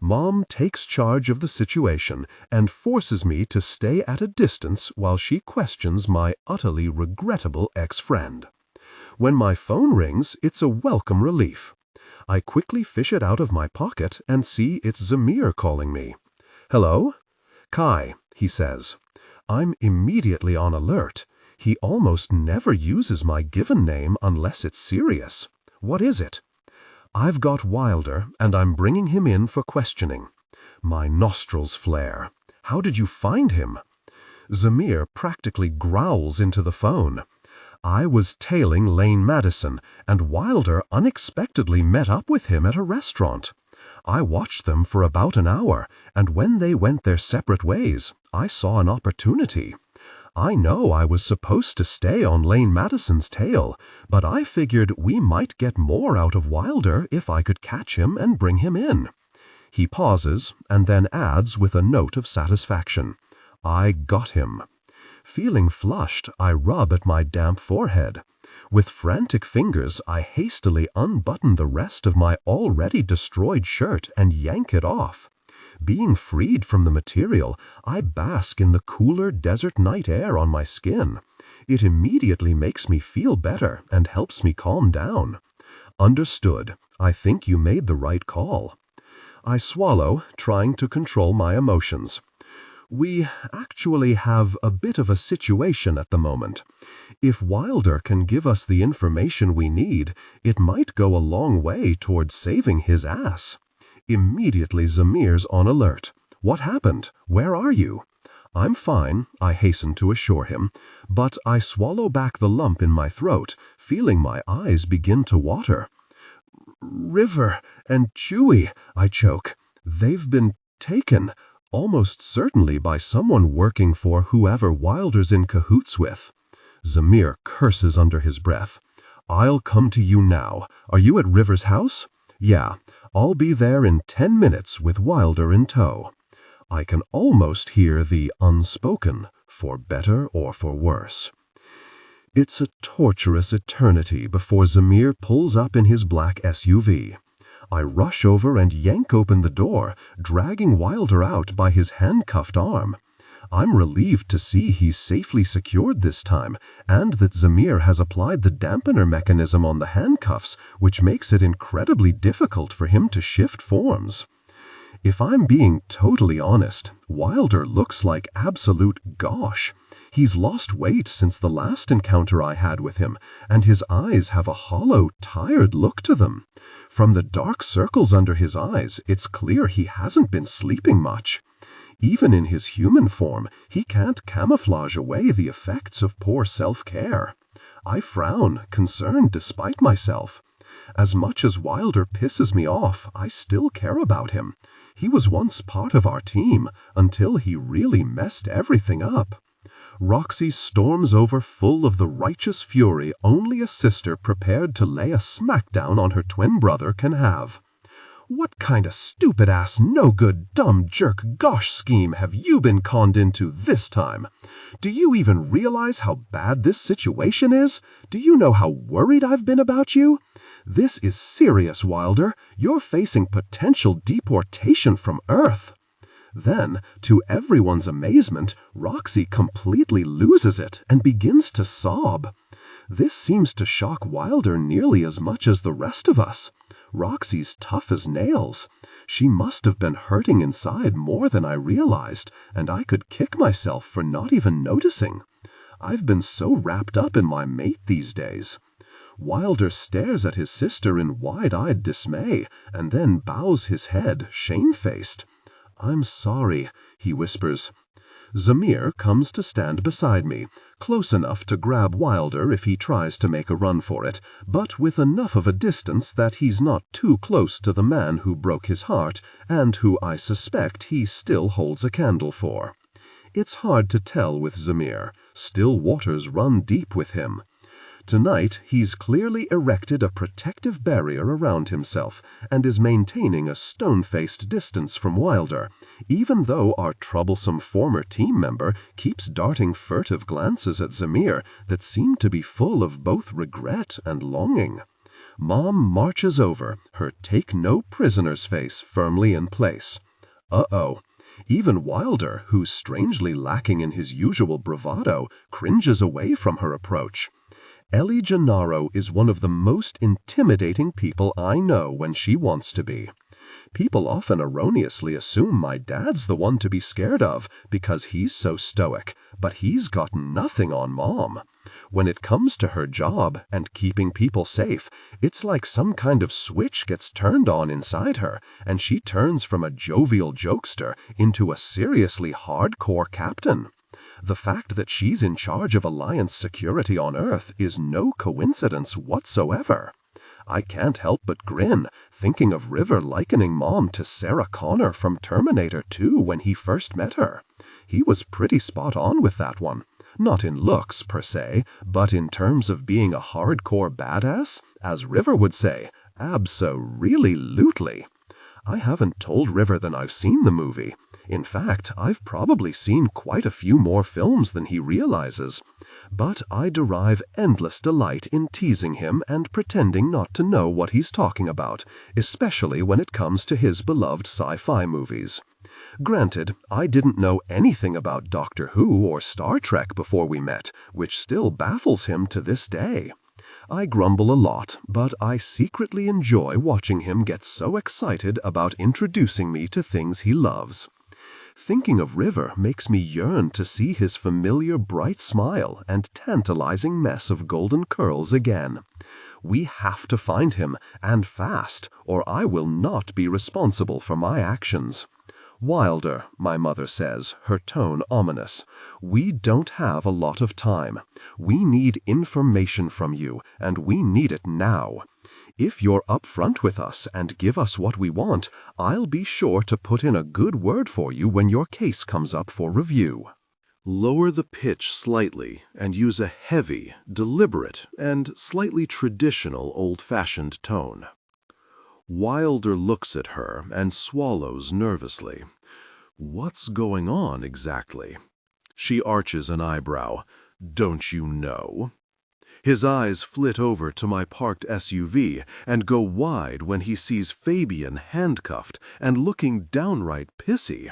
Mom takes charge of the situation and forces me to stay at a distance while she questions my utterly regrettable ex-friend. When my phone rings, it's a welcome relief. I quickly fish it out of my pocket and see it's Zamir calling me. "Hello?" "Kai," he says. I'm immediately on alert. He almost never uses my given name unless it's serious. What is it? "I've got Wilder, and I'm bringing him in for questioning." My nostrils flare. "How did you find him?" Zamir practically growls into the phone. "I was tailing Lane Madison, and Wilder unexpectedly met up with him at a restaurant. I watched them for about an hour, and when they went their separate ways, I saw an opportunity. I know I was supposed to stay on Lane Madison's tail, but I figured we might get more out of Wilder if I could catch him and bring him in." He pauses and then adds with a note of satisfaction, "I got him." Feeling flushed, I rub at my damp forehead. With frantic fingers, I hastily unbutton the rest of my already destroyed shirt and yank it off. Being freed from the material, I bask in the cooler desert night air on my skin. It immediately makes me feel better and helps me calm down. "Understood. I think you made the right call." I swallow, trying to control my emotions. We actually have a bit of a situation at the moment. If Wilder can give us the information we need, it might go a long way towards saving his ass. Immediately Zamir's on alert. "What happened? Where are you?" "I'm fine," I hasten to assure him, but I swallow back the lump in my throat, feeling my eyes begin to water. "River and Chewy," I choke. "They've been taken, almost certainly by someone working for whoever Wilder's in cahoots with." Zamir curses under his breath. "I'll come to you now. Are you at River's house?" "Yeah, I'll be there in 10 minutes with Wilder in tow." I can almost hear the unspoken, for better or for worse. It's a torturous eternity before Zamir pulls up in his black SUV. I rush over and yank open the door, dragging Wilder out by his handcuffed arm. I'm relieved to see he's safely secured this time, and that Zamir has applied the dampener mechanism on the handcuffs, which makes it incredibly difficult for him to shift forms. If I'm being totally honest, Wilder looks like absolute gosh. He's lost weight since the last encounter I had with him, and his eyes have a hollow, tired look to them. From the dark circles under his eyes, it's clear he hasn't been sleeping much. Even in his human form, he can't camouflage away the effects of poor self-care. I frown, concerned despite myself. As much as Wilder pisses me off, I still care about him. He was once part of our team, until he really messed everything up. Roxy storms over full of the righteous fury only a sister prepared to lay a smackdown on her twin brother can have. "What kind of stupid-ass, no-good, dumb jerk gosh scheme have you been conned into this time? Do you even realize how bad this situation is? Do you know how worried I've been about you? This is serious, Wilder. You're facing potential deportation from Earth." Then, to everyone's amazement, Roxy completely loses it and begins to sob. This seems to shock Wilder nearly as much as the rest of us. Roxy's tough as nails. She must have been hurting inside more than I realized, and I could kick myself for not even noticing. I've been so wrapped up in my mate these days. Wilder stares at his sister in wide-eyed dismay, and then bows his head, shamefaced. "I'm sorry," he whispers. Zamir comes to stand beside me, close enough to grab Wilder if he tries to make a run for it, but with enough of a distance that he's not too close to the man who broke his heart, and who I suspect he still holds a candle for. It's hard to tell with Zamir. Still waters run deep with him. Tonight, he's clearly erected a protective barrier around himself and is maintaining a stone-faced distance from Wilder, even though our troublesome former team member keeps darting furtive glances at Zamir that seem to be full of both regret and longing. Mom marches over, her take-no-prisoners face firmly in place. Uh-oh. Even Wilder, who's strangely lacking in his usual bravado, cringes away from her approach. Ellie Gennaro is one of the most intimidating people I know when she wants to be. People often erroneously assume my dad's the one to be scared of because he's so stoic, but he's got nothing on Mom. When it comes to her job and keeping people safe, it's like some kind of switch gets turned on inside her, and she turns from a jovial jokester into a seriously hardcore captain. The fact that she's in charge of Alliance security on Earth is no coincidence whatsoever. I can't help but grin, thinking of River likening Mom to Sarah Connor from Terminator 2 when he first met her. He was pretty spot on with that one. Not in looks, per se, but in terms of being a hardcore badass, as River would say, abso-really-lutely. I haven't told River that I've seen the movie. In fact, I've probably seen quite a few more films than he realizes. But I derive endless delight in teasing him and pretending not to know what he's talking about, especially when it comes to his beloved sci-fi movies. Granted, I didn't know anything about Doctor Who or Star Trek before we met, which still baffles him to this day. I grumble a lot, but I secretly enjoy watching him get so excited about introducing me to things he loves. Thinking of River makes me yearn to see his familiar bright smile and tantalizing mess of golden curls again. We have to find him, and fast, or I will not be responsible for my actions. "Wilder," my mother says, her tone ominous, "we don't have a lot of time. We need information from you, and we need it now. If you're upfront with us and give us what we want, I'll be sure to put in a good word for you when your case comes up for review." Lower the pitch slightly and use a heavy, deliberate, and slightly traditional old-fashioned tone. Wilder looks at her and swallows nervously. What's going on exactly? She arches an eyebrow. Don't you know? His eyes flit over to my parked SUV and go wide when he sees Fabian handcuffed and looking downright pissy.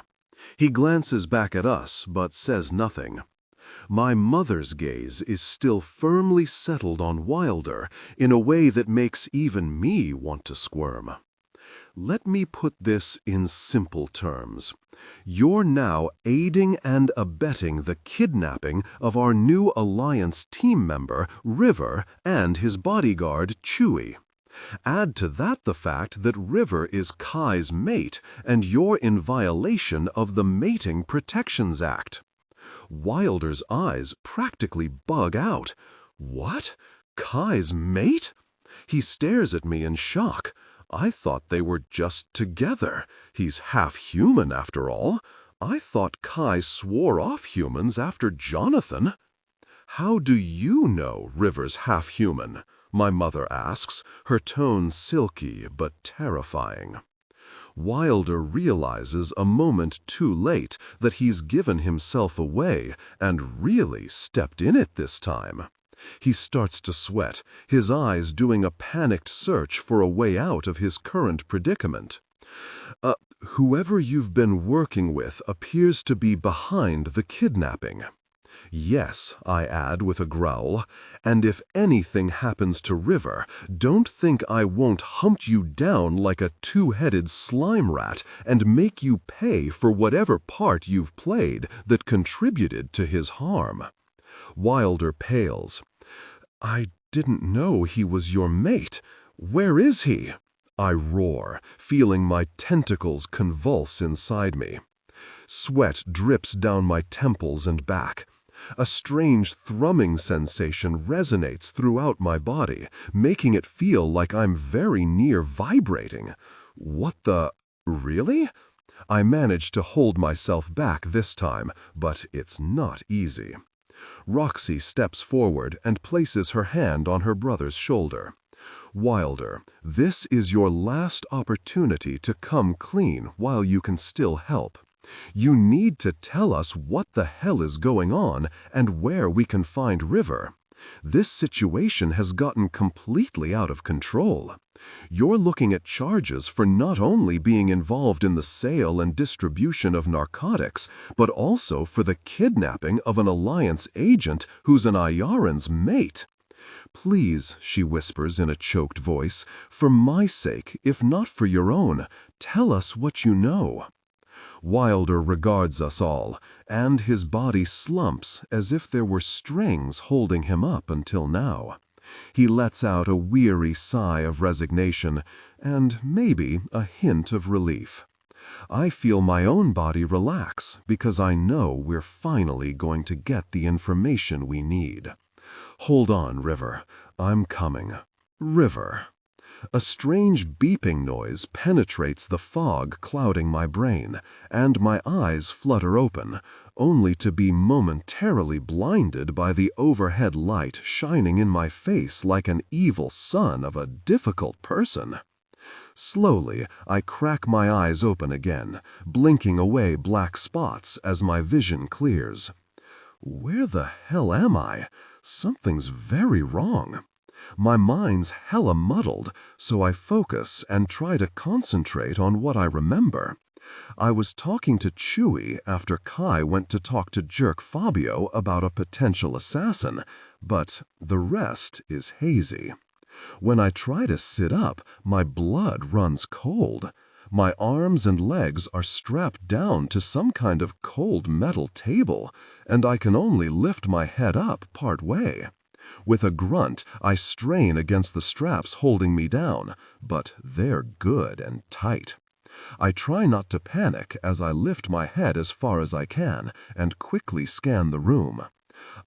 He glances back at us but says nothing. My mother's gaze is still firmly settled on Wilder in a way that makes even me want to squirm. Let me put this in simple terms. You're now aiding and abetting the kidnapping of our new Alliance team member, River, and his bodyguard, Chewie. Add to that the fact that River is Kai's mate, and you're in violation of the Mating Protections Act. Wilder's eyes practically bug out. What? Kai's mate? He stares at me in shock. I thought they were just together. He's half human after all. I thought Kai swore off humans after Jonathan. How do you know River's half human? My mother asks, her tone silky but terrifying. Wilder realizes a moment too late that he's given himself away and really stepped in it this time. He starts to sweat, his eyes doing a panicked search for a way out of his current predicament. Whoever you've been working with appears to be behind the kidnapping. Yes, I add with a growl, and if anything happens to River, don't think I won't hunt you down like a two-headed slime rat and make you pay for whatever part you've played that contributed to his harm. Wilder pales. I didn't know he was your mate. Where is he? I roar, feeling my tentacles convulse inside me. Sweat drips down my temples and back. A strange thrumming sensation resonates throughout my body, making it feel like I'm very near vibrating. What the... Really? I manage to hold myself back this time, but it's not easy. Roxy steps forward and places her hand on her brother's shoulder. Wilder, this is your last opportunity to come clean while you can still help. You need to tell us what the hell is going on and where we can find River. This situation has gotten completely out of control. You're looking at charges for not only being involved in the sale and distribution of narcotics, but also for the kidnapping of an Alliance agent who's an Ayaran's mate. Please, she whispers in a choked voice, for my sake, if not for your own, tell us what you know. Wilder regards us all, and his body slumps as if there were strings holding him up until now. He lets out a weary sigh of resignation, and maybe a hint of relief. I feel my own body relax because I know we're finally going to get the information we need. Hold on, River. I'm coming. River. A strange beeping noise penetrates the fog clouding my brain, and my eyes flutter open, only to be momentarily blinded by the overhead light shining in my face like an evil son of a difficult person. Slowly, I crack my eyes open again, blinking away black spots as my vision clears. Where the hell am I? Something's very wrong. My mind's hella muddled, so I focus and try to concentrate on what I remember. I was talking to Chewie after Kai went to talk to Jerk Fabio about a potential assassin, but the rest is hazy. When I try to sit up, my blood runs cold. My arms and legs are strapped down to some kind of cold metal table, and I can only lift my head up part way. With a grunt, I strain against the straps holding me down, but they're good and tight. I try not to panic as I lift my head as far as I can and quickly scan the room.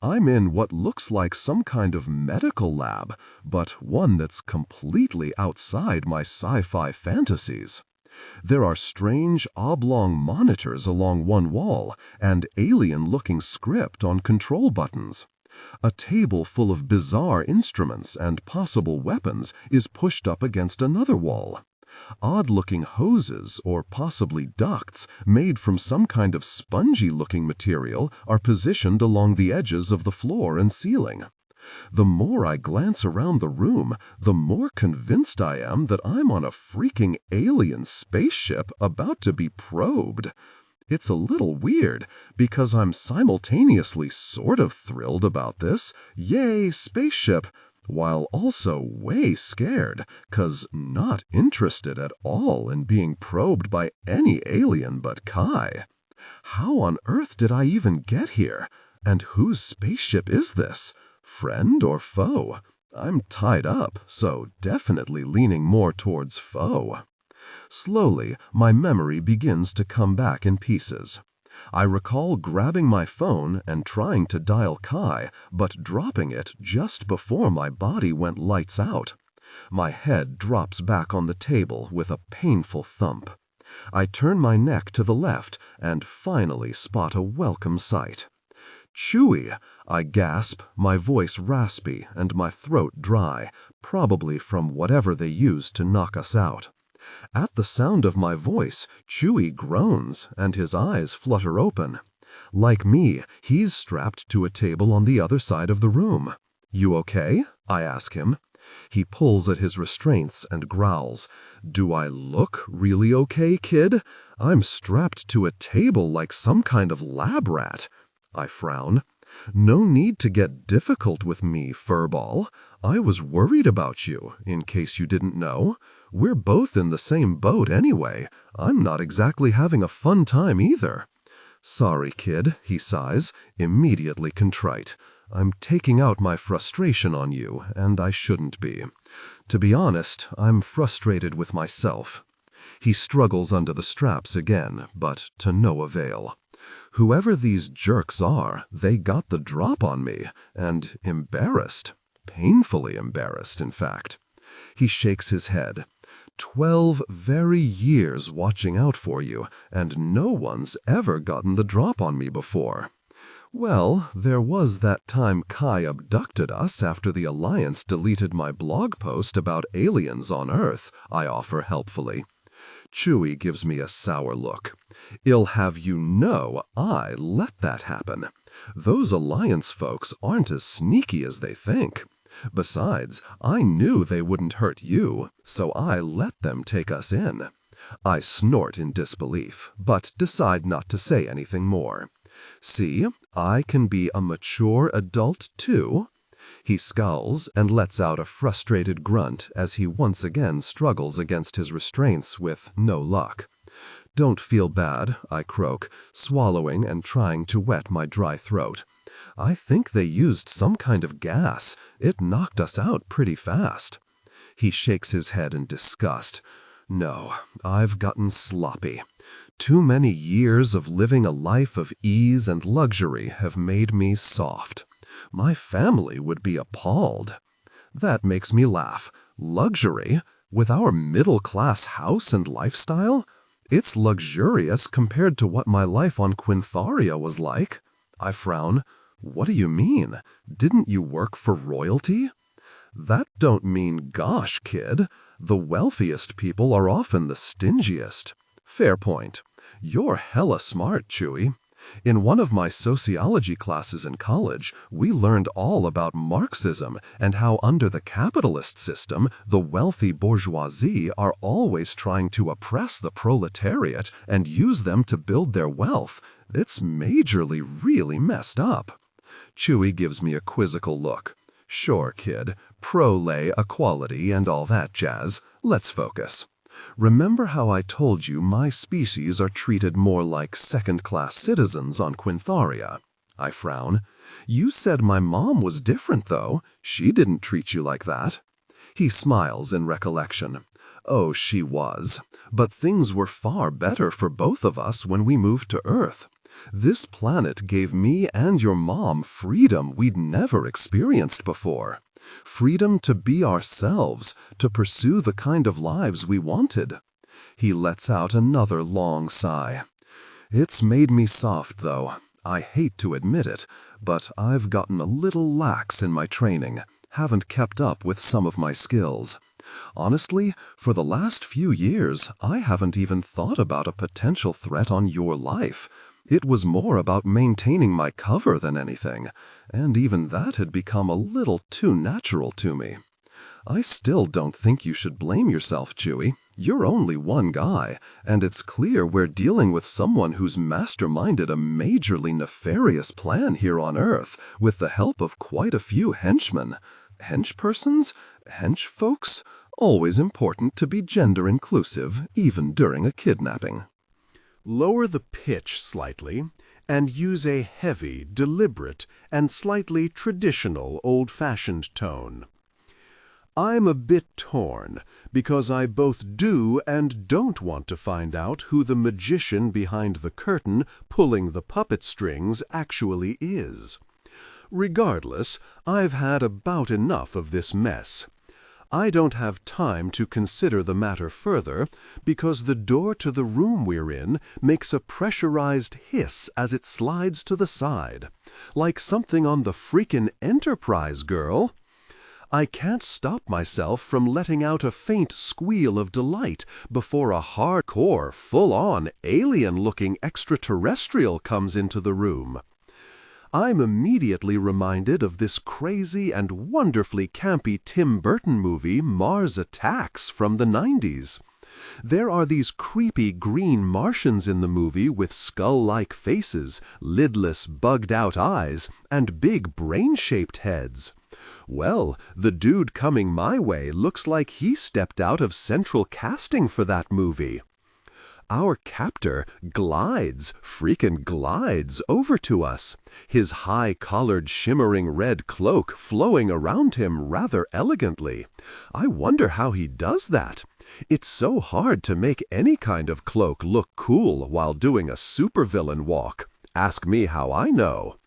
I'm in what looks like some kind of medical lab, but one that's completely outside my sci-fi fantasies. There are strange oblong monitors along one wall and alien-looking script on control buttons. A table full of bizarre instruments and possible weapons is pushed up against another wall. Odd-looking hoses, or possibly ducts, made from some kind of spongy-looking material are positioned along the edges of the floor and ceiling. The more I glance around the room, the more convinced I am that I'm on a freaking alien spaceship about to be probed. It's a little weird, because I'm simultaneously sort of thrilled about this, yay, spaceship, while also way scared, 'cause not interested at all in being probed by any alien but Kai. How on earth did I even get here? And whose spaceship is this? Friend or foe? I'm tied up, so definitely leaning more towards foe. Slowly, my memory begins to come back in pieces. I recall grabbing my phone and trying to dial Kai, but dropping it just before my body went lights out. My head drops back on the table with a painful thump. I turn my neck to the left and finally spot a welcome sight. Chewie, I gasp, my voice raspy and my throat dry, probably from whatever they used to knock us out. At the sound of my voice, Chewie groans and his eyes flutter open. Like me, he's strapped to a table on the other side of the room. "You okay?" I ask him. He pulls at his restraints and growls. "Do I look really okay, kid? I'm strapped to a table like some kind of lab rat." I frown. "No need to get difficult with me, furball. I was worried about you, in case you didn't know. We're both in the same boat anyway. I'm not exactly having a fun time either." "Sorry, kid," he sighs, immediately contrite. "I'm taking out my frustration on you, and I shouldn't be. To be honest, I'm frustrated with myself." He struggles under the straps again, but to no avail. Whoever these jerks are, they got the drop on me, and embarrassed. Painfully embarrassed, in fact. He shakes his head. 12 very years watching out for you, and no one's ever gotten the drop on me before. Well, there was that time Kai abducted us after the Alliance deleted my blog post about aliens on Earth, I offer helpfully. Chewie gives me a sour look. "I'll have you know I let that happen. Those Alliance folks aren't as sneaky as they think. Besides, I knew they wouldn't hurt you, so I let them take us in." I snort in disbelief, but decide not to say anything more. "See, I can be a mature adult too." He scowls and lets out a frustrated grunt as he once again struggles against his restraints with no luck. "Don't feel bad," I croak, swallowing and trying to wet my dry throat. "I think they used some kind of gas. It knocked us out pretty fast." He shakes his head in disgust. "No, I've gotten sloppy. Too many years of living a life of ease and luxury have made me soft. My family would be appalled." That makes me laugh. Luxury? With our middle-class house and lifestyle? It's luxurious compared to what my life on Quintharia was like. I frown. "What do you mean? Didn't you work for royalty?" "That don't mean gosh, kid. The wealthiest people are often the stingiest." "Fair point. You're hella smart, Chewie. In one of my sociology classes in college, we learned all about Marxism and how under the capitalist system, the wealthy bourgeoisie are always trying to oppress the proletariat and use them to build their wealth. It's majorly really messed up." Chewie gives me a quizzical look. "Sure, kid. Pro-lay equality and all that jazz. Let's focus. Remember how I told you my species are treated more like second-class citizens on Quintharia?" I frown. "You said my mom was different, though. She didn't treat you like that." He smiles in recollection. "Oh, she was. But things were far better for both of us when we moved to Earth. This planet gave me and your mom freedom we'd never experienced before. Freedom to be ourselves, to pursue the kind of lives we wanted. He lets out another long sigh. It's made me soft, though. I hate to admit it, but I've gotten a little lax in my training, haven't kept up with some of my skills. Honestly, for the last few years, I haven't even thought about a potential threat on your life. It was more about maintaining my cover than anything, and even that had become a little too natural to me. I still don't think you should blame yourself, Chewie. You're only one guy, and it's clear we're dealing with someone who's masterminded a majorly nefarious plan here on Earth with the help of quite a few henchmen. Henchpersons? Henchfolks? Always important to be gender inclusive, even during a kidnapping. Lower the pitch slightly and use a heavy, deliberate, and slightly traditional old-fashioned tone. I'm a bit torn because I both do and don't want to find out who the magician behind the curtain pulling the puppet strings actually is. Regardless, I've had about enough of this mess. I don't have time to consider the matter further because the door to the room we're in makes a pressurized hiss as it slides to the side, like something on the freaking Enterprise, girl. I can't stop myself from letting out a faint squeal of delight before a hardcore, full-on, alien-looking extraterrestrial comes into the room. I'm immediately reminded of this crazy and wonderfully campy Tim Burton movie Mars Attacks from the 90s. There are these creepy green Martians in the movie with skull-like faces, lidless, bugged-out eyes, and big brain-shaped heads. Well, the dude coming my way looks like he stepped out of central casting for that movie. Our captor freaking glides over to us, his high-collared shimmering red cloak flowing around him rather elegantly. I wonder how he does that. It's so hard to make any kind of cloak look cool while doing a supervillain walk. Ask me how I know.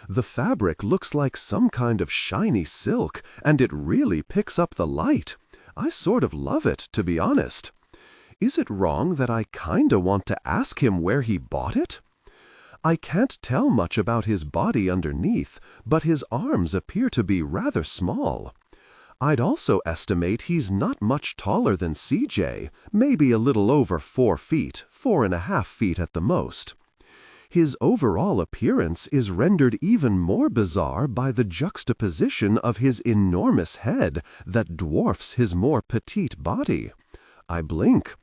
The fabric looks like some kind of shiny silk, and it really picks up the light. I sort of love it, to be honest. Is it wrong that I kinda want to ask him where he bought it? I can't tell much about his body underneath, but his arms appear to be rather small. I'd also estimate he's not much taller than CJ, maybe a little over 4 feet, 4.5 feet at the most. His overall appearance is rendered even more bizarre by the juxtaposition of his enormous head that dwarfs his more petite body. I blink.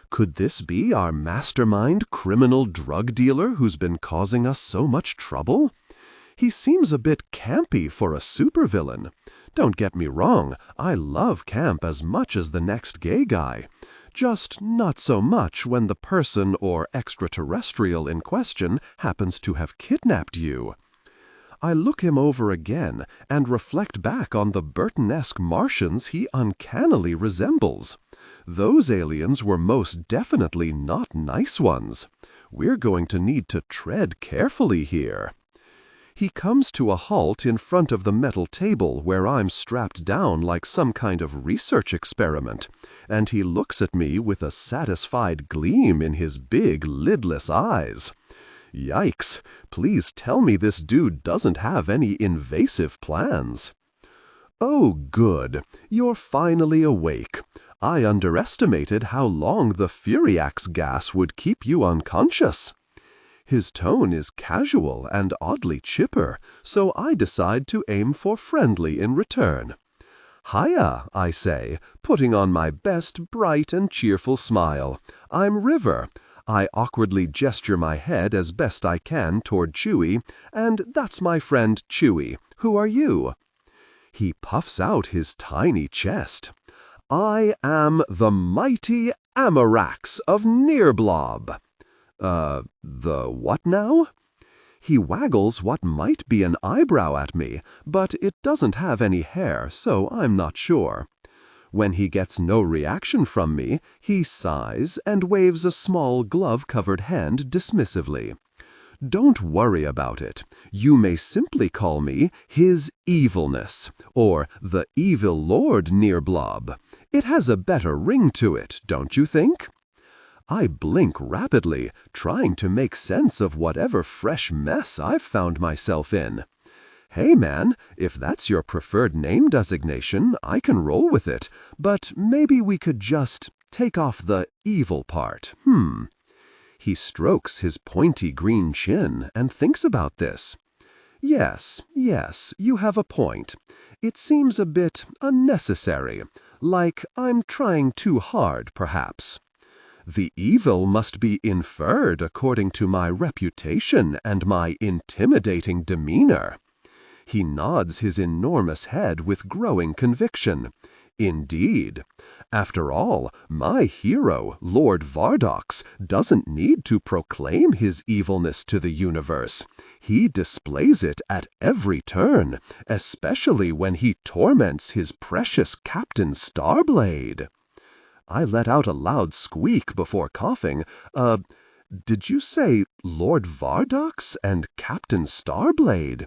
Could this be our mastermind criminal drug dealer who's been causing us so much trouble? He seems a bit campy for a supervillain. Don't get me wrong, I love camp as much as the next gay guy. Just not so much when the person or extraterrestrial in question happens to have kidnapped you. I look him over again and reflect back on the Burton-esque Martians he uncannily resembles. Those aliens were most definitely not nice ones. We're going to need to tread carefully here. He comes to a halt in front of the metal table where I'm strapped down like some kind of research experiment, and he looks at me with a satisfied gleam in his big, lidless eyes. Yikes, please tell me this dude doesn't have any invasive plans. Oh, good, you're finally awake. I underestimated how long the Furiax gas would keep you unconscious. His tone is casual and oddly chipper, so I decide to aim for friendly in return. Hiya, I say, putting on my best bright and cheerful smile. I'm River. I awkwardly gesture my head as best I can toward Chewie, and that's my friend Chewie. Who are you? He puffs out his tiny chest. I am the mighty Amarax of Nearblob. The what now? He waggles what might be an eyebrow at me, but it doesn't have any hair, so I'm not sure. When he gets no reaction from me, he sighs and waves a small glove-covered hand dismissively. Don't worry about it. You may simply call me His Evilness, or the Evil Lord Nearblob. It has a better ring to it, don't you think? I blink rapidly, trying to make sense of whatever fresh mess I've found myself in. Hey man, if that's your preferred name designation, I can roll with it, but maybe we could just take off the evil part. He strokes his pointy green chin and thinks about this. Yes, you have a point. It seems a bit unnecessary, like I'm trying too hard, perhaps. The evil must be inferred according to my reputation and my intimidating demeanor. He nods his enormous head with growing conviction. Indeed. After all, my hero, Lord Vardox, doesn't need to proclaim his evilness to the universe. He displays it at every turn, especially when he torments his precious Captain Starblade. I let out a loud squeak before coughing. Did you say Lord Vardox and Captain Starblade?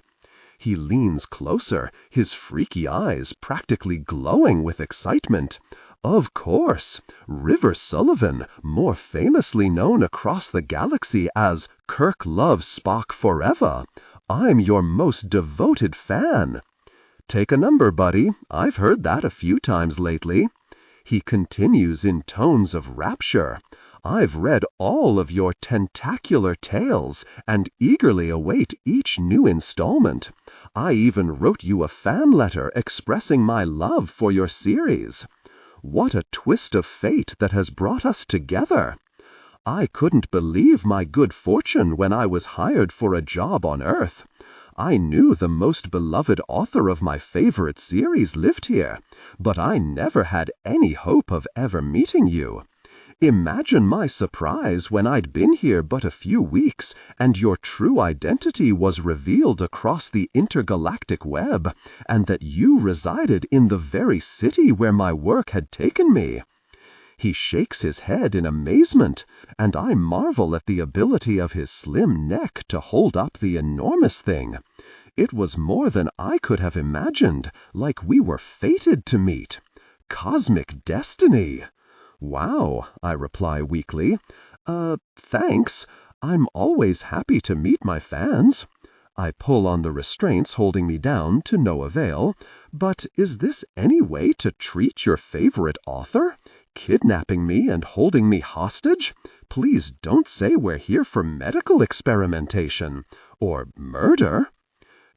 He leans closer, his freaky eyes practically glowing with excitement. Of course, River Sullivan, more famously known across the galaxy as Kirk Loves Spock Forever. I'm your most devoted fan. Take a number, buddy. I've heard that a few times lately. He continues in tones of rapture. I've read all of your tentacular tales and eagerly await each new installment. I even wrote you a fan letter expressing my love for your series. What a twist of fate that has brought us together. I couldn't believe my good fortune when I was hired for a job on Earth. I knew the most beloved author of my favorite series lived here, but I never had any hope of ever meeting you. Imagine my surprise when I'd been here but a few weeks and your true identity was revealed across the intergalactic web, and that you resided in the very city where my work had taken me. He shakes his head in amazement, and I marvel at the ability of his slim neck to hold up the enormous thing. It was more than I could have imagined, like we were fated to meet. Cosmic destiny. Wow, I reply weakly. Thanks. I'm always happy to meet my fans. I pull on the restraints holding me down to no avail. But is this any way to treat your favorite author? Kidnapping me and holding me hostage? Please don't say we're here for medical experimentation. Or murder.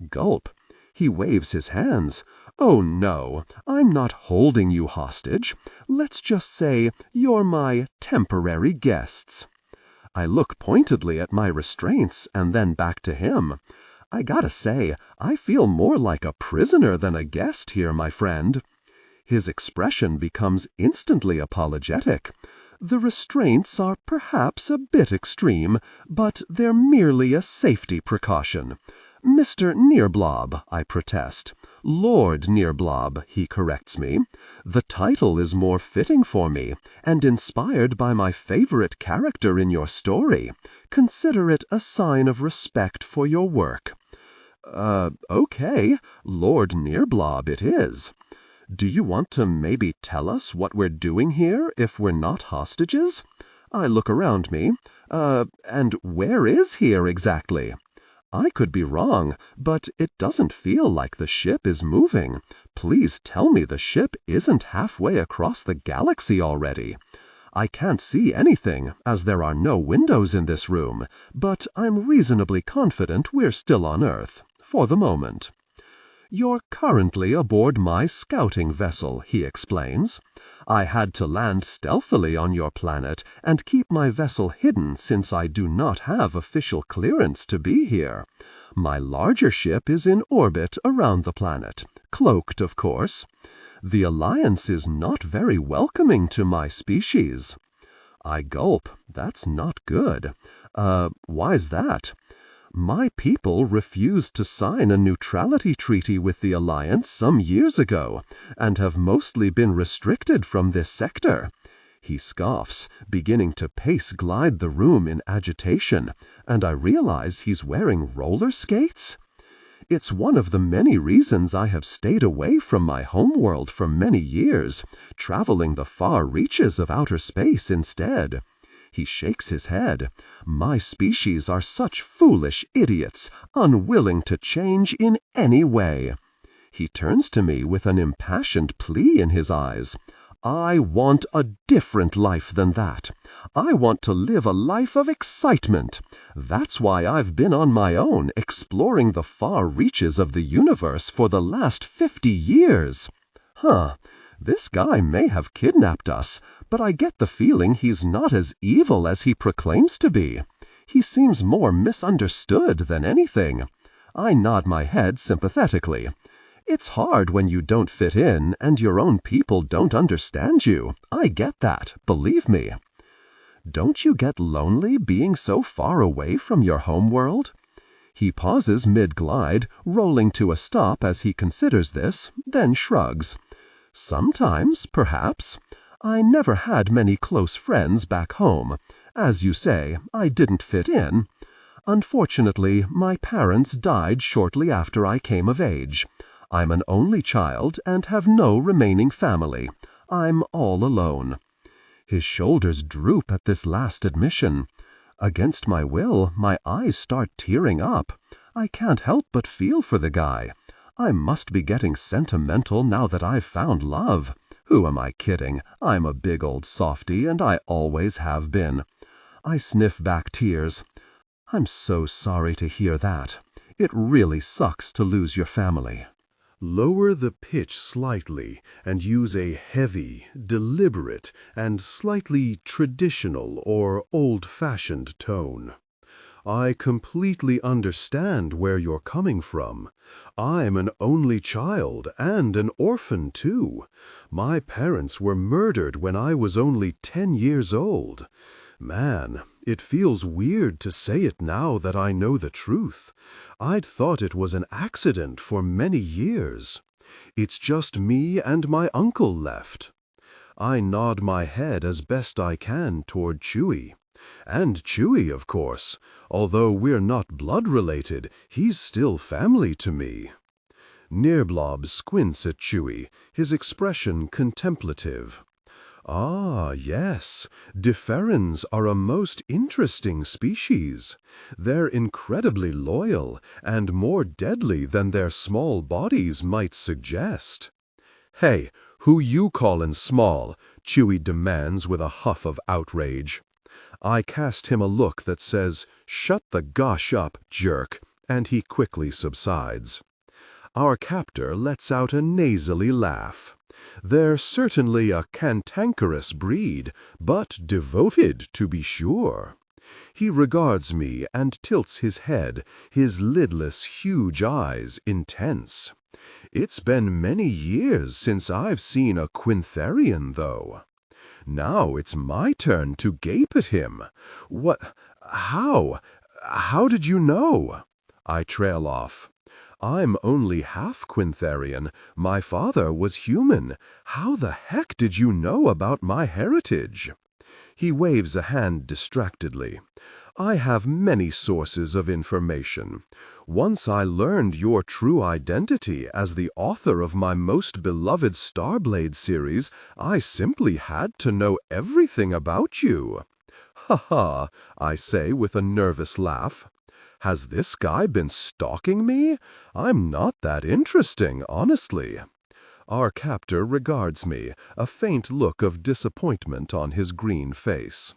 Gulp. He waves his hands. Oh no, I'm not holding you hostage. Let's just say you're my temporary guests. I look pointedly at my restraints and then back to him. I gotta say, I feel more like a prisoner than a guest here, my friend. His expression becomes instantly apologetic. The restraints are perhaps a bit extreme, but they're merely a safety precaution. Mr. Nearblob, I protest. Lord Nearblob, he corrects me. The title is more fitting for me, and inspired by my favorite character in your story. Consider it a sign of respect for your work. Okay, Lord Nearblob it is. Do you want to maybe tell us what we're doing here if we're not hostages? I look around me. And where is here exactly? I could be wrong, but it doesn't feel like the ship is moving. Please tell me the ship isn't halfway across the galaxy already. I can't see anything, as there are no windows in this room, but I'm reasonably confident we're still on Earth, for the moment. You're currently aboard my scouting vessel, he explains. I had to land stealthily on your planet and keep my vessel hidden since I do not have official clearance to be here. My larger ship is in orbit around the planet, cloaked, of course. The Alliance is not very welcoming to my species. I gulp. That's not good. Why's that? My people refused to sign a neutrality treaty with the Alliance some years ago, and have mostly been restricted from this sector. He scoffs, beginning to pace-glide the room in agitation, and I realize he's wearing roller skates. It's one of the many reasons I have stayed away from my homeworld for many years, traveling the far reaches of outer space instead. He shakes his head. My species are such foolish idiots, unwilling to change in any way. He turns to me with an impassioned plea in his eyes. I want a different life than that. I want to live a life of excitement. That's why I've been on my own, exploring the far reaches of the universe for the last 50 years. This guy may have kidnapped us, but I get the feeling he's not as evil as he proclaims to be. He seems more misunderstood than anything. I nod my head sympathetically. It's hard when you don't fit in and your own people don't understand you. I get that, believe me. Don't you get lonely being so far away from your homeworld? He pauses mid-glide, rolling to a stop as he considers this, then shrugs. Sometimes, perhaps. I never had many close friends back home. As you say, I didn't fit in. Unfortunately, my parents died shortly after I came of age. I'm an only child and have no remaining family. I'm all alone. His shoulders droop at this last admission. Against my will, my eyes start tearing up. I can't help but feel for the guy. I must be getting sentimental now that I've found love. Who am I kidding? I'm a big old softy, and I always have been. I sniff back tears. I'm so sorry to hear that. It really sucks to lose your family. Lower the pitch slightly and use a heavy, deliberate, and slightly traditional or old-fashioned tone. I completely understand where you're coming from. I'm an only child and an orphan, too. My parents were murdered when I was only 10 years old. Man, it feels weird to say it now that I know the truth. I'd thought it was an accident for many years. It's just me and my uncle left. I nod my head as best I can toward Chewie. And Chewie, of course. Although we're not blood-related, he's still family to me. Nirblob squints at Chewie, his expression contemplative. Ah, yes, Deferens are a most interesting species. They're incredibly loyal and more deadly than their small bodies might suggest. Hey, who you callin' small? Chewie demands with a huff of outrage. I cast him a look that says, "Shut the gosh up, jerk," and he quickly subsides. Our captor lets out a nasally laugh. They're certainly a cantankerous breed, but devoted to be sure. He regards me and tilts his head, his lidless, huge eyes intense. It's been many years since I've seen a Quintharian, though. Now it's my turn to gape at him. What? How did you know? I trail off. I'm only half Quintharian. My father was human. How the heck did you know about my heritage? He waves a hand distractedly. I have many sources of information. Once I learned your true identity as the author of my most beloved Starblade series, I simply had to know everything about you. Ha ha, I say with a nervous laugh. Has this guy been stalking me? I'm not that interesting, honestly. Our captor regards me, a faint look of disappointment on his green face.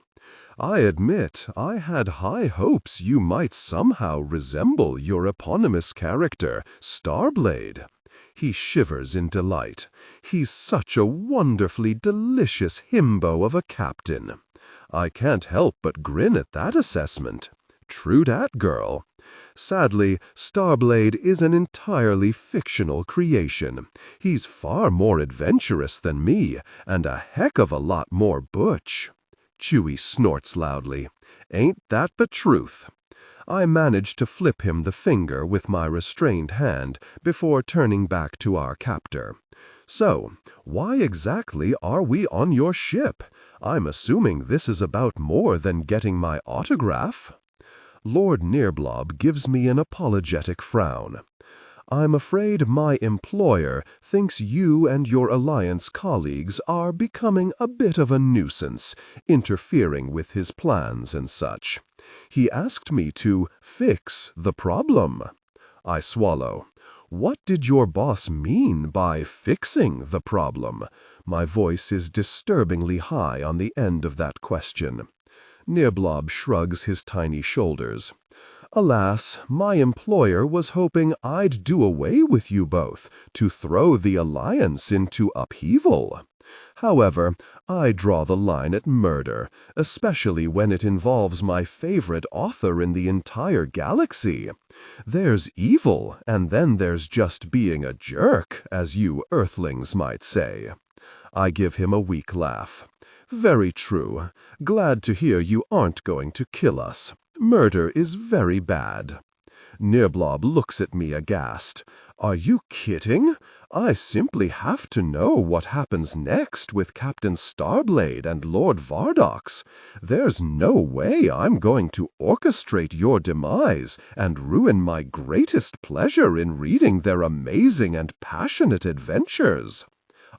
I admit I had high hopes you might somehow resemble your eponymous character, Starblade. He shivers in delight. He's such a wonderfully delicious himbo of a captain. I can't help but grin at that assessment. True dat, girl. Sadly, Starblade is an entirely fictional creation. He's far more adventurous than me, and a heck of a lot more butch. Chewie snorts loudly. Ain't that but truth? I manage to flip him the finger with my restrained hand before turning back to our captor. So, why exactly are we on your ship? I'm assuming this is about more than getting my autograph. Lord Nirblob gives me an apologetic frown. I'm afraid my employer thinks you and your Alliance colleagues are becoming a bit of a nuisance, interfering with his plans and such. He asked me to fix the problem. I swallow. What did your boss mean by fixing the problem? My voice is disturbingly high on the end of that question. Nirblob shrugs his tiny shoulders. Alas, my employer was hoping I'd do away with you both, to throw the Alliance into upheaval. However, I draw the line at murder, especially when it involves my favorite author in the entire galaxy. There's evil, and then there's just being a jerk, as you Earthlings might say. I give him a weak laugh. Very true. Glad to hear you aren't going to kill us. Murder is very bad. Nirblob looks at me aghast. Are you kidding? I simply have to know what happens next with Captain Starblade and Lord Vardox. There's no way I'm going to orchestrate your demise and ruin my greatest pleasure in reading their amazing and passionate adventures.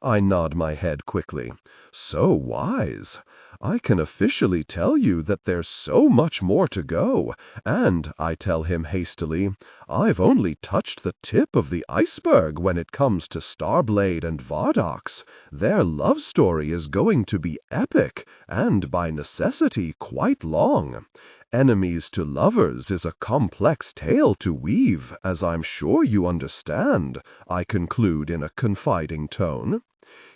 I nod my head quickly. So wise. I can officially tell you that there's so much more to go, and, I tell him hastily, I've only touched the tip of the iceberg when it comes to Starblade and Vardox. Their love story is going to be epic, and by necessity quite long. Enemies to lovers is a complex tale to weave, as I'm sure you understand, I conclude in a confiding tone.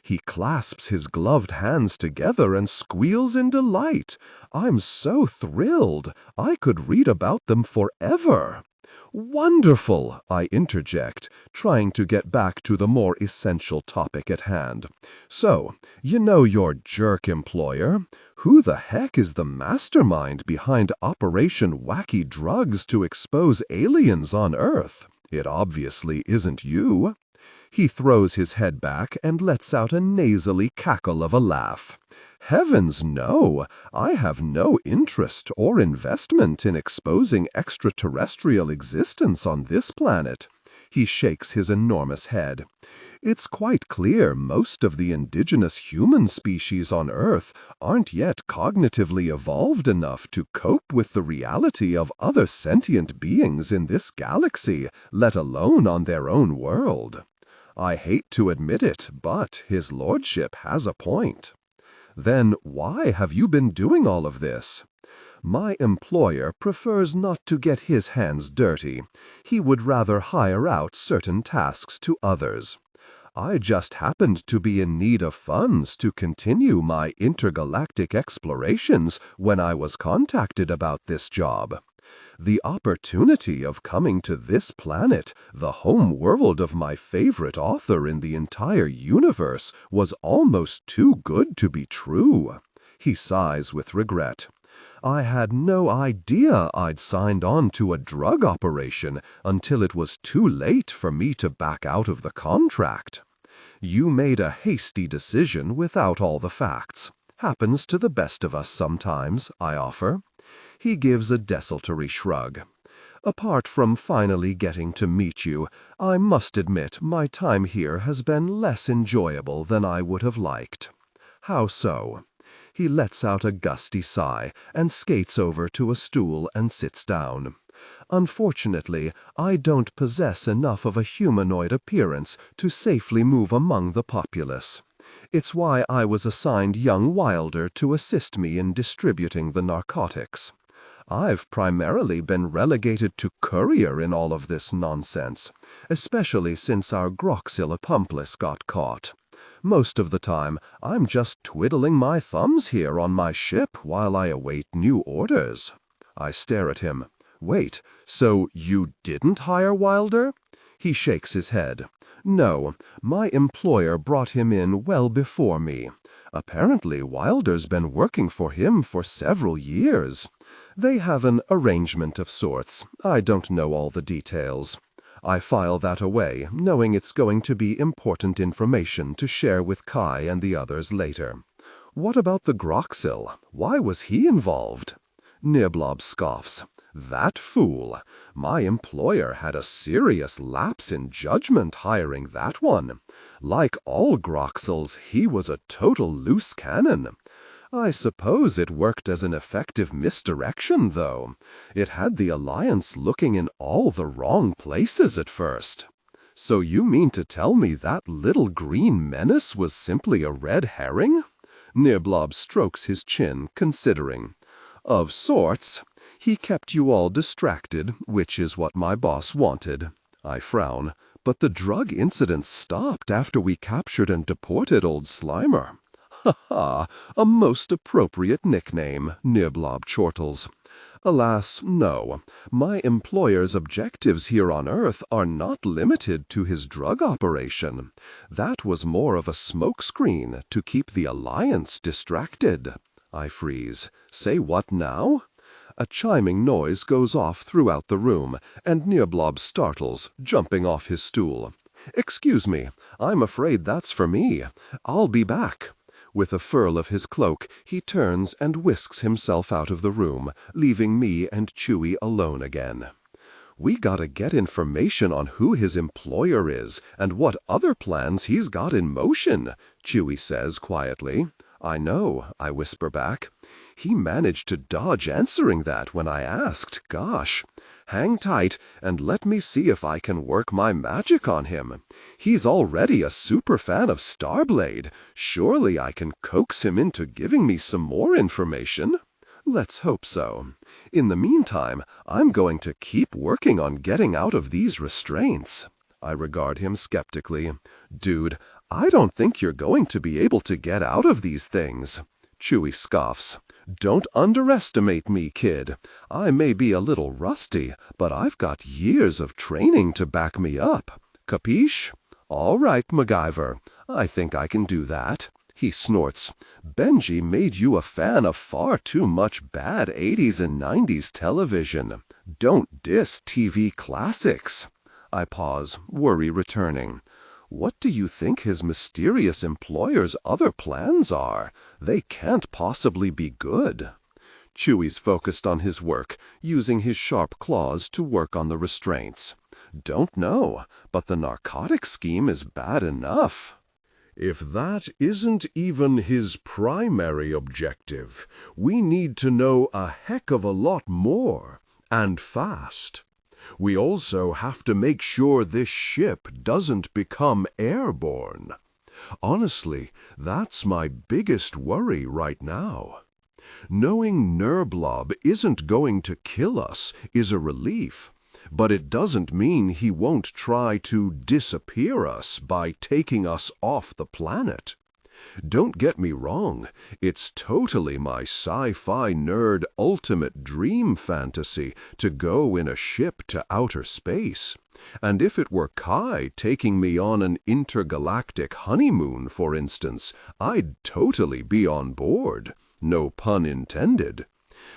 He clasps his gloved hands together and squeals in delight. I'm so thrilled. I could read about them forever. Wonderful, I interject, trying to get back to the more essential topic at hand. So, you know your jerk employer? Who the heck is the mastermind behind Operation Wacky Drugs to expose aliens on Earth? It obviously isn't you. He throws his head back and lets out a nasally cackle of a laugh. Heavens, no! I have no interest or investment in exposing extraterrestrial existence on this planet. He shakes his enormous head. It's quite clear most of the indigenous human species on Earth aren't yet cognitively evolved enough to cope with the reality of other sentient beings in this galaxy, let alone on their own world. I hate to admit it, but his lordship has a point. Then why have you been doing all of this? My employer prefers not to get his hands dirty. He would rather hire out certain tasks to others. I just happened to be in need of funds to continue my intergalactic explorations when I was contacted about this job. The opportunity of coming to this planet, the home world of my favorite author in the entire universe, was almost too good to be true. He sighs with regret. I had no idea I'd signed on to a drug operation until it was too late for me to back out of the contract. You made a hasty decision without all the facts. Happens to the best of us sometimes, I offer. He gives a desultory shrug. Apart from finally getting to meet you, I must admit my time here has been less enjoyable than I would have liked. How so? He lets out a gusty sigh and skates over to a stool and sits down. Unfortunately, I don't possess enough of a humanoid appearance to safely move among the populace. It's why I was assigned young Wilder to assist me in distributing the narcotics. I've primarily been relegated to courier in all of this nonsense, especially since our Groxilla got caught. Most of the time, I'm just twiddling my thumbs here on my ship while I await new orders. I stare at him. Wait, so you didn't hire Wilder? He shakes his head. No, my employer brought him in well before me. Apparently, Wilder's been working for him for several years. They have an arrangement of sorts. I don't know all the details. I file that away, knowing it's going to be important information to share with Kai and the others later. What about the Groxil? Why was he involved? Nirblob scoffs. That fool! My employer had a serious lapse in judgment hiring that one. Like all Groxels, he was a total loose cannon. I suppose it worked as an effective misdirection, though. It had the Alliance looking in all the wrong places at first. So you mean to tell me that little green menace was simply a red herring? Nirblob strokes his chin, considering. Of sorts. He kept you all distracted, which is what my boss wanted. I frown, but the drug incident stopped after we captured and deported old Slimer. Ha ha, a most appropriate nickname, Nirblob chortles. Alas, no. My employer's objectives here on Earth are not limited to his drug operation. That was more of a smokescreen to keep the Alliance distracted. I freeze. Say what now? A chiming noise goes off throughout the room, and Nirblob startles, jumping off his stool. Excuse me, I'm afraid that's for me. I'll be back. With a furl of his cloak, he turns and whisks himself out of the room, leaving me and Chewie alone again. We gotta get information on who his employer is and what other plans he's got in motion, Chewie says quietly. I know, I whisper back. He managed to dodge answering that when I asked, gosh. Hang tight and let me see if I can work my magic on him. He's already a super fan of Starblade. Surely I can coax him into giving me some more information. Let's hope so. In the meantime, I'm going to keep working on getting out of these restraints. I regard him skeptically. Dude, I don't think you're going to be able to get out of these things. Chewie scoffs. Don't underestimate me, kid. I may be a little rusty, but I've got years of training to back me up. Capiche? All right, MacGyver. I think I can do that. He snorts. Benji made you a fan of far too much bad 80s and 90s television. Don't diss TV classics. I pause, worry returning. What do you think his mysterious employer's other plans are? They can't possibly be good. Chewie's focused on his work, using his sharp claws to work on the restraints. Don't know, but the narcotic scheme is bad enough. If that isn't even his primary objective, we need to know a heck of a lot more, and fast. We also have to make sure this ship doesn't become airborne. Honestly, that's my biggest worry right now. Knowing Nirblob isn't going to kill us is a relief, but it doesn't mean he won't try to disappear us by taking us off the planet. Don't get me wrong, it's totally my sci-fi nerd ultimate dream fantasy to go in a ship to outer space. And if it were Kai taking me on an intergalactic honeymoon, for instance, I'd totally be on board. No pun intended.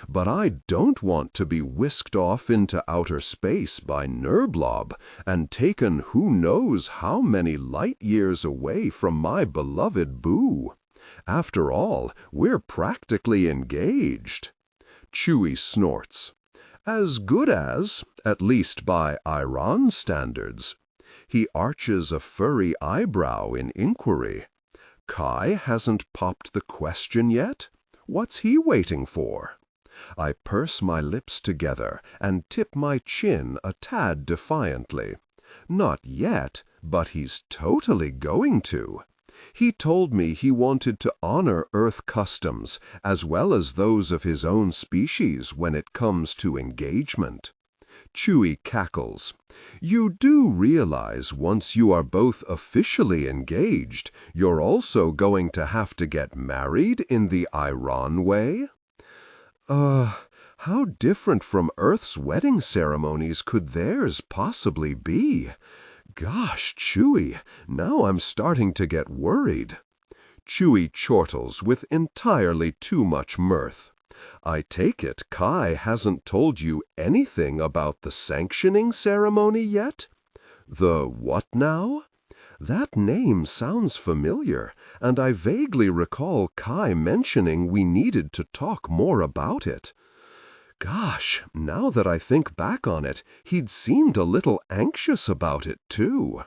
But I don't want to be whisked off into outer space by Nirblob and taken who knows how many light years away from my beloved Boo. After all, we're practically engaged. Chewie snorts. As good as, at least by Iran standards. He arches a furry eyebrow in inquiry. Kai hasn't popped the question yet? What's he waiting for? I purse my lips together and tip my chin a tad defiantly. Not yet, but he's totally going to. He told me he wanted to honor Earth customs as well as those of his own species when it comes to engagement. Chewie cackles. You do realize once you are both officially engaged, you're also going to have to get married in the Iran way? How different from Earth's wedding ceremonies could theirs possibly be? Gosh, Chewie, now I'm starting to get worried. Chewie chortles with entirely too much mirth. I take it Kai hasn't told you anything about the sanctioning ceremony yet? The what now? That name sounds familiar, and I vaguely recall Kai mentioning we needed to talk more about it. Gosh, now that I think back on it, he'd seemed a little anxious about it, too.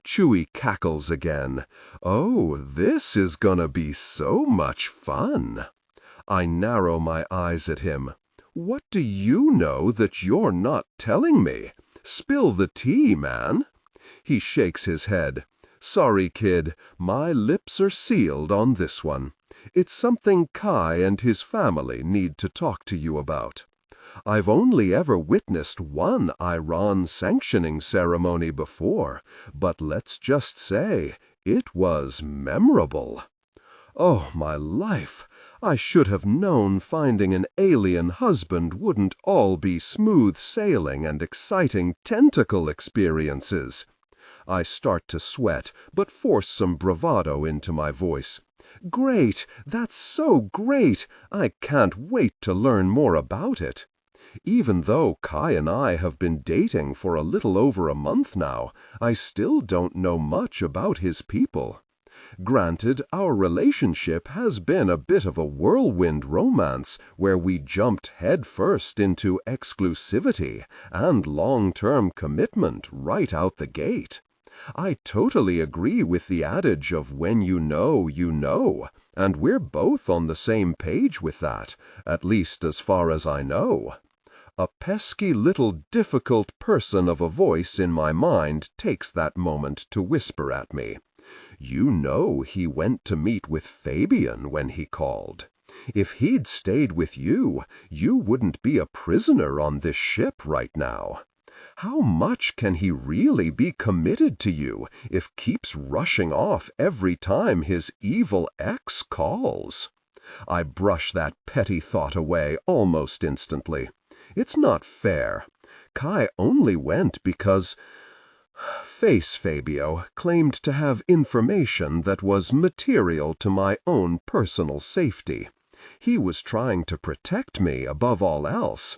Chewie cackles again. Oh, this is gonna be so much fun. I narrow my eyes at him. What do you know that you're not telling me? Spill the tea, man. He shakes his head. Sorry, kid, my lips are sealed on this one. It's something Kai and his family need to talk to you about. I've only ever witnessed one Iran sanctioning ceremony before, but let's just say it was memorable. Oh, my life! I should have known finding an alien husband wouldn't all be smooth sailing and exciting tentacle experiences. I start to sweat, but force some bravado into my voice. Great! That's so great! I can't wait to learn more about it. Even though Kai and I have been dating for a little over a month now, I still don't know much about his people. Granted, our relationship has been a bit of a whirlwind romance where we jumped headfirst into exclusivity and long-term commitment right out the gate. I totally agree with the adage of when you know, and we're both on the same page with that, at least as far as I know. A pesky little difficult person of a voice in my mind takes that moment to whisper at me. You know he went to meet with Fabian when he called. If he'd stayed with you, you wouldn't be a prisoner on this ship right now. How much can he really be committed to you if keeps rushing off every time his evil ex calls? I brush that petty thought away almost instantly. It's not fair. Kai only went because Face Fabio claimed to have information that was material to my own personal safety. He was trying to protect me above all else.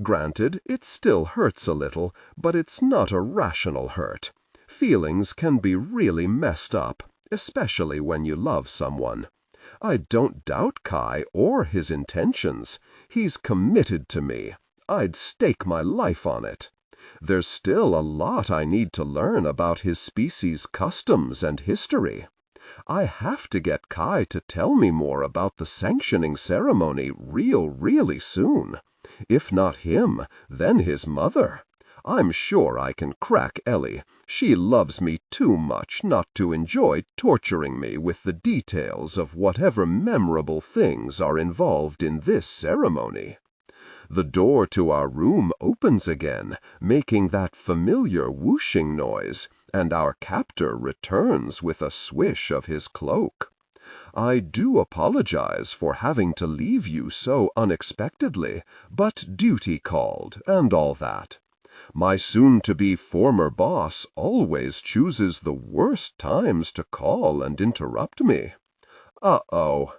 Granted, it still hurts a little, but it's not a rational hurt. Feelings can be really messed up, especially when you love someone. I don't doubt Kai or his intentions. He's committed to me. I'd stake my life on it. There's still a lot I need to learn about his species' customs and history. I have to get Kai to tell me more about the sanctioning ceremony really soon. If not him, then his mother. I'm sure I can crack Ellie. She loves me too much not to enjoy torturing me with the details of whatever memorable things are involved in this ceremony. The door to our room opens again, making that familiar whooshing noise, and our captor returns with a swish of his cloak. I do apologize for having to leave you so unexpectedly, but duty called, and all that. My soon-to-be former boss always chooses the worst times to call and interrupt me. Uh-oh.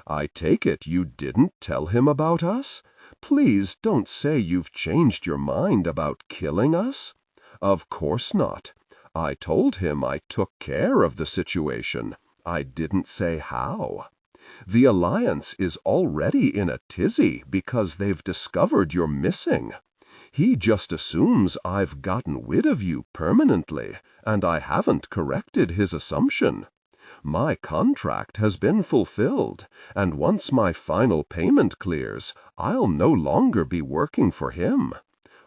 I take it you didn't tell him about us? Please don't say you've changed your mind about killing us. Of course not. I told him I took care of the situation. I didn't say how. The Alliance is already in a tizzy because they've discovered you're missing. He just assumes I've gotten rid of you permanently, and I haven't corrected his assumption. My contract has been fulfilled, and once my final payment clears, I'll no longer be working for him.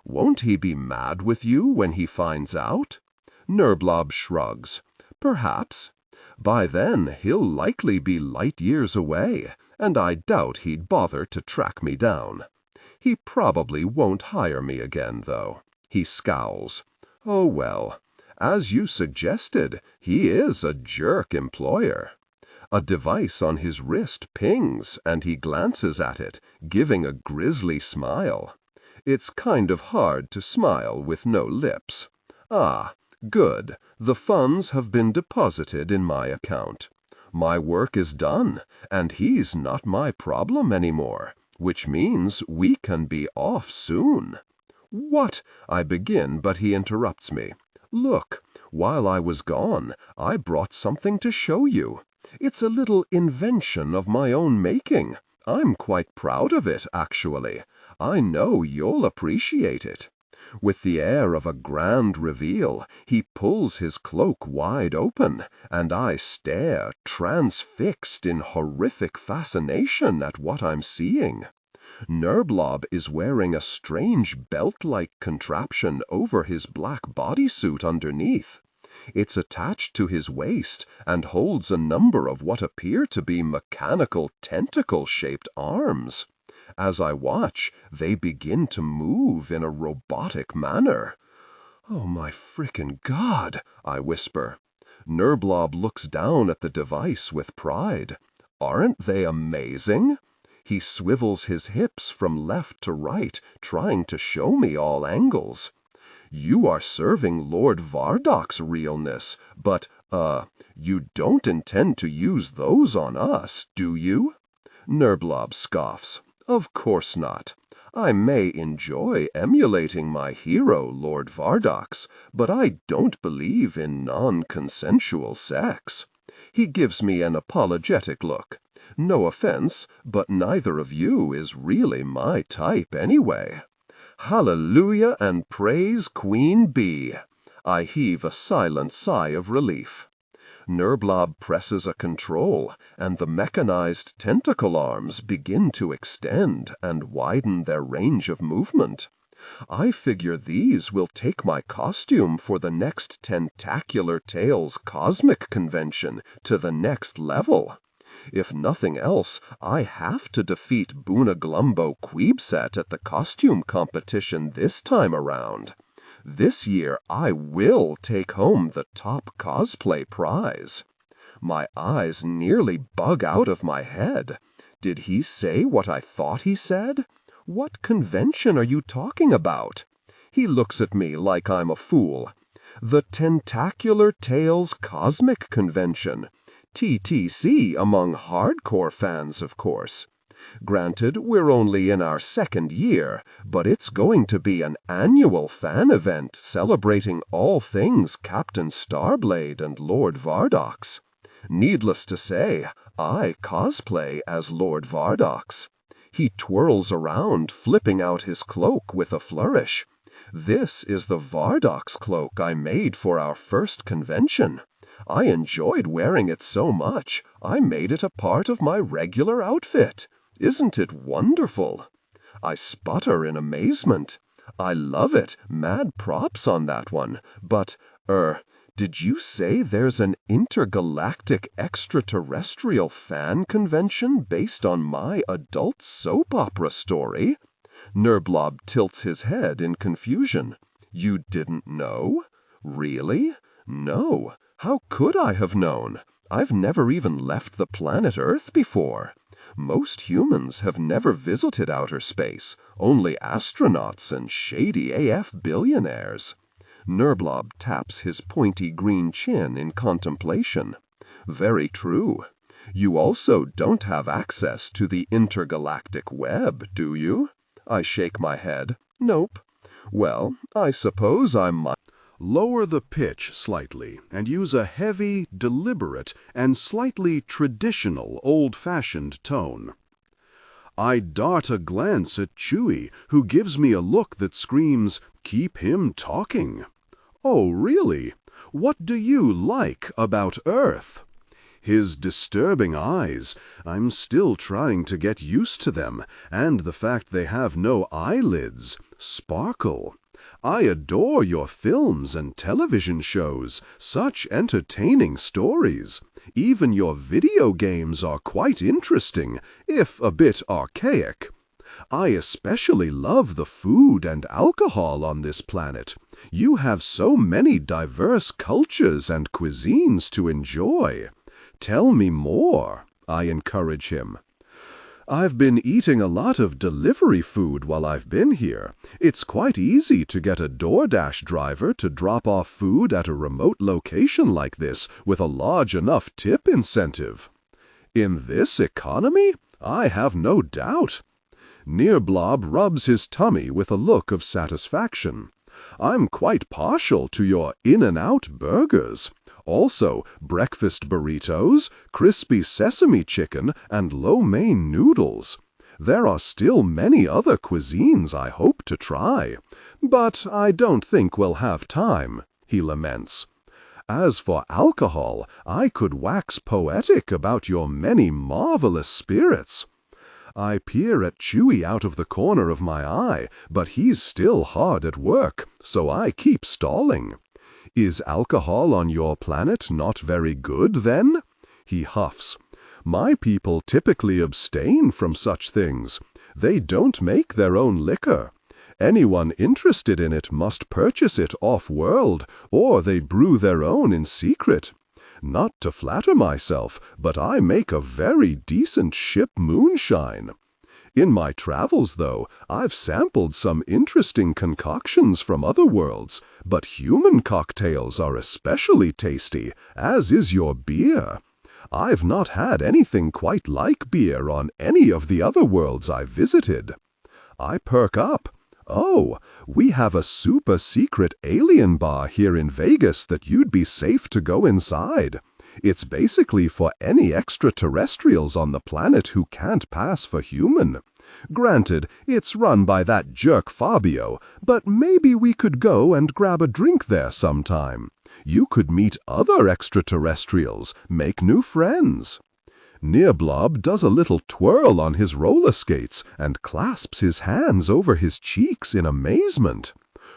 Won't he be mad with you when he finds out? Nurblob shrugs. Perhaps. By then, he'll likely be light years away, and I doubt he'd bother to track me down. He probably won't hire me again, though. He scowls. Oh well. As you suggested, he is a jerk employer. A device on his wrist pings, and he glances at it, giving a grisly smile. It's kind of hard to smile with no lips. Ah, good. The funds have been deposited in my account. My work is done, and he's not my problem anymore, which means we can be off soon. What? I begin, but he interrupts me. Look, while I was gone, I brought something to show you. It's a little invention of my own making. I'm quite proud of it, actually. I know you'll appreciate it." With the air of a grand reveal, he pulls his cloak wide open, and I stare, transfixed in horrific fascination at what I'm seeing. Nerblob is wearing a strange belt-like contraption over his black bodysuit underneath. It's attached to his waist and holds a number of what appear to be mechanical tentacle-shaped arms. As I watch, they begin to move in a robotic manner. "Oh my frickin' God," I whisper. Nerblob looks down at the device with pride. "Aren't they amazing?" He swivels his hips from left to right, trying to show me all angles. "You are serving Lord Vardok's realness, but, you don't intend to use those on us, do you?" Nerblob scoffs. "Of course not. I may enjoy emulating my hero, Lord Vardok's, but I don't believe in non-consensual sex." He gives me an apologetic look. "No offense, but neither of you is really my type anyway." Hallelujah and praise Queen Bee. I heave a silent sigh of relief. Nerblob presses a control, and the mechanized tentacle arms begin to extend and widen their range of movement. I figure these will take my costume for the next Tentacular Tales Cosmic Convention to the next level. If nothing else, I have to defeat Boonaglumbo Queebset at the costume competition this time around. This year I will take home the top cosplay prize. My eyes nearly bug out of my head. Did he say what I thought he said? What convention are you talking about? He looks at me like I'm a fool. The Tentacular Tales Cosmic Convention. TTC among hardcore fans, of course. Granted, we're only in our second year, but it's going to be an annual fan event celebrating all things Captain Starblade and Lord Vardok's. Needless to say, I cosplay as Lord Vardok's. He twirls around, flipping out his cloak with a flourish. This is the Vardok's cloak I made for our first convention. I enjoyed wearing it so much, I made it a part of my regular outfit. Isn't it wonderful? I sputter in amazement. I love it, mad props on that one, but, did you say there's an intergalactic extraterrestrial fan convention based on my adult soap opera story? Nerblob tilts his head in confusion. You didn't know? Really? No. How could I have known? I've never even left the planet Earth before. Most humans have never visited outer space, only astronauts and shady AF billionaires. Nerblob taps his pointy green chin in contemplation. Very true. You also don't have access to the intergalactic web, do you? I shake my head. Nope. Well, I suppose I might. Lower the pitch slightly and use a heavy, deliberate, and slightly traditional old-fashioned tone. I dart a glance at Chewie, who gives me a look that screams, "Keep him talking." Oh, really? What do you like about Earth? His disturbing eyes, I'm still trying to get used to them, and the fact they have no eyelids, sparkle. I adore your films and television shows, such entertaining stories. Even your video games are quite interesting, if a bit archaic. I especially love the food and alcohol on this planet. You have so many diverse cultures and cuisines to enjoy. Tell me more, I encourage him. I've been eating a lot of delivery food while I've been here. It's quite easy to get a DoorDash driver to drop off food at a remote location like this with a large enough tip incentive. In this economy, I have no doubt. Nerblob rubs his tummy with a look of satisfaction. I'm quite partial to your In-N-Out burgers. Also, breakfast burritos, crispy sesame chicken, and lo mein noodles. There are still many other cuisines I hope to try, but I don't think we'll have time, he laments. As for alcohol, I could wax poetic about your many marvelous spirits. I peer at Chewie out of the corner of my eye, but he's still hard at work, so I keep stalling. Is alcohol on your planet not very good, then? He huffs. My people typically abstain from such things. They don't make their own liquor. Anyone interested in it must purchase it off-world, or they brew their own in secret. Not to flatter myself, but I make a very decent ship moonshine. In my travels, though, I've sampled some interesting concoctions from other worlds, but human cocktails are especially tasty, as is your beer. I've not had anything quite like beer on any of the other worlds I've visited. I perk up. Oh, we have a super-secret alien bar here in Vegas that you'd be safe to go inside. It's basically for any extraterrestrials on the planet who can't pass for human. Granted, it's run by that jerk Fabio, but maybe we could go and grab a drink there sometime. You could meet other extraterrestrials, make new friends. Nearblob does a little twirl on his roller skates and clasps his hands over his cheeks in amazement.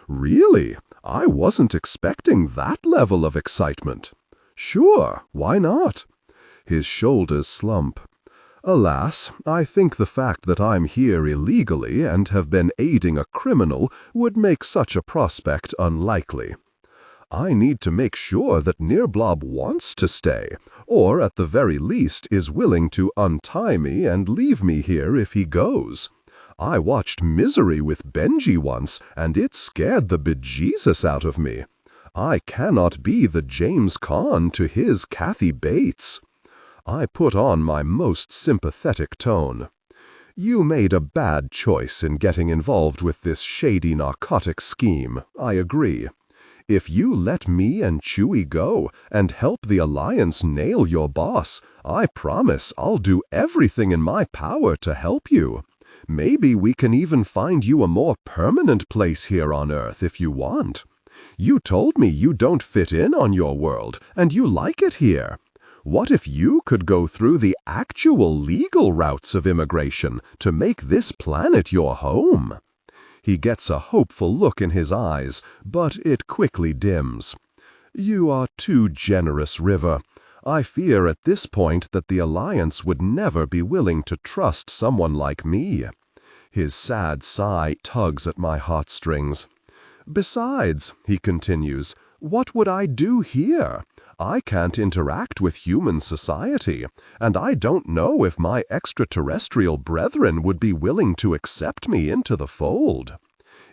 Really, I wasn't expecting that level of excitement. Sure, why not? His shoulders slump. Alas, I think the fact that I'm here illegally and have been aiding a criminal would make such a prospect unlikely. I need to make sure that Nearblob wants to stay, or at the very least is willing to untie me and leave me here if he goes. I watched Misery with Benji once, and it scared the bejesus out of me. I cannot be the James Caan to his Kathy Bates. I put on my most sympathetic tone. You made a bad choice in getting involved with this shady narcotic scheme, I agree. If you let me and Chewie go and help the Alliance nail your boss, I promise I'll do everything in my power to help you. Maybe we can even find you a more permanent place here on Earth if you want. You told me you don't fit in on your world, and you like it here. What if you could go through the actual legal routes of immigration to make this planet your home? He gets a hopeful look in his eyes, but it quickly dims. You are too generous, River. I fear at this point that the Alliance would never be willing to trust someone like me. His sad sigh tugs at my heartstrings. Besides, he continues, what would I do here? I can't interact with human society, and I don't know if my extraterrestrial brethren would be willing to accept me into the fold.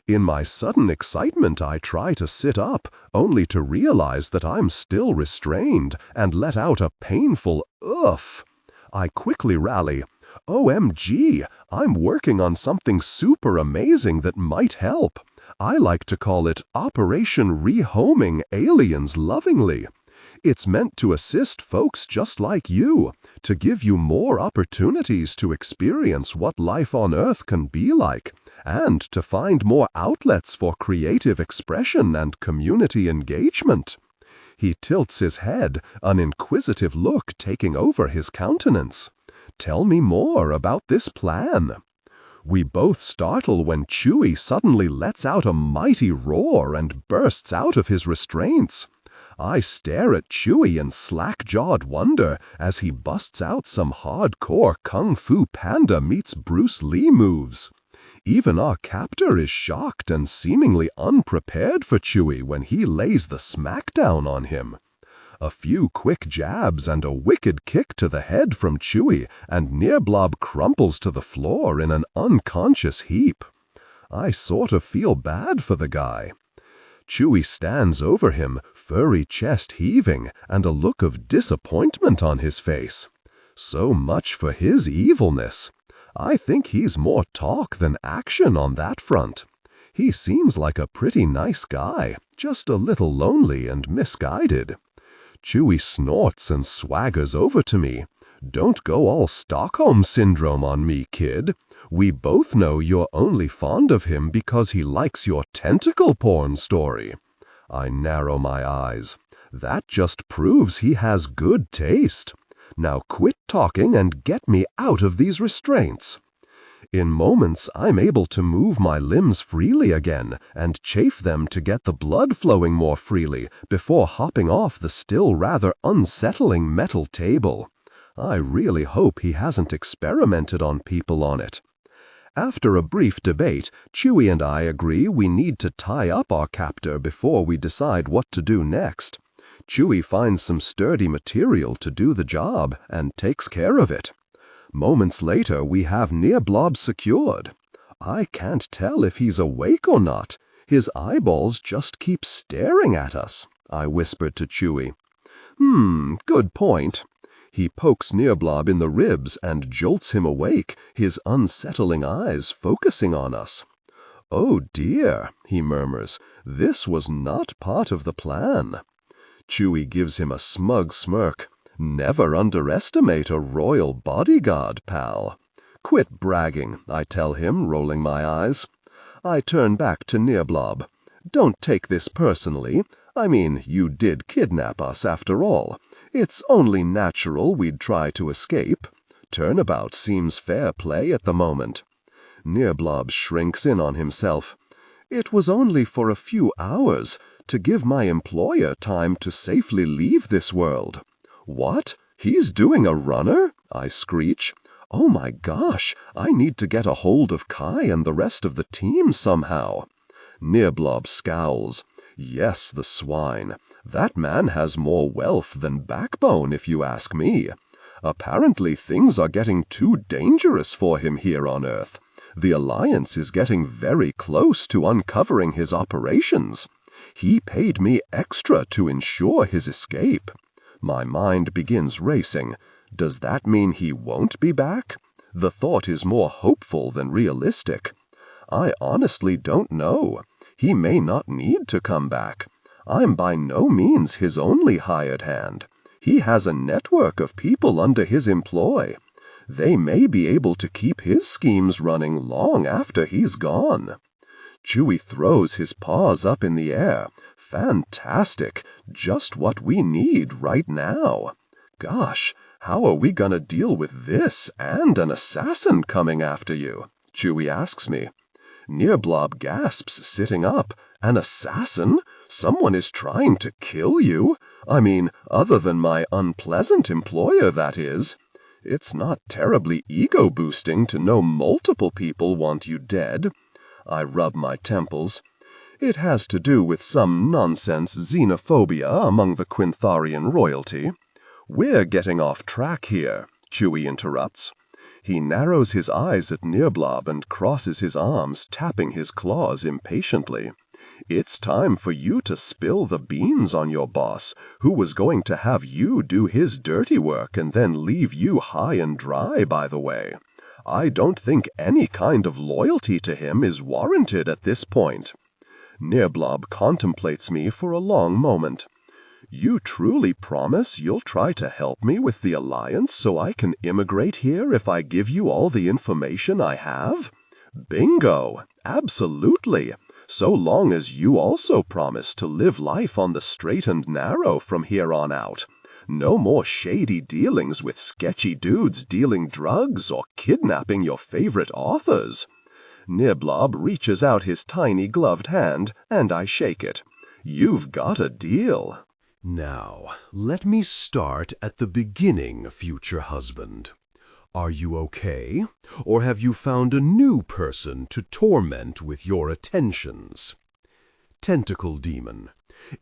In my sudden excitement, I try to sit up, only to realize that I'm still restrained and let out a painful oof. I quickly rally. OMG, I'm working on something super amazing that might help. I like to call it Operation Rehoming Aliens Lovingly. It's meant to assist folks just like you, to give you more opportunities to experience what life on Earth can be like, and to find more outlets for creative expression and community engagement. He tilts his head, an inquisitive look taking over his countenance. Tell me more about this plan. We both startle when Chewie suddenly lets out a mighty roar and bursts out of his restraints. I stare at Chewie in slack-jawed wonder as he busts out some hardcore Kung Fu Panda meets Bruce Lee moves. Even our captor is shocked and seemingly unprepared for Chewie when he lays the smackdown on him. A few quick jabs and a wicked kick to the head from Chewie, and Nearblob crumples to the floor in an unconscious heap. I sort of feel bad for the guy. Chewie stands over him, furry chest heaving, and a look of disappointment on his face. So much for his evilness. I think he's more talk than action on that front. He seems like a pretty nice guy, just a little lonely and misguided. Chewie snorts and swaggers over to me. "Don't go all Stockholm Syndrome on me, kid. We both know you're only fond of him because he likes your tentacle porn story." I narrow my eyes. That just proves he has good taste. Now quit talking and get me out of these restraints. In moments, I'm able to move my limbs freely again and chafe them to get the blood flowing more freely before hopping off the still rather unsettling metal table. I really hope he hasn't experimented on people on it. After a brief debate, Chewie and I agree we need to tie up our captor before we decide what to do next. Chewie finds some sturdy material to do the job and takes care of it. Moments later, we have Nearblob secured. I can't tell if he's awake or not. His eyeballs just keep staring at us, I whispered to Chewie. Good point. He pokes Nearblob in the ribs and jolts him awake, his unsettling eyes focusing on us. "Oh dear," he murmurs, "this was not part of the plan." Chewie gives him a smug smirk. "Never underestimate a royal bodyguard, pal." "Quit bragging," I tell him, rolling my eyes. I turn back to Nearblob. "Don't take this personally. I mean, you did kidnap us after all. It's only natural we'd try to escape. Turnabout seems fair play at the moment." Nearblob shrinks in on himself. "It was only for a few hours, to give my employer time to safely leave this world." "What? He's doing a runner?" I screech. "Oh my gosh, I need to get a hold of Kai and the rest of the team somehow." Nearblob scowls. "Yes, the swine. That man has more wealth than backbone, if you ask me. Apparently things are getting too dangerous for him here on Earth. The Alliance is getting very close to uncovering his operations. He paid me extra to ensure his escape." My mind begins racing. Does that mean he won't be back? The thought is more hopeful than realistic. I honestly don't know. He may not need to come back. I'm by no means his only hired hand. He has a network of people under his employ. They may be able to keep his schemes running long after he's gone. Chewie throws his paws up in the air. Fantastic! Just what we need right now. Gosh, how are we gonna deal with this and an assassin coming after you? Chewie asks me. Nearblob gasps, sitting up. An assassin? Someone is trying to kill you? I mean, other than my unpleasant employer, that is. It's not terribly ego-boosting to know multiple people want you dead. I rub my temples. It has to do with some nonsense xenophobia among the Quintharian royalty. We're getting off track here, Chewie interrupts. He narrows his eyes at Nearblob and crosses his arms, tapping his claws impatiently. It's time for you to spill the beans on your boss, who was going to have you do his dirty work and then leave you high and dry, by the way. I don't think any kind of loyalty to him is warranted at this point. Nearblob contemplates me for a long moment. You truly promise you'll try to help me with the Alliance so I can immigrate here if I give you all the information I have? Bingo! Absolutely! So long as you also promise to live life on the straight and narrow from here on out. No more shady dealings with sketchy dudes dealing drugs or kidnapping your favorite authors. Nearblob reaches out his tiny gloved hand, and I shake it. You've got a deal. Now, let me start at the beginning, future husband. Are you okay, or have you found a new person to torment with your attentions? Tentacle Demon,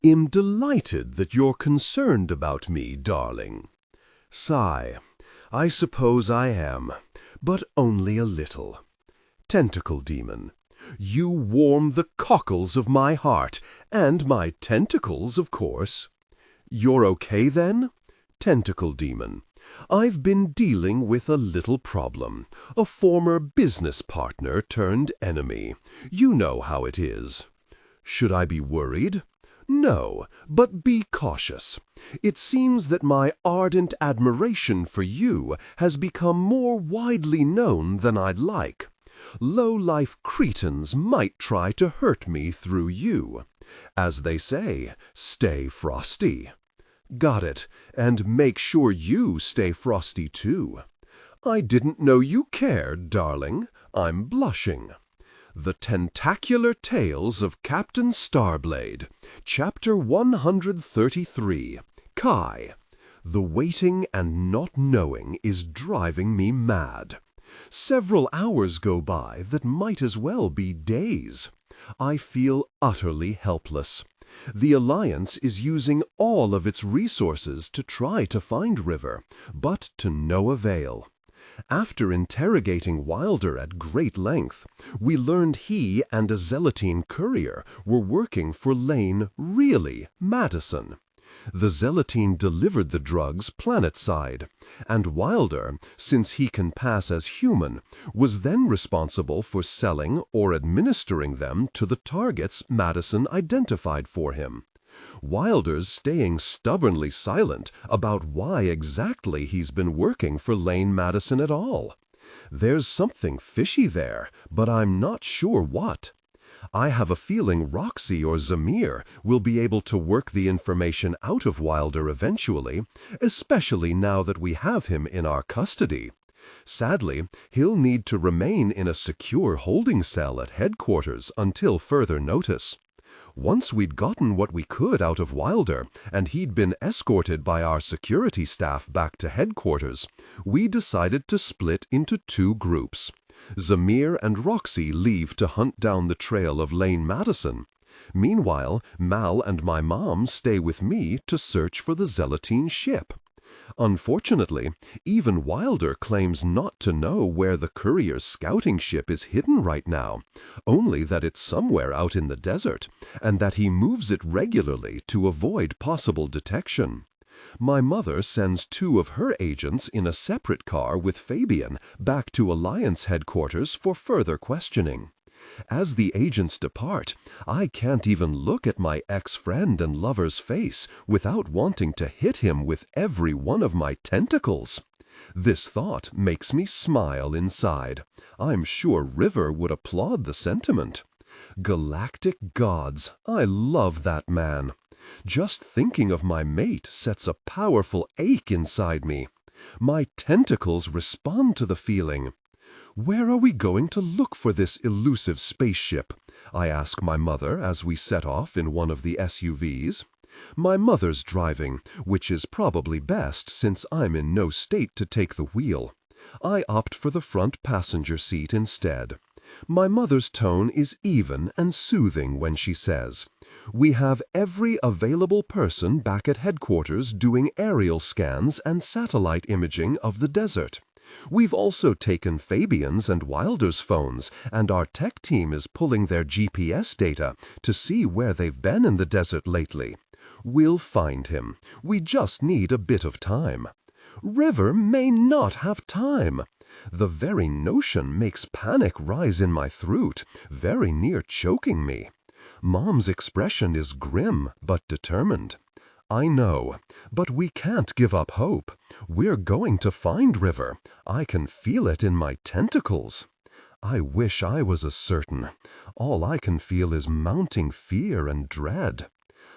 am delighted that you're concerned about me, darling. Sigh, I suppose I am, but only a little. Tentacle Demon, you warm the cockles of my heart, and my tentacles, of course. You're okay, then? Tentacle Demon, I've been dealing with a little problem. A former business partner turned enemy. You know how it is. Should I be worried? No, but be cautious. It seems that my ardent admiration for you has become more widely known than I'd like. Low-life cretins might try to hurt me through you. As they say, stay frosty. Got it, and make sure you stay frosty too. I didn't know you cared, darling. I'm blushing. The Tentacular Tales of Captain Starblade, Chapter 133, Kai. The waiting and not knowing is driving me mad. Several hours go by that might as well be days. I feel utterly helpless. The Alliance is using all of its resources to try to find River, but to no avail. After interrogating Wilder at great length, we learned he and a Zealotine courier were working for Lane Madison. The Zealotine delivered the drugs planet-side, and Wilder, since he can pass as human, was then responsible for selling or administering them to the targets Madison identified for him. Wilder's staying stubbornly silent about why exactly he's been working for Lane Madison at all. There's something fishy there, but I'm not sure what. I have a feeling Roxy or Zamir will be able to work the information out of Wilder eventually, especially now that we have him in our custody. Sadly, he'll need to remain in a secure holding cell at headquarters until further notice. Once we'd gotten what we could out of Wilder, and he'd been escorted by our security staff back to headquarters, we decided to split into two groups. Zamir and Roxy leave to hunt down the trail of Lane Madison. Meanwhile, Mal and my mom stay with me to search for the Zealotine ship. Unfortunately, even Wilder claims not to know where the courier's scouting ship is hidden right now, only that it's somewhere out in the desert, and that he moves it regularly to avoid possible detection. My mother sends two of her agents in a separate car with Fabian back to Alliance headquarters for further questioning. As the agents depart, I can't even look at my ex-friend and lover's face without wanting to hit him with every one of my tentacles. This thought makes me smile inside. I'm sure River would applaud the sentiment. Galactic gods, I love that man. Just thinking of my mate sets a powerful ache inside me. My tentacles respond to the feeling. Where are we going to look for this elusive spaceship? I ask my mother as we set off in one of the SUVs. My mother's driving, which is probably best since I'm in no state to take the wheel. I opt for the front passenger seat instead. My mother's tone is even and soothing when she says, "We have every available person back at headquarters doing aerial scans and satellite imaging of the desert. We've also taken Fabian's and Wilder's phones, and our tech team is pulling their GPS data to see where they've been in the desert lately. We'll find him. We just need a bit of time." River may not have time. The very notion makes panic rise in my throat, very near choking me. Mom's expression is grim but determined. I know, but we can't give up hope. We're going to find River. I can feel it in my tentacles. I wish I was as certain. All I can feel is mounting fear and dread.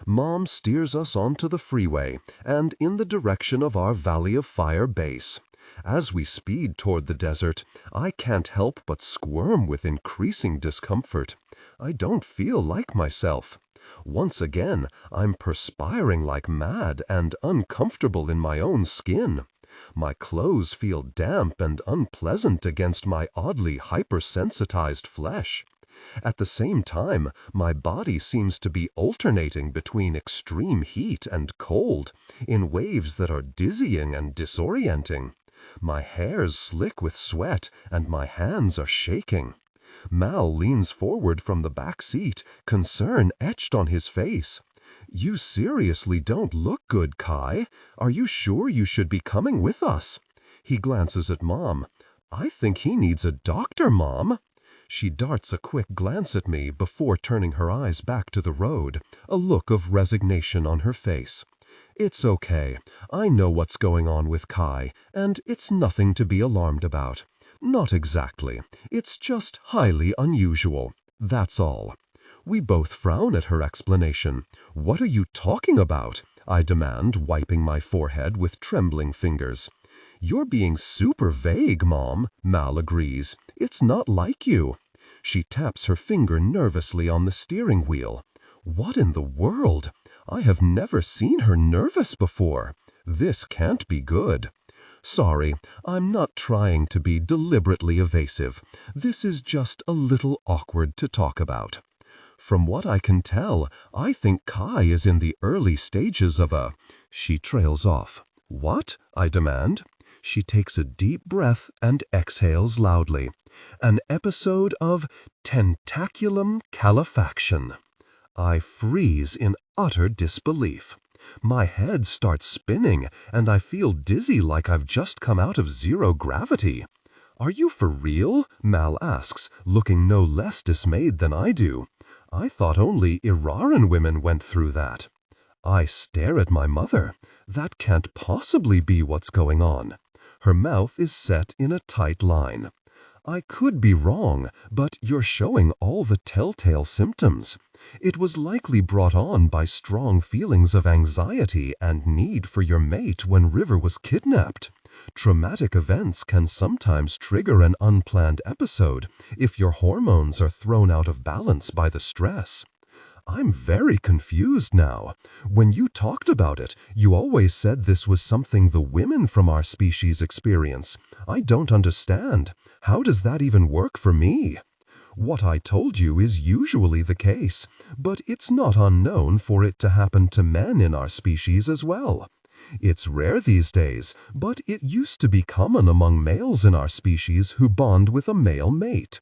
Mom steers us onto the freeway and in the direction of our Valley of Fire base. As we speed toward the desert, I can't help but squirm with increasing discomfort. I don't feel like myself. Once again, I'm perspiring like mad and uncomfortable in my own skin. My clothes feel damp and unpleasant against my oddly hypersensitized flesh. At the same time, my body seems to be alternating between extreme heat and cold in waves that are dizzying and disorienting. My hair's slick with sweat and my hands are shaking. Mal leans forward from the back seat, concern etched on his face. "You seriously don't look good, Kai. Are you sure you should be coming with us?" He glances at Mom. "I think he needs a doctor, Mom." She darts a quick glance at me before turning her eyes back to the road, a look of resignation on her face. It's okay. I know what's going on with Kai, and it's nothing to be alarmed about. Not exactly. It's just highly unusual. That's all. We both frown at her explanation. What are you talking about? I demand, wiping my forehead with trembling fingers. You're being super vague, Mom, Mal agrees. It's not like you. She taps her finger nervously on the steering wheel. What in the world? I have never seen her nervous before. This can't be good. Sorry, I'm not trying to be deliberately evasive. This is just a little awkward to talk about. From what I can tell, I think Kai is in the early stages of a... She trails off. What? I demand. She takes a deep breath and exhales loudly. An episode of tentaculum calefaction. I freeze in utter disbelief. My head starts spinning, and I feel dizzy like I've just come out of zero gravity. Are you for real? Mal asks, looking no less dismayed than I do. I thought only Iraran women went through that. I stare at my mother. That can't possibly be what's going on. Her mouth is set in a tight line. I could be wrong, but you're showing all the telltale symptoms. It was likely brought on by strong feelings of anxiety and need for your mate when River was kidnapped. Traumatic events can sometimes trigger an unplanned episode if your hormones are thrown out of balance by the stress. I'm very confused now. When you talked about it, you always said this was something the women from our species experience. I don't understand. How does that even work for me? What I told you is usually the case, but it's not unknown for it to happen to men in our species as well. It's rare these days, but it used to be common among males in our species who bond with a male mate.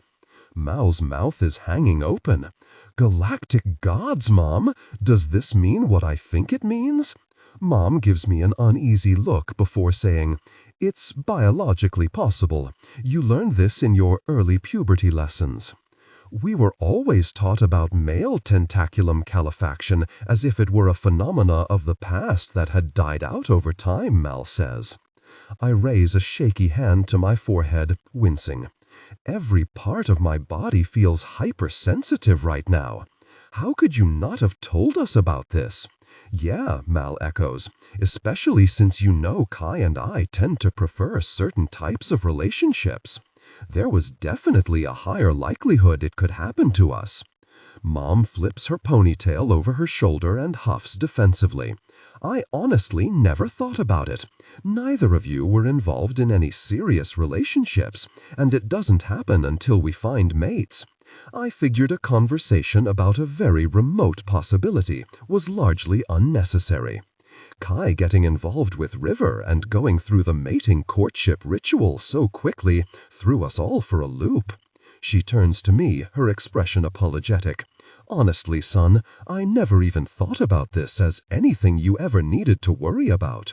Mal's mouth is hanging open. Galactic gods, Mom! Does this mean what I think it means? Mom gives me an uneasy look before saying, "It's biologically possible. You learned this in your early puberty lessons." We were always taught about male tentaculum calefaction as if it were a phenomena of the past that had died out over time, Mal says. I raise a shaky hand to my forehead, wincing. Every part of my body feels hypersensitive right now. How could you not have told us about this? Yeah, Mal echoes, especially since you know Kai and I tend to prefer certain types of relationships. There was definitely a higher likelihood it could happen to us. Mom flips her ponytail over her shoulder and huffs defensively. I honestly never thought about it. Neither of you were involved in any serious relationships, and it doesn't happen until we find mates. I figured a conversation about a very remote possibility was largely unnecessary. Kai getting involved with River and going through the mating courtship ritual so quickly threw us all for a loop. She turns to me, her expression apologetic. Honestly, son, I never even thought about this as anything you ever needed to worry about.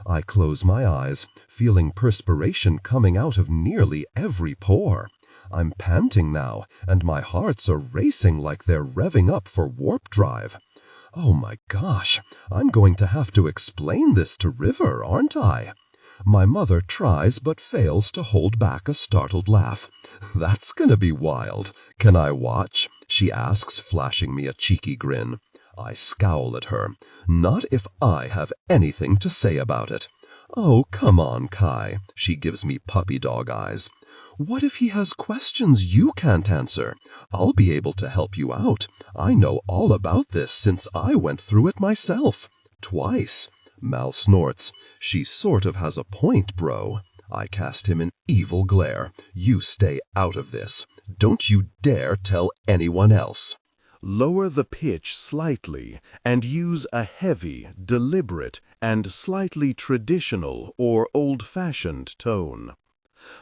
I close my eyes, feeling perspiration coming out of nearly every pore. I'm panting now, and my hearts are racing like they're revving up for warp drive. Oh my gosh, I'm going to have to explain this to River, aren't I? My mother tries but fails to hold back a startled laugh. That's gonna be wild. Can I watch? She asks, flashing me a cheeky grin. I scowl at her. Not if I have anything to say about it. Oh, come on, Kai. She gives me puppy dog eyes. What if he has questions you can't answer? I'll be able to help you out. I know all about this since I went through it myself. Twice. Mal snorts. She sort of has a point, bro. I cast him an evil glare. You stay out of this. Don't you dare tell anyone else. Lower the pitch slightly and use a heavy, deliberate, and slightly traditional or old-fashioned tone.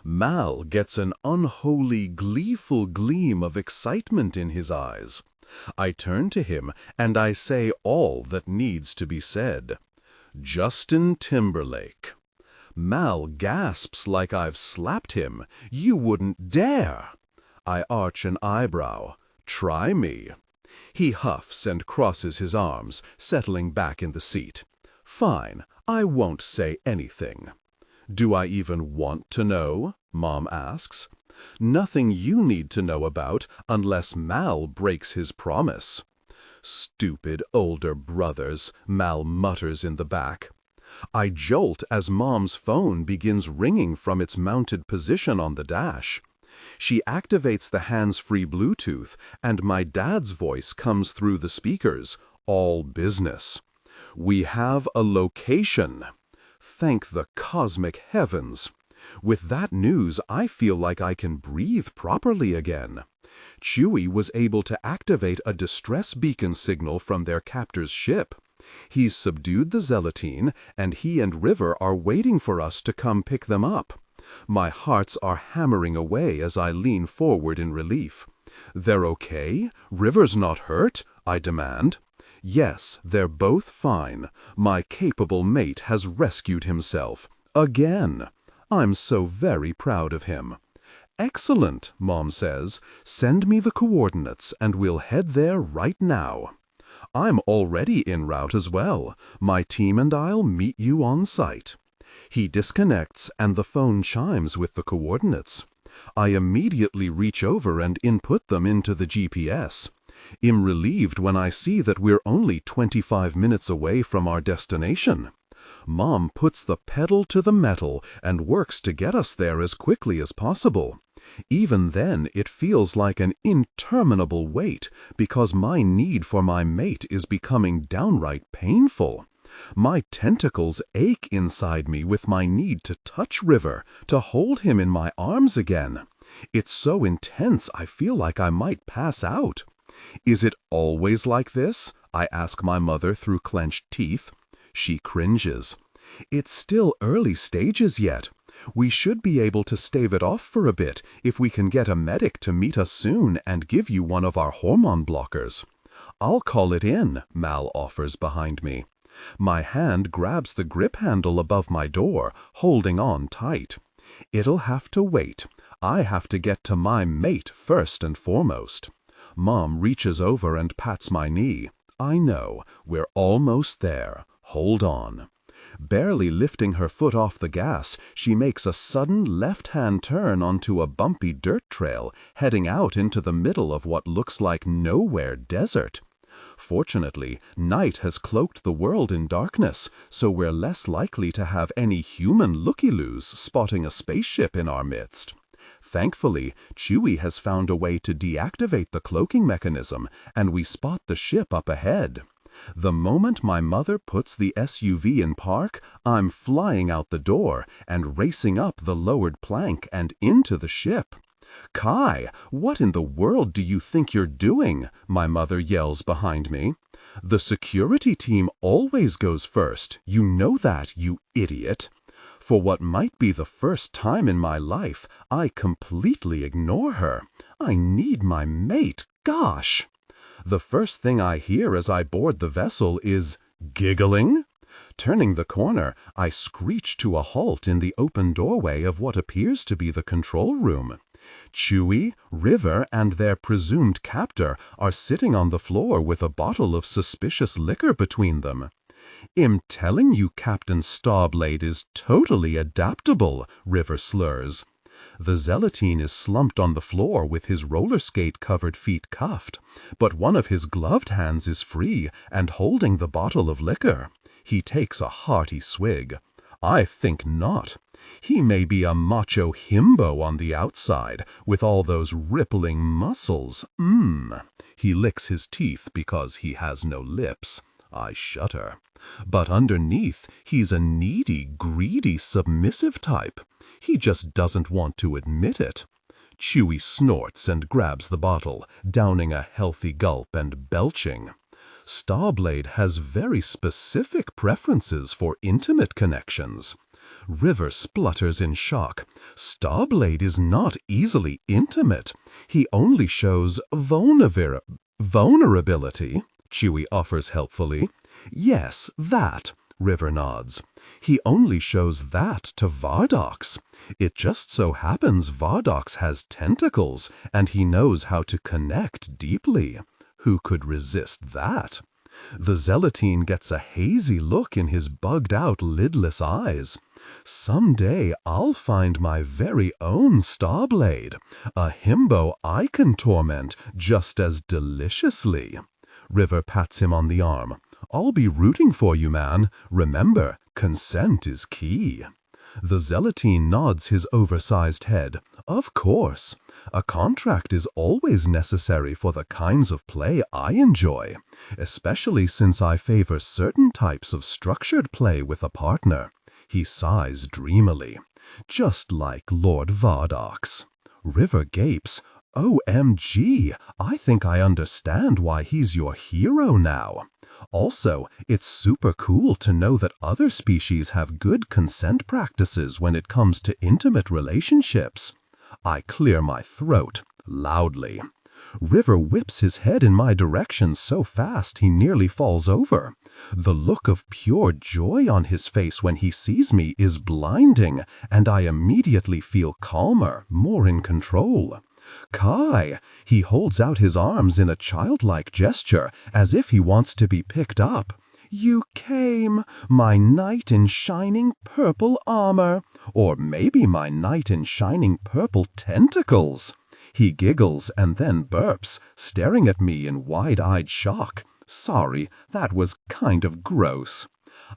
Mal gets an unholy, gleeful gleam of excitement in his eyes. I turn to him and I say all that needs to be said. Justin Timberlake. Mal gasps like I've slapped him. You wouldn't dare. I arch an eyebrow. Try me. He huffs and crosses his arms, settling back in the seat. Fine, I won't say anything. Do I even want to know? Mom asks. Nothing you need to know about unless Mal breaks his promise. Stupid older brothers, Mal mutters in the back. I jolt as Mom's phone begins ringing from its mounted position on the dash. She activates the hands-free Bluetooth, and my dad's voice comes through the speakers, all business. We have a location. Thank the cosmic heavens. With that news, I feel like I can breathe properly again. Chewie was able to activate a distress beacon signal from their captor's ship. He's subdued the Zealotine, and he and River are waiting for us to come pick them up. My hearts are hammering away as I lean forward in relief. They're okay? River's not hurt? I demand. Yes, they're both fine. My capable mate has rescued himself. Again. I'm so very proud of him. Excellent, Mom says. Send me the coordinates and we'll head there right now. I'm already en route as well. My team and I'll meet you on site. He disconnects and the phone chimes with the coordinates. I immediately reach over and input them into the GPS. I'm relieved when I see that we're only 25 minutes away from our destination. Mom puts the pedal to the metal and works to get us there as quickly as possible. Even then, it feels like an interminable wait because my need for my mate is becoming downright painful. My tentacles ache inside me with my need to touch River, to hold him in my arms again. It's so intense I feel like I might pass out. Is it always like this? I ask my mother through clenched teeth. She cringes. It's still early stages yet. We should be able to stave it off for a bit if we can get a medic to meet us soon and give you one of our hormone blockers. I'll call it in, Mal offers behind me. My hand grabs the grip handle above my door, holding on tight. It'll have to wait. I have to get to my mate first and foremost. Mom reaches over and pats my knee. I know, we're almost there. Hold on. Barely lifting her foot off the gas, she makes a sudden left-hand turn onto a bumpy dirt trail, heading out into the middle of what looks like nowhere desert. Fortunately, night has cloaked the world in darkness, so we're less likely to have any human looky-loos spotting a spaceship in our midst. Thankfully, Chewie has found a way to deactivate the cloaking mechanism, and we spot the ship up ahead. The moment my mother puts the SUV in park, I'm flying out the door and racing up the lowered plank and into the ship. Kai, what in the world do you think you're doing? My mother yells behind me. The security team always goes first. You know that, you idiot. For what might be the first time in my life, I completely ignore her. I need my mate, gosh. The first thing I hear as I board the vessel is giggling. Turning the corner, I screech to a halt in the open doorway of what appears to be the control room. Chewie, River, and their presumed captor are sitting on the floor with a bottle of suspicious liquor between them. I'm telling you Captain Starblade is totally adaptable, River slurs. The Zealotine is slumped on the floor with his roller skate-covered feet cuffed, but one of his gloved hands is free and holding the bottle of liquor. He takes a hearty swig. I think not. He may be a macho himbo on the outside, with all those rippling muscles. He licks his teeth because he has no lips. I shudder. But underneath, he's a needy, greedy, submissive type. He just doesn't want to admit it. Chewie snorts and grabs the bottle, downing a healthy gulp and belching. Starblade has very specific preferences for intimate connections. River splutters in shock. Starblade is not easily intimate. He only shows vulnerability, Chewie offers helpfully. Yes, that. River nods. He only shows that to Vardox. It just so happens Vardox has tentacles, and he knows how to connect deeply. Who could resist that? The zealotine gets a hazy look in his bugged-out, lidless eyes. Someday I'll find my very own Starblade, a himbo I can torment just as deliciously. River pats him on the arm. I'll be rooting for you, man. Remember, consent is key. The zealotine nods his oversized head. Of course. A contract is always necessary for the kinds of play I enjoy, especially since I favor certain types of structured play with a partner. He sighs dreamily. Just like Lord Vardox. River gapes. OMG, I think I understand why he's your hero now. Also, it's super cool to know that other species have good consent practices when it comes to intimate relationships. I clear my throat, loudly. River whips his head in my direction so fast he nearly falls over. The look of pure joy on his face when he sees me is blinding, and I immediately feel calmer, more in control. Kai! He holds out his arms in a childlike gesture, as if he wants to be picked up. You came, my knight in shining purple armor, or maybe my knight in shining purple tentacles. He giggles and then burps, staring at me in wide-eyed shock. Sorry, that was kind of gross.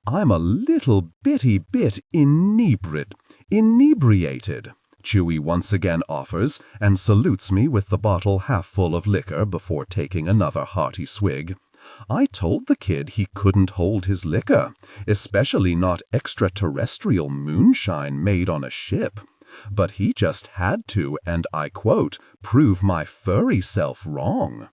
I'm a little bitty bit inebriated. Chewie once again offers, and salutes me with the bottle half full of liquor before taking another hearty swig. I told the kid he couldn't hold his liquor, especially not extraterrestrial moonshine made on a ship. But he just had to, and I quote, prove my furry self wrong.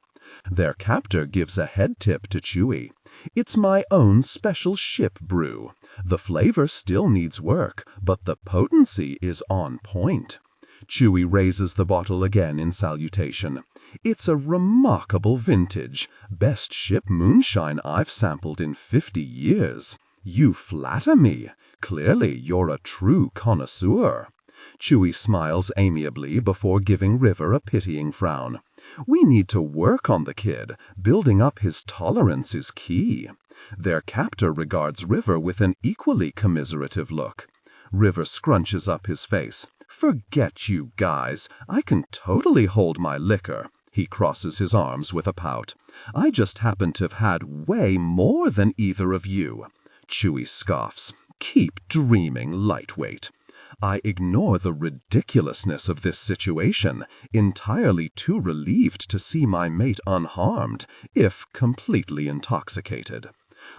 Their captor gives a head tip to Chewie. It's my own special ship brew. The flavor still needs work, but the potency is on point. Chewie raises the bottle again in salutation. It's a remarkable vintage. Best ship moonshine I've sampled in 50 years. You flatter me. Clearly you're a true connoisseur. Chewie smiles amiably before giving River a pitying frown. We need to work on the kid. Building up his tolerance is key. Their captor regards River with an equally commiserative look. River scrunches up his face. Forget you guys. I can totally hold my liquor. He crosses his arms with a pout. I just happen to have had way more than either of you. Chewie scoffs. Keep dreaming, lightweight. I ignore the ridiculousness of this situation, entirely too relieved to see my mate unharmed, if completely intoxicated.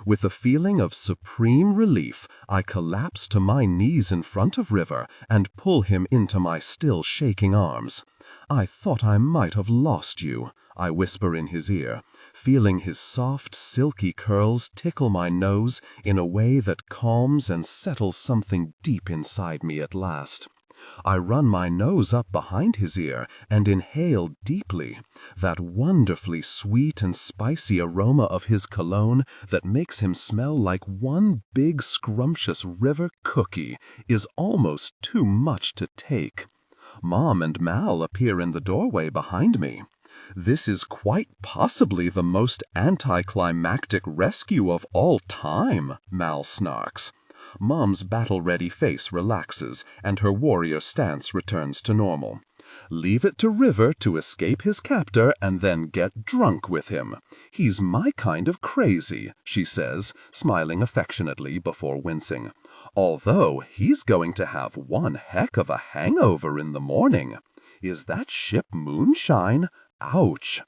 With a feeling of supreme relief, I collapse to my knees in front of River and pull him into my still shaking arms. I thought I might have lost you, I whisper in his ear, feeling his soft, silky curls tickle my nose in a way that calms and settles something deep inside me at last. I run my nose up behind his ear and inhale deeply, that wonderfully sweet and spicy aroma of his cologne that makes him smell like one big scrumptious river cookie is almost too much to take. Mom and Mal appear in the doorway behind me. This is quite possibly the most anticlimactic rescue of all time, Mal snarks. Mom's battle-ready face relaxes, and her warrior stance returns to normal. Leave it to River to escape his captor and then get drunk with him. He's my kind of crazy, she says, smiling affectionately before wincing. Although he's going to have one heck of a hangover in the morning. Is that ship moonshine? Ouch!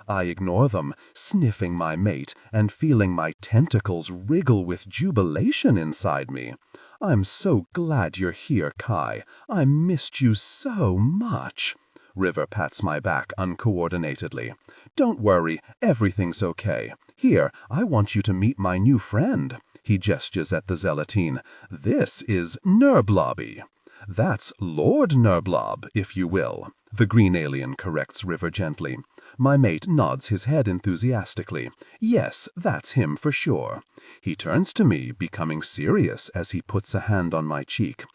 I ignore them, sniffing my mate and feeling my tentacles wriggle with jubilation inside me. I'm so glad you're here, Kai. I missed you so much. River pats my back uncoordinatedly. Don't worry, everything's okay. Here, I want you to meet my new friend. He gestures at the zealotine. This is Nerblobby. That's Lord Nerblob, if you will. The green alien corrects River gently. My mate nods his head enthusiastically. Yes, that's him for sure. He turns to me, becoming serious as he puts a hand on my cheek.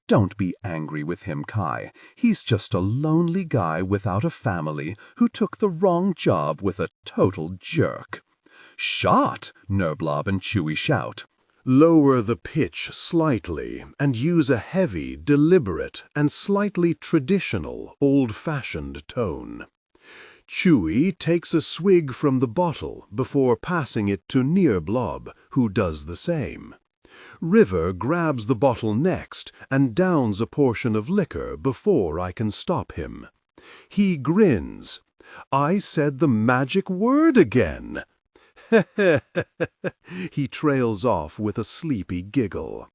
Don't be angry with him, Kai. He's just a lonely guy without a family who took the wrong job with a total jerk. Shot! Nerblob and Chewy shout. Lower the pitch slightly and use a heavy, deliberate, and slightly traditional, old-fashioned tone. Chewy takes a swig from the bottle before passing it to Nerblob, who does the same. River grabs the bottle next and downs a portion of liquor before I can stop him. He grins. I said the magic word again. He trails off with a sleepy giggle.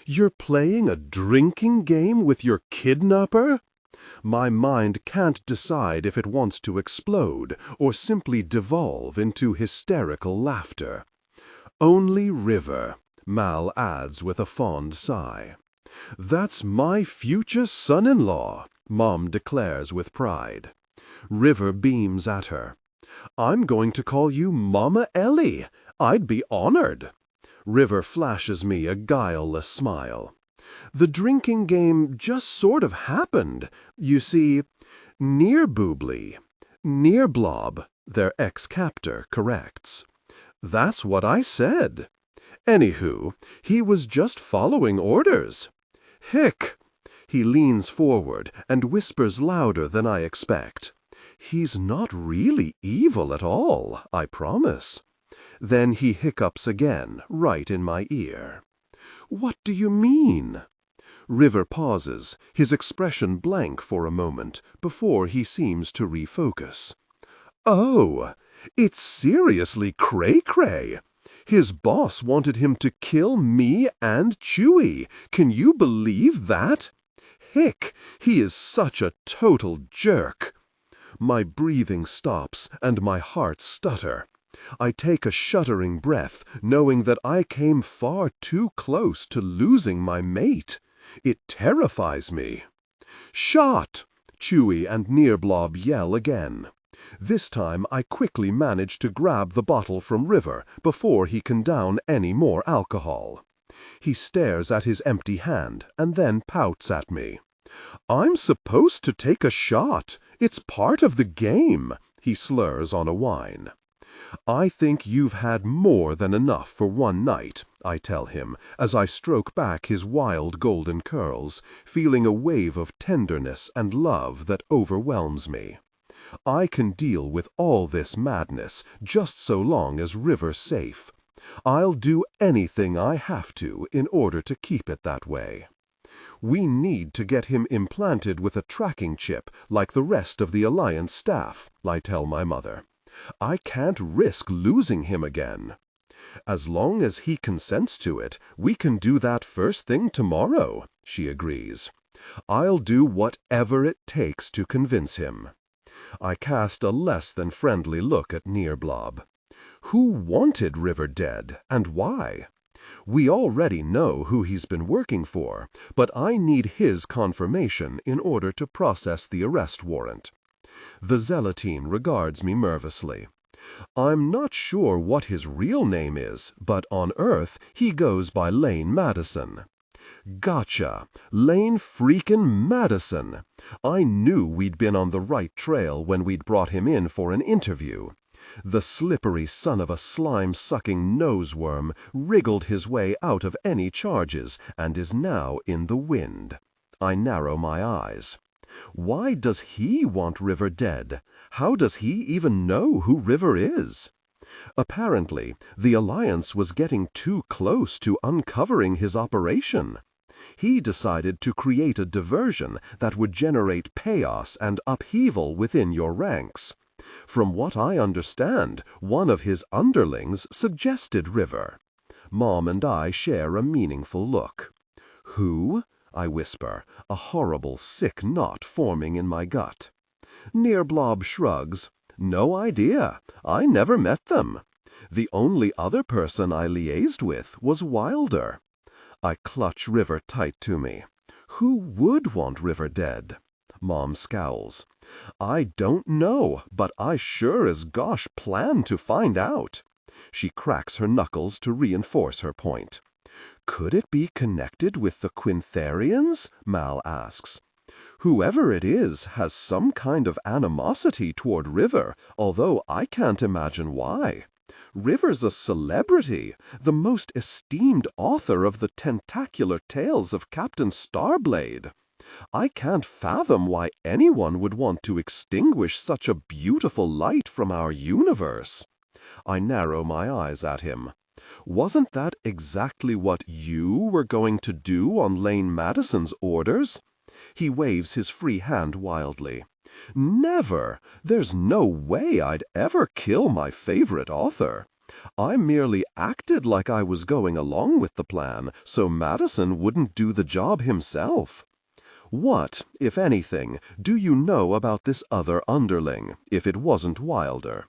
You're playing a drinking game with your kidnapper? My mind can't decide if it wants to explode or simply devolve into hysterical laughter. Only River, Mal adds with a fond sigh. That's my future son-in-law, Mom declares with pride. River beams at her. I'm going to call you Mama Ellie. I'd be honored. River flashes me a guileless smile. The drinking game just sort of happened. You see, Nearboobly, Nearblob, their ex-captor, corrects. That's what I said. Anywho, he was just following orders. Hick! He leans forward and whispers louder than I expect. He's not really evil at all, I promise. Then he hiccups again, right in my ear. What do you mean? River pauses, his expression blank for a moment, before he seems to refocus. Oh, it's seriously cray-cray. His boss wanted him to kill me and Chewy. Can you believe that? Hick, he is such a total jerk. My breathing stops and my heart stutter. I take a shuddering breath, knowing that I came far too close to losing my mate. It terrifies me. Shot! Chewy and Nearblob yell again. This time I quickly manage to grab the bottle from River before he can down any more alcohol. He stares at his empty hand and then pouts at me. I'm supposed to take a shot. It's part of the game, he slurs on a whine. I think you've had more than enough for one night, I tell him, as I stroke back his wild golden curls, feeling a wave of tenderness and love that overwhelms me. I can deal with all this madness just so long as River's safe. I'll do anything I have to in order to keep it that way. We need to get him implanted with a tracking chip like the rest of the Alliance staff, I tell my mother. I can't risk losing him again. As long as he consents to it, we can do that first thing tomorrow, she agrees. I'll do whatever it takes to convince him. I cast a less than friendly look at Nearblob. Who wanted River dead, and why? We already know who he's been working for, but I need his confirmation in order to process the arrest warrant. The Zealotine regards me nervously. I'm not sure what his real name is, but on Earth he goes by Lane Madison. Gotcha! Lane freaking Madison! I knew we'd been on the right trail when we'd brought him in for an interview. The slippery son of a slime-sucking noseworm wriggled his way out of any charges and is now in the wind. I narrow my eyes. Why does he want River dead? How does he even know who River is? Apparently, the Alliance was getting too close to uncovering his operation. He decided to create a diversion that would generate chaos and upheaval within your ranks. From what I understand, one of his underlings suggested River. Mom and I share a meaningful look. Who? I whisper, a horrible sick knot forming in my gut. Nearblob shrugs. No idea. I never met them. The only other person I liaised with was Wilder. I clutch River tight to me. Who would want River dead? Mom scowls. I don't know, but I sure as gosh plan to find out. She cracks her knuckles to reinforce her point. Could it be connected with the Quintharians? Mal asks. Whoever it is has some kind of animosity toward River, although I can't imagine why. River's a celebrity, the most esteemed author of the tentacular tales of Captain Starblade. I can't fathom why anyone would want to extinguish such a beautiful light from our universe. I narrow my eyes at him. Wasn't that exactly what you were going to do on Lane Madison's orders? He waves his free hand wildly. Never! There's no way I'd ever kill my favorite author. I merely acted like I was going along with the plan, so Madison wouldn't do the job himself. What, if anything, do you know about this other underling, if it wasn't Wilder?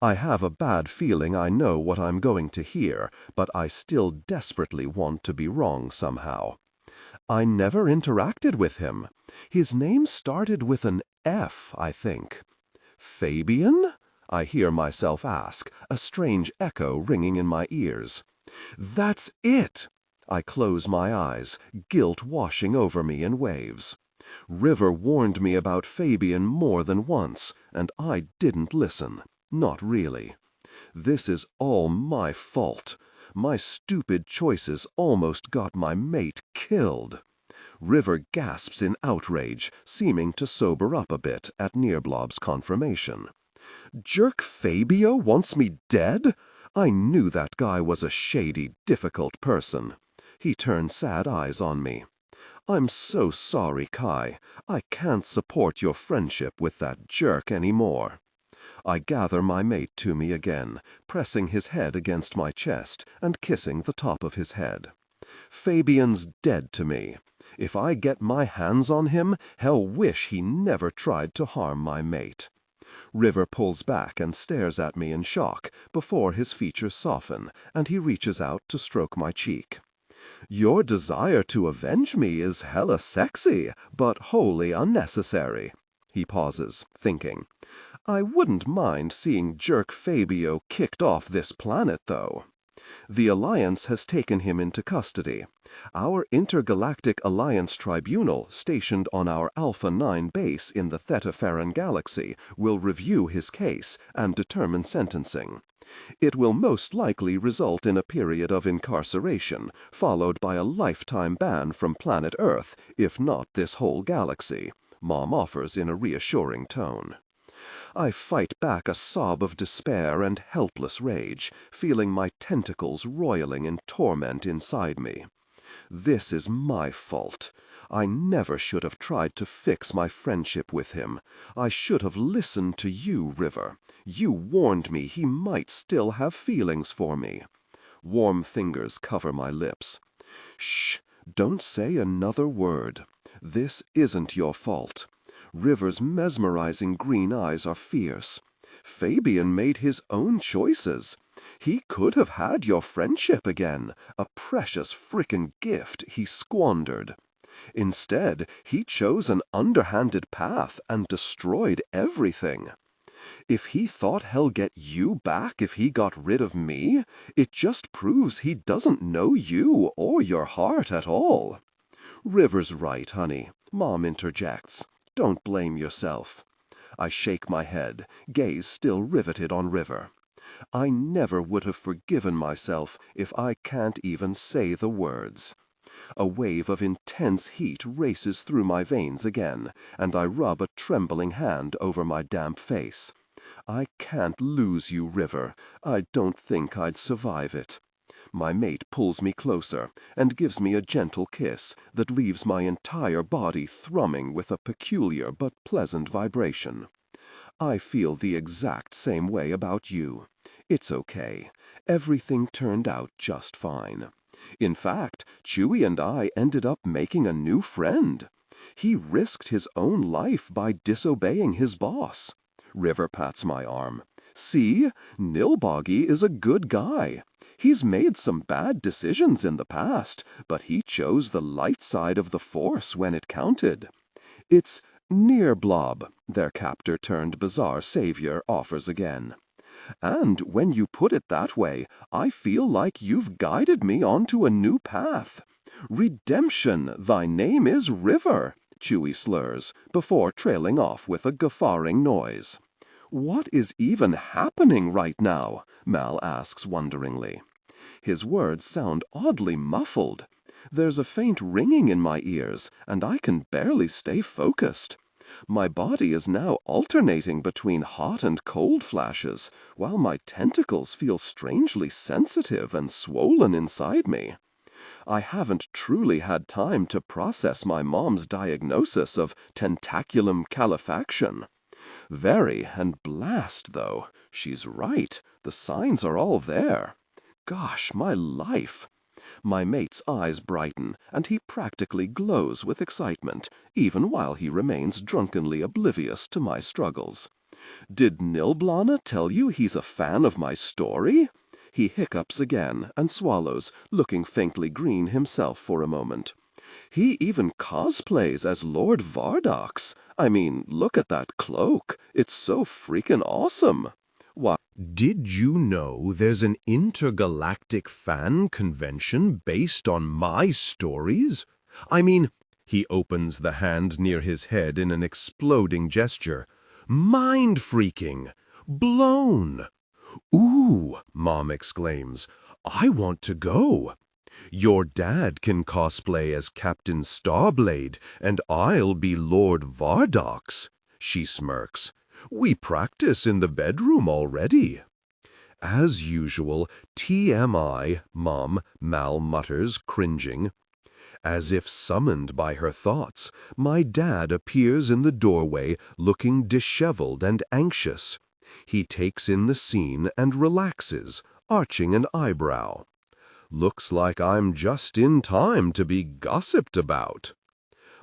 I have a bad feeling I know what I'm going to hear, but I still desperately want to be wrong somehow. I never interacted with him. His name started with an F, I think. Fabian? I hear myself ask, a strange echo ringing in my ears. That's it! I close my eyes, guilt washing over me in waves. River warned me about Fabian more than once, and I didn't listen. Not really. This is all my fault. My stupid choices almost got my mate killed. River gasps in outrage, seeming to sober up a bit at Nearblob's confirmation. Jerk Fabio wants me dead? I knew that guy was a shady, difficult person. He turned sad eyes on me. I'm so sorry, Kai. I can't support your friendship with that jerk anymore. I gather my mate to me again, pressing his head against my chest and kissing the top of his head. Fabian's dead to me. If I get my hands on him, hell wish he never tried to harm my mate. River pulls back and stares at me in shock before his features soften and he reaches out to stroke my cheek. Your desire to avenge me is hella sexy, but wholly unnecessary. He pauses, thinking. I wouldn't mind seeing Jerk Fabio kicked off this planet, though. The Alliance has taken him into custody. Our Intergalactic Alliance Tribunal, stationed on our Alpha 9 base in the Theta Farron galaxy, will review his case and determine sentencing. It will most likely result in a period of incarceration, followed by a lifetime ban from planet Earth, if not this whole galaxy, Mom offers in a reassuring tone. I fight back a sob of despair and helpless rage, feeling my tentacles roiling in torment inside me. This is my fault. I never should have tried to fix my friendship with him. I should have listened to you, River. You warned me he might still have feelings for me. Warm fingers cover my lips. Shh, don't say another word. This isn't your fault. River's mesmerizing green eyes are fierce. Fabian made his own choices. He could have had your friendship again, a precious frickin' gift he squandered. Instead, he chose an underhanded path and destroyed everything. If he thought he'll get you back if he got rid of me, it just proves he doesn't know you or your heart at all. River's right, honey, Mom interjects. Don't blame yourself. I shake my head, gaze still riveted on River. I never would have forgiven myself if I can't even say the words. A wave of intense heat races through my veins again, and I rub a trembling hand over my damp face. I can't lose you, River. I don't think I'd survive it. My mate pulls me closer and gives me a gentle kiss that leaves my entire body thrumming with a peculiar but pleasant vibration. I feel the exact same way about you. It's okay. Everything turned out just fine. In fact, Chewie and I ended up making a new friend. He risked his own life by disobeying his boss. River pats my arm. See, Nilboggy is a good guy. He's made some bad decisions in the past, but he chose the light side of the Force when it counted. It's Near blob, their captor-turned-bizarre savior offers again. And when you put it that way, I feel like you've guided me onto a new path. Redemption, thy name is River, Chewy slurs, before trailing off with a guffawing noise. What is even happening right now? Mal asks wonderingly. His words sound oddly muffled. There's a faint ringing in my ears, and I can barely stay focused. My body is now alternating between hot and cold flashes, while my tentacles feel strangely sensitive and swollen inside me. I haven't truly had time to process my mom's diagnosis of tentaculum calefaction. Very, and blast, though. She's right. The signs are all there. Gosh, my life. My mate's eyes brighten, and he practically glows with excitement, even while he remains drunkenly oblivious to my struggles. Did Nilblana tell you he's a fan of my story? He hiccups again and swallows, looking faintly green himself for a moment. He even cosplays as Lord Vardox. I mean, look at that cloak. It's so freaking awesome. Why, Did you know there's an intergalactic fan convention based on my stories? I mean, he opens the hand near his head in an exploding gesture. Mind-freaking! Blown! Ooh, Mom exclaims. I want to go. Your dad can cosplay as Captain Starblade, and I'll be Lord Vardox. She smirks. We practice in the bedroom already. As usual, TMI, Mom, Mal mutters, cringing. As if summoned by her thoughts, my dad appears in the doorway, looking disheveled and anxious. He takes in the scene and relaxes, arching an eyebrow. Looks like I'm just in time to be gossiped about.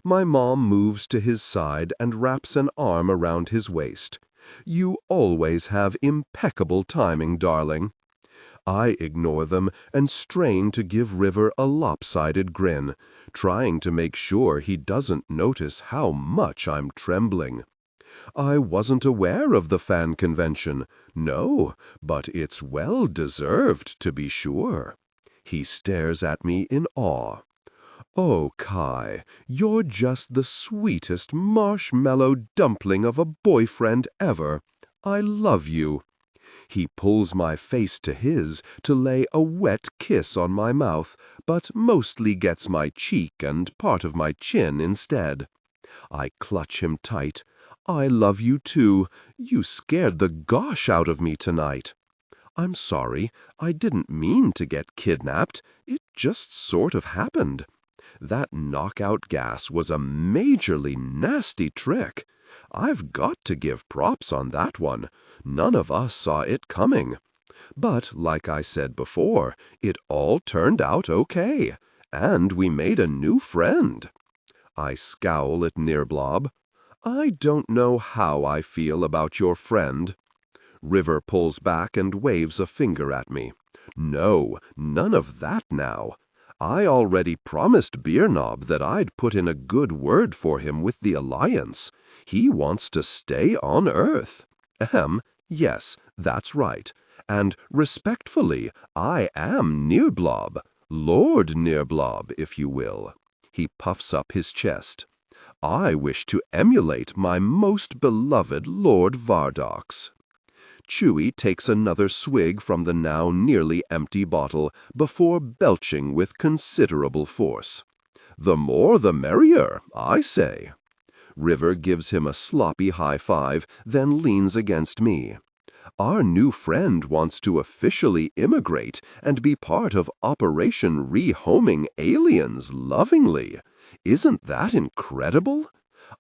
My mom moves to his side and wraps an arm around his waist. You always have impeccable timing, darling. I ignore them and strain to give River a lopsided grin, trying to make sure he doesn't notice how much I'm trembling. I wasn't aware of the fan convention, no, but it's well deserved to be sure. He stares at me in awe. Oh, Kai, you're just the sweetest marshmallow dumpling of a boyfriend ever. I love you. He pulls my face to his to lay a wet kiss on my mouth, but mostly gets my cheek and part of my chin instead. I clutch him tight. I love you too. You scared the gosh out of me tonight. I'm sorry. I didn't mean to get kidnapped. It just sort of happened. That knockout gas was a majorly nasty trick. I've got to give props on that one. None of us saw it coming. But, like I said before, it all turned out okay. And we made a new friend. I scowl at Nearblob. I don't know how I feel about your friend. River pulls back and waves a finger at me. No, none of that now. I already promised Beerknob that I'd put in a good word for him with the Alliance. He wants to stay on Earth. Yes, that's right. And respectfully, I am Nearblob. Lord Nearblob, if you will. He puffs up his chest. I wish to emulate my most beloved Lord Vardox. Chewy takes another swig from the now nearly empty bottle before belching with considerable force. The more the merrier, I say. River gives him a sloppy high five, then leans against me. Our new friend wants to officially immigrate and be part of Operation Rehoming Aliens Lovingly. Isn't that incredible?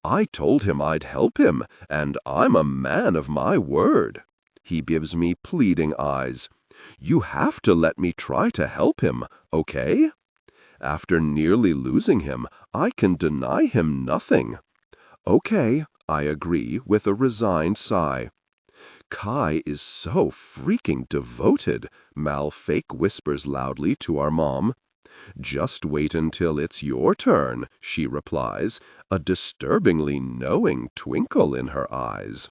I told him I'd help him, and I'm a man of my word. He gives me pleading eyes. You have to let me try to help him, okay? After nearly losing him, I can deny him nothing. Okay, I agree with a resigned sigh. Kai is so freaking devoted, Mal fake whispers loudly to our mom. "Just wait until it's your turn," she replies, a disturbingly knowing twinkle in her eyes.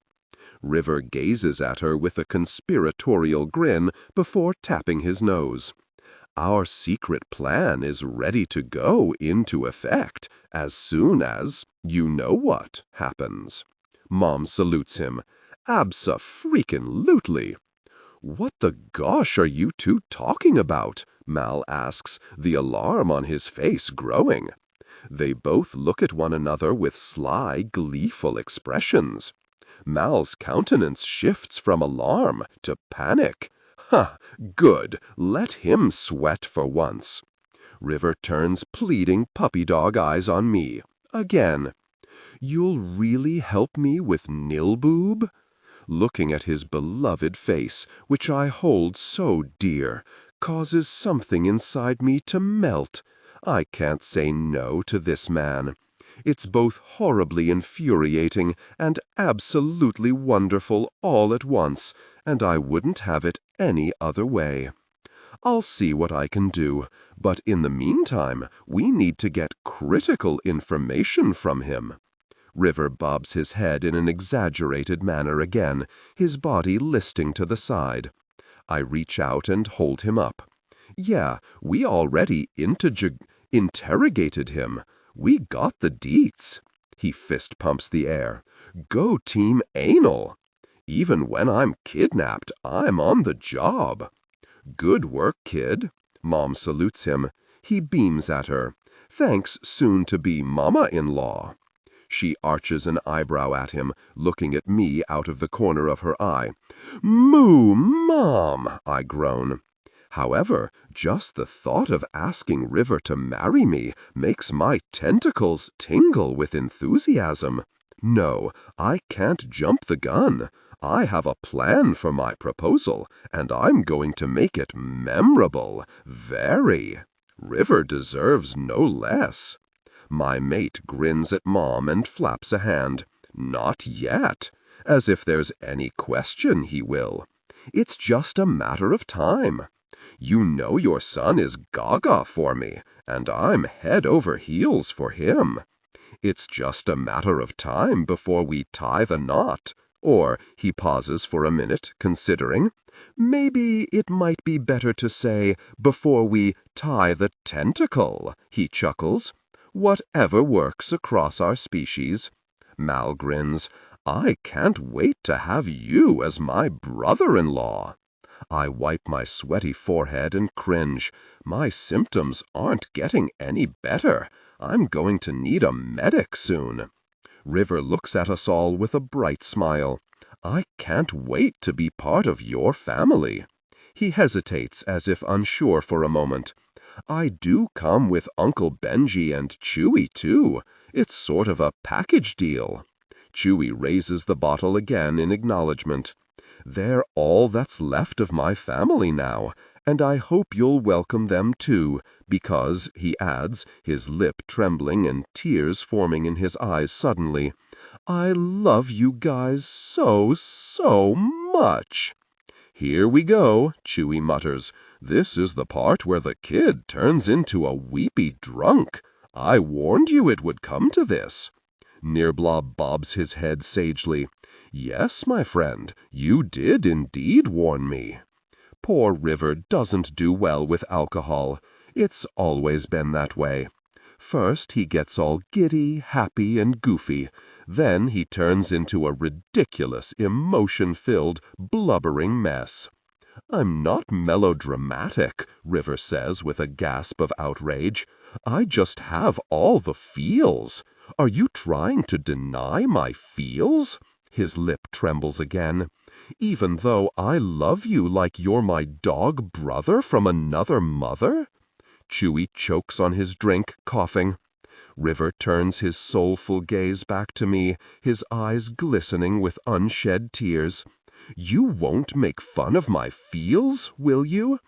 River gazes at her with a conspiratorial grin before tapping his nose. "Our secret plan is ready to go into effect as soon as you-know-what happens." Mom salutes him. "Abso-freaking-lutely." "What the gosh are you two talking about?" Mal asks, the alarm on his face growing. They both look at one another with sly, gleeful expressions. Mal's countenance shifts from alarm to panic. "Ha! Good! Let him sweat for once." River turns pleading puppy-dog eyes on me. Again. "You'll really help me with nil-boob?" Looking at his beloved face, which I hold so dear, causes something inside me to melt. I can't say no to this man. It's both horribly infuriating and absolutely wonderful all at once, and I wouldn't have it any other way. I'll see what I can do, but in the meantime, we need to get critical information from him. River bobs his head in an exaggerated manner again, his body listing to the side. I reach out and hold him up. "Yeah, we already interrogated him. We got the deets." He fist pumps the air. "Go Team Anal. Even when I'm kidnapped, I'm on the job." "Good work, kid." Mom salutes him. He beams at her. "Thanks, soon-to-be mama-in-law." She arches an eyebrow at him, looking at me out of the corner of her eye. "Moo, Mom!" I groan. However, just the thought of asking River to marry me makes my tentacles tingle with enthusiasm. No, I can't jump the gun. I have a plan for my proposal, and I'm going to make it memorable. Very. River deserves no less. My mate grins at Mom and flaps a hand. "Not yet. As if there's any question he will. It's just a matter of time. You know your son is gaga for me, and I'm head over heels for him. It's just a matter of time before we tie the knot." Or he pauses for a minute, considering. "Maybe it might be better to say, before we tie the tentacle," he chuckles. "Whatever works across our species." Mal grins. "I can't wait to have you as my brother-in-law." I wipe my sweaty forehead and cringe. My symptoms aren't getting any better. I'm going to need a medic soon. River looks at us all with a bright smile. "I can't wait to be part of your family." He hesitates as if unsure for a moment. "I do come with Uncle Benji and Chewy, too. It's sort of a package deal." Chewy raises the bottle again in acknowledgement. "They're all that's left of my family now, and I hope you'll welcome them too, because," he adds, his lip trembling and tears forming in his eyes suddenly, "I love you guys so, so much." "Here we go," Chewy mutters. "This is the part where the kid turns into a weepy drunk. I warned you it would come to this." Nirblob bobs his head sagely. "Yes, my friend, you did indeed warn me." Poor River doesn't do well with alcohol. It's always been that way. First he gets all giddy, happy, and goofy. Then he turns into a ridiculous, emotion-filled, blubbering mess. "I'm not melodramatic," River says with a gasp of outrage. "I just have all the feels. Are you trying to deny my feels?" His lip trembles again. "Even though I love you like you're my dog brother from another mother?" Chewy chokes on his drink, coughing. River turns his soulful gaze back to me, his eyes glistening with unshed tears. "You won't make fun of my feels, will you?"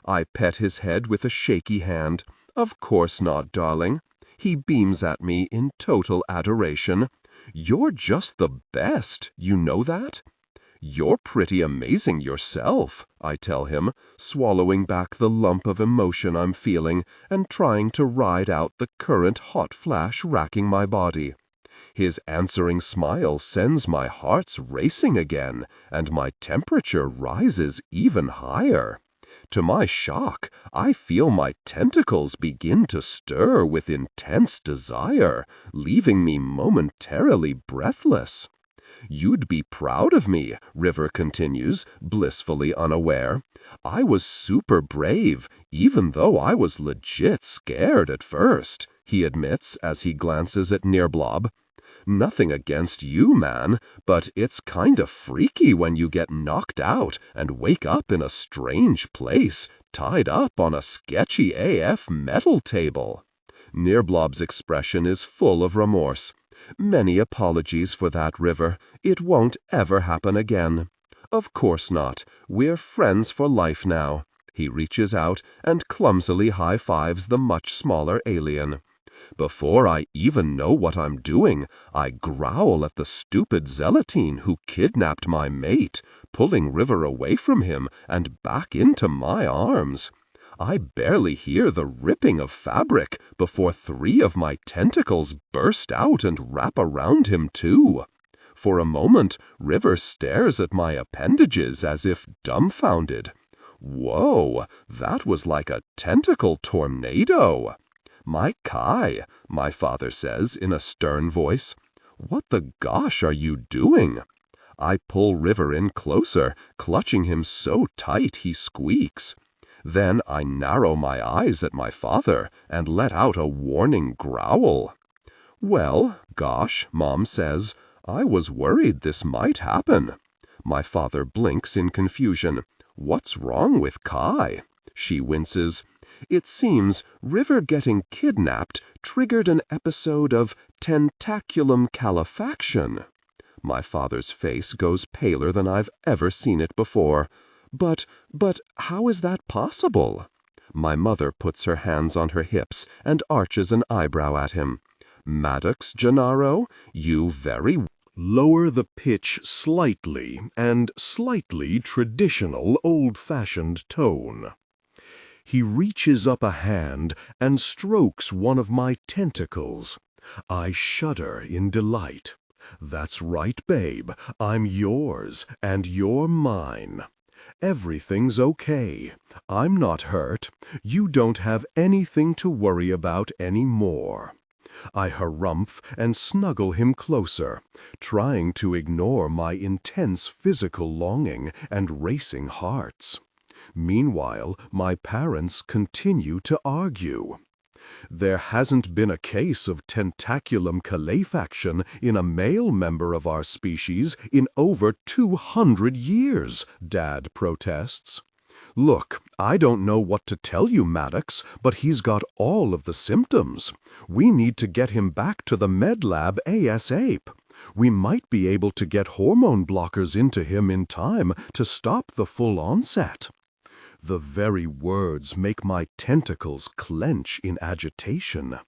I pet his head with a shaky hand. "Of course not, darling." He beams at me in total adoration. "You're just the best, you know that?" "You're pretty amazing yourself," I tell him, swallowing back the lump of emotion I'm feeling and trying to ride out the current hot flash racking my body. His answering smile sends my hearts racing again, and my temperature rises even higher. To my shock, I feel my tentacles begin to stir with intense desire, leaving me momentarily breathless. "You'd be proud of me," River continues, blissfully unaware. "I was super brave, even though I was legit scared at first," he admits as he glances at Nearblob. "Nothing against you, man, but it's kinda freaky when you get knocked out and wake up in a strange place, tied up on a sketchy AF metal table." Nearblob's expression is full of remorse. "Many apologies for that, River. It won't ever happen again." "Of course not. We're friends for life now." He reaches out and clumsily high-fives the much smaller alien. Before I even know what I'm doing, I growl at the stupid zealotine who kidnapped my mate, pulling River away from him and back into my arms. I barely hear the ripping of fabric before 3 of my tentacles burst out and wrap around him too. For a moment, River stares at my appendages as if dumbfounded. Whoa, that was like a tentacle tornado. "My Kai," my father says in a stern voice, "what the gosh are you doing?" I pull River in closer, clutching him so tight he squeaks. Then I narrow my eyes at my father and let out a warning growl. "Well, gosh," Mom says, "I was worried this might happen." My father blinks in confusion. "What's wrong with Kai?" She winces. "It seems River getting kidnapped triggered an episode of tentaculum calefaction." My father's face goes paler than I've ever seen it before. But how is that possible?" My mother puts her hands on her hips and arches an eyebrow at him. "Maddox, Gennaro, you very..." Lower the pitch slightly, and slightly traditional old-fashioned tone. He reaches up a hand and strokes one of my tentacles. I shudder in delight. "That's right, babe. I'm yours, and you're mine. Everything's okay. I'm not hurt. You don't have anything to worry about anymore." I harumph and snuggle him closer, trying to ignore my intense physical longing and racing hearts. Meanwhile, my parents continue to argue. "There hasn't been a case of tentaculum calefaction in a male member of our species in over 200 years, Dad protests. "Look, I don't know what to tell you, Maddox, but he's got all of the symptoms. We need to get him back to the med lab ASAP. We might be able to get hormone blockers into him in time to stop the full onset." The very words make my tentacles clench in agitation.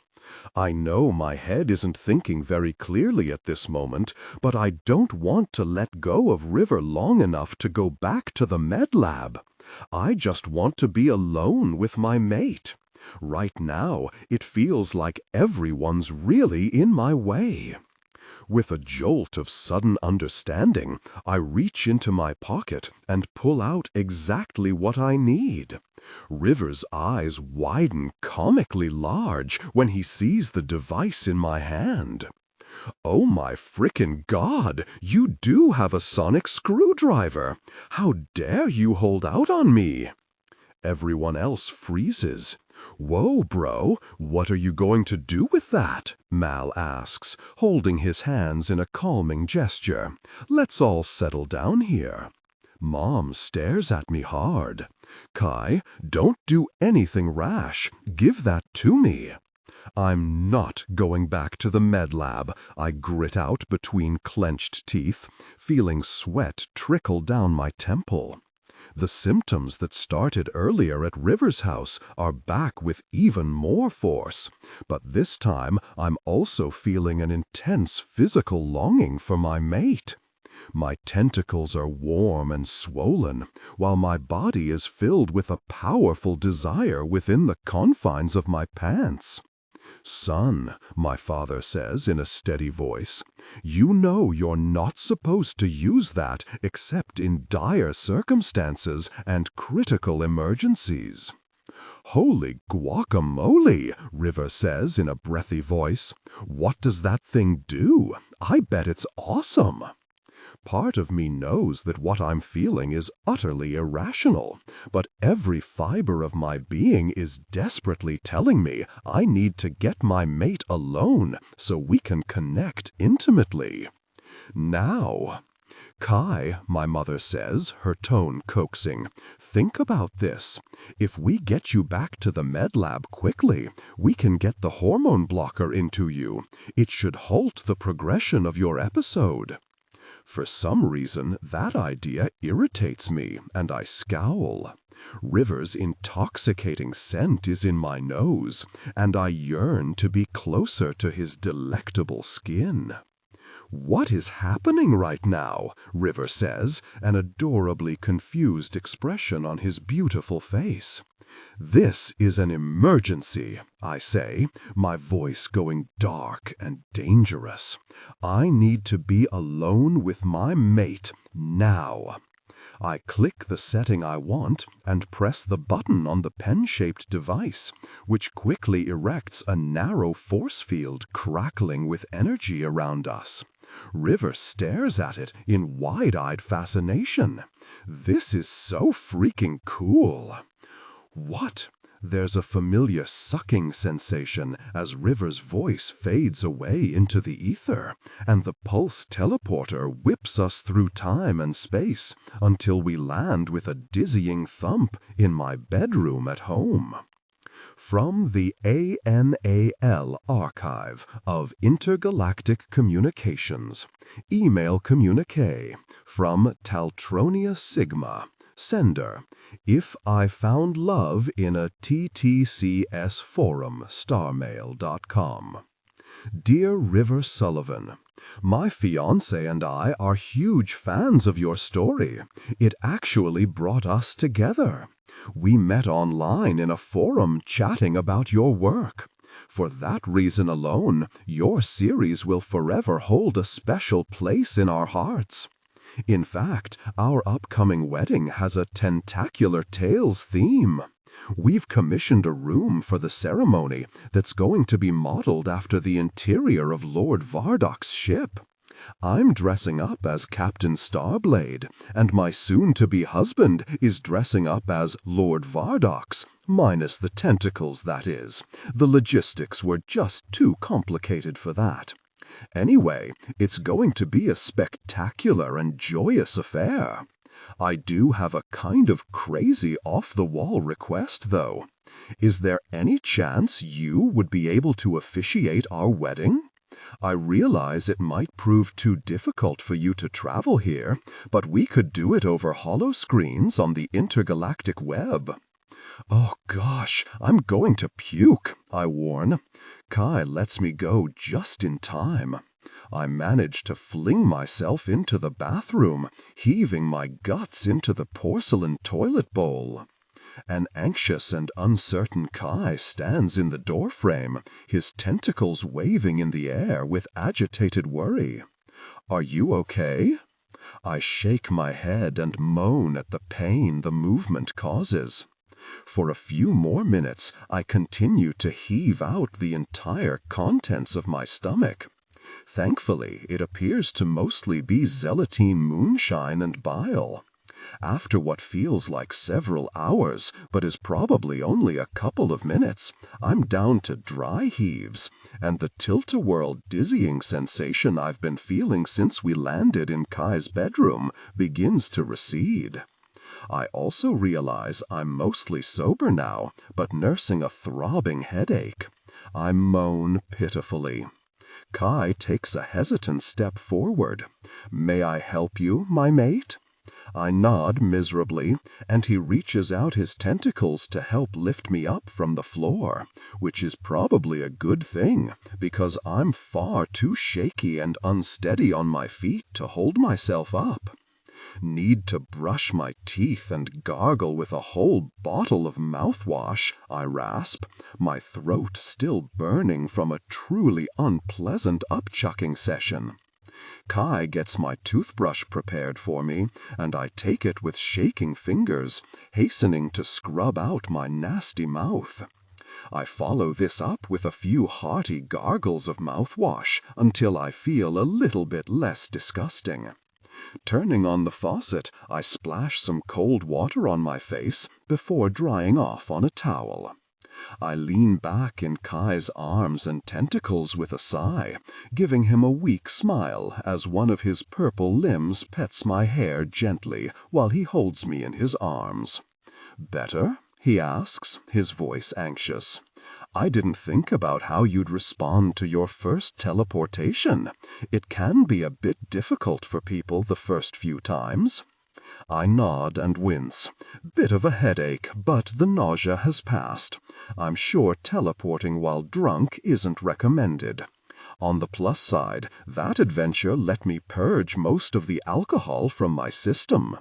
I know my head isn't thinking very clearly at this moment, but I don't want to let go of River long enough to go back to the med lab. I just want to be alone with my mate. Right now, it feels like everyone's really in my way. With a jolt of sudden understanding, I reach into my pocket and pull out exactly what I need. River's eyes widen comically large when he sees the device in my hand. "Oh my frickin' God, you do have a sonic screwdriver! How dare you hold out on me?" Everyone else freezes. "Whoa, bro, what are you going to do with that?" Mal asks, holding his hands in a calming gesture. "Let's all settle down here." Mom stares at me hard. "Kai, don't do anything rash. Give that to me." "I'm not going back to the med lab," I grit out between clenched teeth, feeling sweat trickle down my temple. The symptoms that started earlier at River's house are back with even more force, but this time I'm also feeling an intense physical longing for my mate. My tentacles are warm and swollen, while my body is filled with a powerful desire within the confines of my pants. Son, my father says in a steady voice, you know you're not supposed to use that except in dire circumstances and critical emergencies. Holy guacamole, River says in a breathy voice. What does that thing do? I bet it's awesome. Part of me knows that what I'm feeling is utterly irrational, but every fiber of my being is desperately telling me I need to get my mate alone so we can connect intimately. Now. Kai, my mother says, her tone coaxing, think about this. If we get you back to the med lab quickly, we can get the hormone blocker into you. It should halt the progression of your episode. For some reason, that idea irritates me, and I scowl. River's intoxicating scent is in my nose, and I yearn to be closer to his delectable skin. What is happening right now? River says, an adorably confused expression on his beautiful face. This is an emergency, I say, my voice going dark and dangerous. I need to be alone with my mate now. I click the setting I want and press the button on the pen-shaped device, which quickly erects a narrow force field crackling with energy around us. River stares at it in wide-eyed fascination. This is so freaking cool. What? There's a familiar sucking sensation as River's voice fades away into the ether, and the pulse teleporter whips us through time and space until we land with a dizzying thump in my bedroom at home. From the ANAL archive of Intergalactic Communications, email communique from Taltronia Sigma. Sender, if I found love in a TTCS forum, starmail.com. Dear River Sullivan, my fiancé and I are huge fans of your story. It actually brought us together. We met online in a forum chatting about your work. For that reason alone, your series will forever hold a special place in our hearts. In fact, our upcoming wedding has a tentacular tales theme. We've commissioned a room for the ceremony that's going to be modeled after the interior of Lord Vardok's ship. I'm dressing up as Captain Starblade, and my soon-to-be husband is dressing up as Lord Vardok's, minus the tentacles, that is. The logistics were just too complicated for that. Anyway, it's going to be a spectacular and joyous affair. I do have a kind of crazy off-the-wall request, though. Is there any chance you would be able to officiate our wedding? I realize it might prove too difficult for you to travel here, but we could do it over holoscreens on the intergalactic web. Oh gosh, I'm going to puke, I warn. Kai lets me go just in time. I manage to fling myself into the bathroom, heaving my guts into the porcelain toilet bowl. An anxious and uncertain Kai stands in the doorframe, his tentacles waving in the air with agitated worry. Are you okay? I shake my head and moan at the pain the movement causes. For a few more minutes, I continue to heave out the entire contents of my stomach. Thankfully, it appears to mostly be zelatine moonshine and bile. After what feels like several hours, but is probably only a couple of minutes, I'm down to dry heaves, and the tilt-a-whirl dizzying sensation I've been feeling since we landed in Kai's bedroom begins to recede. I also realize I'm mostly sober now, but nursing a throbbing headache. I moan pitifully. Kai takes a hesitant step forward. May I help you, my mate? I nod miserably, and he reaches out his tentacles to help lift me up from the floor, which is probably a good thing, because I'm far too shaky and unsteady on my feet to hold myself up. Need to brush my teeth and gargle with a whole bottle of mouthwash, I rasp, my throat still burning from a truly unpleasant upchucking session. Kai gets my toothbrush prepared for me, and I take it with shaking fingers, hastening to scrub out my nasty mouth. I follow this up with a few hearty gargles of mouthwash until I feel a little bit less disgusting. Turning on the faucet, I splash some cold water on my face before drying off on a towel. I lean back in Kai's arms and tentacles with a sigh, giving him a weak smile as one of his purple limbs pets my hair gently while he holds me in his arms. "Better?" he asks, his voice anxious. "I didn't think about how you'd respond to your first teleportation. It can be a bit difficult for people the first few times." I nod and wince. Bit of a headache, but the nausea has passed. I'm sure teleporting while drunk isn't recommended. On the plus side, that adventure let me purge most of the alcohol from my system.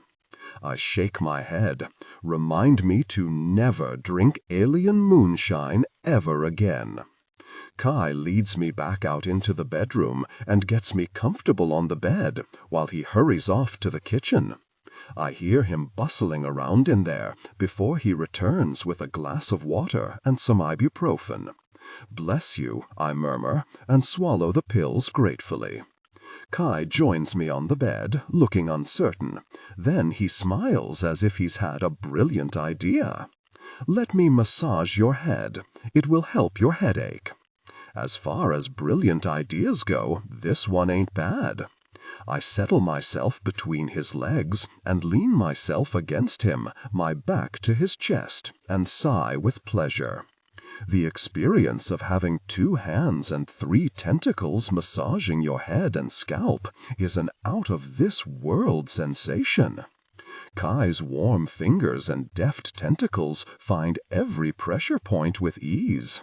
I shake my head. Remind me to never drink alien moonshine ever again. Kai leads me back out into the bedroom and gets me comfortable on the bed while he hurries off to the kitchen. I hear him bustling around in there before he returns with a glass of water and some ibuprofen. "Bless you," I murmur, and swallow the pills gratefully. Kai joins me on the bed, looking uncertain. Then he smiles as if he's had a brilliant idea. "Let me massage your head. It will help your headache." As far as brilliant ideas go, this one ain't bad. I settle myself between his legs and lean myself against him, my back to his chest, and sigh with pleasure. The experience of having 2 hands and 3 tentacles massaging your head and scalp is an out-of-this-world sensation. Kai's warm fingers and deft tentacles find every pressure point with ease.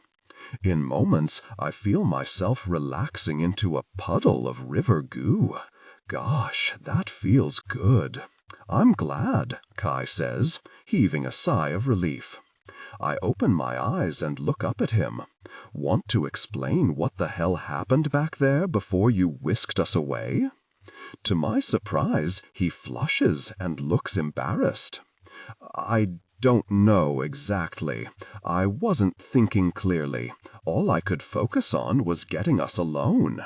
In moments, I feel myself relaxing into a puddle of river goo. Gosh, that feels good. "I'm glad," Kai says, heaving a sigh of relief. I open my eyes and look up at him. "Want to explain what the hell happened back there before you whisked us away?" To my surprise, he flushes and looks embarrassed. "I don't know exactly. I wasn't thinking clearly. All I could focus on was getting us alone."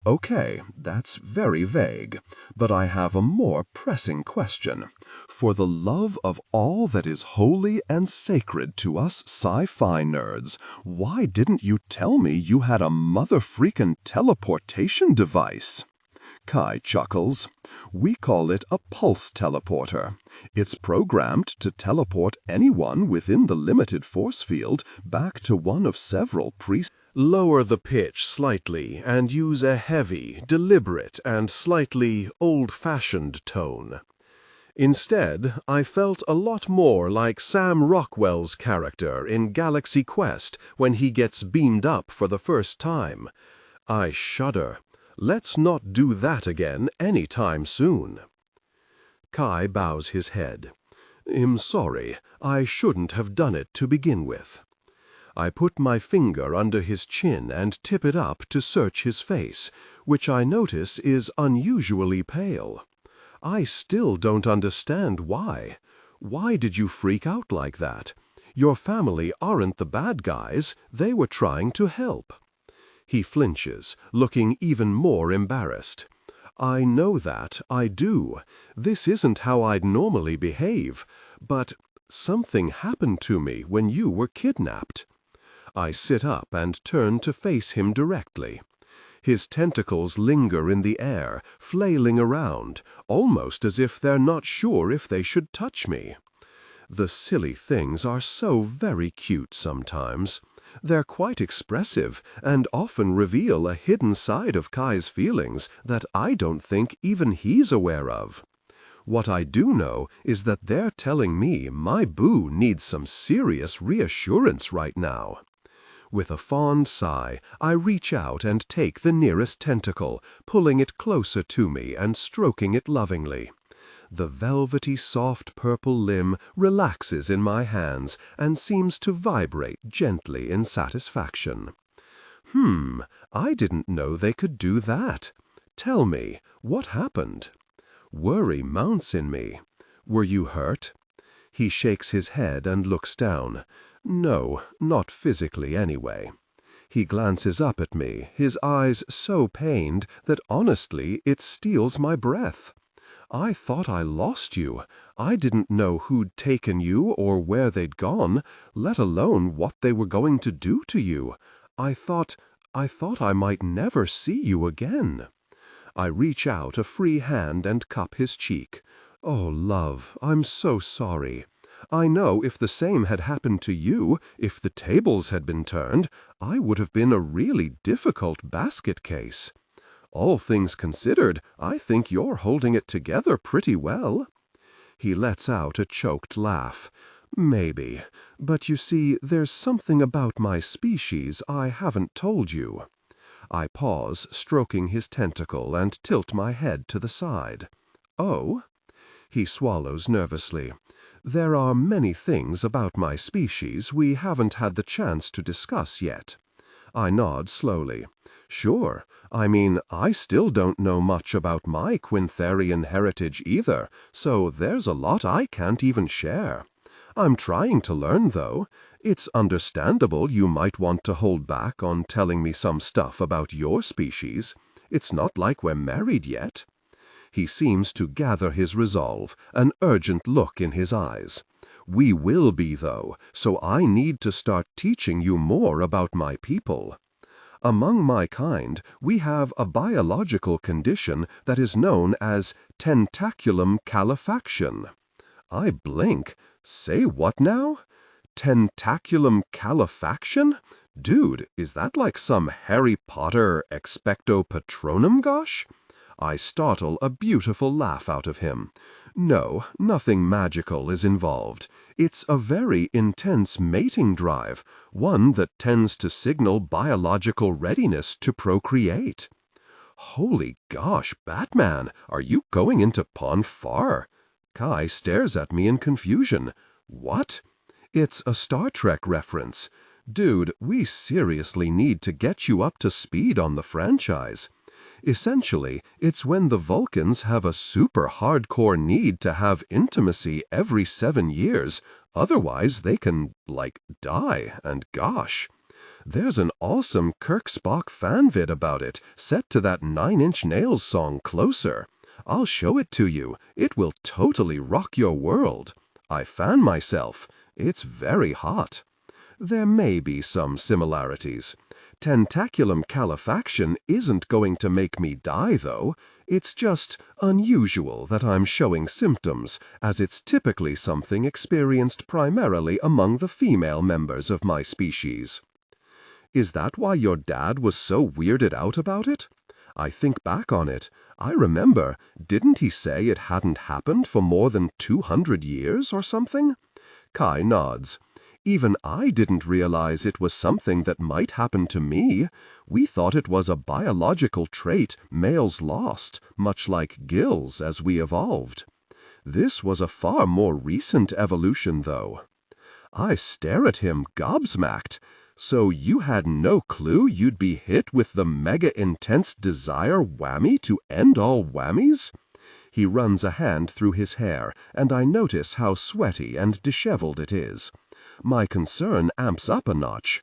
"Okay, that's very vague, but I have a more pressing question. For the love of all that is holy and sacred to us sci-fi nerds, why didn't you tell me you had a mother-freaking teleportation device?" Kai chuckles. "We call it a pulse teleporter. It's programmed to teleport anyone within the limited force field back to one of several Lower the pitch slightly and use a heavy, deliberate, and slightly old-fashioned tone. Instead, I felt a lot more like Sam Rockwell's character in Galaxy Quest when he gets beamed up for the first time. I shudder. Let's not do that again any time soon." Kai bows his head. "I'm sorry. I shouldn't have done it to begin with." I put my finger under his chin and tip it up to search his face, which I notice is unusually pale. I still don't understand why. Why did you freak out like that? Your family aren't the bad guys. They were trying to help. He flinches, looking even more embarrassed. "I know that, I do. This isn't how I'd normally behave, but something happened to me when you were kidnapped." I sit up and turn to face him directly. His tentacles linger in the air, flailing around, almost as if they're not sure if they should touch me. The silly things are so very cute sometimes. They're quite expressive and often reveal a hidden side of Kai's feelings that I don't think even he's aware of. What I do know is that they're telling me my boo needs some serious reassurance right now. With a fond sigh, I reach out and take the nearest tentacle, pulling it closer to me and stroking it lovingly. The velvety soft purple limb relaxes in my hands and seems to vibrate gently in satisfaction. I didn't know they could do that. Tell me, what happened? Worry mounts in me. Were you hurt? He shakes his head and looks down. No, not physically anyway. He glances up at me, his eyes so pained that honestly it steals my breath. I thought I lost you. I didn't know who'd taken you or where they'd gone, let alone what they were going to do to you. I thought I might never see you again. I reach out a free hand and cup his cheek. Oh, love, I'm so sorry. I know if the same had happened to you, if the tables had been turned, I would have been a really difficult basket case. All things considered, I think you're holding it together pretty well. He lets out a choked laugh. Maybe, but you see, there's something about my species I haven't told you. I pause, stroking his tentacle, and tilt my head to the side. Oh? He swallows nervously. There are many things about my species we haven't had the chance to discuss yet. I nod slowly. Sure, I mean, I still don't know much about my Quintharian heritage either, so there's a lot I can't even share. I'm trying to learn, though. It's understandable you might want to hold back on telling me some stuff about your species. It's not like we're married yet. He seems to gather his resolve, an urgent look in his eyes. We will be, though, so I need to start teaching you more about my people. Among my kind, we have a biological condition that is known as tentaculum calefaction. I blink. Say what now? Tentaculum calefaction? Dude, is that like some Harry Potter expecto patronum gosh? I startle a beautiful laugh out of him. No, nothing magical is involved. It's a very intense mating drive, one that tends to signal biological readiness to procreate. Holy gosh, Batman, are you going into Pon farr? Kai stares at me in confusion. What? It's a Star Trek reference. Dude, we seriously need to get you up to speed on the franchise. Essentially, it's when the Vulcans have a super hardcore need to have intimacy every 7 years, otherwise they can, die, and gosh. There's an awesome Kirk Spock fanvid about it, set to that Nine Inch Nails song Closer. I'll show it to you. It will totally rock your world. I fan myself. It's very hot. There may be some similarities. Tentaculum calefaction isn't going to make me die, though. It's just unusual that I'm showing symptoms, as it's typically something experienced primarily among the female members of my species. Is that why your dad was so weirded out about it? I think back on it. I remember, didn't he say it hadn't happened for more than 200 years or something? Kai nods. Even I didn't realize it was something that might happen to me. We thought it was a biological trait males lost, much like gills as we evolved. This was a far more recent evolution, though. I stare at him gobsmacked. So you had no clue you'd be hit with the mega-intense desire whammy to end all whammies? He runs a hand through his hair, and I notice how sweaty and disheveled it is. My concern amps up a notch.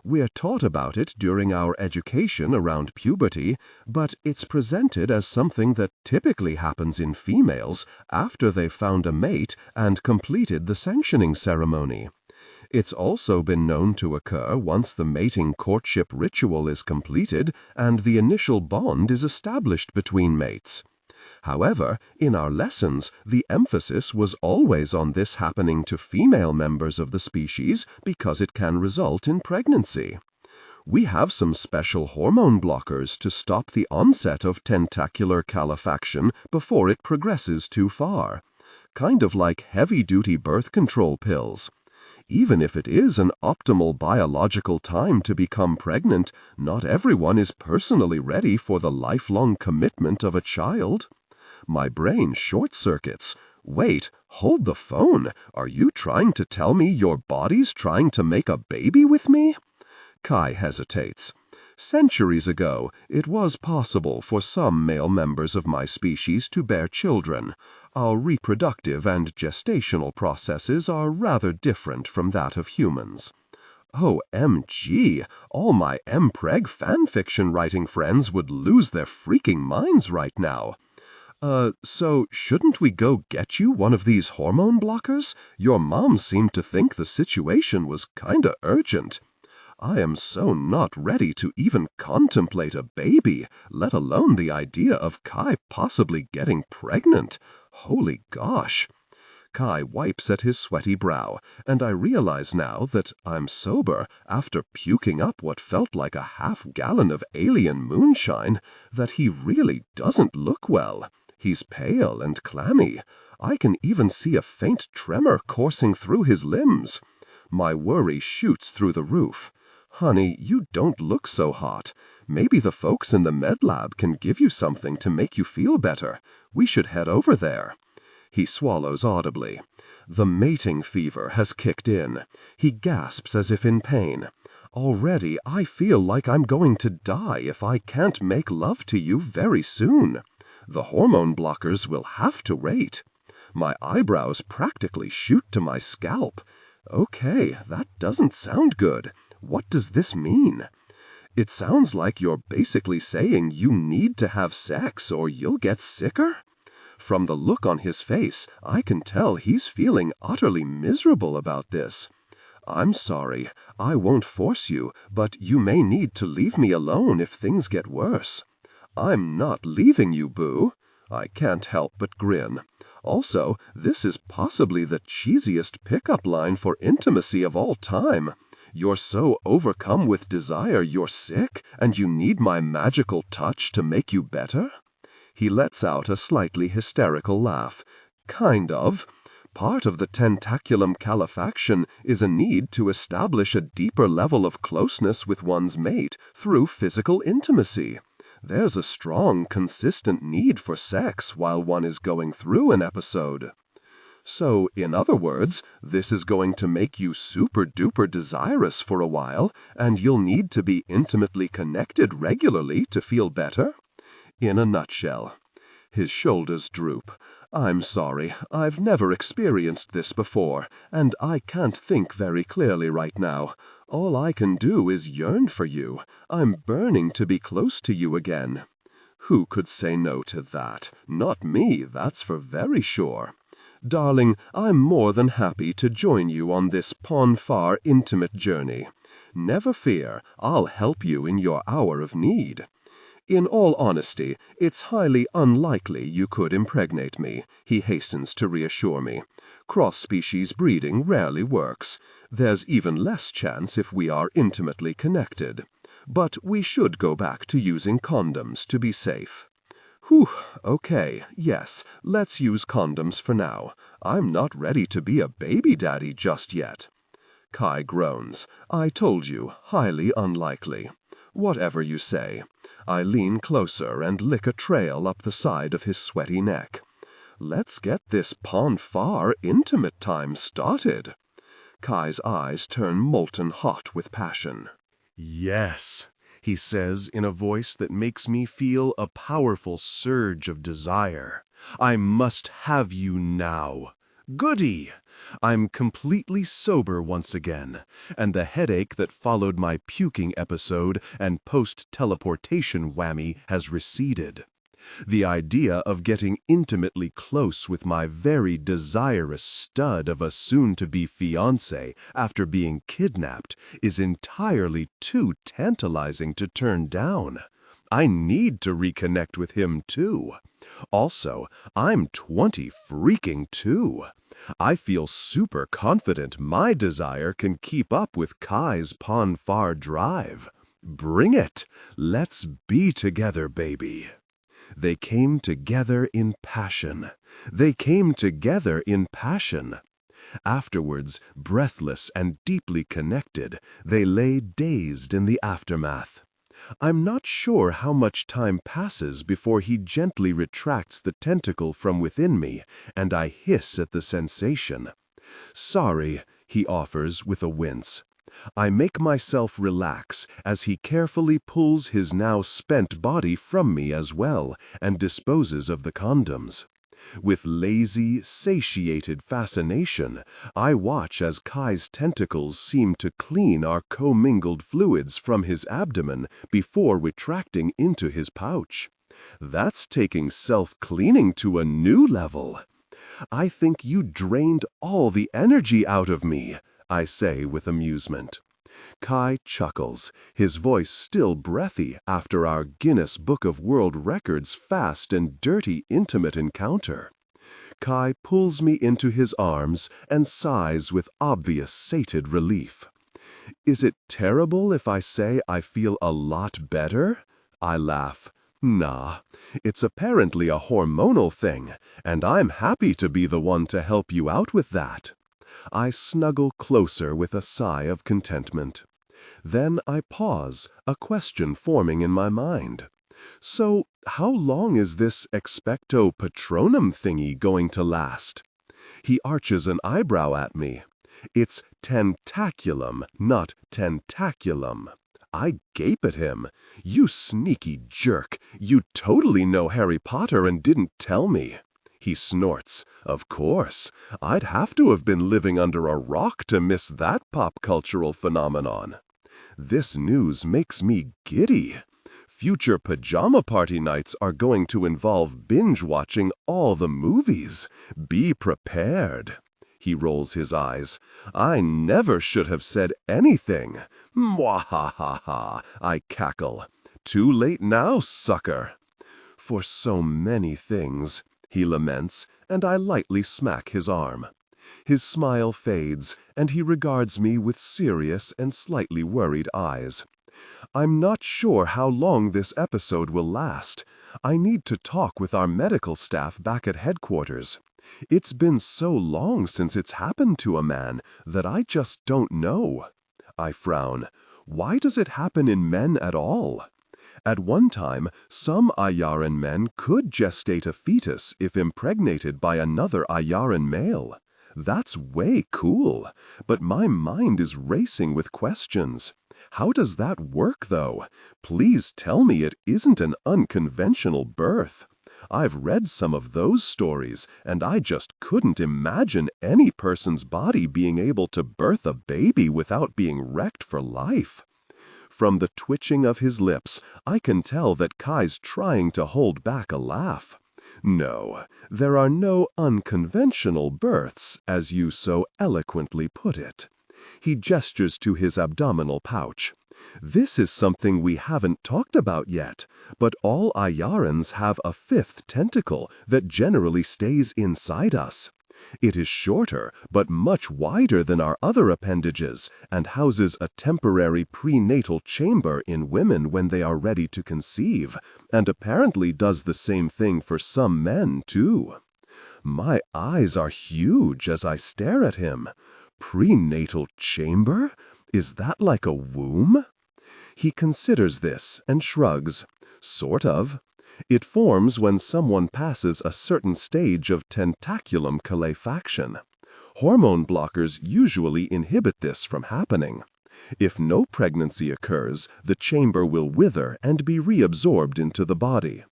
We're taught about it during our education around puberty, but it's presented as something that typically happens in females after they've found a mate and completed the sanctioning ceremony. It's also been known to occur once the mating courtship ritual is completed and the initial bond is established between mates. However, in our lessons, the emphasis was always on this happening to female members of the species because it can result in pregnancy. We have some special hormone blockers to stop the onset of tentacular califaction before it progresses too far. Kind of like heavy-duty birth control pills. Even if it is an optimal biological time to become pregnant, not everyone is personally ready for the lifelong commitment of a child. My brain short-circuits. Wait, hold the phone. Are you trying to tell me your body's trying to make a baby with me? Kai hesitates. Centuries ago, it was possible for some male members of my species to bear children. Our reproductive and gestational processes are rather different from that of humans. OMG, all my MPreg fanfiction writing friends would lose their freaking minds right now. So shouldn't we go get you one of these hormone blockers? Your mom seemed to think the situation was kinda urgent. I am so not ready to even contemplate a baby, let alone the idea of Kai possibly getting pregnant. Holy gosh. Kai wipes at his sweaty brow, and I realize now that I'm sober after puking up what felt like a half-gallon of alien moonshine, that he really doesn't look well. He's pale and clammy. I can even see a faint tremor coursing through his limbs. My worry shoots through the roof. Honey, you don't look so hot. Maybe the folks in the med lab can give you something to make you feel better. We should head over there. He swallows audibly. The mating fever has kicked in. He gasps as if in pain. Already I feel like I'm going to die if I can't make love to you very soon. The hormone blockers will have to wait. My eyebrows practically shoot to my scalp. Okay, that doesn't sound good. What does this mean? It sounds like you're basically saying you need to have sex or you'll get sicker. From the look on his face, I can tell he's feeling utterly miserable about this. I'm sorry, I won't force you, but you may need to leave me alone if things get worse. I'm not leaving you, boo. I can't help but grin. Also, this is possibly the cheesiest pickup line for intimacy of all time. You're so overcome with desire you're sick, and you need my magical touch to make you better? He lets out a slightly hysterical laugh. Kind of. Part of the tentaculum califaction is a need to establish a deeper level of closeness with one's mate through physical intimacy. There's a strong, consistent need for sex while one is going through an episode. So, in other words, this is going to make you super-duper desirous for a while, and you'll need to be intimately connected regularly to feel better? In a nutshell. His shoulders droop. I'm sorry, I've never experienced this before, and I can't think very clearly right now. All I can do is yearn for you. I'm burning to be close to you again. Who could say no to that? Not me, that's for very sure. Darling, I'm more than happy to join you on this far intimate journey. Never fear, I'll help you in your hour of need. In all honesty, it's highly unlikely you could impregnate me, he hastens to reassure me. Cross-species breeding rarely works. There's even less chance if we are intimately connected. But we should go back to using condoms to be safe. Whew, okay, yes, let's use condoms for now. I'm not ready to be a baby daddy just yet. Kai groans. I told you, highly unlikely. Whatever you say. I lean closer and lick a trail up the side of his sweaty neck. Let's get this far intimate time started. Kai's eyes turn molten hot with passion. Yes, he says in a voice that makes me feel a powerful surge of desire. I must have you now. Goody! I'm completely sober once again, and the headache that followed my puking episode and post-teleportation whammy has receded. The idea of getting intimately close with my very desirous stud of a soon-to-be fiancé after being kidnapped is entirely too tantalizing to turn down. I need to reconnect with him, too. Also, I'm 20 freaking 2. I feel super confident my desire can keep up with Kai's far drive. Bring it! Let's be together, baby. They came together in passion. They came together in passion. Afterwards, breathless and deeply connected, they lay dazed in the aftermath. I'm not sure how much time passes before he gently retracts the tentacle from within me, and I hiss at the sensation. Sorry, he offers with a wince. I make myself relax as he carefully pulls his now spent body from me as well and disposes of the condoms. With lazy, satiated fascination, I watch as Kai's tentacles seem to clean our commingled fluids from his abdomen before retracting into his pouch. That's taking self-cleaning to a new level. I think you drained all the energy out of me, I say with amusement. Kai chuckles, his voice still breathy after our Guinness Book of World Records fast and dirty intimate encounter. Kai pulls me into his arms and sighs with obvious sated relief. Is it terrible if I say I feel a lot better? I laugh. Nah, it's apparently a hormonal thing, and I'm happy to be the one to help you out with that. I snuggle closer with a sigh of contentment. Then I pause, a question forming in my mind. So, how long is this expecto patronum thingy going to last? He arches an eyebrow at me. It's tentaculum, not tentaculum. I gape at him. You sneaky jerk. You totally know Harry Potter and didn't tell me. He snorts. Of course. I'd have to have been living under a rock to miss that pop-cultural phenomenon. This news makes me giddy. Future pajama party nights are going to involve binge-watching all the movies. Be prepared. He rolls his eyes. I never should have said anything. Mwahaha, I cackle. Too late now, sucker. For so many things, he laments, and I lightly smack his arm. His smile fades, and he regards me with serious and slightly worried eyes. I'm not sure how long this episode will last. I need to talk with our medical staff back at headquarters. It's been so long since it's happened to a man that I just don't know. I frown. Why does it happen in men at all? At one time, some Ayaran men could gestate a fetus if impregnated by another Ayaran male. That's way cool, but my mind is racing with questions. How does that work, though? Please tell me it isn't an unconventional birth. I've read some of those stories, and I just couldn't imagine any person's body being able to birth a baby without being wrecked for life. From the twitching of his lips, I can tell that Kai's trying to hold back a laugh. No, there are no unconventional births, as you so eloquently put it. He gestures to his abdominal pouch. This is something we haven't talked about yet, but all Ayarans have a fifth tentacle that generally stays inside us. It is shorter, but much wider than our other appendages, and houses a temporary prenatal chamber in women when they are ready to conceive, and apparently does the same thing for some men, too. My eyes are huge as I stare at him. Prenatal chamber? Is that like a womb? He considers this and shrugs. Sort of. It forms when someone passes a certain stage of tentaculum calefaction. Hormone blockers usually inhibit this from happening. If no pregnancy occurs, the chamber will wither and be reabsorbed into the body.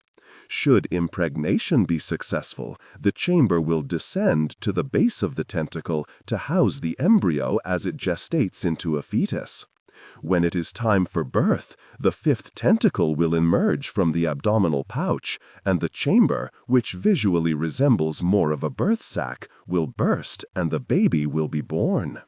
Should impregnation be successful, the chamber will descend to the base of the tentacle to house the embryo as it gestates into a fetus. When it is time for birth, the fifth tentacle will emerge from the abdominal pouch, and the chamber, which visually resembles more of a birth sac, will burst and the baby will be born.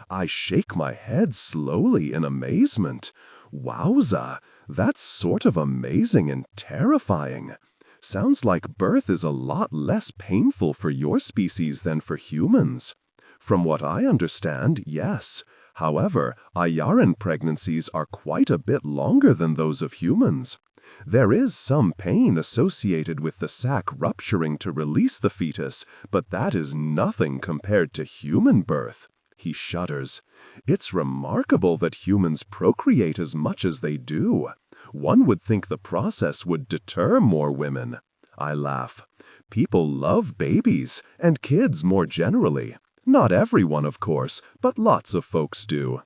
I shake my head slowly in amazement. Wowza, that's sort of amazing and terrifying. Sounds like birth is a lot less painful for your species than for humans. From what I understand, yes. However, Ayaran pregnancies are quite a bit longer than those of humans. There is some pain associated with the sac rupturing to release the fetus, but that is nothing compared to human birth. He shudders. It's remarkable that humans procreate as much as they do. One would think the process would deter more women. I laugh. People love babies, and kids more generally. Not everyone, of course, but lots of folks do.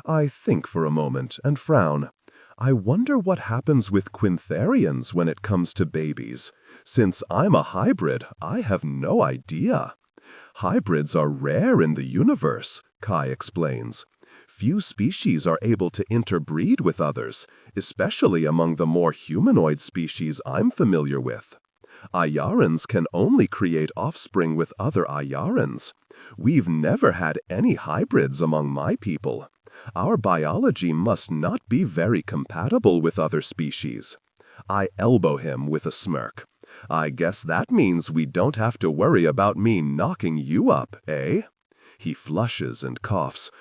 I think for a moment and frown. I wonder what happens with quintharians when it comes to babies. Since I'm a hybrid, I have no idea. Hybrids are rare in the universe, Kai explains. Few species are able to interbreed with others, especially among the more humanoid species I'm familiar with. Ayarans can only create offspring with other Ayarans. We've never had any hybrids among my people. Our biology must not be very compatible with other species. I elbow him with a smirk. I guess that means we don't have to worry about me knocking you up, eh? He flushes and coughs.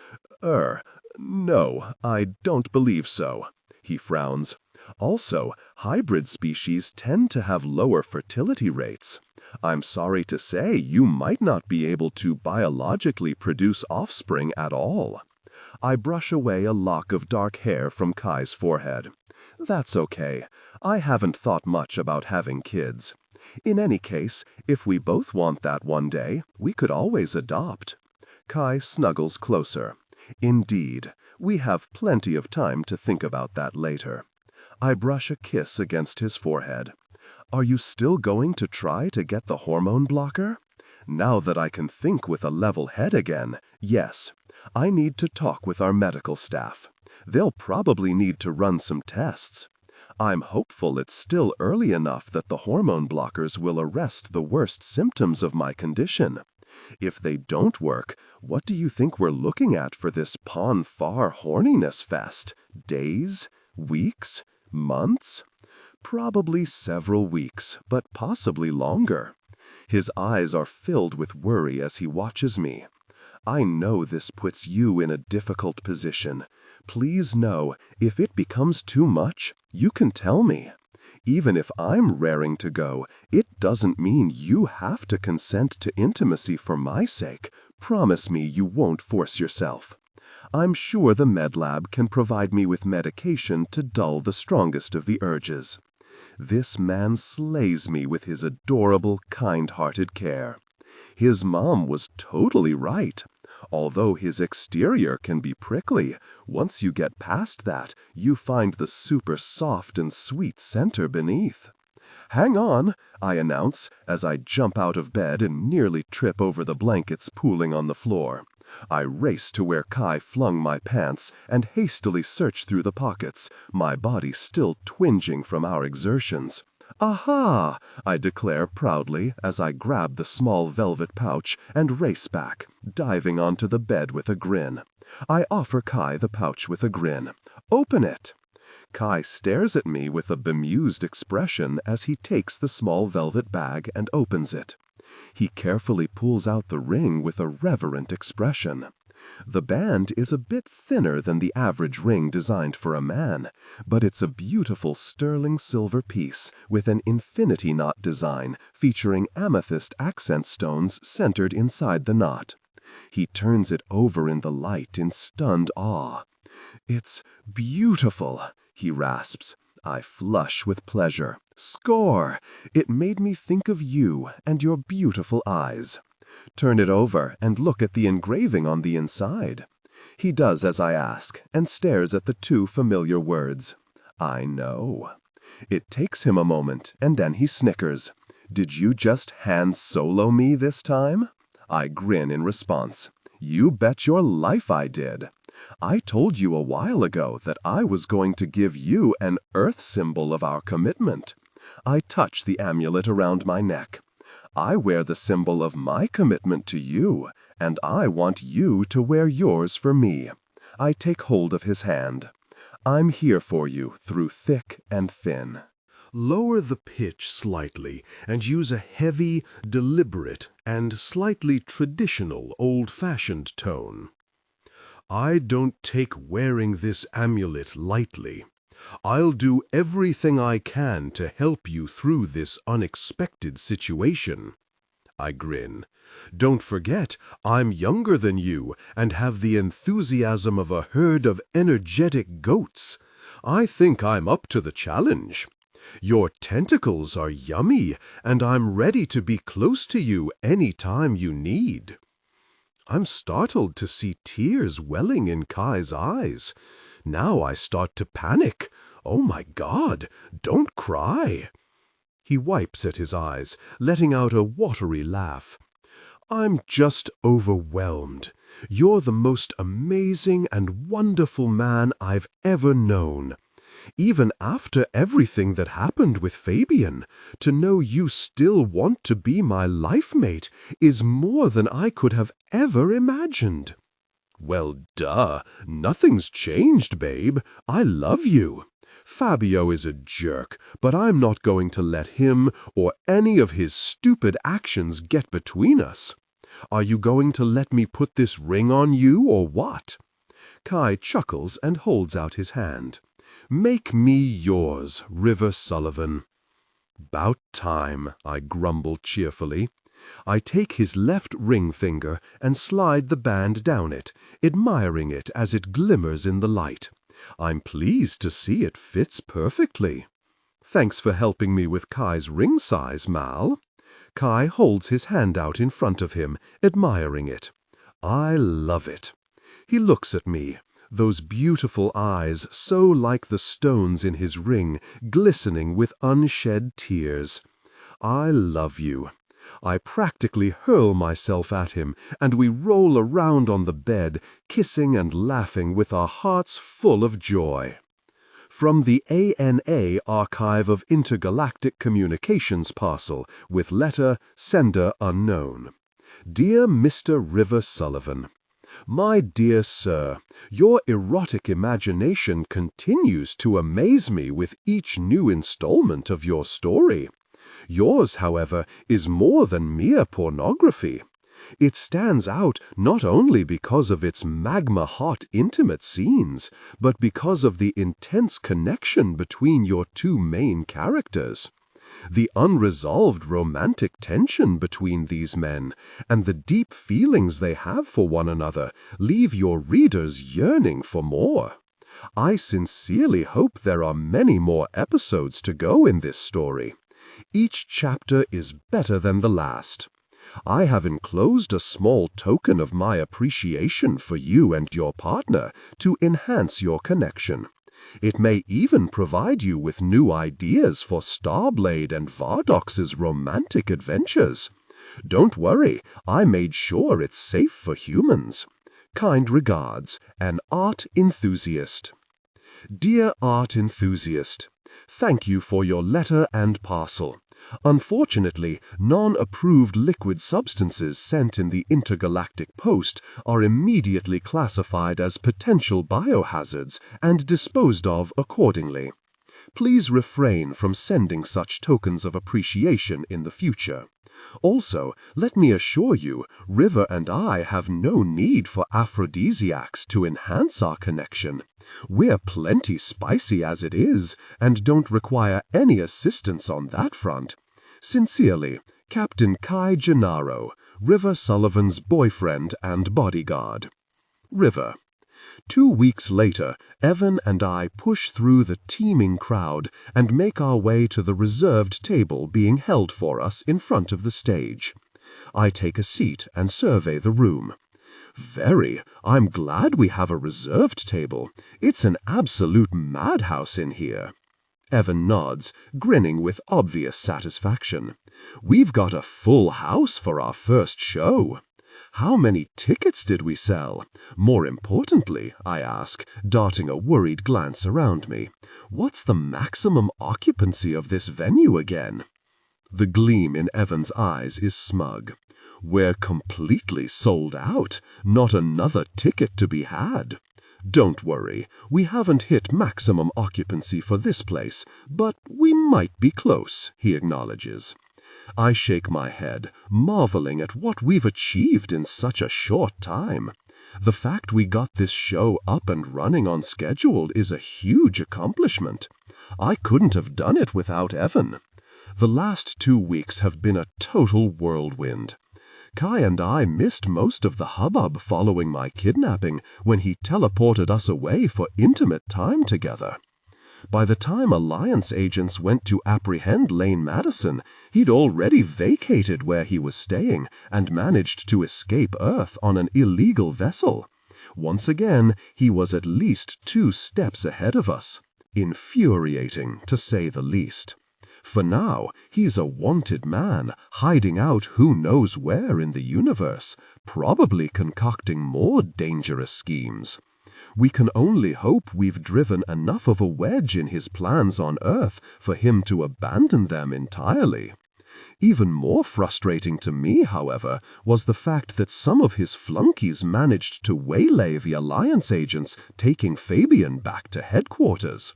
No, I don't believe so. He frowns. Also, hybrid species tend to have lower fertility rates. I'm sorry to say you might not be able to biologically produce offspring at all. I brush away a lock of dark hair from Kai's forehead. That's okay. I haven't thought much about having kids. In any case, if we both want that one day, we could always adopt. Kai snuggles closer. Indeed, we have plenty of time to think about that later. I brush a kiss against his forehead. Are you still going to try to get the hormone blocker? Now that I can think with a level head again, yes. I need to talk with our medical staff. They'll probably need to run some tests. I'm hopeful it's still early enough that the hormone blockers will arrest the worst symptoms of my condition. If they don't work, what do you think we're looking at for this Pon-Farr horniness fest? Days? Weeks? Months? Probably several weeks, but possibly longer. His eyes are filled with worry as he watches me. I know this puts you in a difficult position. Please know, if it becomes too much, you can tell me. Even if I'm raring to go, it doesn't mean you have to consent to intimacy for my sake. Promise me you won't force yourself. I'm sure the med lab can provide me with medication to dull the strongest of the urges. This man slays me with his adorable, kind-hearted care. His mom was totally right. Although his exterior can be prickly, once you get past that, you find the super soft and sweet center beneath. Hang on, I announce as I jump out of bed and nearly trip over the blankets pooling on the floor. I race to where Kai flung my pants and hastily search through the pockets, my body still twinging from our exertions. Aha! I declare proudly as I grab the small velvet pouch and race back, diving onto the bed with a grin. I offer Kai the pouch with a grin. Open it! Kai stares at me with a bemused expression as he takes the small velvet bag and opens it. He carefully pulls out the ring with a reverent expression. The band is a bit thinner than the average ring designed for a man, but it's a beautiful sterling silver piece with an infinity knot design featuring amethyst accent stones centered inside the knot. He turns it over in the light in stunned awe. It's beautiful, he rasps. I flush with pleasure. Score! It made me think of you and your beautiful eyes. Turn it over and look at the engraving on the inside. He does as I ask and stares at the two familiar words. I know. It takes him a moment and then he snickers. Did you just Han Solo me this time? I grin in response. You bet your life I did. I told you a while ago that I was going to give you an earth symbol of our commitment. I touch the amulet around my neck. I wear the symbol of my commitment to you, and I want you to wear yours for me. I take hold of his hand. I'm here for you through thick and thin. Lower the pitch slightly and use a heavy, deliberate, and slightly traditional old-fashioned tone. I don't take wearing this amulet lightly. I'll do everything I can to help you through this unexpected situation. I grin. Don't forget, I'm younger than you and have the enthusiasm of a herd of energetic goats. I think I'm up to the challenge. Your tentacles are yummy, and I'm ready to be close to you any time you need. I'm startled to see tears welling in Kai's eyes. Now I start to panic. Oh my God, don't cry. He wipes at his eyes, letting out a watery laugh. I'm just overwhelmed. You're the most amazing and wonderful man I've ever known. Even after everything that happened with Fabian, to know you still want to be my life mate is more than I could have ever imagined. Well, duh, nothing's changed, babe. I love you. Fabio is a jerk, but I'm not going to let him or any of his stupid actions get between us. Are you going to let me put this ring on you or what? Kai chuckles and holds out his hand. Make me yours, River Sullivan. 'Bout time, I grumble cheerfully. I take his left ring finger and slide the band down it, admiring it as it glimmers in the light. I'm pleased to see it fits perfectly. Thanks for helping me with Kai's ring size, Mal. Kai holds his hand out in front of him, admiring it. I love it. He looks at me, those beautiful eyes so like the stones in his ring, glistening with unshed tears. I love you. I practically hurl myself at him, and we roll around on the bed, kissing and laughing with our hearts full of joy. From the ANA Archive of Intergalactic Communications Parcel, with letter, sender unknown. Dear Mr. River Sullivan, my dear sir, your erotic imagination continues to amaze me with each new installment of your story. Yours, however, is more than mere pornography. It stands out not only because of its magma-hot intimate scenes, but because of the intense connection between your two main characters. The unresolved romantic tension between these men, and the deep feelings they have for one another, leave your readers yearning for more. I sincerely hope there are many more episodes to go in this story. Each chapter is better than the last. I have enclosed a small token of my appreciation for you and your partner to enhance your connection. It may even provide you with new ideas for Starblade and Vardox's romantic adventures. Don't worry, I made sure it's safe for humans. Kind regards, an art enthusiast. Dear art enthusiast, thank you for your letter and parcel. Unfortunately, non-approved liquid substances sent in the intergalactic post are immediately classified as potential biohazards and disposed of accordingly. Please refrain from sending such tokens of appreciation in the future. Also, let me assure you, River and I have no need for aphrodisiacs to enhance our connection. We're plenty spicy as it is, and don't require any assistance on that front. Sincerely, Captain Kai Gennaro, River Sullivan's boyfriend and bodyguard. River. 2 weeks later, Evan and I push through the teeming crowd and make our way to the reserved table being held for us in front of the stage. I take a seat and survey the room. I'm glad we have a reserved table. It's an absolute madhouse in here. Evan nods, grinning with obvious satisfaction. We've got a full house for our first show. How many tickets did we sell? More importantly, I ask, darting a worried glance around me, what's the maximum occupancy of this venue again? The gleam in Evan's eyes is smug. We're completely sold out, not another ticket to be had. Don't worry, we haven't hit maximum occupancy for this place, but we might be close, he acknowledges. I shake my head, marveling at what we've achieved in such a short time. The fact we got this show up and running on schedule is a huge accomplishment. I couldn't have done it without Evan. The last 2 weeks have been a total whirlwind. Kai and I missed most of the hubbub following my kidnapping when he teleported us away for intimate time together. By the time Alliance agents went to apprehend Lane Madison, he'd already vacated where he was staying and managed to escape Earth on an illegal vessel. Once again, he was at least 2 steps ahead of us. Infuriating, to say the least. For now, he's a wanted man, hiding out who knows where in the universe, probably concocting more dangerous schemes. We can only hope we've driven enough of a wedge in his plans on Earth for him to abandon them entirely. Even more frustrating to me, however, was the fact that some of his flunkies managed to waylay the Alliance agents, taking Fabian back to headquarters.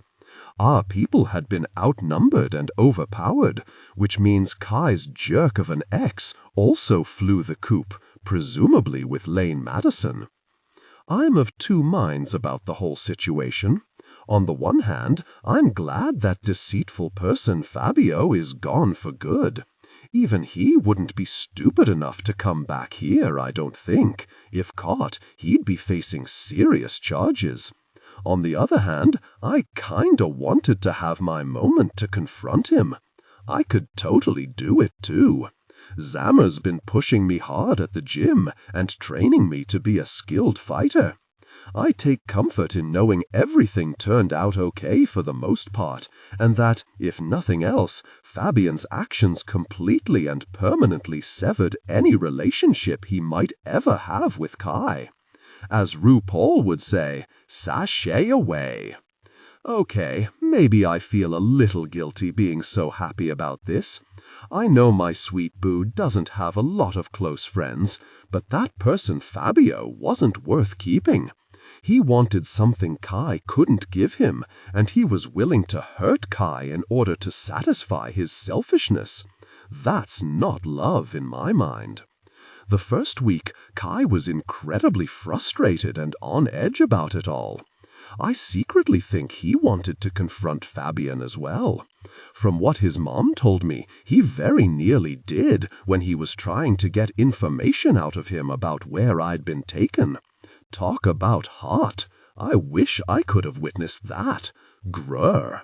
Our people had been outnumbered and overpowered, which means Kai's jerk of an ex also flew the coop, presumably with Lane Madison. I'm of 2 minds about the whole situation. On the one hand, I'm glad that deceitful person Fabio is gone for good. Even he wouldn't be stupid enough to come back here, I don't think. If caught, he'd be facing serious charges. On the other hand, I kinda wanted to have my moment to confront him. I could totally do it too. Zammer's been pushing me hard at the gym and training me to be a skilled fighter. I take comfort in knowing everything turned out okay for the most part, and that, if nothing else, Fabian's actions completely and permanently severed any relationship he might ever have with Kai. As RuPaul would say, sashay away. Okay, maybe I feel a little guilty being so happy about this. I know my sweet boo doesn't have a lot of close friends, but that person Fabio wasn't worth keeping. He wanted something Kai couldn't give him, and he was willing to hurt Kai in order to satisfy his selfishness. That's not love in my mind. The first week, Kai was incredibly frustrated and on edge about it all. I secretly think he wanted to confront Fabian as well. From what his mom told me, he very nearly did when he was trying to get information out of him about where I'd been taken. Talk about hot. I wish I could have witnessed that. Grr.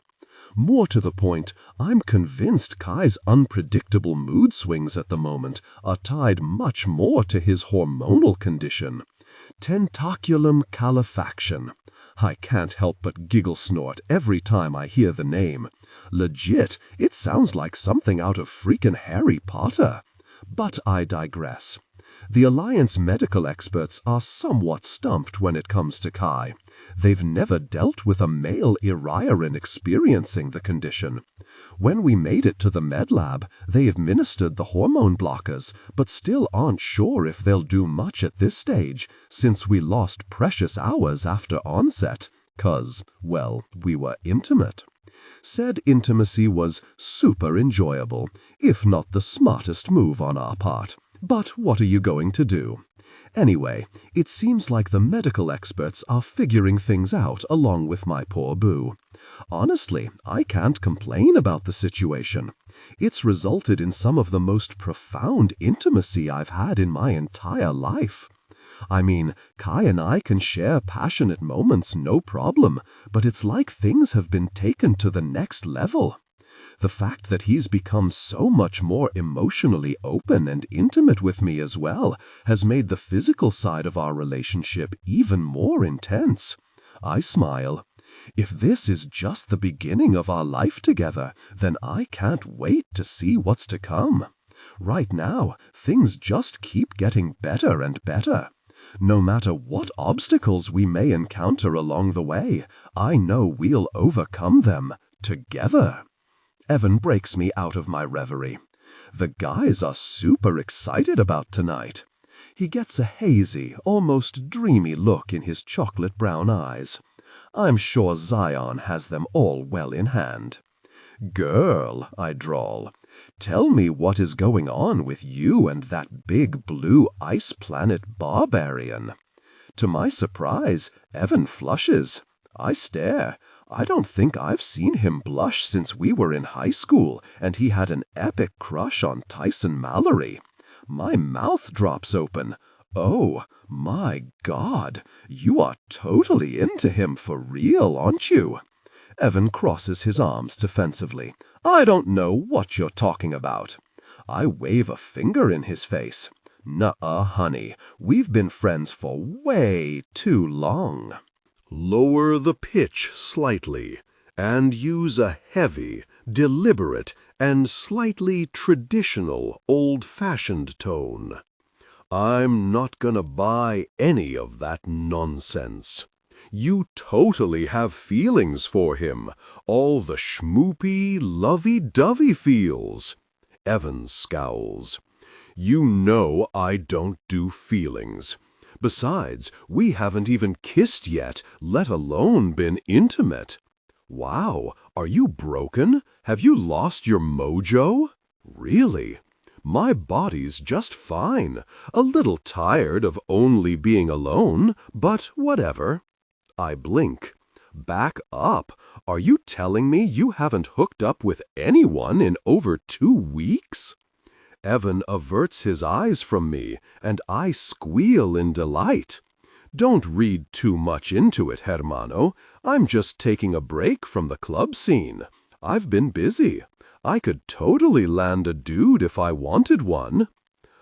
More to the point, I'm convinced Kai's unpredictable mood swings at the moment are tied much more to his hormonal condition. Tentaculum calefaction. I can't help but giggle-snort every time I hear the name. Legit, it sounds like something out of freaking Harry Potter. But I digress. The Alliance medical experts are somewhat stumped when it comes to Kai. They've never dealt with a male Iriaran experiencing the condition. When we made it to the med lab, they administered the hormone blockers, but still aren't sure if they'll do much at this stage, since we lost precious hours after onset, 'cause, well, we were intimate. Said intimacy was super enjoyable, if not the smartest move on our part. But what are you going to do? Anyway, it seems like the medical experts are figuring things out along with my poor boo. Honestly, I can't complain about the situation. It's resulted in some of the most profound intimacy I've had in my entire life. I mean, Kai and I can share passionate moments, no problem, but it's like things have been taken to the next level. The fact that he's become so much more emotionally open and intimate with me as well has made the physical side of our relationship even more intense. I smile. If this is just the beginning of our life together, then I can't wait to see what's to come. Right now, things just keep getting better and better. No matter what obstacles we may encounter along the way, I know we'll overcome them together. Evan breaks me out of my reverie. The guys are super excited about tonight. He gets a hazy, almost dreamy look in his chocolate brown eyes. I'm sure Zion has them all well in hand. Girl, I drawl, tell me what is going on with you and that big blue ice planet barbarian. To my surprise, Evan flushes. I stare. I don't think I've seen him blush since we were in high school and he had an epic crush on Tyson Mallory. My mouth drops open. Oh, my God, you are totally into him for real, aren't you? Evan crosses his arms defensively. I don't know what you're talking about. I wave a finger in his face. Nuh-uh, honey, we've been friends for way too long. Lower the pitch slightly, and use a heavy, deliberate, and slightly traditional, old-fashioned tone. I'm not gonna buy any of that nonsense. You totally have feelings for him, all the schmoopy, lovey-dovey feels. Evans scowls. You know I don't do feelings. Besides, we haven't even kissed yet, let alone been intimate. Wow, are you broken? Have you lost your mojo? Really? My body's just fine. A little tired of only being alone, but whatever. I blink. Back up. Are you telling me you haven't hooked up with anyone in over 2 weeks? Evan averts his eyes from me, and I squeal in delight. Don't read too much into it, hermano. I'm just taking a break from the club scene. I've been busy. I could totally land a dude if I wanted one.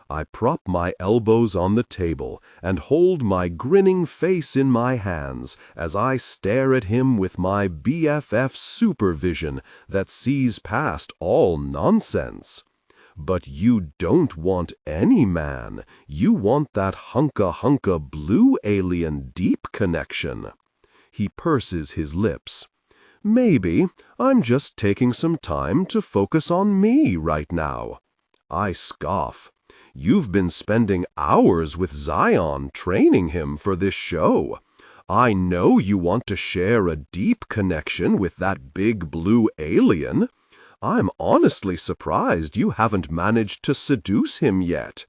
I prop my elbows on the table and hold my grinning face in my hands as I stare at him with my BFF supervision that sees past all nonsense. But you don't want any man. You want that hunka blue alien deep connection. He purses his lips. Maybe I'm just taking some time to focus on me right now. I scoff. You've been spending hours with Zion training him for this show. I know you want to share a deep connection with that big blue alien. I'm honestly surprised you haven't managed to seduce him yet.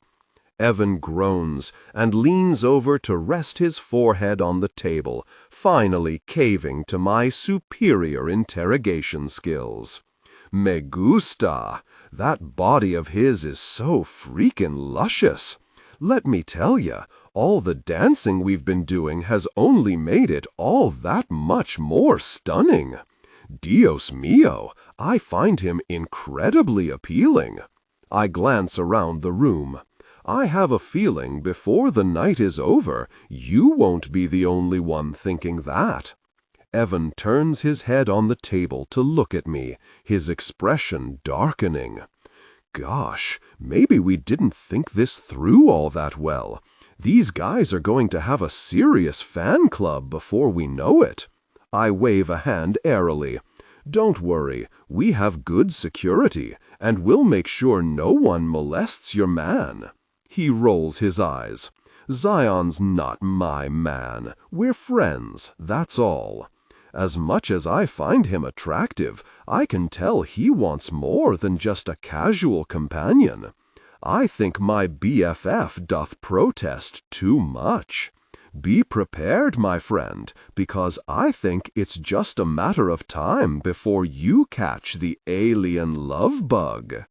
Evan groans and leans over to rest his forehead on the table, finally caving to my superior interrogation skills. Me gusta. That body of his is so freaking luscious. Let me tell ya, all the dancing we've been doing has only made it all that much more stunning. Dios mío, I find him incredibly appealing. I glance around the room. I have a feeling before the night is over, you won't be the only one thinking that. Evan turns his head on the table to look at me, his expression darkening. Gosh, maybe we didn't think this through all that well. These guys are going to have a serious fan club before we know it. I wave a hand airily. Don't worry, we have good security, and we'll make sure no one molests your man. He rolls his eyes. Zion's not my man. We're friends, that's all. As much as I find him attractive, I can tell he wants more than just a casual companion. I think my BFF doth protest too much. Be prepared, my friend, because I think it's just a matter of time before you catch the alien love bug.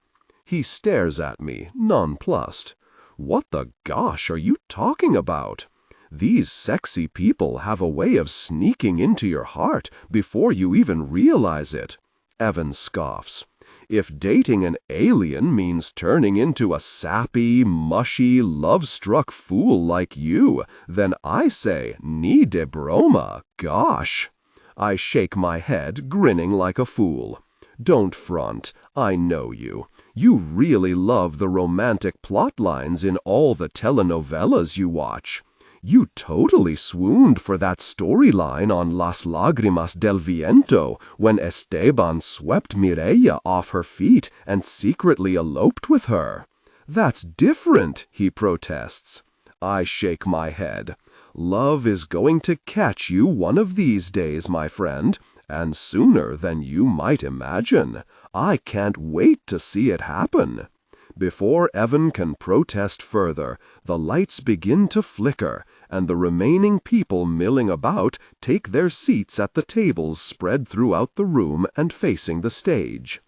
He stares at me, nonplussed. What the gosh are you talking about? These sexy people have a way of sneaking into your heart before you even realize it. Evan scoffs. If dating an alien means turning into a sappy, mushy, love-struck fool like you, then I say, ni de broma, gosh. I shake my head, grinning like a fool. Don't front, I know you. You really love the romantic plot lines in all the telenovelas you watch. You totally swooned for that storyline on Las Lágrimas del Viento when Esteban swept Mireia off her feet and secretly eloped with her. That's different, he protests. I shake my head. Love is going to catch you one of these days, my friend, and sooner than you might imagine. I can't wait to see it happen. Before Evan can protest further, the lights begin to flicker, and the remaining people milling about take their seats at the tables spread throughout the room and facing the stage.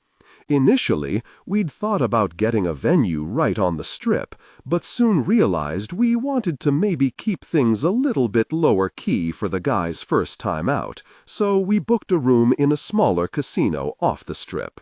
Initially, we'd thought about getting a venue right on the strip, but soon realized we wanted to maybe keep things a little bit lower key for the guys' first time out, so we booked a room in a smaller casino off the strip.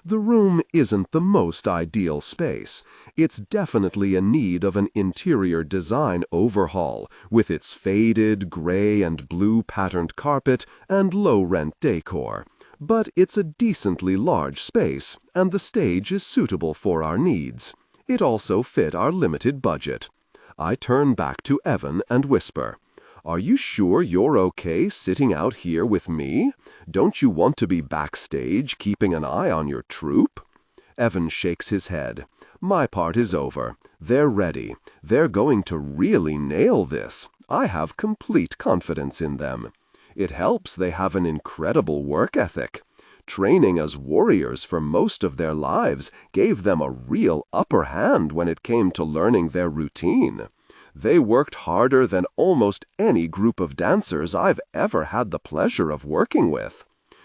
The room isn't the most ideal space. It's definitely in need of an interior design overhaul, with its faded gray and blue patterned carpet and low-rent decor. But it's a decently large space, and the stage is suitable for our needs. It also fit our limited budget. I turn back to Evan and whisper, "Are you sure you're okay sitting out here with me? Don't you want to be backstage keeping an eye on your troupe?" Evan shakes his head. "My part is over. They're ready. They're going to really nail this. I have complete confidence in them. It helps they have an incredible work ethic. Training as warriors for most of their lives gave them a real upper hand when it came to learning their routine. They worked harder than almost any group of dancers I've ever had the pleasure of working with.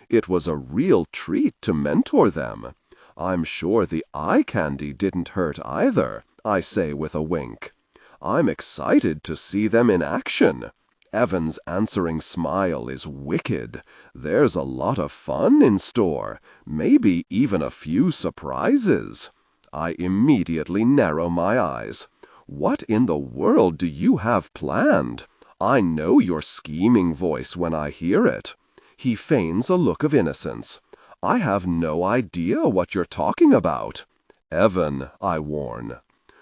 It was a real treat to mentor them. I'm sure the eye candy didn't hurt either," I say with a wink. "I'm excited to see them in action." Evan's answering smile is wicked. There's a lot of fun in store, maybe even a few surprises. I immediately narrow my eyes. "What in the world do you have planned? I know your scheming voice when I hear it." He feigns a look of innocence. "I have no idea what you're talking about." "Evan," I warn.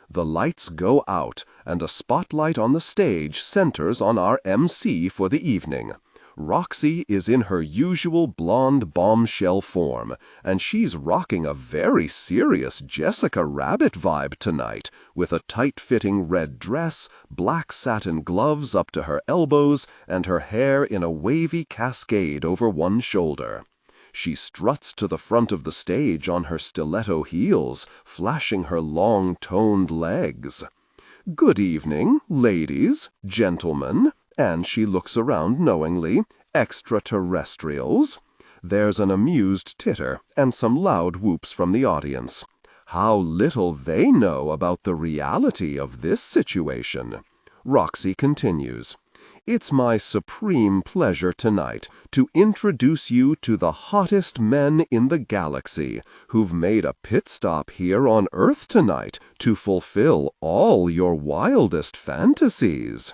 The lights go out, and a spotlight on the stage centers on our MC for the evening. Roxy is in her usual blonde bombshell form, and she's rocking a very serious Jessica Rabbit vibe tonight, with a tight-fitting red dress, black satin gloves up to her elbows, and her hair in a wavy cascade over one shoulder. She struts to the front of the stage on her stiletto heels, flashing her long-toned legs. "Good evening, ladies, gentlemen," and she looks around knowingly, "extraterrestrials." There's an amused titter and some loud whoops from the audience. How little they know about the reality of this situation. Roxy continues. "It's my supreme pleasure tonight to introduce you to the hottest men in the galaxy who've made a pit stop here on Earth tonight to fulfill all your wildest fantasies."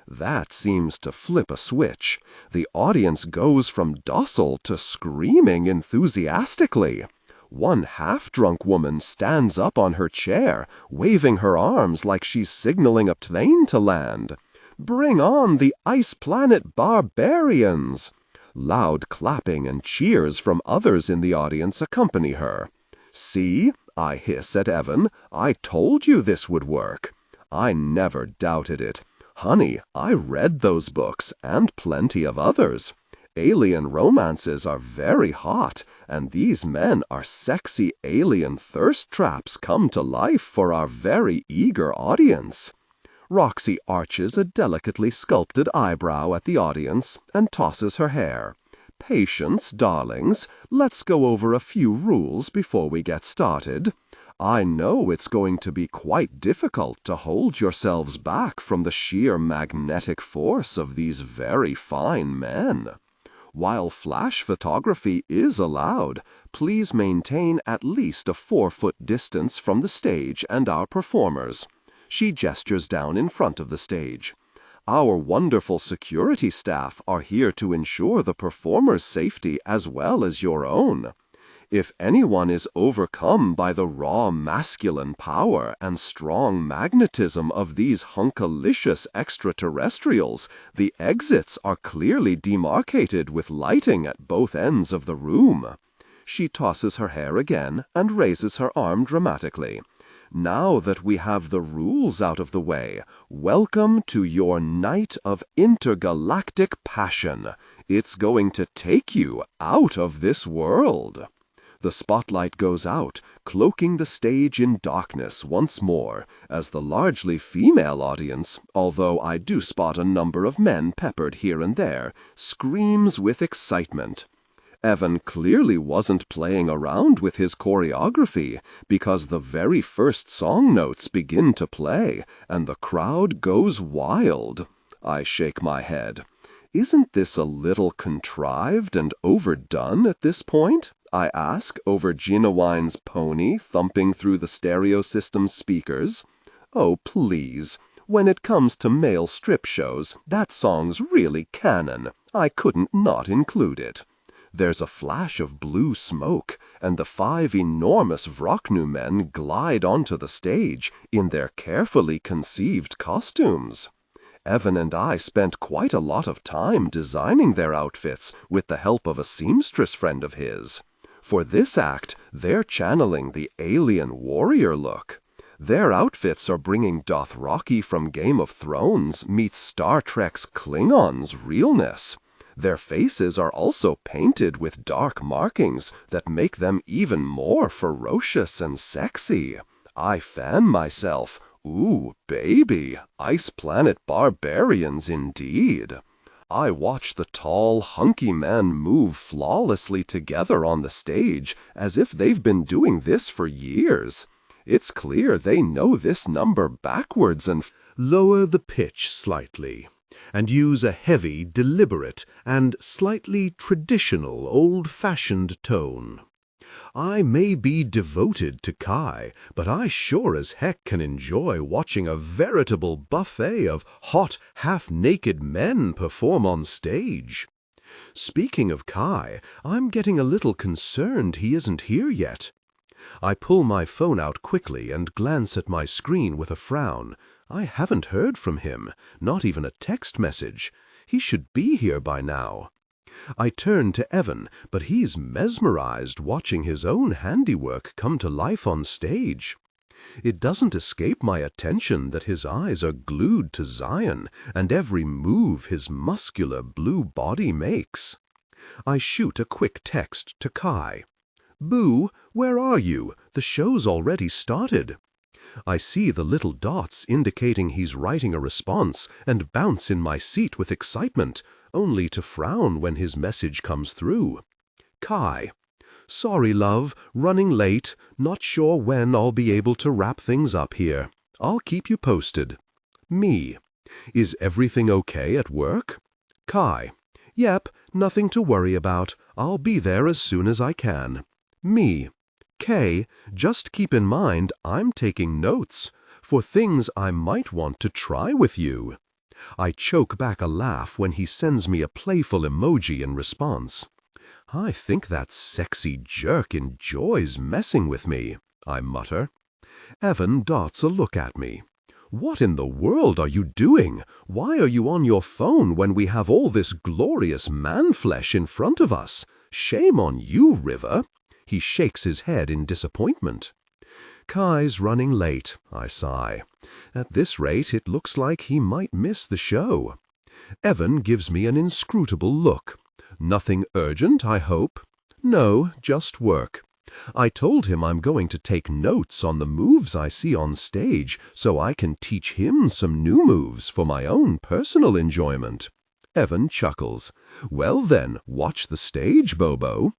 That seems to flip a switch. The audience goes from docile to screaming enthusiastically. One half-drunk woman stands up on her chair, waving her arms like she's signaling a plane to land. "Bring on the Ice Planet Barbarians!" Loud clapping and cheers from others in the audience accompany her. "See?" I hiss at Evan. "I told you this would work." I never doubted it. Honey, I read those books, and plenty of others. Alien romances are very hot, and these men are sexy alien thirst traps come to life for our very eager audience. Roxy arches a delicately sculpted eyebrow at the audience and tosses her hair. "Patience, darlings. Let's go over a few rules before we get started. I know it's going to be quite difficult to hold yourselves back from the sheer magnetic force of these very fine men. While flash photography is allowed, please maintain at least a 4-foot distance from the stage and our performers." She gestures down in front of the stage. "Our wonderful security staff are here to ensure the performers' safety as well as your own. If anyone is overcome by the raw masculine power and strong magnetism of these hunkalicious extraterrestrials, the exits are clearly demarcated with lighting at both ends of the room." She tosses her hair again and raises her arm dramatically. "Now that we have the rules out of the way, welcome to your night of intergalactic passion. It's going to take you out of this world." The spotlight goes out, cloaking the stage in darkness once more, as the largely female audience, although I do spot a number of men peppered here and there, screams with excitement. Evan clearly wasn't playing around with his choreography, because the very first song notes begin to play, and the crowd goes wild. I shake my head. Isn't this a little contrived and overdone at this point? I ask over Genuine's pony thumping through the stereo system's speakers. Oh, please. When it comes to male strip shows, that song's really canon. I couldn't not include it. There's a flash of blue smoke, and the 5 enormous Vroknu men glide onto the stage in their carefully conceived costumes. Evan and I spent quite a lot of time designing their outfits with the help of a seamstress friend of his. For this act, they're channeling the alien warrior look. Their outfits are bringing Dothraki from Game of Thrones meets Star Trek's Klingons' realness. Their faces are also painted with dark markings that make them even more ferocious and sexy. I fan myself. Ooh, baby, Ice Planet barbarians indeed. I watch the tall, hunky men move flawlessly together on the stage as if they've been doing this for years. It's clear they know this number backwards and lower the pitch slightly, and use a heavy, deliberate, and slightly traditional, old-fashioned tone. I may be devoted to Kai, but I sure as heck can enjoy watching a veritable buffet of hot, half-naked men perform on stage. Speaking of Kai, I'm getting a little concerned he isn't here yet. I pull my phone out quickly and glance at my screen with a frown. I haven't heard from him, not even a text message. He should be here by now. I turn to Evan, but he's mesmerized watching his own handiwork come to life on stage. It doesn't escape my attention that his eyes are glued to Zion and every move his muscular blue body makes. I shoot a quick text to Kai. "Boo, where are you? The show's already started." I see the little dots indicating he's writing a response and bounce in my seat with excitement, only to frown when his message comes through. Kai: "Sorry, love, running late. Not sure when I'll be able to wrap things up here. I'll keep you posted." Me: "Is everything okay at work?" Kai: "Yep, nothing to worry about. I'll be there as soon as I can." Me: "Kay, just keep in mind I'm taking notes for things I might want to try with you." I choke back a laugh when he sends me a playful emoji in response. "I think that sexy jerk enjoys messing with me," I mutter. Evan darts a look at me. "What in the world are you doing? Why are you on your phone when we have all this glorious man-flesh in front of us? Shame on you, River." He shakes his head in disappointment. "Kai's running late," I sigh. At this rate, it looks like he might miss the show. Evan gives me an inscrutable look. "Nothing urgent, I hope?" "No, just work. I told him I'm going to take notes on the moves I see on stage so I can teach him some new moves for my own personal enjoyment." Evan chuckles. "Well then, watch the stage, Bobo."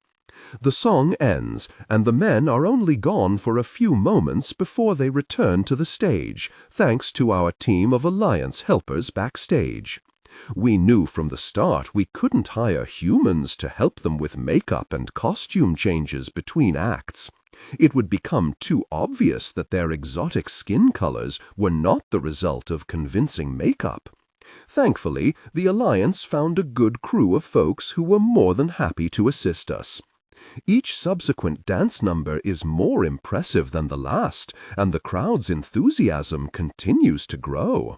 The song ends, and the men are only gone for a few moments before they return to the stage, thanks to our team of Alliance helpers backstage. We knew from the start we couldn't hire humans to help them with makeup and costume changes between acts. It would become too obvious that their exotic skin colors were not the result of convincing makeup. Thankfully, the Alliance found a good crew of folks who were more than happy to assist us. Each subsequent dance number is more impressive than the last, and the crowd's enthusiasm continues to grow.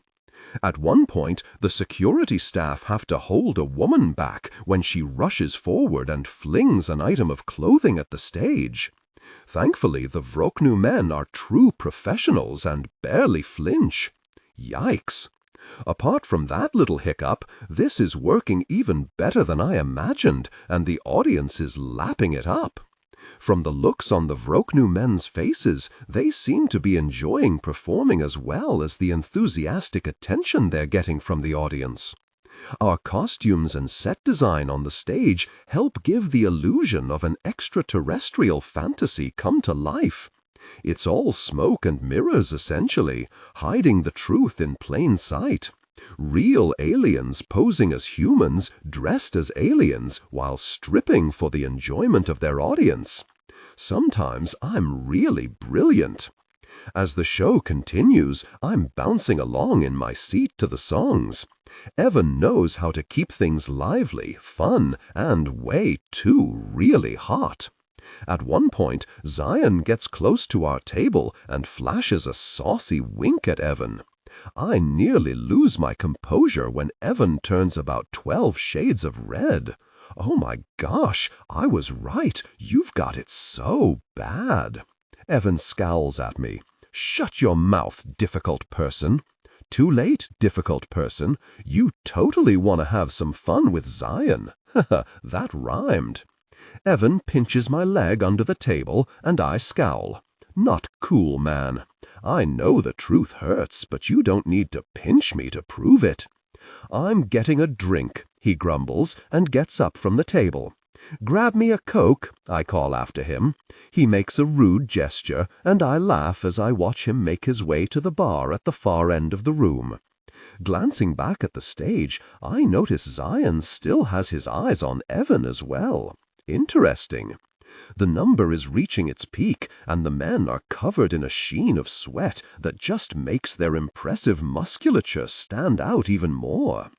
At one point, the security staff have to hold a woman back when she rushes forward and flings an item of clothing at the stage. Thankfully, the Vroknu men are true professionals and barely flinch. Yikes! Apart from that little hiccup, this is working even better than I imagined, and the audience is lapping it up. From the looks on the Vroknu men's faces, they seem to be enjoying performing as well as the enthusiastic attention they're getting from the audience. Our costumes and set design on the stage help give the illusion of an extraterrestrial fantasy come to life. It's all smoke and mirrors, essentially, hiding the truth in plain sight. Real aliens posing as humans, dressed as aliens, while stripping for the enjoyment of their audience. Sometimes I'm really brilliant. As the show continues, I'm bouncing along in my seat to the songs. Evan knows how to keep things lively, fun, and way too really hot. At one point, Zion gets close to our table and flashes a saucy wink at Evan. I nearly lose my composure when Evan turns about 12 shades of red. Oh my gosh, I was right. You've got it so bad. Evan scowls at me. Shut your mouth, difficult person. Too late, difficult person. You totally want to have some fun with Zion. That rhymed. Evan pinches my leg under the table, and I scowl. Not cool, man. I know the truth hurts, but you don't need to pinch me to prove it. I'm getting a drink, he grumbles, and gets up from the table. Grab me a Coke, I call after him. He makes a rude gesture, and I laugh as I watch him make his way to the bar at the far end of the room. Glancing back at the stage, I notice Zion still has his eyes on Evan as well. Interesting. The number is reaching its peak, and the men are covered in a sheen of sweat that just makes their impressive musculature stand out even more.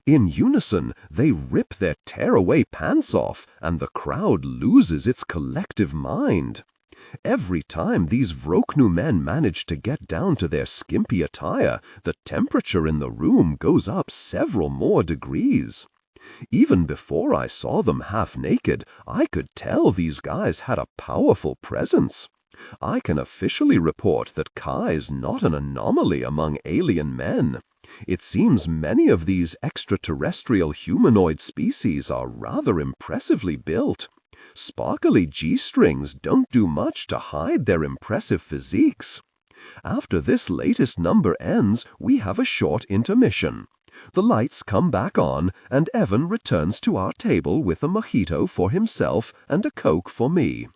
In unison, they rip their tear-away pants off, and the crowd loses its collective mind. Every time these Vroknu men manage to get down to their skimpy attire, the temperature in the room goes up several more degrees. Even before I saw them half naked, I could tell these guys had a powerful presence. I can officially report that Kai's not an anomaly among alien men. It seems many of these extraterrestrial humanoid species are rather impressively built. Sparkly G-strings don't do much to hide their impressive physiques. After this latest number ends, we have a short intermission. The lights come back on, and Evan returns to our table with a mojito for himself and a Coke for me.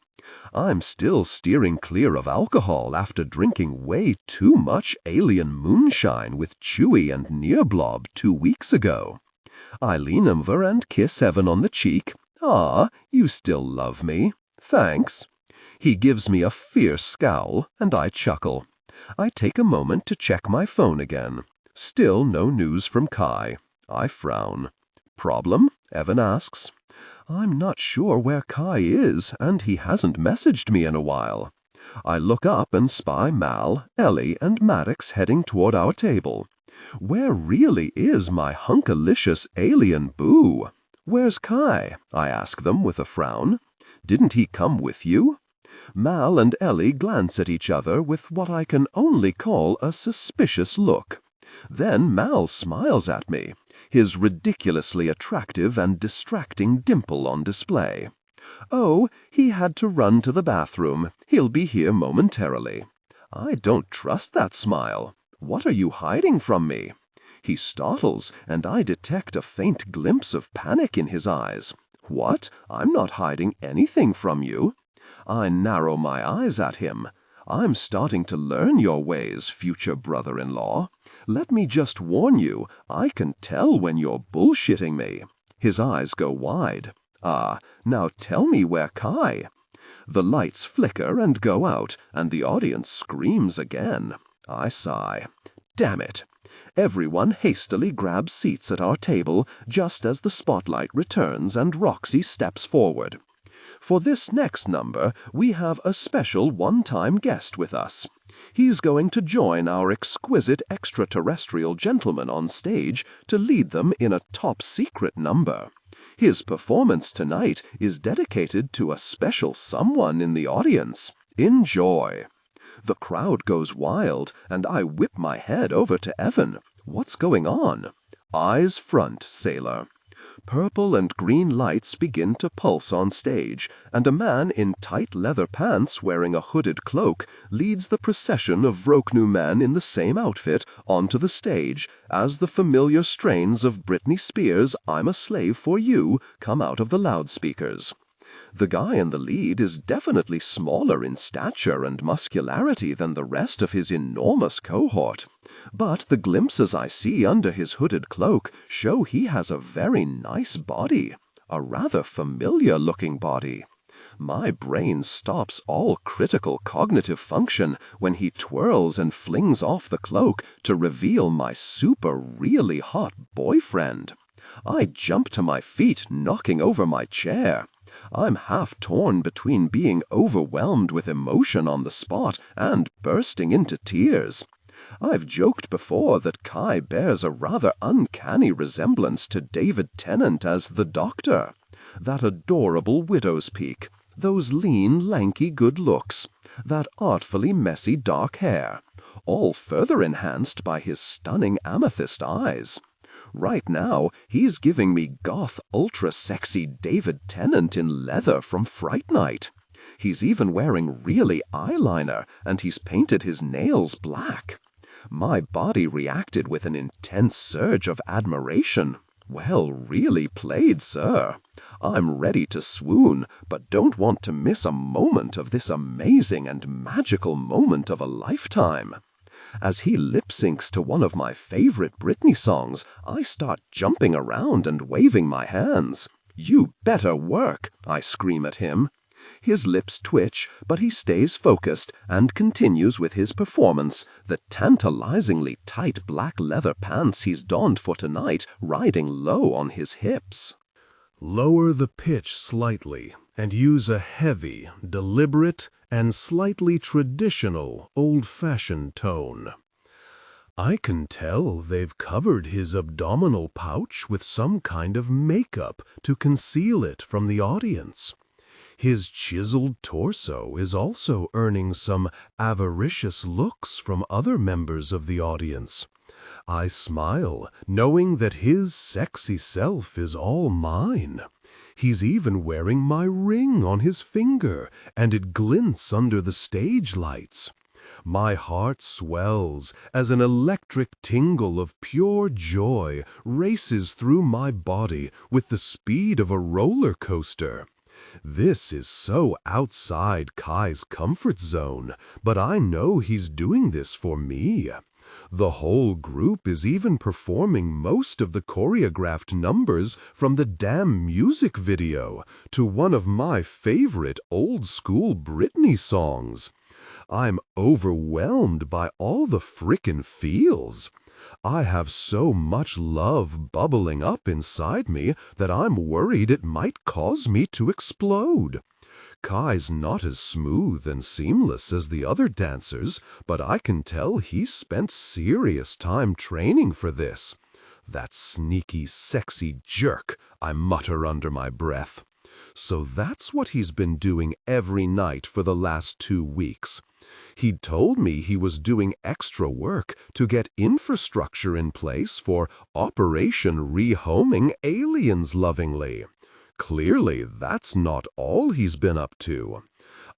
I'm still steering clear of alcohol after drinking way too much alien moonshine with Chewy and Nearblob 2 weeks ago. I lean over and kiss Evan on the cheek. "Ah, you still love me. Thanks." He gives me a fierce scowl, and I chuckle. I take a moment to check my phone again. Still no news from Kai. I frown. "Problem?" Evan asks. I'm not sure where Kai is, and he hasn't messaged me in a while. I look up and spy Mal, Ellie, and Maddox heading toward our table. Where really is my hunkalicious alien boo? "Where's Kai?" I ask them with a frown. "Didn't he come with you?" Mal and Ellie glance at each other with what I can only call a suspicious look. Then Mal smiles at me, his ridiculously attractive and distracting dimple on display. "Oh, he had to run to the bathroom. He'll be here momentarily." I don't trust that smile. "What are you hiding from me?" He startles, and I detect a faint glimpse of panic in his eyes. "What? I'm not hiding anything from you." I narrow my eyes at him. "I'm starting to learn your ways, future brother-in-law. Let me just warn you, I can tell when you're bullshitting me." His eyes go wide. "Ah, now tell me where Kai." The lights flicker and go out, and the audience screams again. I sigh. Damn it. Everyone hastily grabs seats at our table just as the spotlight returns and Roxy steps forward. For this next number, we have a special one-time guest with us. He's going to join our exquisite extraterrestrial gentleman on stage to lead them in a top-secret number. His performance tonight is dedicated to a special someone in the audience. Enjoy. The crowd goes wild, and I whip my head over to Evan. What's going on? Eyes front, sailor. Purple and green lights begin to pulse on stage, and a man in tight leather pants wearing a hooded cloak leads the procession of Vroknu men in the same outfit onto the stage as the familiar strains of Britney Spears' I'm a Slave for You come out of the loudspeakers. The guy in the lead is definitely smaller in stature and muscularity than the rest of his enormous cohort, but the glimpses I see under his hooded cloak show he has a very nice body, a rather familiar-looking body. My brain stops all critical cognitive function when he twirls and flings off the cloak to reveal my really hot boyfriend. I jump to my feet, knocking over my chair. I'm half torn between being overwhelmed with emotion on the spot and bursting into tears. I've joked before that Kai bears a rather uncanny resemblance to David Tennant as the Doctor. That adorable widow's peak, those lean, lanky good looks, that artfully messy dark hair, all further enhanced by his stunning amethyst eyes. Right now, he's giving me goth, ultra-sexy David Tennant in leather from Fright Night. He's even wearing really eyeliner, and he's painted his nails black. My body reacted with an intense surge of admiration. Well, really played, sir. I'm ready to swoon, but don't want to miss a moment of this amazing and magical moment of a lifetime. As he lip-syncs to one of my favorite Britney songs, I start jumping around and waving my hands. "You better work," I scream at him. His lips twitch, but he stays focused and continues with his performance, the tantalizingly tight black leather pants he's donned for tonight riding low on his hips. Lower the pitch slightly and use a heavy, deliberate, and slightly traditional, old-fashioned tone. I can tell they've covered his abdominal pouch with some kind of makeup to conceal it from the audience. His chiseled torso is also earning some avaricious looks from other members of the audience. I smile, knowing that his sexy self is all mine. He's even wearing my ring on his finger, and it glints under the stage lights. My heart swells as an electric tingle of pure joy races through my body with the speed of a roller coaster. This is so outside Kai's comfort zone, but I know he's doing this for me. The whole group is even performing most of the choreographed numbers from the damn music video to one of my favorite old-school Britney songs. I'm overwhelmed by all the frickin' feels. I have so much love bubbling up inside me that I'm worried it might cause me to explode. Kai's not as smooth and seamless as the other dancers, but I can tell he's spent serious time training for this. That sneaky, sexy jerk, I mutter under my breath. So that's what he's been doing every night for the last 2 weeks. He'd told me he was doing extra work to get infrastructure in place for Operation Rehoming Aliens Lovingly. Clearly, that's not all he's been up to.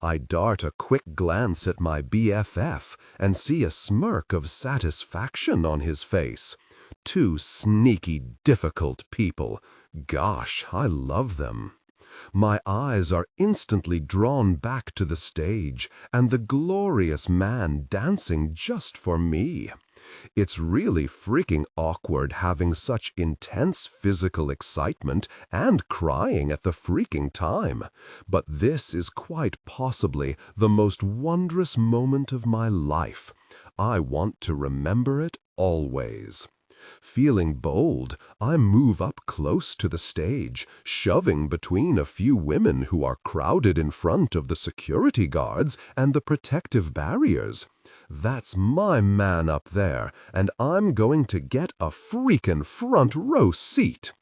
I dart a quick glance at my BFF and see a smirk of satisfaction on his face. 2 sneaky, difficult people. Gosh, I love them. My eyes are instantly drawn back to the stage and the glorious man dancing just for me. It's really freaking awkward having such intense physical excitement and crying at the freaking time, but this is quite possibly the most wondrous moment of my life. I want to remember it always. Feeling bold, I move up close to the stage, shoving between a few women who are crowded in front of the security guards and the protective barriers. That's my man up there, and I'm going to get a freaking front row seat.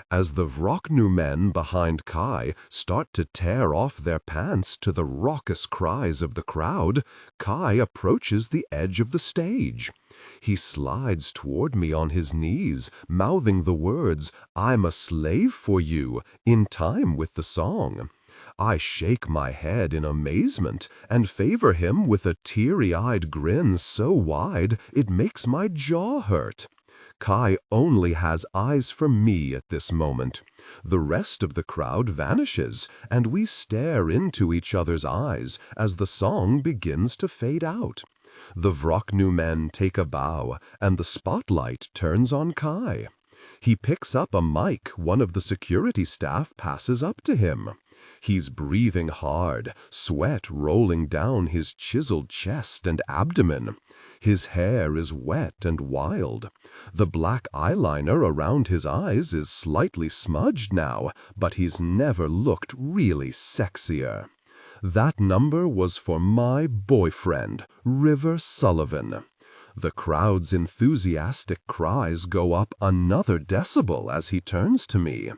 As the Vroknu men behind Kai start to tear off their pants to the raucous cries of the crowd, Kai approaches the edge of the stage. He slides toward me on his knees, mouthing the words, "I'm a slave for you," in time with the song. I shake my head in amazement and favor him with a teary-eyed grin so wide it makes my jaw hurt. Kai only has eyes for me at this moment. The rest of the crowd vanishes, and we stare into each other's eyes as the song begins to fade out. The Vroknu men take a bow, and the spotlight turns on Kai. He picks up a mic one of the security staff passes up to him. He's breathing hard, sweat rolling down his chiseled chest and abdomen. His hair is wet and wild. The black eyeliner around his eyes is slightly smudged now, but he's never looked really sexier. That number was for my boyfriend, River Sullivan. The crowd's enthusiastic cries go up another decibel as he turns to me.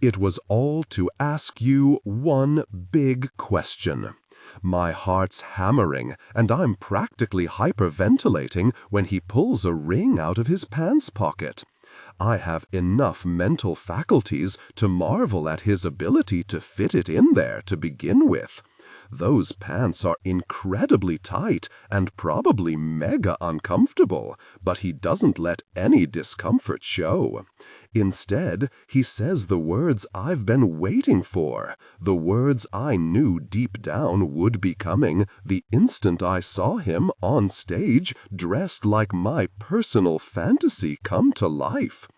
It was all to ask you one big question. My heart's hammering, and I'm practically hyperventilating when he pulls a ring out of his pants pocket. I have enough mental faculties to marvel at his ability to fit it in there to begin with. Those pants are incredibly tight and probably mega uncomfortable, but he doesn't let any discomfort show. Instead, he says the words I've been waiting for, the words I knew deep down would be coming the instant I saw him on stage dressed like my personal fantasy come to life.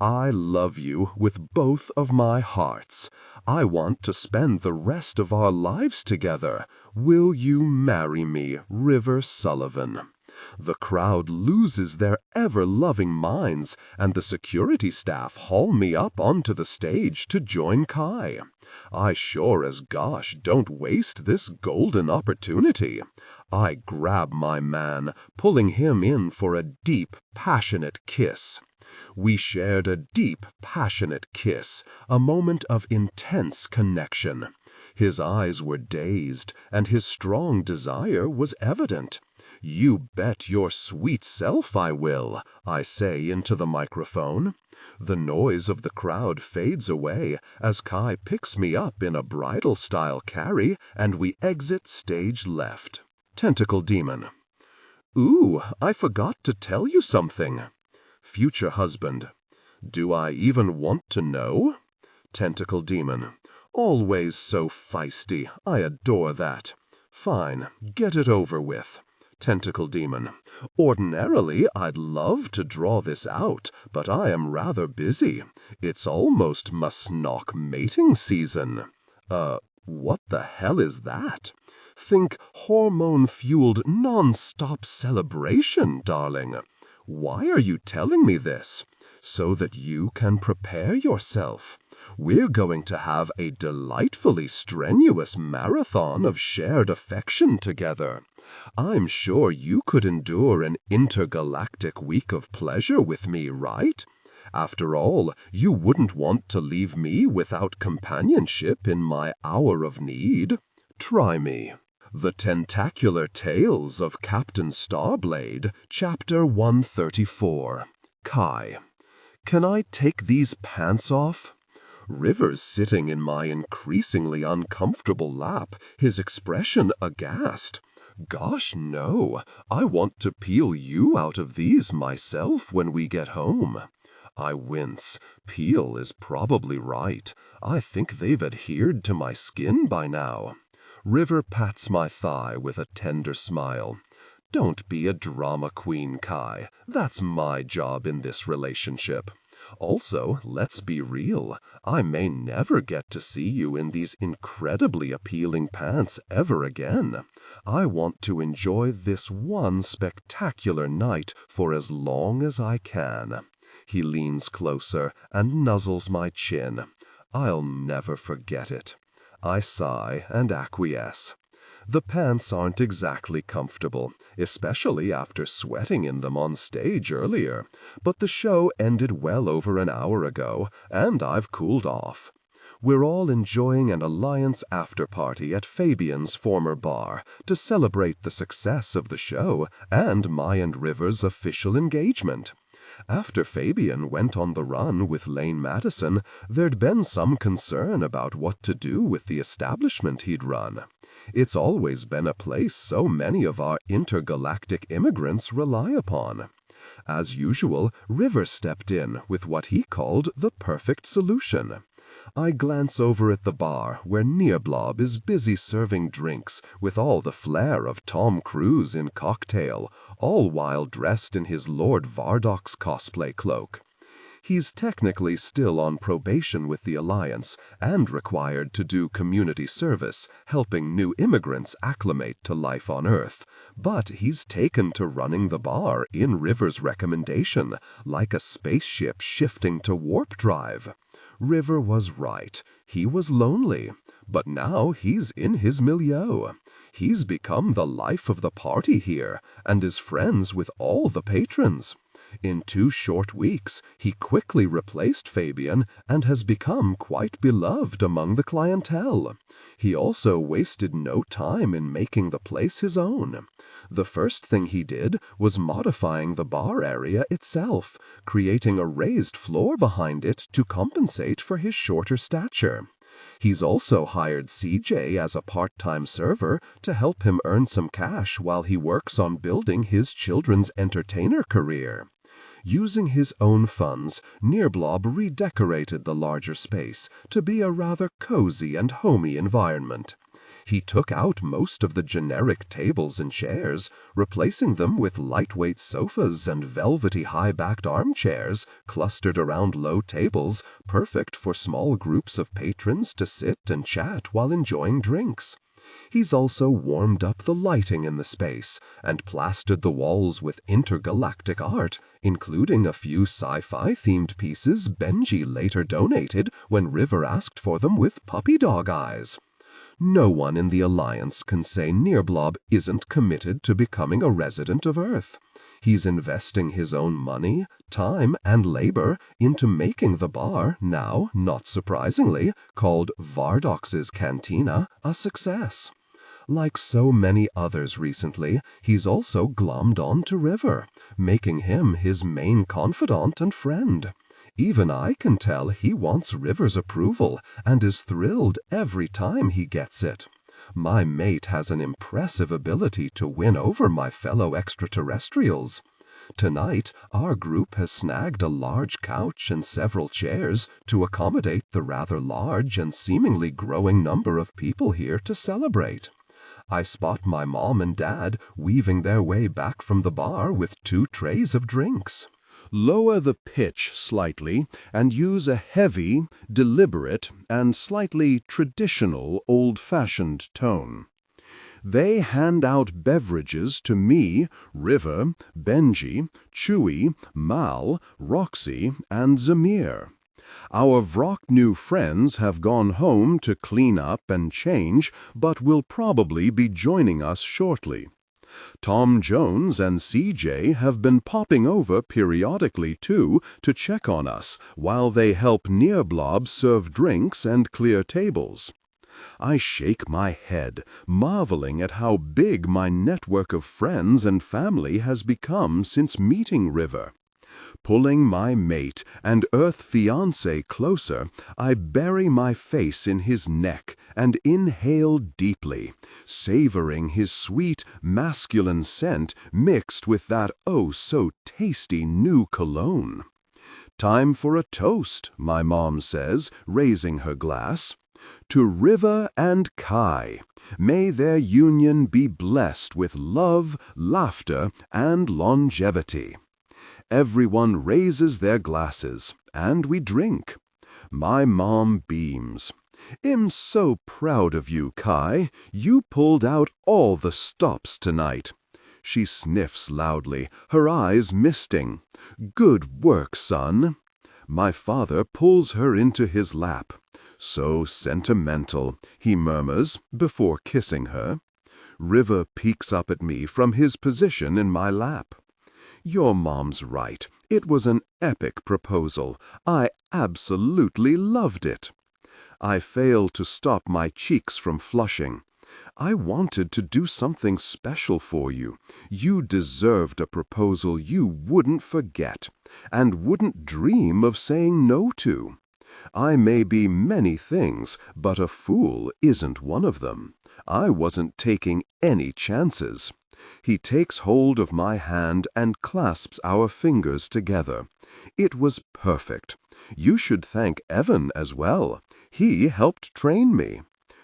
I love you with both of my hearts. I want to spend the rest of our lives together. Will you marry me, River Sullivan? The crowd loses their ever-loving minds, and the security staff haul me up onto the stage to join Kai. I sure as gosh don't waste this golden opportunity. I grab my man, pulling him in for a deep, passionate kiss. We shared a deep, passionate kiss, a moment of intense connection. His eyes were dazed, and his strong desire was evident. "You bet your sweet self I will," I say into the microphone. The noise of the crowd fades away as Kai picks me up in a bridal-style carry, and we exit stage left. Tentacle Demon. "Ooh, I forgot to tell you something." Future husband. "Do I even want to know?" Tentacle Demon. "Always so feisty. I adore that." "Fine, get it over with." Tentacle Demon. "Ordinarily, I'd love to draw this out, but I am rather busy. It's almost Masnock mating season." What the hell is that? Think hormone-fueled non-stop celebration, darling. Why are you telling me this? So that you can prepare yourself. We're going to have a delightfully strenuous marathon of shared affection together. I'm sure you could endure an intergalactic week of pleasure with me, right? After all, you wouldn't want to leave me without companionship in my hour of need. Try me. The Tentacular Tales of Captain Starblade, Chapter 134. Kai. "Can I take these pants off?" River's sitting in my increasingly uncomfortable lap, his expression aghast. "Gosh, no. I want to peel you out of these myself when we get home." I wince. Peel is probably right. I think they've adhered to my skin by now. River pats my thigh with a tender smile. "Don't be a drama queen, Kai. That's my job in this relationship. Also, let's be real. I may never get to see you in these incredibly appealing pants ever again. I want to enjoy this one spectacular night for as long as I can." He leans closer and nuzzles my chin. I'll never forget it. I sigh and acquiesce. The pants aren't exactly comfortable, especially after sweating in them on stage earlier, but the show ended well over an hour ago, and I've cooled off. We're all enjoying an alliance after-party at Fabian's former bar to celebrate the success of the show and my and River's official engagement. After Fabian went on the run with Lane Madison, there'd been some concern about what to do with the establishment he'd run. It's always been a place so many of our intergalactic immigrants rely upon. As usual, River stepped in with what he called the perfect solution. I glance over at the bar where Nearblob is busy serving drinks with all the flair of Tom Cruise in Cocktail, all while dressed in his Lord Vardock's cosplay cloak. He's technically still on probation with the Alliance and required to do community service, helping new immigrants acclimate to life on Earth. But he's taken to running the bar in River's recommendation, like a spaceship shifting to warp drive. River was right. He was lonely. But now he's in his milieu. He's become the life of the party here and is friends with all the patrons. In 2 short weeks, he quickly replaced Fabian and has become quite beloved among the clientele. He also wasted no time in making the place his own. The first thing he did was modifying the bar area itself, creating a raised floor behind it to compensate for his shorter stature. He's also hired CJ as a part-time server to help him earn some cash while he works on building his children's entertainer career. Using his own funds, Nearblob redecorated the larger space to be a rather cozy and homey environment. He took out most of the generic tables and chairs, replacing them with lightweight sofas and velvety high-backed armchairs clustered around low tables, perfect for small groups of patrons to sit and chat while enjoying drinks. He's also warmed up the lighting in the space and plastered the walls with intergalactic art, including a few sci-fi themed pieces Benji later donated when River asked for them with puppy dog eyes. No one in the Alliance can say Nearblob isn't committed to becoming a resident of Earth. He's investing his own money, time, and labor into making the bar, now, not surprisingly, called Vardox's Cantina, a success. Like so many others recently, he's also glommed on to River, making him his main confidant and friend. Even I can tell he wants River's approval and is thrilled every time he gets it. My mate has an impressive ability to win over my fellow extraterrestrials. Tonight, our group has snagged a large couch and several chairs to accommodate the rather large and seemingly growing number of people here to celebrate. I spot my mom and dad weaving their way back from the bar with 2 trays of drinks. Lower the pitch slightly and use a heavy, deliberate, and slightly traditional old-fashioned tone. They hand out beverages to me, River, Benji, Chewy, Mal, Roxy, and Zamir. Our Vrock new friends have gone home to clean up and change, but will probably be joining us shortly. Tom Jones and CJ have been popping over periodically, too, to check on us, while they help Nearblob serve drinks and clear tables. I shake my head, marveling at how big my network of friends and family has become since meeting River. Pulling my mate and Earth fiancé closer, I bury my face in his neck and inhale deeply, savoring his sweet, masculine scent mixed with that oh-so-tasty new cologne. "Time for a toast," my mom says, raising her glass. "To River and Kai. May their union be blessed with love, laughter, and longevity." Everyone raises their glasses, and we drink. My mom beams. "I'm so proud of you, Kai. You pulled out all the stops tonight." She sniffs loudly, her eyes misting. "Good work, son." My father pulls her into his lap. "So sentimental," he murmurs before kissing her. River peeks up at me from his position in my lap. "Your mom's right. It was an epic proposal. I absolutely loved it." I fail to stop my cheeks from flushing. I wanted to do something special for you. You deserved a proposal you wouldn't forget, and wouldn't dream of saying no to. I may be many things, but a fool isn't one of them. I wasn't taking any chances. He takes hold of my hand and clasps our fingers together. It was perfect. You should thank Evan as well. He helped train me.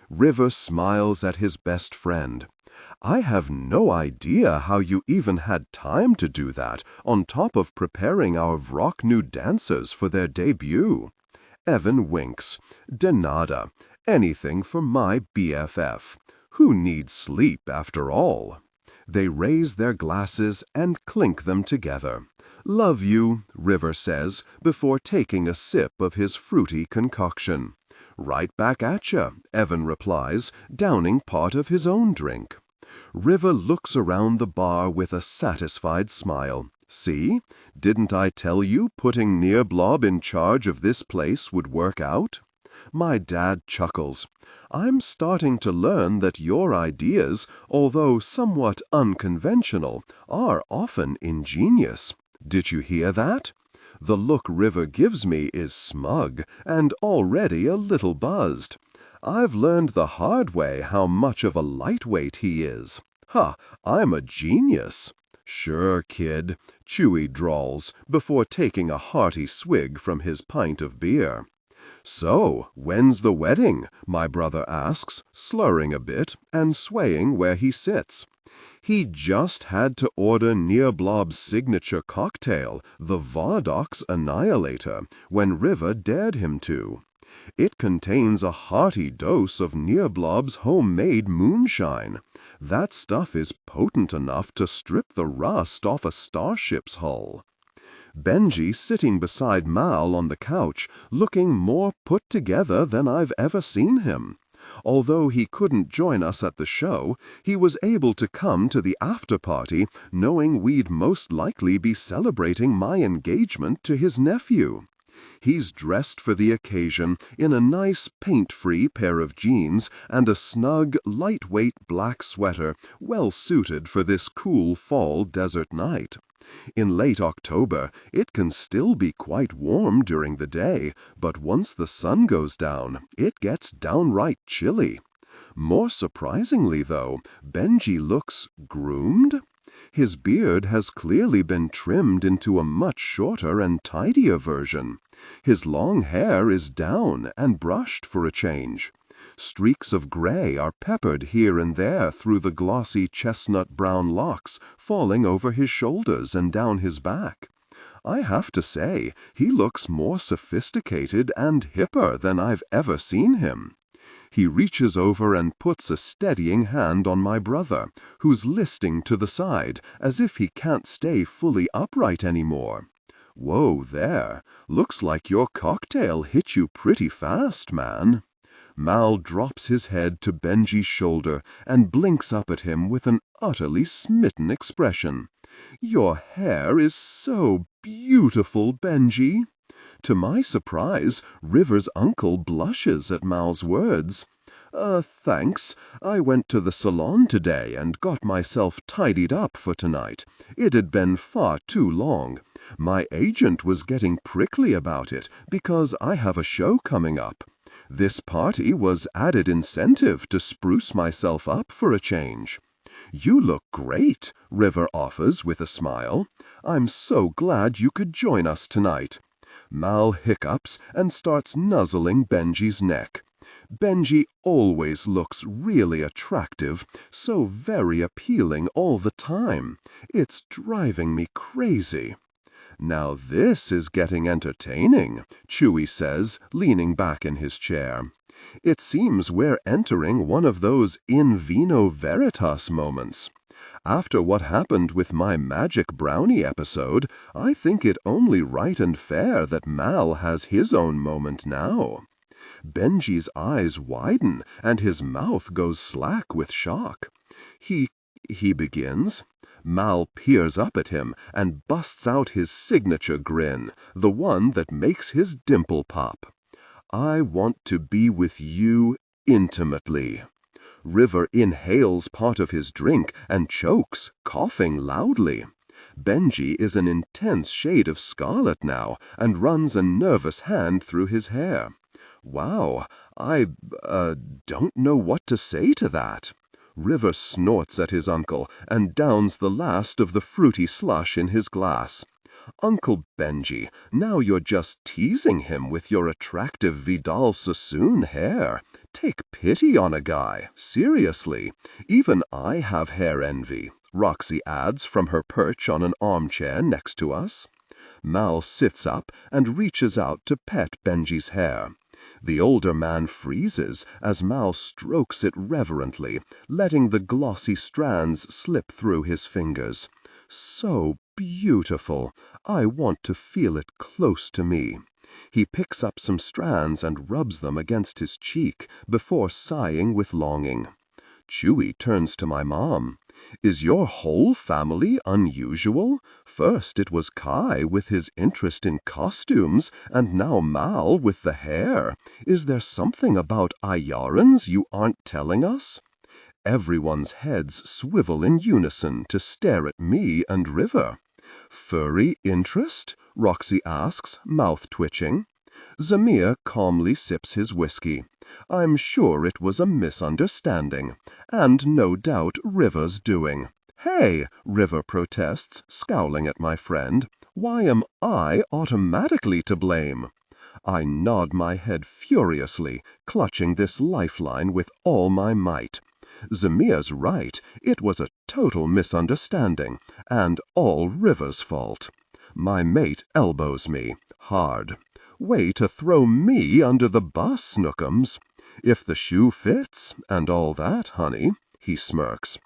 River smiles at his best friend. I have no idea how you even had time to do that, on top of preparing our Vrock new dancers for their debut. Evan winks. De nada. Anything for my BFF. Who needs sleep after all? They raise their glasses and clink them together. Love you, River says, before taking a sip of his fruity concoction. Right back at ya, Evan replies, downing part of his own drink. River looks around the bar with a satisfied smile. See? Didn't I tell you putting Nearblob in charge of this place would work out? My dad chuckles. I'm starting to learn that your ideas, although somewhat unconventional, are often ingenious. Did you hear that? The look River gives me is smug and already a little buzzed. I've learned the hard way how much of a lightweight he is. I'm a genius. Sure, kid, Chewy drawls, before taking a hearty swig from his pint of beer. So, when's the wedding? My brother asks, slurring a bit and swaying where he sits. He just had to order Nearblob's signature cocktail, the Vardox Annihilator, when River dared him to. It contains a hearty dose of Nearblob's homemade moonshine. That stuff is potent enough to strip the rust off a starship's hull. Benji sitting beside Mal on the couch, looking more put together than I've ever seen him. Although he couldn't join us at the show, he was able to come to the after-party knowing we'd most likely be celebrating my engagement to his nephew. He's dressed for the occasion in a nice paint-free pair of jeans and a snug, lightweight black sweater well suited for this cool fall desert night. In late October, it can still be quite warm during the day, but once the sun goes down, it gets downright chilly. More surprisingly, though, Benji looks groomed. His beard has clearly been trimmed into a much shorter and tidier version. His long hair is down and brushed for a change. Streaks of gray are peppered here and there through the glossy chestnut-brown locks falling over his shoulders and down his back. I have to say, he looks more sophisticated and hipper than I've ever seen him. He reaches over and puts a steadying hand on my brother, who's listing to the side, as if he can't stay fully upright anymore. Whoa there, looks like your cocktail hit you pretty fast, man. Mal drops his head to Benji's shoulder and blinks up at him with an utterly smitten expression. Your hair is so beautiful, Benji. To my surprise, River's uncle blushes at Mal's words. Thanks. I went to the salon today and got myself tidied up for tonight. It had been far too long. My agent was getting prickly about it because I have a show coming up. This party was added incentive to spruce myself up for a change. You look great, River offers with a smile. I'm so glad you could join us tonight. Mal hiccups and starts nuzzling Benji's neck. Benji always looks really attractive, so very appealing all the time. It's driving me crazy. Now this is getting entertaining, Chewy says, leaning back in his chair. It seems we're entering one of those in vino veritas moments. After what happened with my magic brownie episode, I think it only right and fair that Mal has his own moment now. Benji's eyes widen and his mouth goes slack with shock. He begins. Mal peers up at him and busts out his signature grin, the one that makes his dimple pop. I want to be with you intimately. River inhales part of his drink and chokes, coughing loudly. Benji is an intense shade of scarlet now and runs a nervous hand through his hair. Wow, I don't know what to say to that. River snorts at his uncle and downs the last of the fruity slush in his glass. Uncle Benji, now you're just teasing him with your attractive Vidal Sassoon hair. Take pity on a guy, seriously. Even I have hair envy, Roxy adds from her perch on an armchair next to us. Mal sits up and reaches out to pet Benji's hair. The older man freezes as Mal strokes it reverently, letting the glossy strands slip through his fingers. So beautiful. I want to feel it close to me. He picks up some strands and rubs them against his cheek before sighing with longing. Chewie turns to my mom. Is your whole family unusual? First it was Kai with his interest in costumes, and now Mal with the hair. Is there something about Ayarans you aren't telling us? Everyone's heads swivel in unison to stare at me and River. Furry interest? Roxy asks, mouth twitching. Zamir calmly sips his whiskey. I'm sure it was a misunderstanding, and no doubt River's doing. Hey, River protests, scowling at my friend. Why am I automatically to blame? I nod my head furiously, clutching this lifeline with all my might. Zamir's right, it was a total misunderstanding, and all River's fault. My mate elbows me, hard. Way to throw me under the bus, Snookums. If the shoe fits, and all that, honey, he smirks.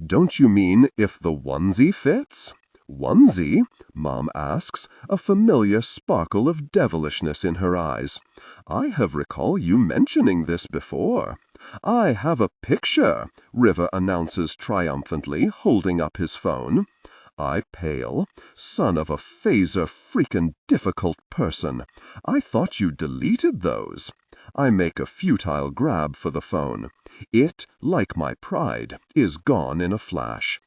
Don't you mean if the onesie fits? Onesie? Mom asks, a familiar sparkle of devilishness in her eyes. I have recall you mentioning this before. I have a picture, River announces triumphantly, holding up his phone. I pale. Son of a phaser-freakin' difficult person. I thought you deleted those. I make a futile grab for the phone. It, like my pride, is gone in a flash.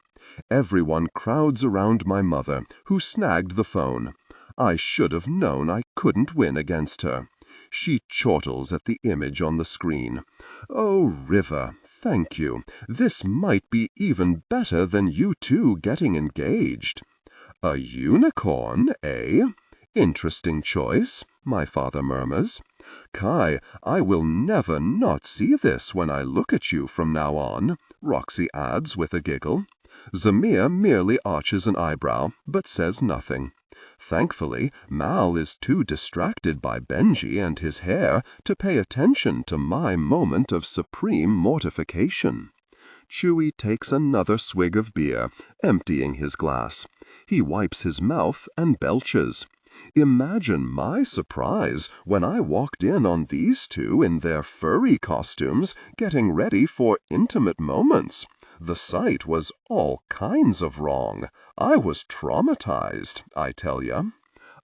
Everyone crowds around my mother, who snagged the phone. I should have known I couldn't win against her. She chortles at the image on the screen. Oh, River, thank you. This might be even better than you two getting engaged. A unicorn, eh? Interesting choice, my father murmurs. Kai, I will never not see this when I look at you from now on, Roxy adds with a giggle. Zamir merely arches an eyebrow, but says nothing. Thankfully, Mal is too distracted by Benji and his hair to pay attention to my moment of supreme mortification. Chewie takes another swig of beer, emptying his glass. He wipes his mouth and belches. Imagine my surprise when I walked in on these two in their furry costumes, getting ready for intimate moments. The sight was all kinds of wrong. I was traumatized, I tell ya.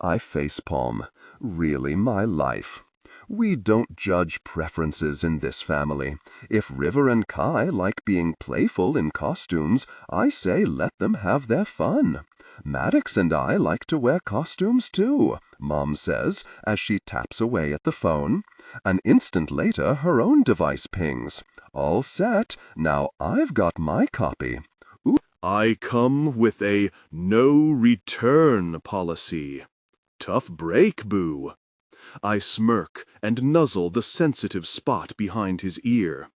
I facepalm. Really my life. We don't judge preferences in this family. If River and Kai like being playful in costumes, I say let them have their fun. Maddox and I like to wear costumes too, Mom says as she taps away at the phone. An instant later, her own device pings. All set. Now I've got my copy. Ooh. I come with a no-return policy. Tough break, boo. I smirk and nuzzle the sensitive spot behind his ear.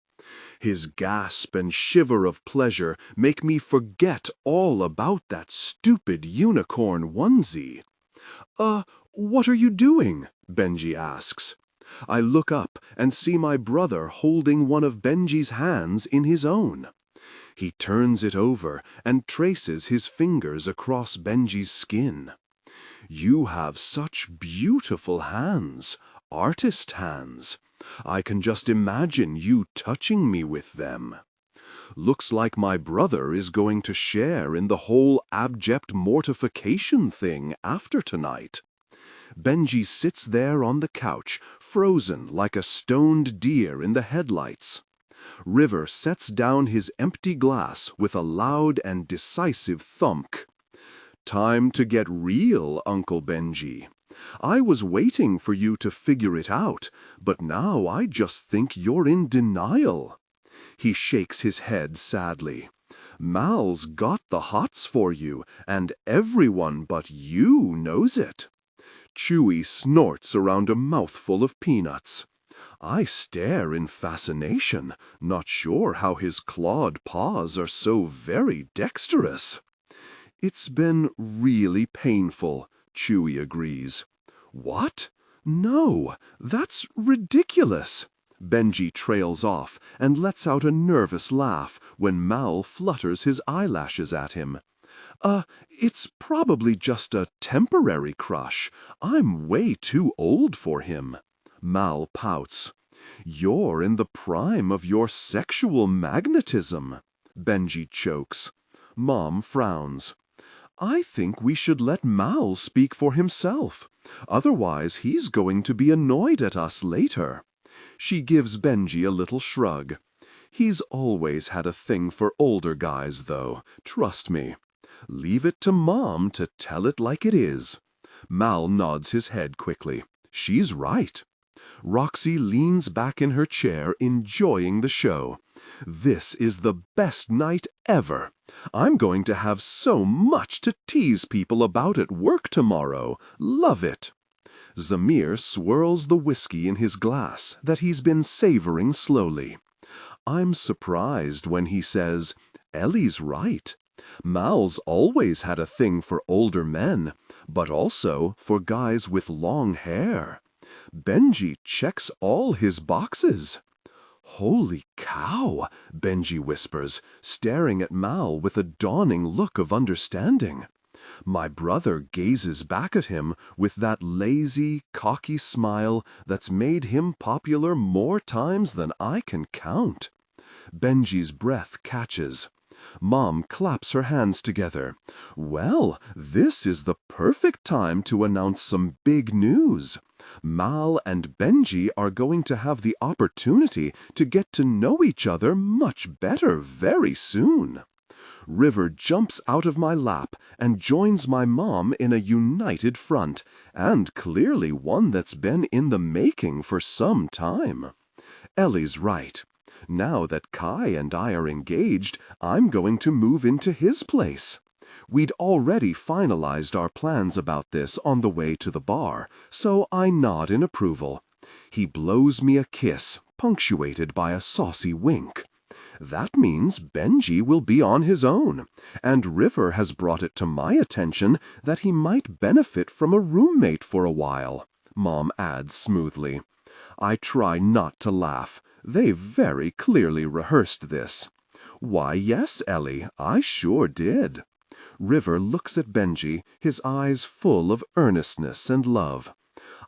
His gasp and shiver of pleasure make me forget all about that stupid unicorn onesie. What are you doing? Benji asks. I look up and see my brother holding one of Benji's hands in his own. He turns it over and traces his fingers across Benji's skin. You have such beautiful hands, artist hands. I can just imagine you touching me with them. Looks like my brother is going to share in the whole abject mortification thing after tonight. Benji sits there on the couch, frozen like a stoned deer in the headlights. River sets down his empty glass with a loud and decisive thunk. "Time to get real, Uncle Benji. I was waiting for you to figure it out, but now I just think you're in denial." He shakes his head sadly. "Mal's got the hots for you, and everyone but you knows it." Chewy snorts around a mouthful of peanuts. I stare in fascination, not sure how his clawed paws are so very dexterous. "It's been really painful," Chewy agrees. "What? No, that's ridiculous." Benji trails off and lets out a nervous laugh when Mal flutters his eyelashes at him. It's probably just a temporary crush. I'm way too old for him." Mal pouts. "You're in the prime of your sexual magnetism." Benji chokes. Mom frowns. "I think we should let Mal speak for himself. Otherwise, he's going to be annoyed at us later." She gives Benji a little shrug. "He's always had a thing for older guys, though, trust me. Leave it to Mom to tell it like it is." Mal nods his head quickly. She's right. Roxy leans back in her chair, enjoying the show. "This is the best night ever. I'm going to have so much to tease people about at work tomorrow. Love it." Zamir swirls the whiskey in his glass that he's been savoring slowly. I'm surprised when he says, "Ellie's right. Mal's always had a thing for older men, but also for guys with long hair. Benji checks all his boxes." "Holy cow," Benji whispers, staring at Mal with a dawning look of understanding. My brother gazes back at him with that lazy, cocky smile that's made him popular more times than I can count. Benji's breath catches. Mom claps her hands together. "Well, this is the perfect time to announce some big news. Mal and Benji are going to have the opportunity to get to know each other much better very soon." River jumps out of my lap and joins my mom in a united front, and clearly one that's been in the making for some time. Ellie's right. Now that Kai and I are engaged, I'm going to move into his place. We'd already finalized our plans about this on the way to the bar, so I nod in approval. He blows me a kiss, punctuated by a saucy wink. That means Benji will be on his own, and River has brought it to my attention that he might benefit from a roommate for a while, Mom adds smoothly. I try not to laugh. They very clearly rehearsed this. "Why, yes, Ellie, I sure did." River looks at Benji, his eyes full of earnestness and love.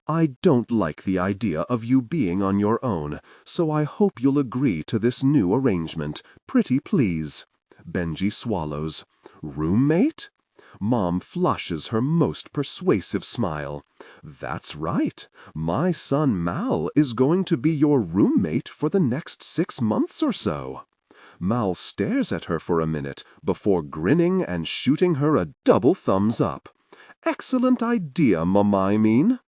"I don't like the idea of you being on your own, so I hope you'll agree to this new arrangement. Pretty please." Benji swallows. "Roommate?" Mom flushes her most persuasive smile. "That's right. My son Mal is going to be your roommate for the next 6 months or so." Mal stares at her for a minute before grinning and shooting her a double thumbs up. "Excellent idea, Mama, I mean."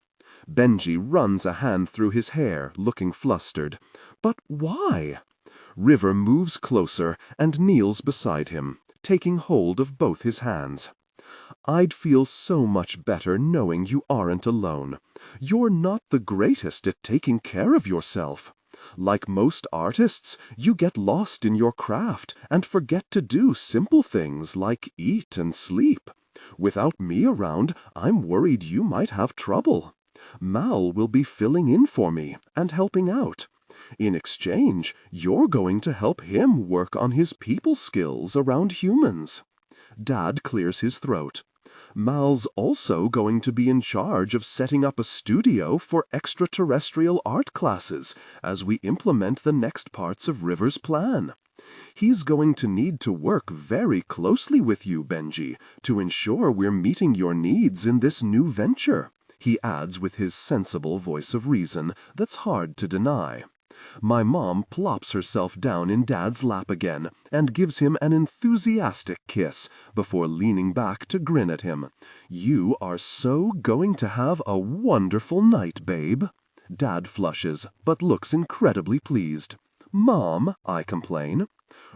Benji runs a hand through his hair, looking flustered. "But why?" River moves closer and kneels beside him, taking hold of both his hands. "I'd feel so much better knowing you aren't alone. You're not the greatest at taking care of yourself. Like most artists, you get lost in your craft and forget to do simple things like eat and sleep. Without me around, I'm worried you might have trouble. Mal will be filling in for me and helping out. In exchange, you're going to help him work on his people skills around humans." Dad clears his throat. "Mal's also going to be in charge of setting up a studio for extraterrestrial art classes as we implement the next parts of River's plan. He's going to need to work very closely with you, Benji, to ensure we're meeting your needs in this new venture. he adds with his sensible voice of reason that's hard to deny. My mom plops herself down in Dad's lap again and gives him an enthusiastic kiss before leaning back to grin at him. "You are so going to have a wonderful night, babe." Dad flushes, but looks incredibly pleased. "Mom," I complain.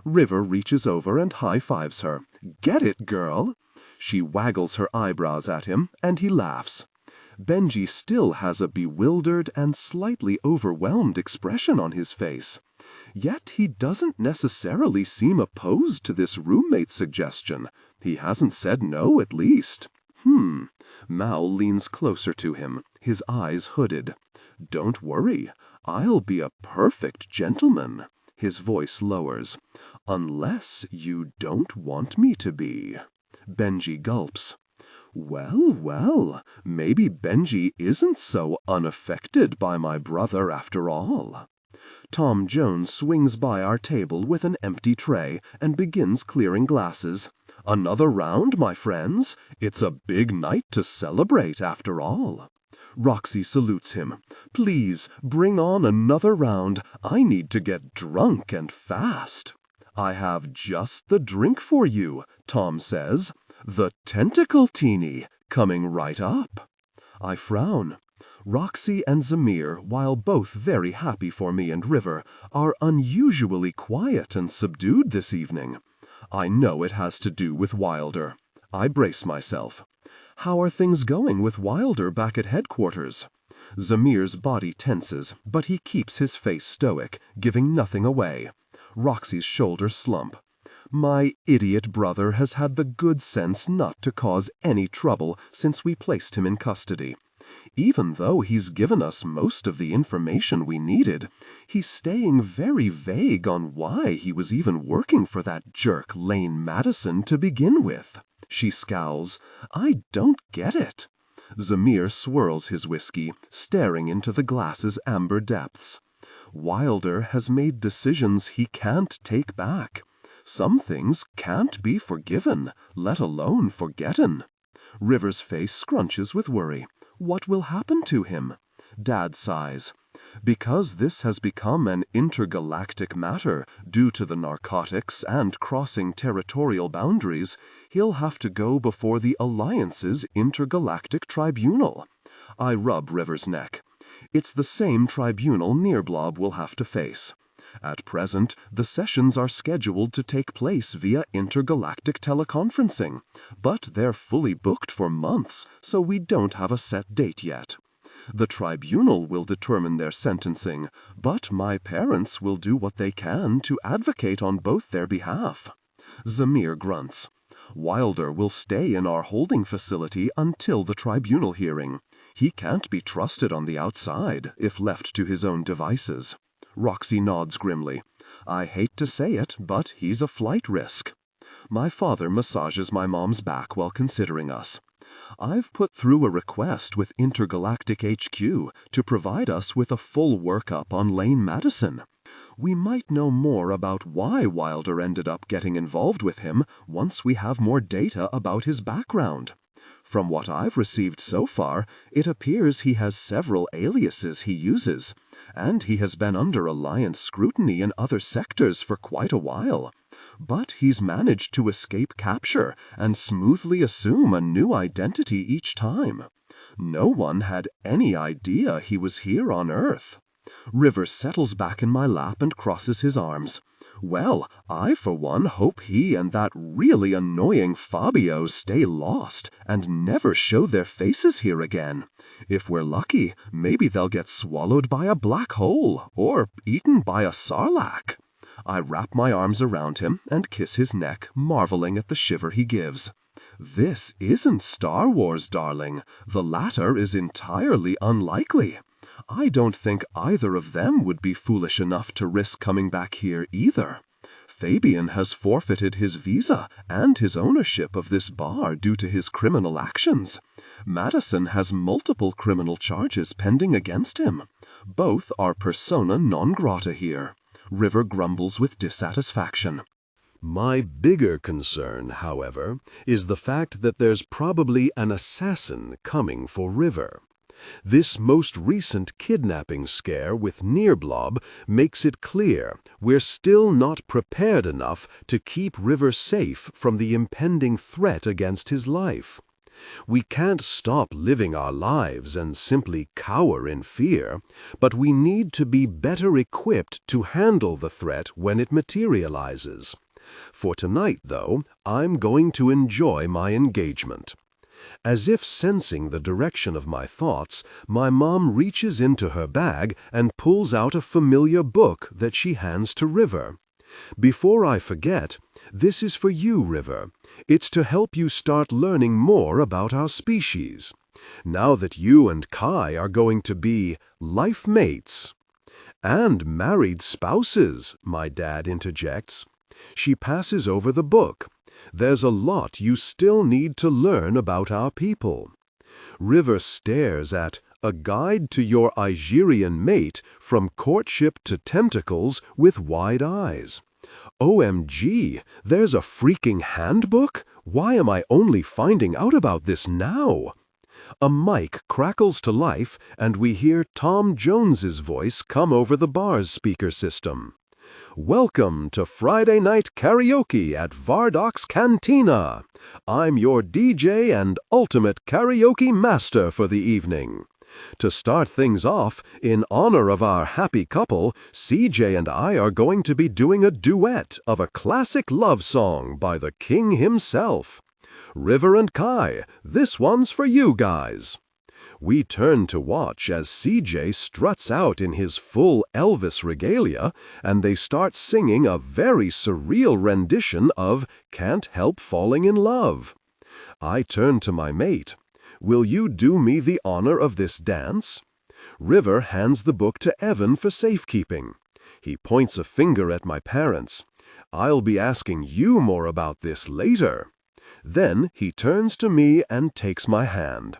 River reaches over and high-fives her. "Get it, girl." She waggles her eyebrows at him, and he laughs. Benji still has a bewildered and slightly overwhelmed expression on his face. Yet he doesn't necessarily seem opposed to this roommate suggestion. He hasn't said no, at least. Mal leans closer to him, his eyes hooded. "Don't worry, I'll be a perfect gentleman." His voice lowers. "Unless you don't want me to be." Benji gulps. Well, maybe Benji isn't so unaffected by my brother after all." Tom Jones swings by our table with an empty tray and begins clearing glasses. "Another round, my friends. It's a big night to celebrate after all." Roxy salutes him. "Please, bring on another round. I need to get drunk and fast." "I have just the drink for you," Tom says. "The Tentacle Teeny, coming right up." I frown. Roxy and Zamir, while both very happy for me and River, are unusually quiet and subdued this evening. I know it has to do with Wilder. I brace myself. "How are things going with Wilder back at headquarters?" Zamir's body tenses, but he keeps his face stoic, giving nothing away. Roxy's shoulders slump. "My idiot brother has had the good sense not to cause any trouble since we placed him in custody. Even though he's given us most of the information we needed, he's staying very vague on why he was even working for that jerk Lane Madison to begin with." She scowls. "I don't get it." Zamir swirls his whiskey, staring into the glass's amber depths. "Wilder has made decisions he can't take back. Some things can't be forgiven, let alone forgotten." River's face scrunches with worry. What will happen to him? Dad sighs. "Because this has become an intergalactic matter due to the narcotics and crossing territorial boundaries, he'll have to go before the Alliance's intergalactic tribunal." I rub River's neck. "It's the same tribunal Nearblob will have to face. At present, the sessions are scheduled to take place via intergalactic teleconferencing, but they're fully booked for months, so we don't have a set date yet. The tribunal will determine their sentencing, but my parents will do what they can to advocate on both their behalf." Zamir grunts. "Wilder will stay in our holding facility until the tribunal hearing. He can't be trusted on the outside if left to his own devices." Roxy nods grimly. "I hate to say it, but he's a flight risk." My father massages my mom's back while considering us. "I've put through a request with Intergalactic HQ to provide us with a full workup on Lane Madison. We might know more about why Wilder ended up getting involved with him once we have more data about his background. From what I've received so far, it appears he has several aliases he uses, and he has been under Alliance scrutiny in other sectors for quite a while. But he's managed to escape capture and smoothly assume a new identity each time. No one had any idea he was here on Earth." River settles back in my lap and crosses his arms. "Well, I for one hope he and that really annoying Fabio stay lost and never show their faces here again. If we're lucky, maybe they'll get swallowed by a black hole or eaten by a sarlacc." I wrap my arms around him and kiss his neck, marveling at the shiver he gives. "This isn't Star Wars, darling. The latter is entirely unlikely. I don't think either of them would be foolish enough to risk coming back here either. Fabian has forfeited his visa and his ownership of this bar due to his criminal actions. Madison has multiple criminal charges pending against him. Both are persona non grata here." River grumbles with dissatisfaction. My bigger concern, however, is the fact that there's probably an assassin coming for River. This most recent kidnapping scare with Nearblob makes it clear we're still not prepared enough to keep River safe from the impending threat against his life. We can't stop living our lives and simply cower in fear, but we need to be better equipped to handle the threat when it materializes. For tonight, though, I'm going to enjoy my engagement. As if sensing the direction of my thoughts, my mom reaches into her bag and pulls out a familiar book that she hands to River. Before I forget, this is for you, River. It's to help you start learning more about our species. Now that you and Kai are going to be life mates. And married spouses, my dad interjects. She passes over the book. There's a lot you still need to learn about our people. River stares at A Guide to Your Igerian Mate from Courtship to Tentacles with wide eyes. OMG, there's a freaking handbook? Why am I only finding out about this now? A mic crackles to life and we hear Tom Jones's voice come over the bar's speaker system. Welcome to Friday night karaoke at Vardok's Cantina. I'm your DJ and ultimate karaoke master for the evening. To start things off, in honor of our happy couple, CJ and I are going to be doing a duet of a classic love song by the king himself. River and Kai, this one's for you guys. We turn to watch as CJ struts out in his full Elvis regalia, and they start singing a very surreal rendition of Can't Help Falling in Love. I turn to my mate. Will you do me the honor of this dance? River hands the book to Evan for safekeeping. He points a finger at my parents. I'll be asking you more about this later. Then he turns to me and takes my hand.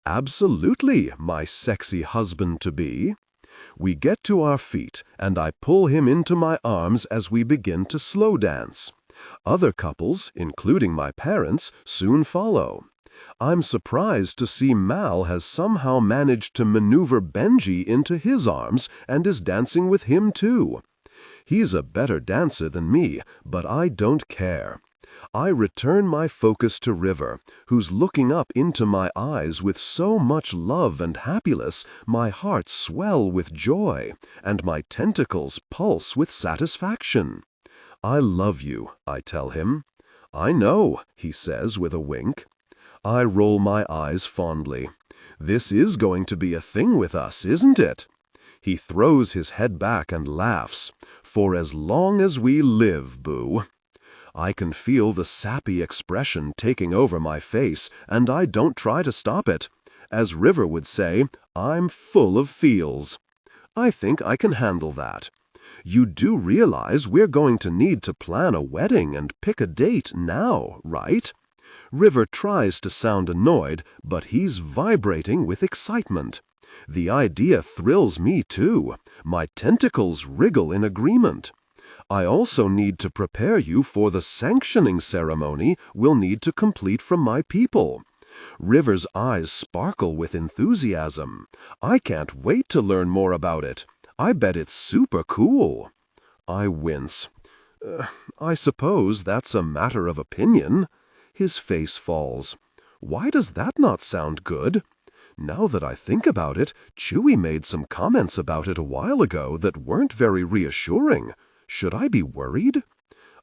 Absolutely, my sexy husband-to-be. We get to our feet, and I pull him into my arms as we begin to slow dance. Other couples, including my parents, soon follow. I'm surprised to see Mal has somehow managed to maneuver Benji into his arms and is dancing with him too. He's a better dancer than me, but I don't care. I return my focus to River, who's looking up into my eyes with so much love and happiness, my heart swell with joy, and my tentacles pulse with satisfaction. I love you, I tell him. I know, he says with a wink. I roll my eyes fondly. This is going to be a thing with us, isn't it? He throws his head back and laughs. For as long as we live, boo. I can feel the sappy expression taking over my face, and I don't try to stop it. As River would say, I'm full of feels. I think I can handle that. You do realize we're going to need to plan a wedding and pick a date now, right? River tries to sound annoyed, but he's vibrating with excitement. The idea thrills me too. My tentacles wriggle in agreement. I also need to prepare you for the sanctioning ceremony we'll need to complete from my people. River's eyes sparkle with enthusiasm. I can't wait to learn more about it. I bet it's super cool. I wince. I suppose that's a matter of opinion. His face falls. Why does that not sound good? Now that I think about it, Chewie made some comments about it a while ago that weren't very reassuring. Should I be worried?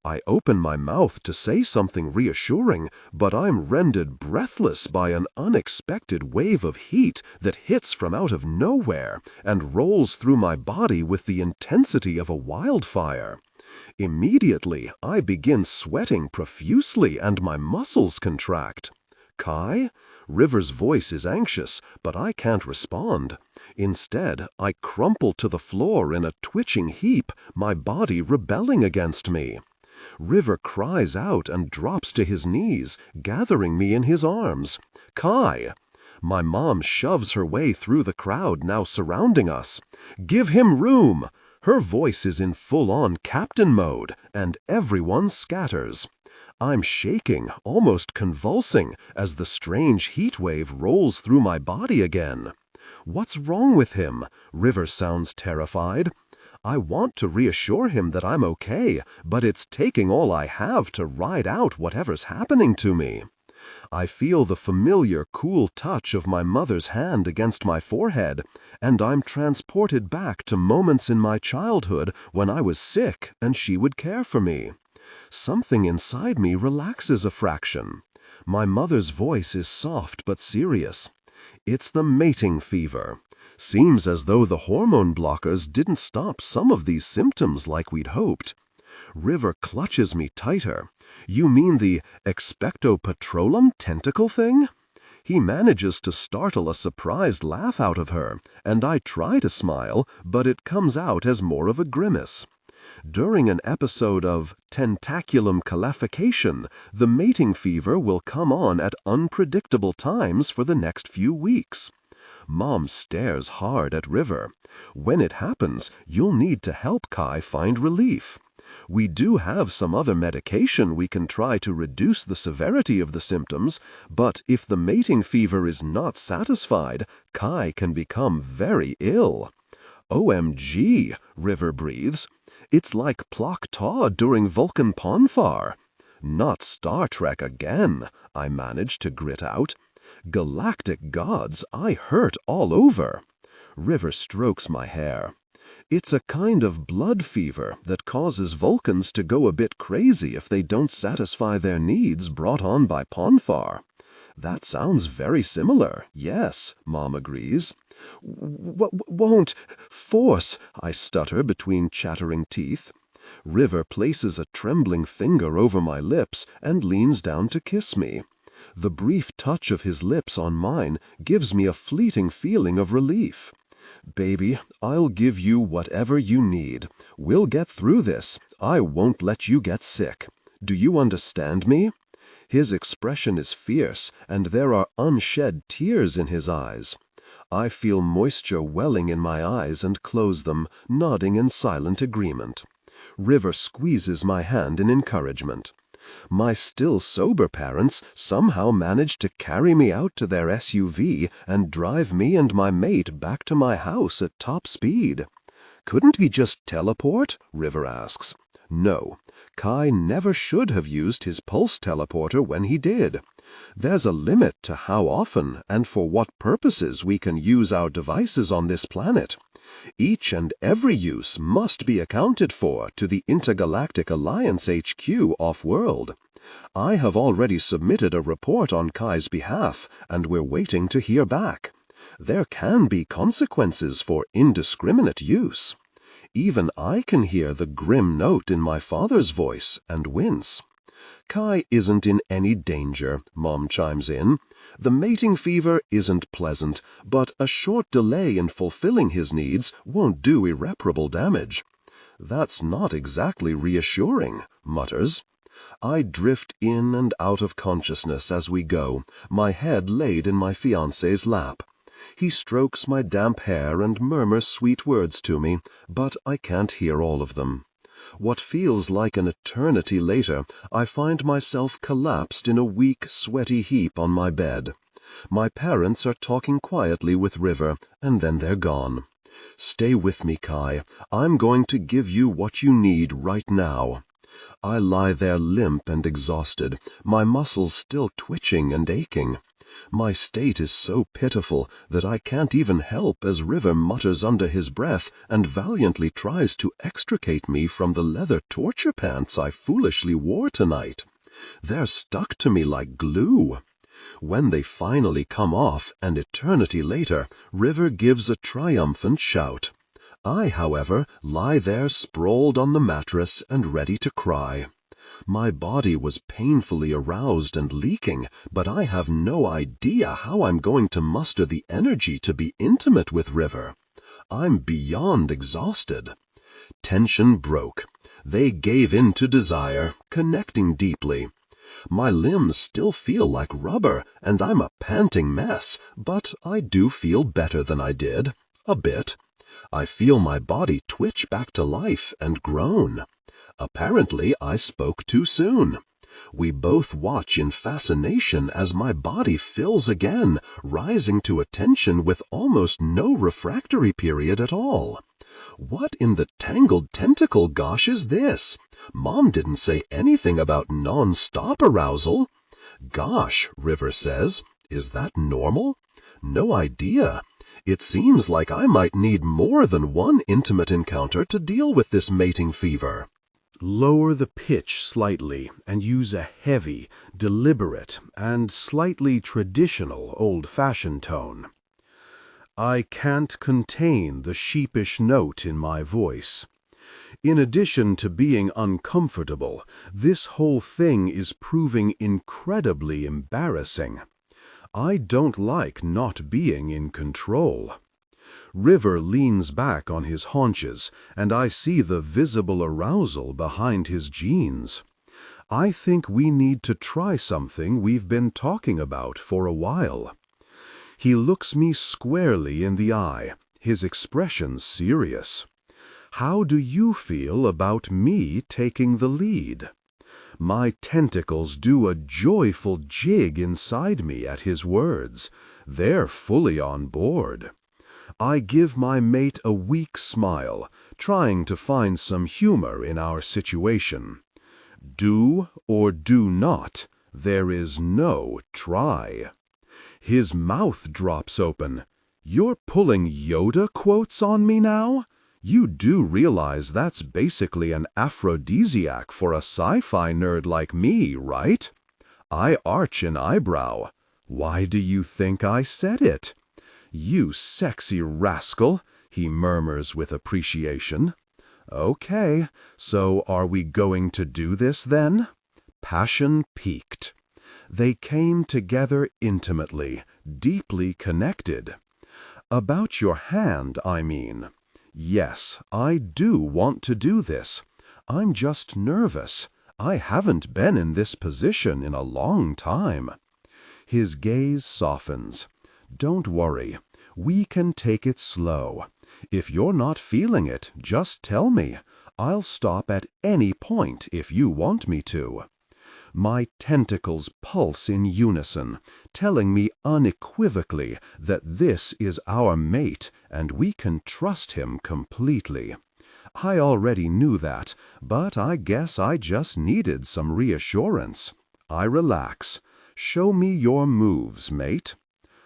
I open my mouth to say something reassuring, but I'm rendered breathless by an unexpected wave of heat that hits from out of nowhere and rolls through my body with the intensity of a wildfire. Immediately, I begin sweating profusely and my muscles contract. Kai? River's voice is anxious, but I can't respond. Instead, I crumple to the floor in a twitching heap, my body rebelling against me. River cries out and drops to his knees, gathering me in his arms. Kai! My mom shoves her way through the crowd now surrounding us. Give him room! Her voice is in full-on captain mode, and everyone scatters. I'm shaking, almost convulsing, as the strange heat wave rolls through my body again. What's wrong with him? River sounds terrified. I want to reassure him that I'm okay, but it's taking all I have to ride out whatever's happening to me. I feel the familiar, cool touch of my mother's hand against my forehead, and I'm transported back to moments in my childhood when I was sick and she would care for me. Something inside me relaxes a fraction. My mother's voice is soft but serious. It's the mating fever. Seems as though the hormone blockers didn't stop some of these symptoms like we'd hoped. River clutches me tighter. You mean the expecto patronum tentacle thing? He manages to startle a surprised laugh out of her, and I try to smile, but it comes out as more of a grimace. During an episode of tentaculum calification, the mating fever will come on at unpredictable times for the next few weeks. Mom stares hard at River. When it happens, you'll need to help Kai find relief. We do have some other medication we can try to reduce the severity of the symptoms, but if the mating fever is not satisfied, Kai can become very ill. OMG, River breathes. It's like Plock Taw during Vulcan Ponfar. Not Star Trek again, I managed to grit out. Galactic gods, I hurt all over. River strokes my hair. It's a kind of blood fever that causes Vulcans to go a bit crazy if they don't satisfy their needs brought on by Ponfar. That sounds very similar, yes, Mom agrees. Won't force, I stutter between chattering teeth. River places a trembling finger over my lips and leans down to kiss me. The brief touch of his lips on mine gives me a fleeting feeling of relief. Baby, I'll give you whatever you need. We'll get through this. I won't let you get sick. Do you understand me? His expression is fierce, and there are unshed tears in his eyes. I feel moisture welling in my eyes and close them, nodding in silent agreement. River squeezes my hand in encouragement. My still sober parents somehow managed to carry me out to their SUV and drive me and my mate back to my house at top speed. Couldn't we just teleport? River asks. No, Kai never should have used his pulse teleporter when he did. There's a limit to how often and for what purposes we can use our devices on this planet. Each and every use must be accounted for to the Intergalactic Alliance HQ off-world. I have already submitted a report on Kai's behalf, and we're waiting to hear back. There can be consequences for indiscriminate use. Even I can hear the grim note in my father's voice and wince. Kai isn't in any danger, Mom chimes in. The mating fever isn't pleasant, but a short delay in fulfilling his needs won't do irreparable damage. That's not exactly reassuring, mutters. I drift in and out of consciousness as we go, my head laid in my fiancé's lap. He strokes my damp hair and murmurs sweet words to me, but I can't hear all of them. What feels like an eternity later, I find myself collapsed in a weak, sweaty heap on my bed. My parents are talking quietly with River, and then they're gone. Stay with me, Kai. I'm going to give you what you need right now. I lie there limp and exhausted, my muscles still twitching and aching. My state is so pitiful that I can't even help as River mutters under his breath and valiantly tries to extricate me from the leather torture pants I foolishly wore tonight. They're stuck to me like glue. When they finally come off, an eternity later, River gives a triumphant shout. I, however, lie there sprawled on the mattress and ready to cry. My body was painfully aroused and leaking, but I have no idea how I'm going to muster the energy to be intimate with River. I'm beyond exhausted. Tension broke. They gave in to desire, connecting deeply. My limbs still feel like rubber, and I'm a panting mess, but I do feel better than I did. A bit. I feel my body twitch back to life and groan. Apparently, I spoke too soon. We both watch in fascination as my body fills again, rising to a tension with almost no refractory period at all. What in the tangled tentacle gosh is this? Mom didn't say anything about non-stop arousal. Gosh, River says, is that normal? No idea. It seems like I might need more than one intimate encounter to deal with this mating fever. Lower the pitch slightly and use a heavy, deliberate, and slightly traditional old-fashioned tone. I can't contain the sheepish note in my voice. In addition to being uncomfortable, this whole thing is proving incredibly embarrassing. I don't like not being in control. River leans back on his haunches, and I see the visible arousal behind his jeans. I think we need to try something we've been talking about for a while. He looks me squarely in the eye, his expression serious. How do you feel about me taking the lead? My tentacles do a joyful jig inside me at his words. They're fully on board. I give my mate a weak smile, trying to find some humor in our situation. Do or do not, there is no try. His mouth drops open. You're pulling Yoda quotes on me now? You do realize that's basically an aphrodisiac for a sci-fi nerd like me, right? I arch an eyebrow. Why do you think I said it? You sexy rascal, he murmurs with appreciation. Okay, so are we going to do this then? Passion peaked. They came together intimately, deeply connected. About your hand, I mean. Yes, I do want to do this. I'm just nervous. I haven't been in this position in a long time. His gaze softens. Don't worry. We can take it slow. If you're not feeling it, just tell me. I'll stop at any point if you want me to. My tentacles pulse in unison, telling me unequivocally that this is our mate and we can trust him completely. I already knew that, but I guess I just needed some reassurance. I relax. Show me your moves, mate.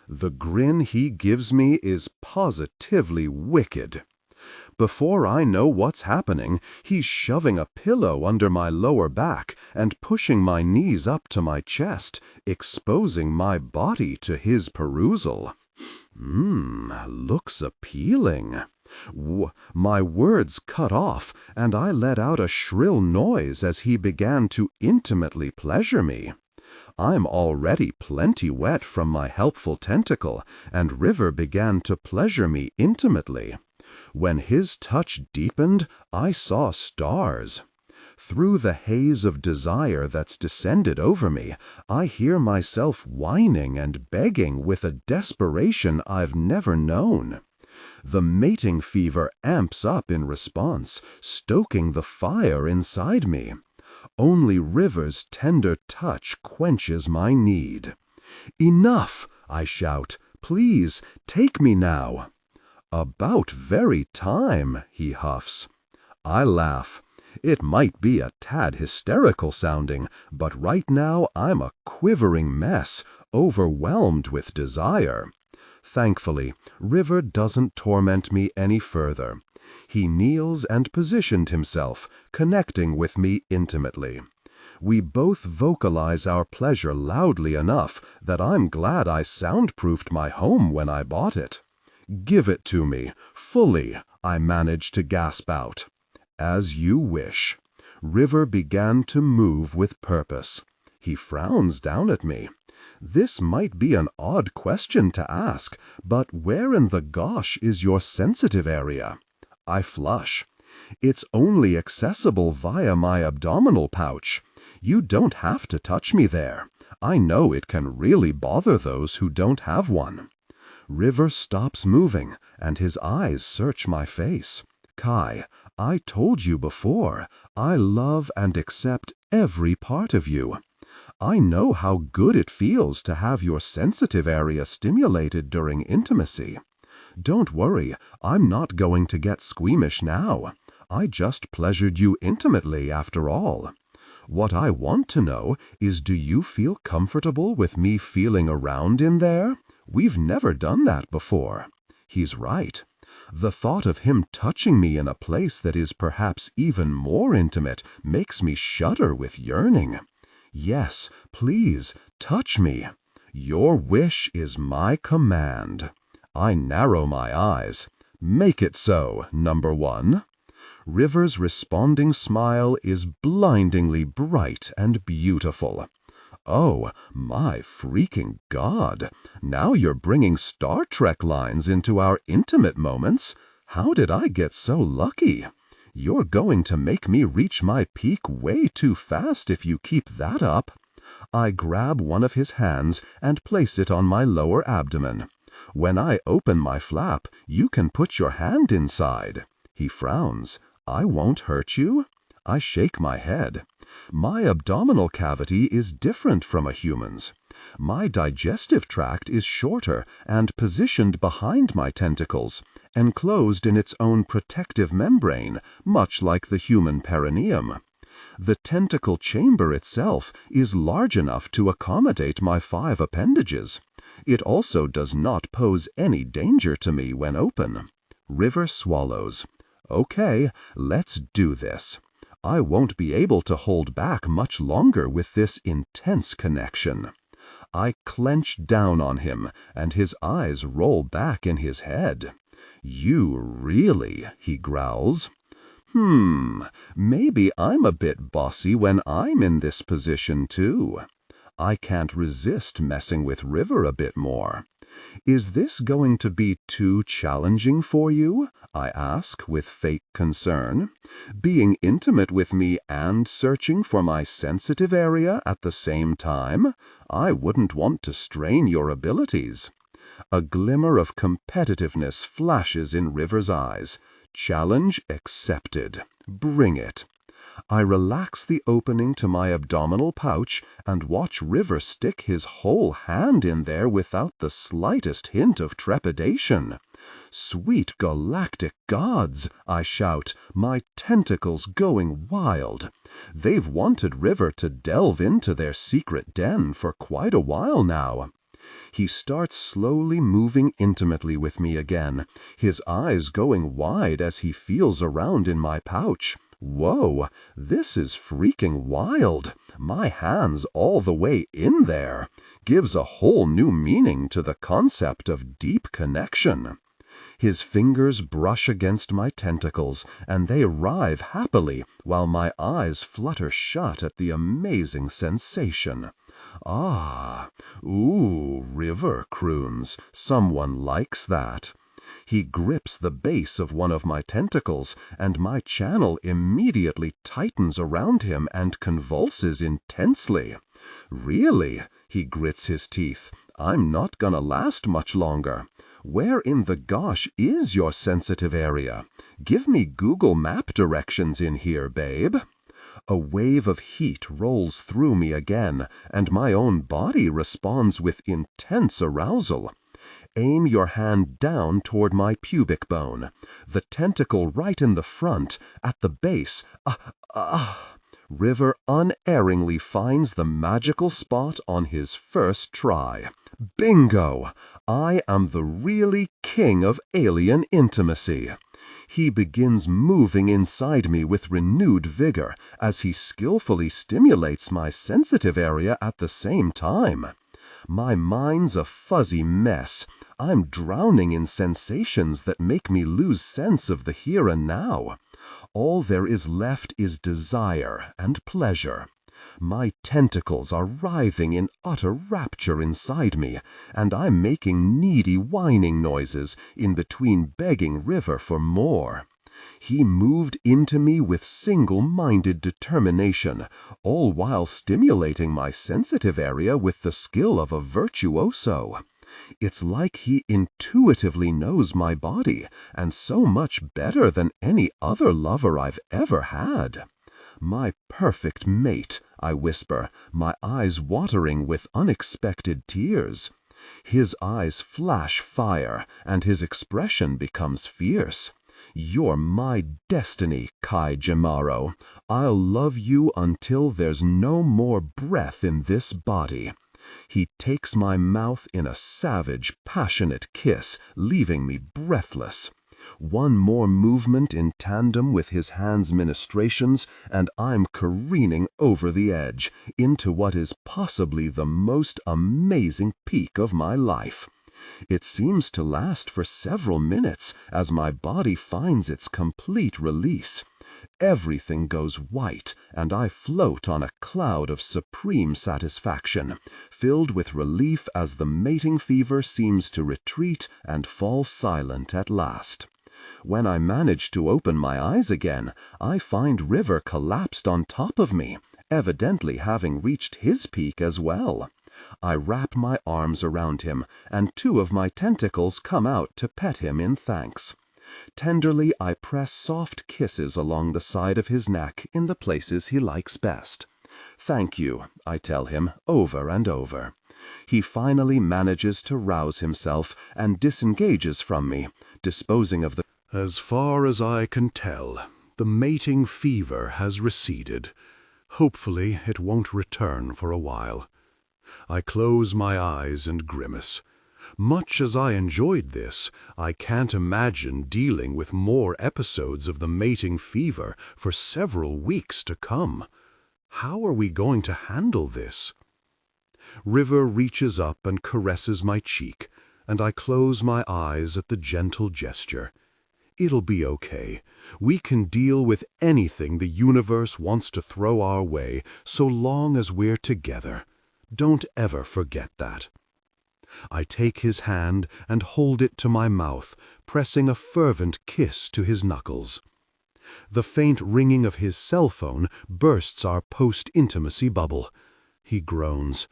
The grin he gives me is positively wicked. Before I know what's happening, he's shoving a pillow under my lower back and pushing my knees up to my chest, exposing my body to his perusal. Looks appealing. My words cut off, and I let out a shrill noise as he began to intimately pleasure me. I'm already plenty wet from my helpful tentacle, and River began to pleasure me intimately. When his touch deepened, I saw stars. Through the haze of desire that's descended over me, I hear myself whining and begging with a desperation I've never known. The mating fever amps up in response, stoking the fire inside me. Only River's tender touch quenches my need. "Enough!" I shout. "Please, take me now." "About very time," he huffs. I laugh. It might be a tad hysterical sounding, but right now I'm a quivering mess, overwhelmed with desire. Thankfully, River doesn't torment me any further. He kneels and positioned himself, connecting with me intimately. We both vocalize our pleasure loudly enough that I'm glad I soundproofed my home when I bought it. "Give it to me, fully," I managed to gasp out. "As you wish." River began to move with purpose. He frowns down at me. This might be an odd question to ask, but where in the gosh is your sensitive area? I flush. It's only accessible via my abdominal pouch. You don't have to touch me there. I know it can really bother those who don't have one. River stops moving, and his eyes search my face. "Kai, I told you before, I love and accept every part of you. I know how good it feels to have your sensitive area stimulated during intimacy. Don't worry, I'm not going to get squeamish now. I just pleasured you intimately after all. What I want to know is, do you feel comfortable with me feeling around in there? We've never done that before. He's right. The thought of him touching me in a place that is perhaps even more intimate makes me shudder with yearning. Yes, please, touch me. Your wish is my command. I narrow my eyes. Make it so, number one. River's responding smile is blindingly bright and beautiful. Oh, my freaking God! Now you're bringing Star Trek lines into our intimate moments. How did I get so lucky? You're going to make me reach my peak way too fast if you keep that up. I grab one of his hands and place it on my lower abdomen. When I open my flap, you can put your hand inside. He frowns. I won't hurt you? I shake my head. My abdominal cavity is different from a human's. My digestive tract is shorter and positioned behind my tentacles, enclosed in its own protective membrane, much like the human perineum. The tentacle chamber itself is large enough to accommodate my 5 appendages. It also does not pose any danger to me when open. River swallows. Okay, let's do this. I won't be able to hold back much longer with this intense connection. I clench down on him, and his eyes roll back in his head. You really, he growls. Maybe I'm a bit bossy when I'm in this position too. I can't resist messing with River a bit more. Is this going to be too challenging for you? I ask with fake concern. Being intimate with me and searching for my sensitive area at the same time? I wouldn't want to strain your abilities. A glimmer of competitiveness flashes in River's eyes. Challenge accepted. Bring it. I relax the opening to my abdominal pouch and watch River stick his whole hand in there without the slightest hint of trepidation. Sweet galactic gods, I shout, my tentacles going wild. They've wanted River to delve into their secret den for quite a while now. He starts slowly moving intimately with me again, his eyes going wide as he feels around in my pouch. Whoa, this is freaking wild. My hand's all the way in there. Gives a whole new meaning to the concept of deep connection. His fingers brush against my tentacles, and they writhe happily while my eyes flutter shut at the amazing sensation. Ah, ooh, River croons. Someone likes that. He grips the base of one of my tentacles, and my channel immediately tightens around him and convulses intensely. Really? He grits his teeth. I'm not gonna last much longer. Where in the gosh is your sensitive area? Give me Google Map directions in here, babe. A wave of heat rolls through me again, and my own body responds with intense arousal. Aim your hand down toward my pubic bone, the tentacle right in the front, at the base. River unerringly finds the magical spot on his first try. Bingo! I am the really king of alien intimacy. He begins moving inside me with renewed vigor as he skillfully stimulates my sensitive area at the same time. My mind's a fuzzy mess. I'm drowning in sensations that make me lose sense of the here and now. All there is left is desire and pleasure. My tentacles are writhing in utter rapture inside me, and I'm making needy whining noises in between begging River for more. He moved into me with single-minded determination, all while stimulating my sensitive area with the skill of a virtuoso. It's like he intuitively knows my body, and so much better than any other lover I've ever had. My perfect mate, I whisper, my eyes watering with unexpected tears. His eyes flash fire, and his expression becomes fierce. You're my destiny, Kai Jimaro. I'll love you until there's no more breath in this body. He takes my mouth in a savage, passionate kiss, leaving me breathless. One more movement in tandem with his hand's ministrations, and I'm careening over the edge into what is possibly the most amazing peak of my life. It seems to last for several minutes as my body finds its complete release. Everything goes white, and I float on a cloud of supreme satisfaction, filled with relief as the mating fever seems to retreat and fall silent at last. When I manage to open my eyes again, I find River collapsed on top of me, evidently having reached his peak as well. I wrap my arms around him, and two of my tentacles come out to pet him in thanks. Tenderly, I press soft kisses along the side of his neck in the places he likes best. "Thank you," I tell him over and over. He finally manages to rouse himself and disengages from me, disposing of the... As far as I can tell, the mating fever has receded. Hopefully it won't return for a while. I close my eyes and grimace. Much as I enjoyed this, I can't imagine dealing with more episodes of the mating fever for several weeks to come. How are we going to handle this? River reaches up and caresses my cheek, and I close my eyes at the gentle gesture. It'll be okay. We can deal with anything the universe wants to throw our way so long as we're together. Don't ever forget that. I take his hand and hold it to my mouth, pressing a fervent kiss to his knuckles. The faint ringing of his cell phone bursts our post-intimacy bubble. He groans.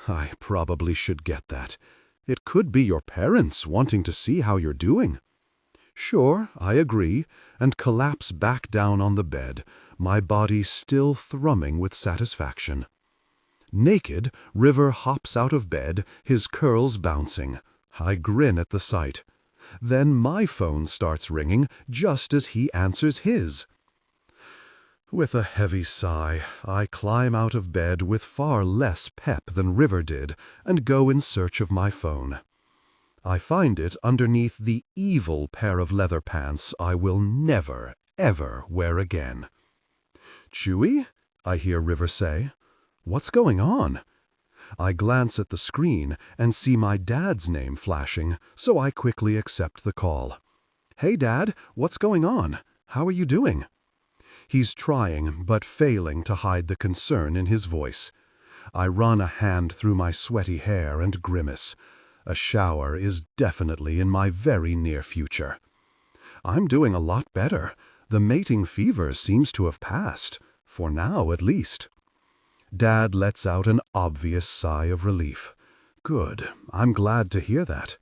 I probably should get that. It could be your parents wanting to see how you're doing. Sure, I agree, and collapse back down on the bed, my body still thrumming with satisfaction. Naked, River hops out of bed, his curls bouncing. I grin at the sight. Then my phone starts ringing just as he answers his. With a heavy sigh, I climb out of bed with far less pep than River did and go in search of my phone. I find it underneath the evil pair of leather pants I will never, ever wear again. "Chewie?" I hear River say. "What's going on?" I glance at the screen and see my dad's name flashing, so I quickly accept the call. "Hey, Dad, what's going on? How are you doing?" He's trying, but failing to hide the concern in his voice. I run a hand through my sweaty hair and grimace. A shower is definitely in my very near future. "I'm doing a lot better. The mating fever seems to have passed, for now at least." Dad lets out an obvious sigh of relief. "Good. I'm glad to hear that.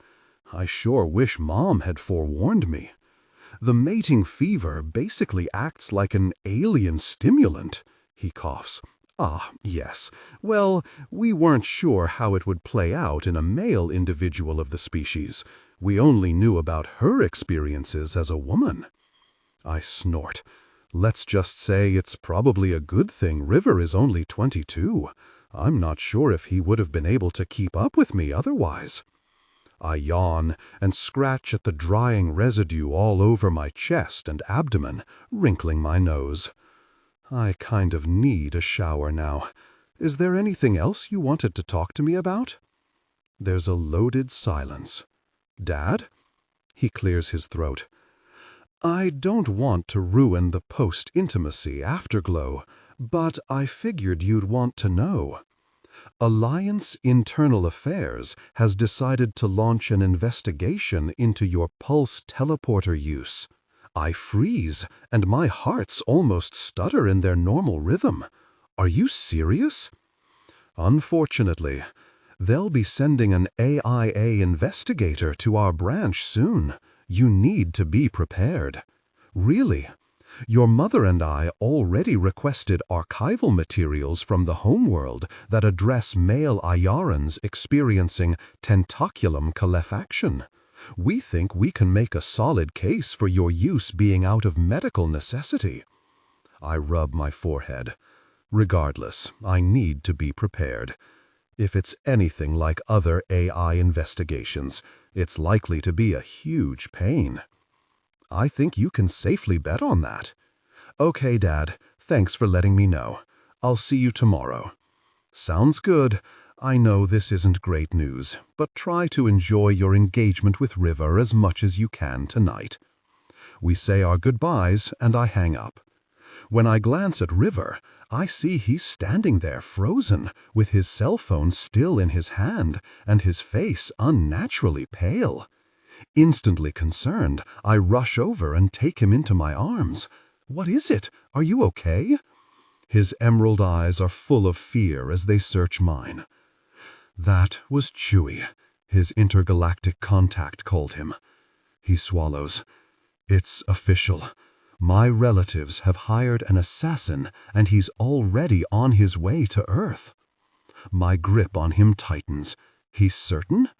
I sure wish Mom had forewarned me. The mating fever basically acts like an alien stimulant," he coughs. "Ah, yes. Well, we weren't sure how it would play out in a male individual of the species. We only knew about her experiences as a woman." I snort. Let's just say it's probably a good thing River is only 22. I'm not sure if he would have been able to keep up with me otherwise. I yawn and scratch at the drying residue all over my chest and abdomen, wrinkling my nose. I kind of need a shower now. Is there anything else you wanted to talk to me about? There's a loaded silence. "Dad?" He clears his throat. "I don't want to ruin the post-intimacy afterglow, but I figured you'd want to know. Alliance Internal Affairs has decided to launch an investigation into your pulse teleporter use. I freeze, and my hearts almost stutter in their normal rhythm. Are you serious?" "Unfortunately. They'll be sending an AIA investigator to our branch soon. You need to be prepared." "Really? Your mother and I already requested archival materials from the homeworld that address male Ayarans experiencing tentaculum calefaction. We think we can make a solid case for your use being out of medical necessity." I rub my forehead. Regardless, I need to be prepared. If it's anything like other AI investigations, it's likely to be a huge pain. "I think you can safely bet on that." "Okay, Dad. Thanks for letting me know. I'll see you tomorrow." "Sounds good. I know this isn't great news, but try to enjoy your engagement with River as much as you can tonight." We say our goodbyes, and I hang up. When I glance at River, I see he's standing there frozen, with his cell phone still in his hand and his face unnaturally pale. Instantly concerned, I rush over and take him into my arms. "What is it? Are you okay?" His emerald eyes are full of fear as they search mine. "That was Chewie," his intergalactic contact called him. He swallows. "It's official. My relatives have hired an assassin, and he's already on his way to Earth." My grip on him tightens. "He's certain?"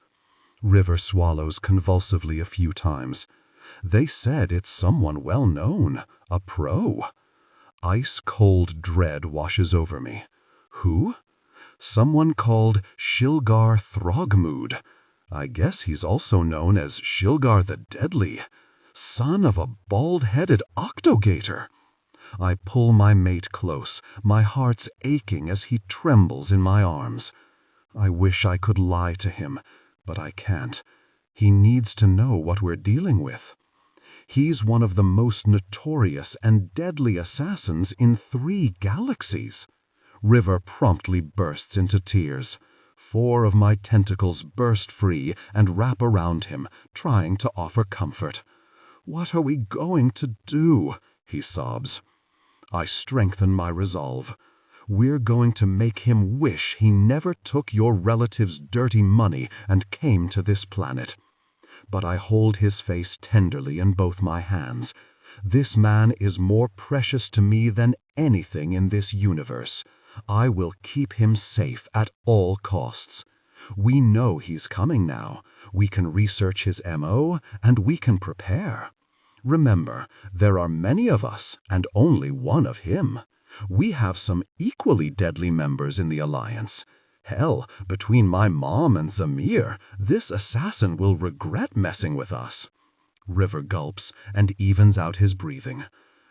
River swallows convulsively a few times. "They said it's someone well known, a pro." Ice-cold dread washes over me. "Who?" "Someone called Shilgar Throgmood. I guess he's also known as Shilgar the Deadly, son of a bald-headed octogator." I pull my mate close, my heart's aching as he trembles in my arms. I wish I could lie to him, but I can't. He needs to know what we're dealing with. He's one of the most notorious and deadly assassins in 3 galaxies. River promptly bursts into tears. 4 of my tentacles burst free and wrap around him, trying to offer comfort. "What are we going to do?" he sobs. I strengthen my resolve. "We're going to make him wish he never took your relative's dirty money and came to this planet." But I hold his face tenderly in both my hands. This man is more precious to me than anything in this universe. I will keep him safe at all costs. We know he's coming now. We can research his MO, and we can prepare. Remember, there are many of us, and only one of him. We have some equally deadly members in the Alliance. Hell, between my mom and Zamir, this assassin will regret messing with us." River gulps and evens out his breathing.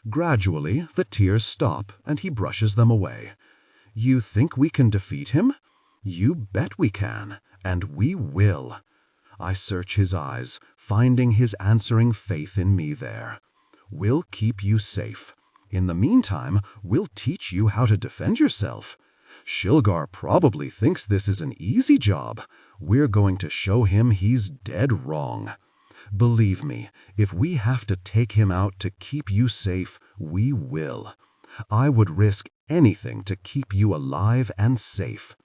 Gradually, the tears stop, and he brushes them away. "You think we can defeat him? You bet we can, and we will." I search his eyes, finding his answering faith in me there. "We'll keep you safe. In the meantime, we'll teach you how to defend yourself. Shilgar probably thinks this is an easy job. We're going to show him he's dead wrong. Believe me, if we have to take him out to keep you safe, we will. I would risk anything to keep you alive and safe."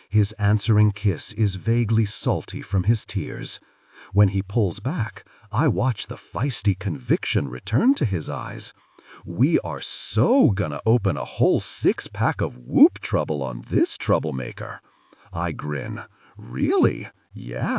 His answering kiss is vaguely salty from his tears. When he pulls back, I watch the feisty conviction return to his eyes. We are so gonna open a whole 6-pack of Whoop trouble on this troublemaker. I grin. "Really? Yeah."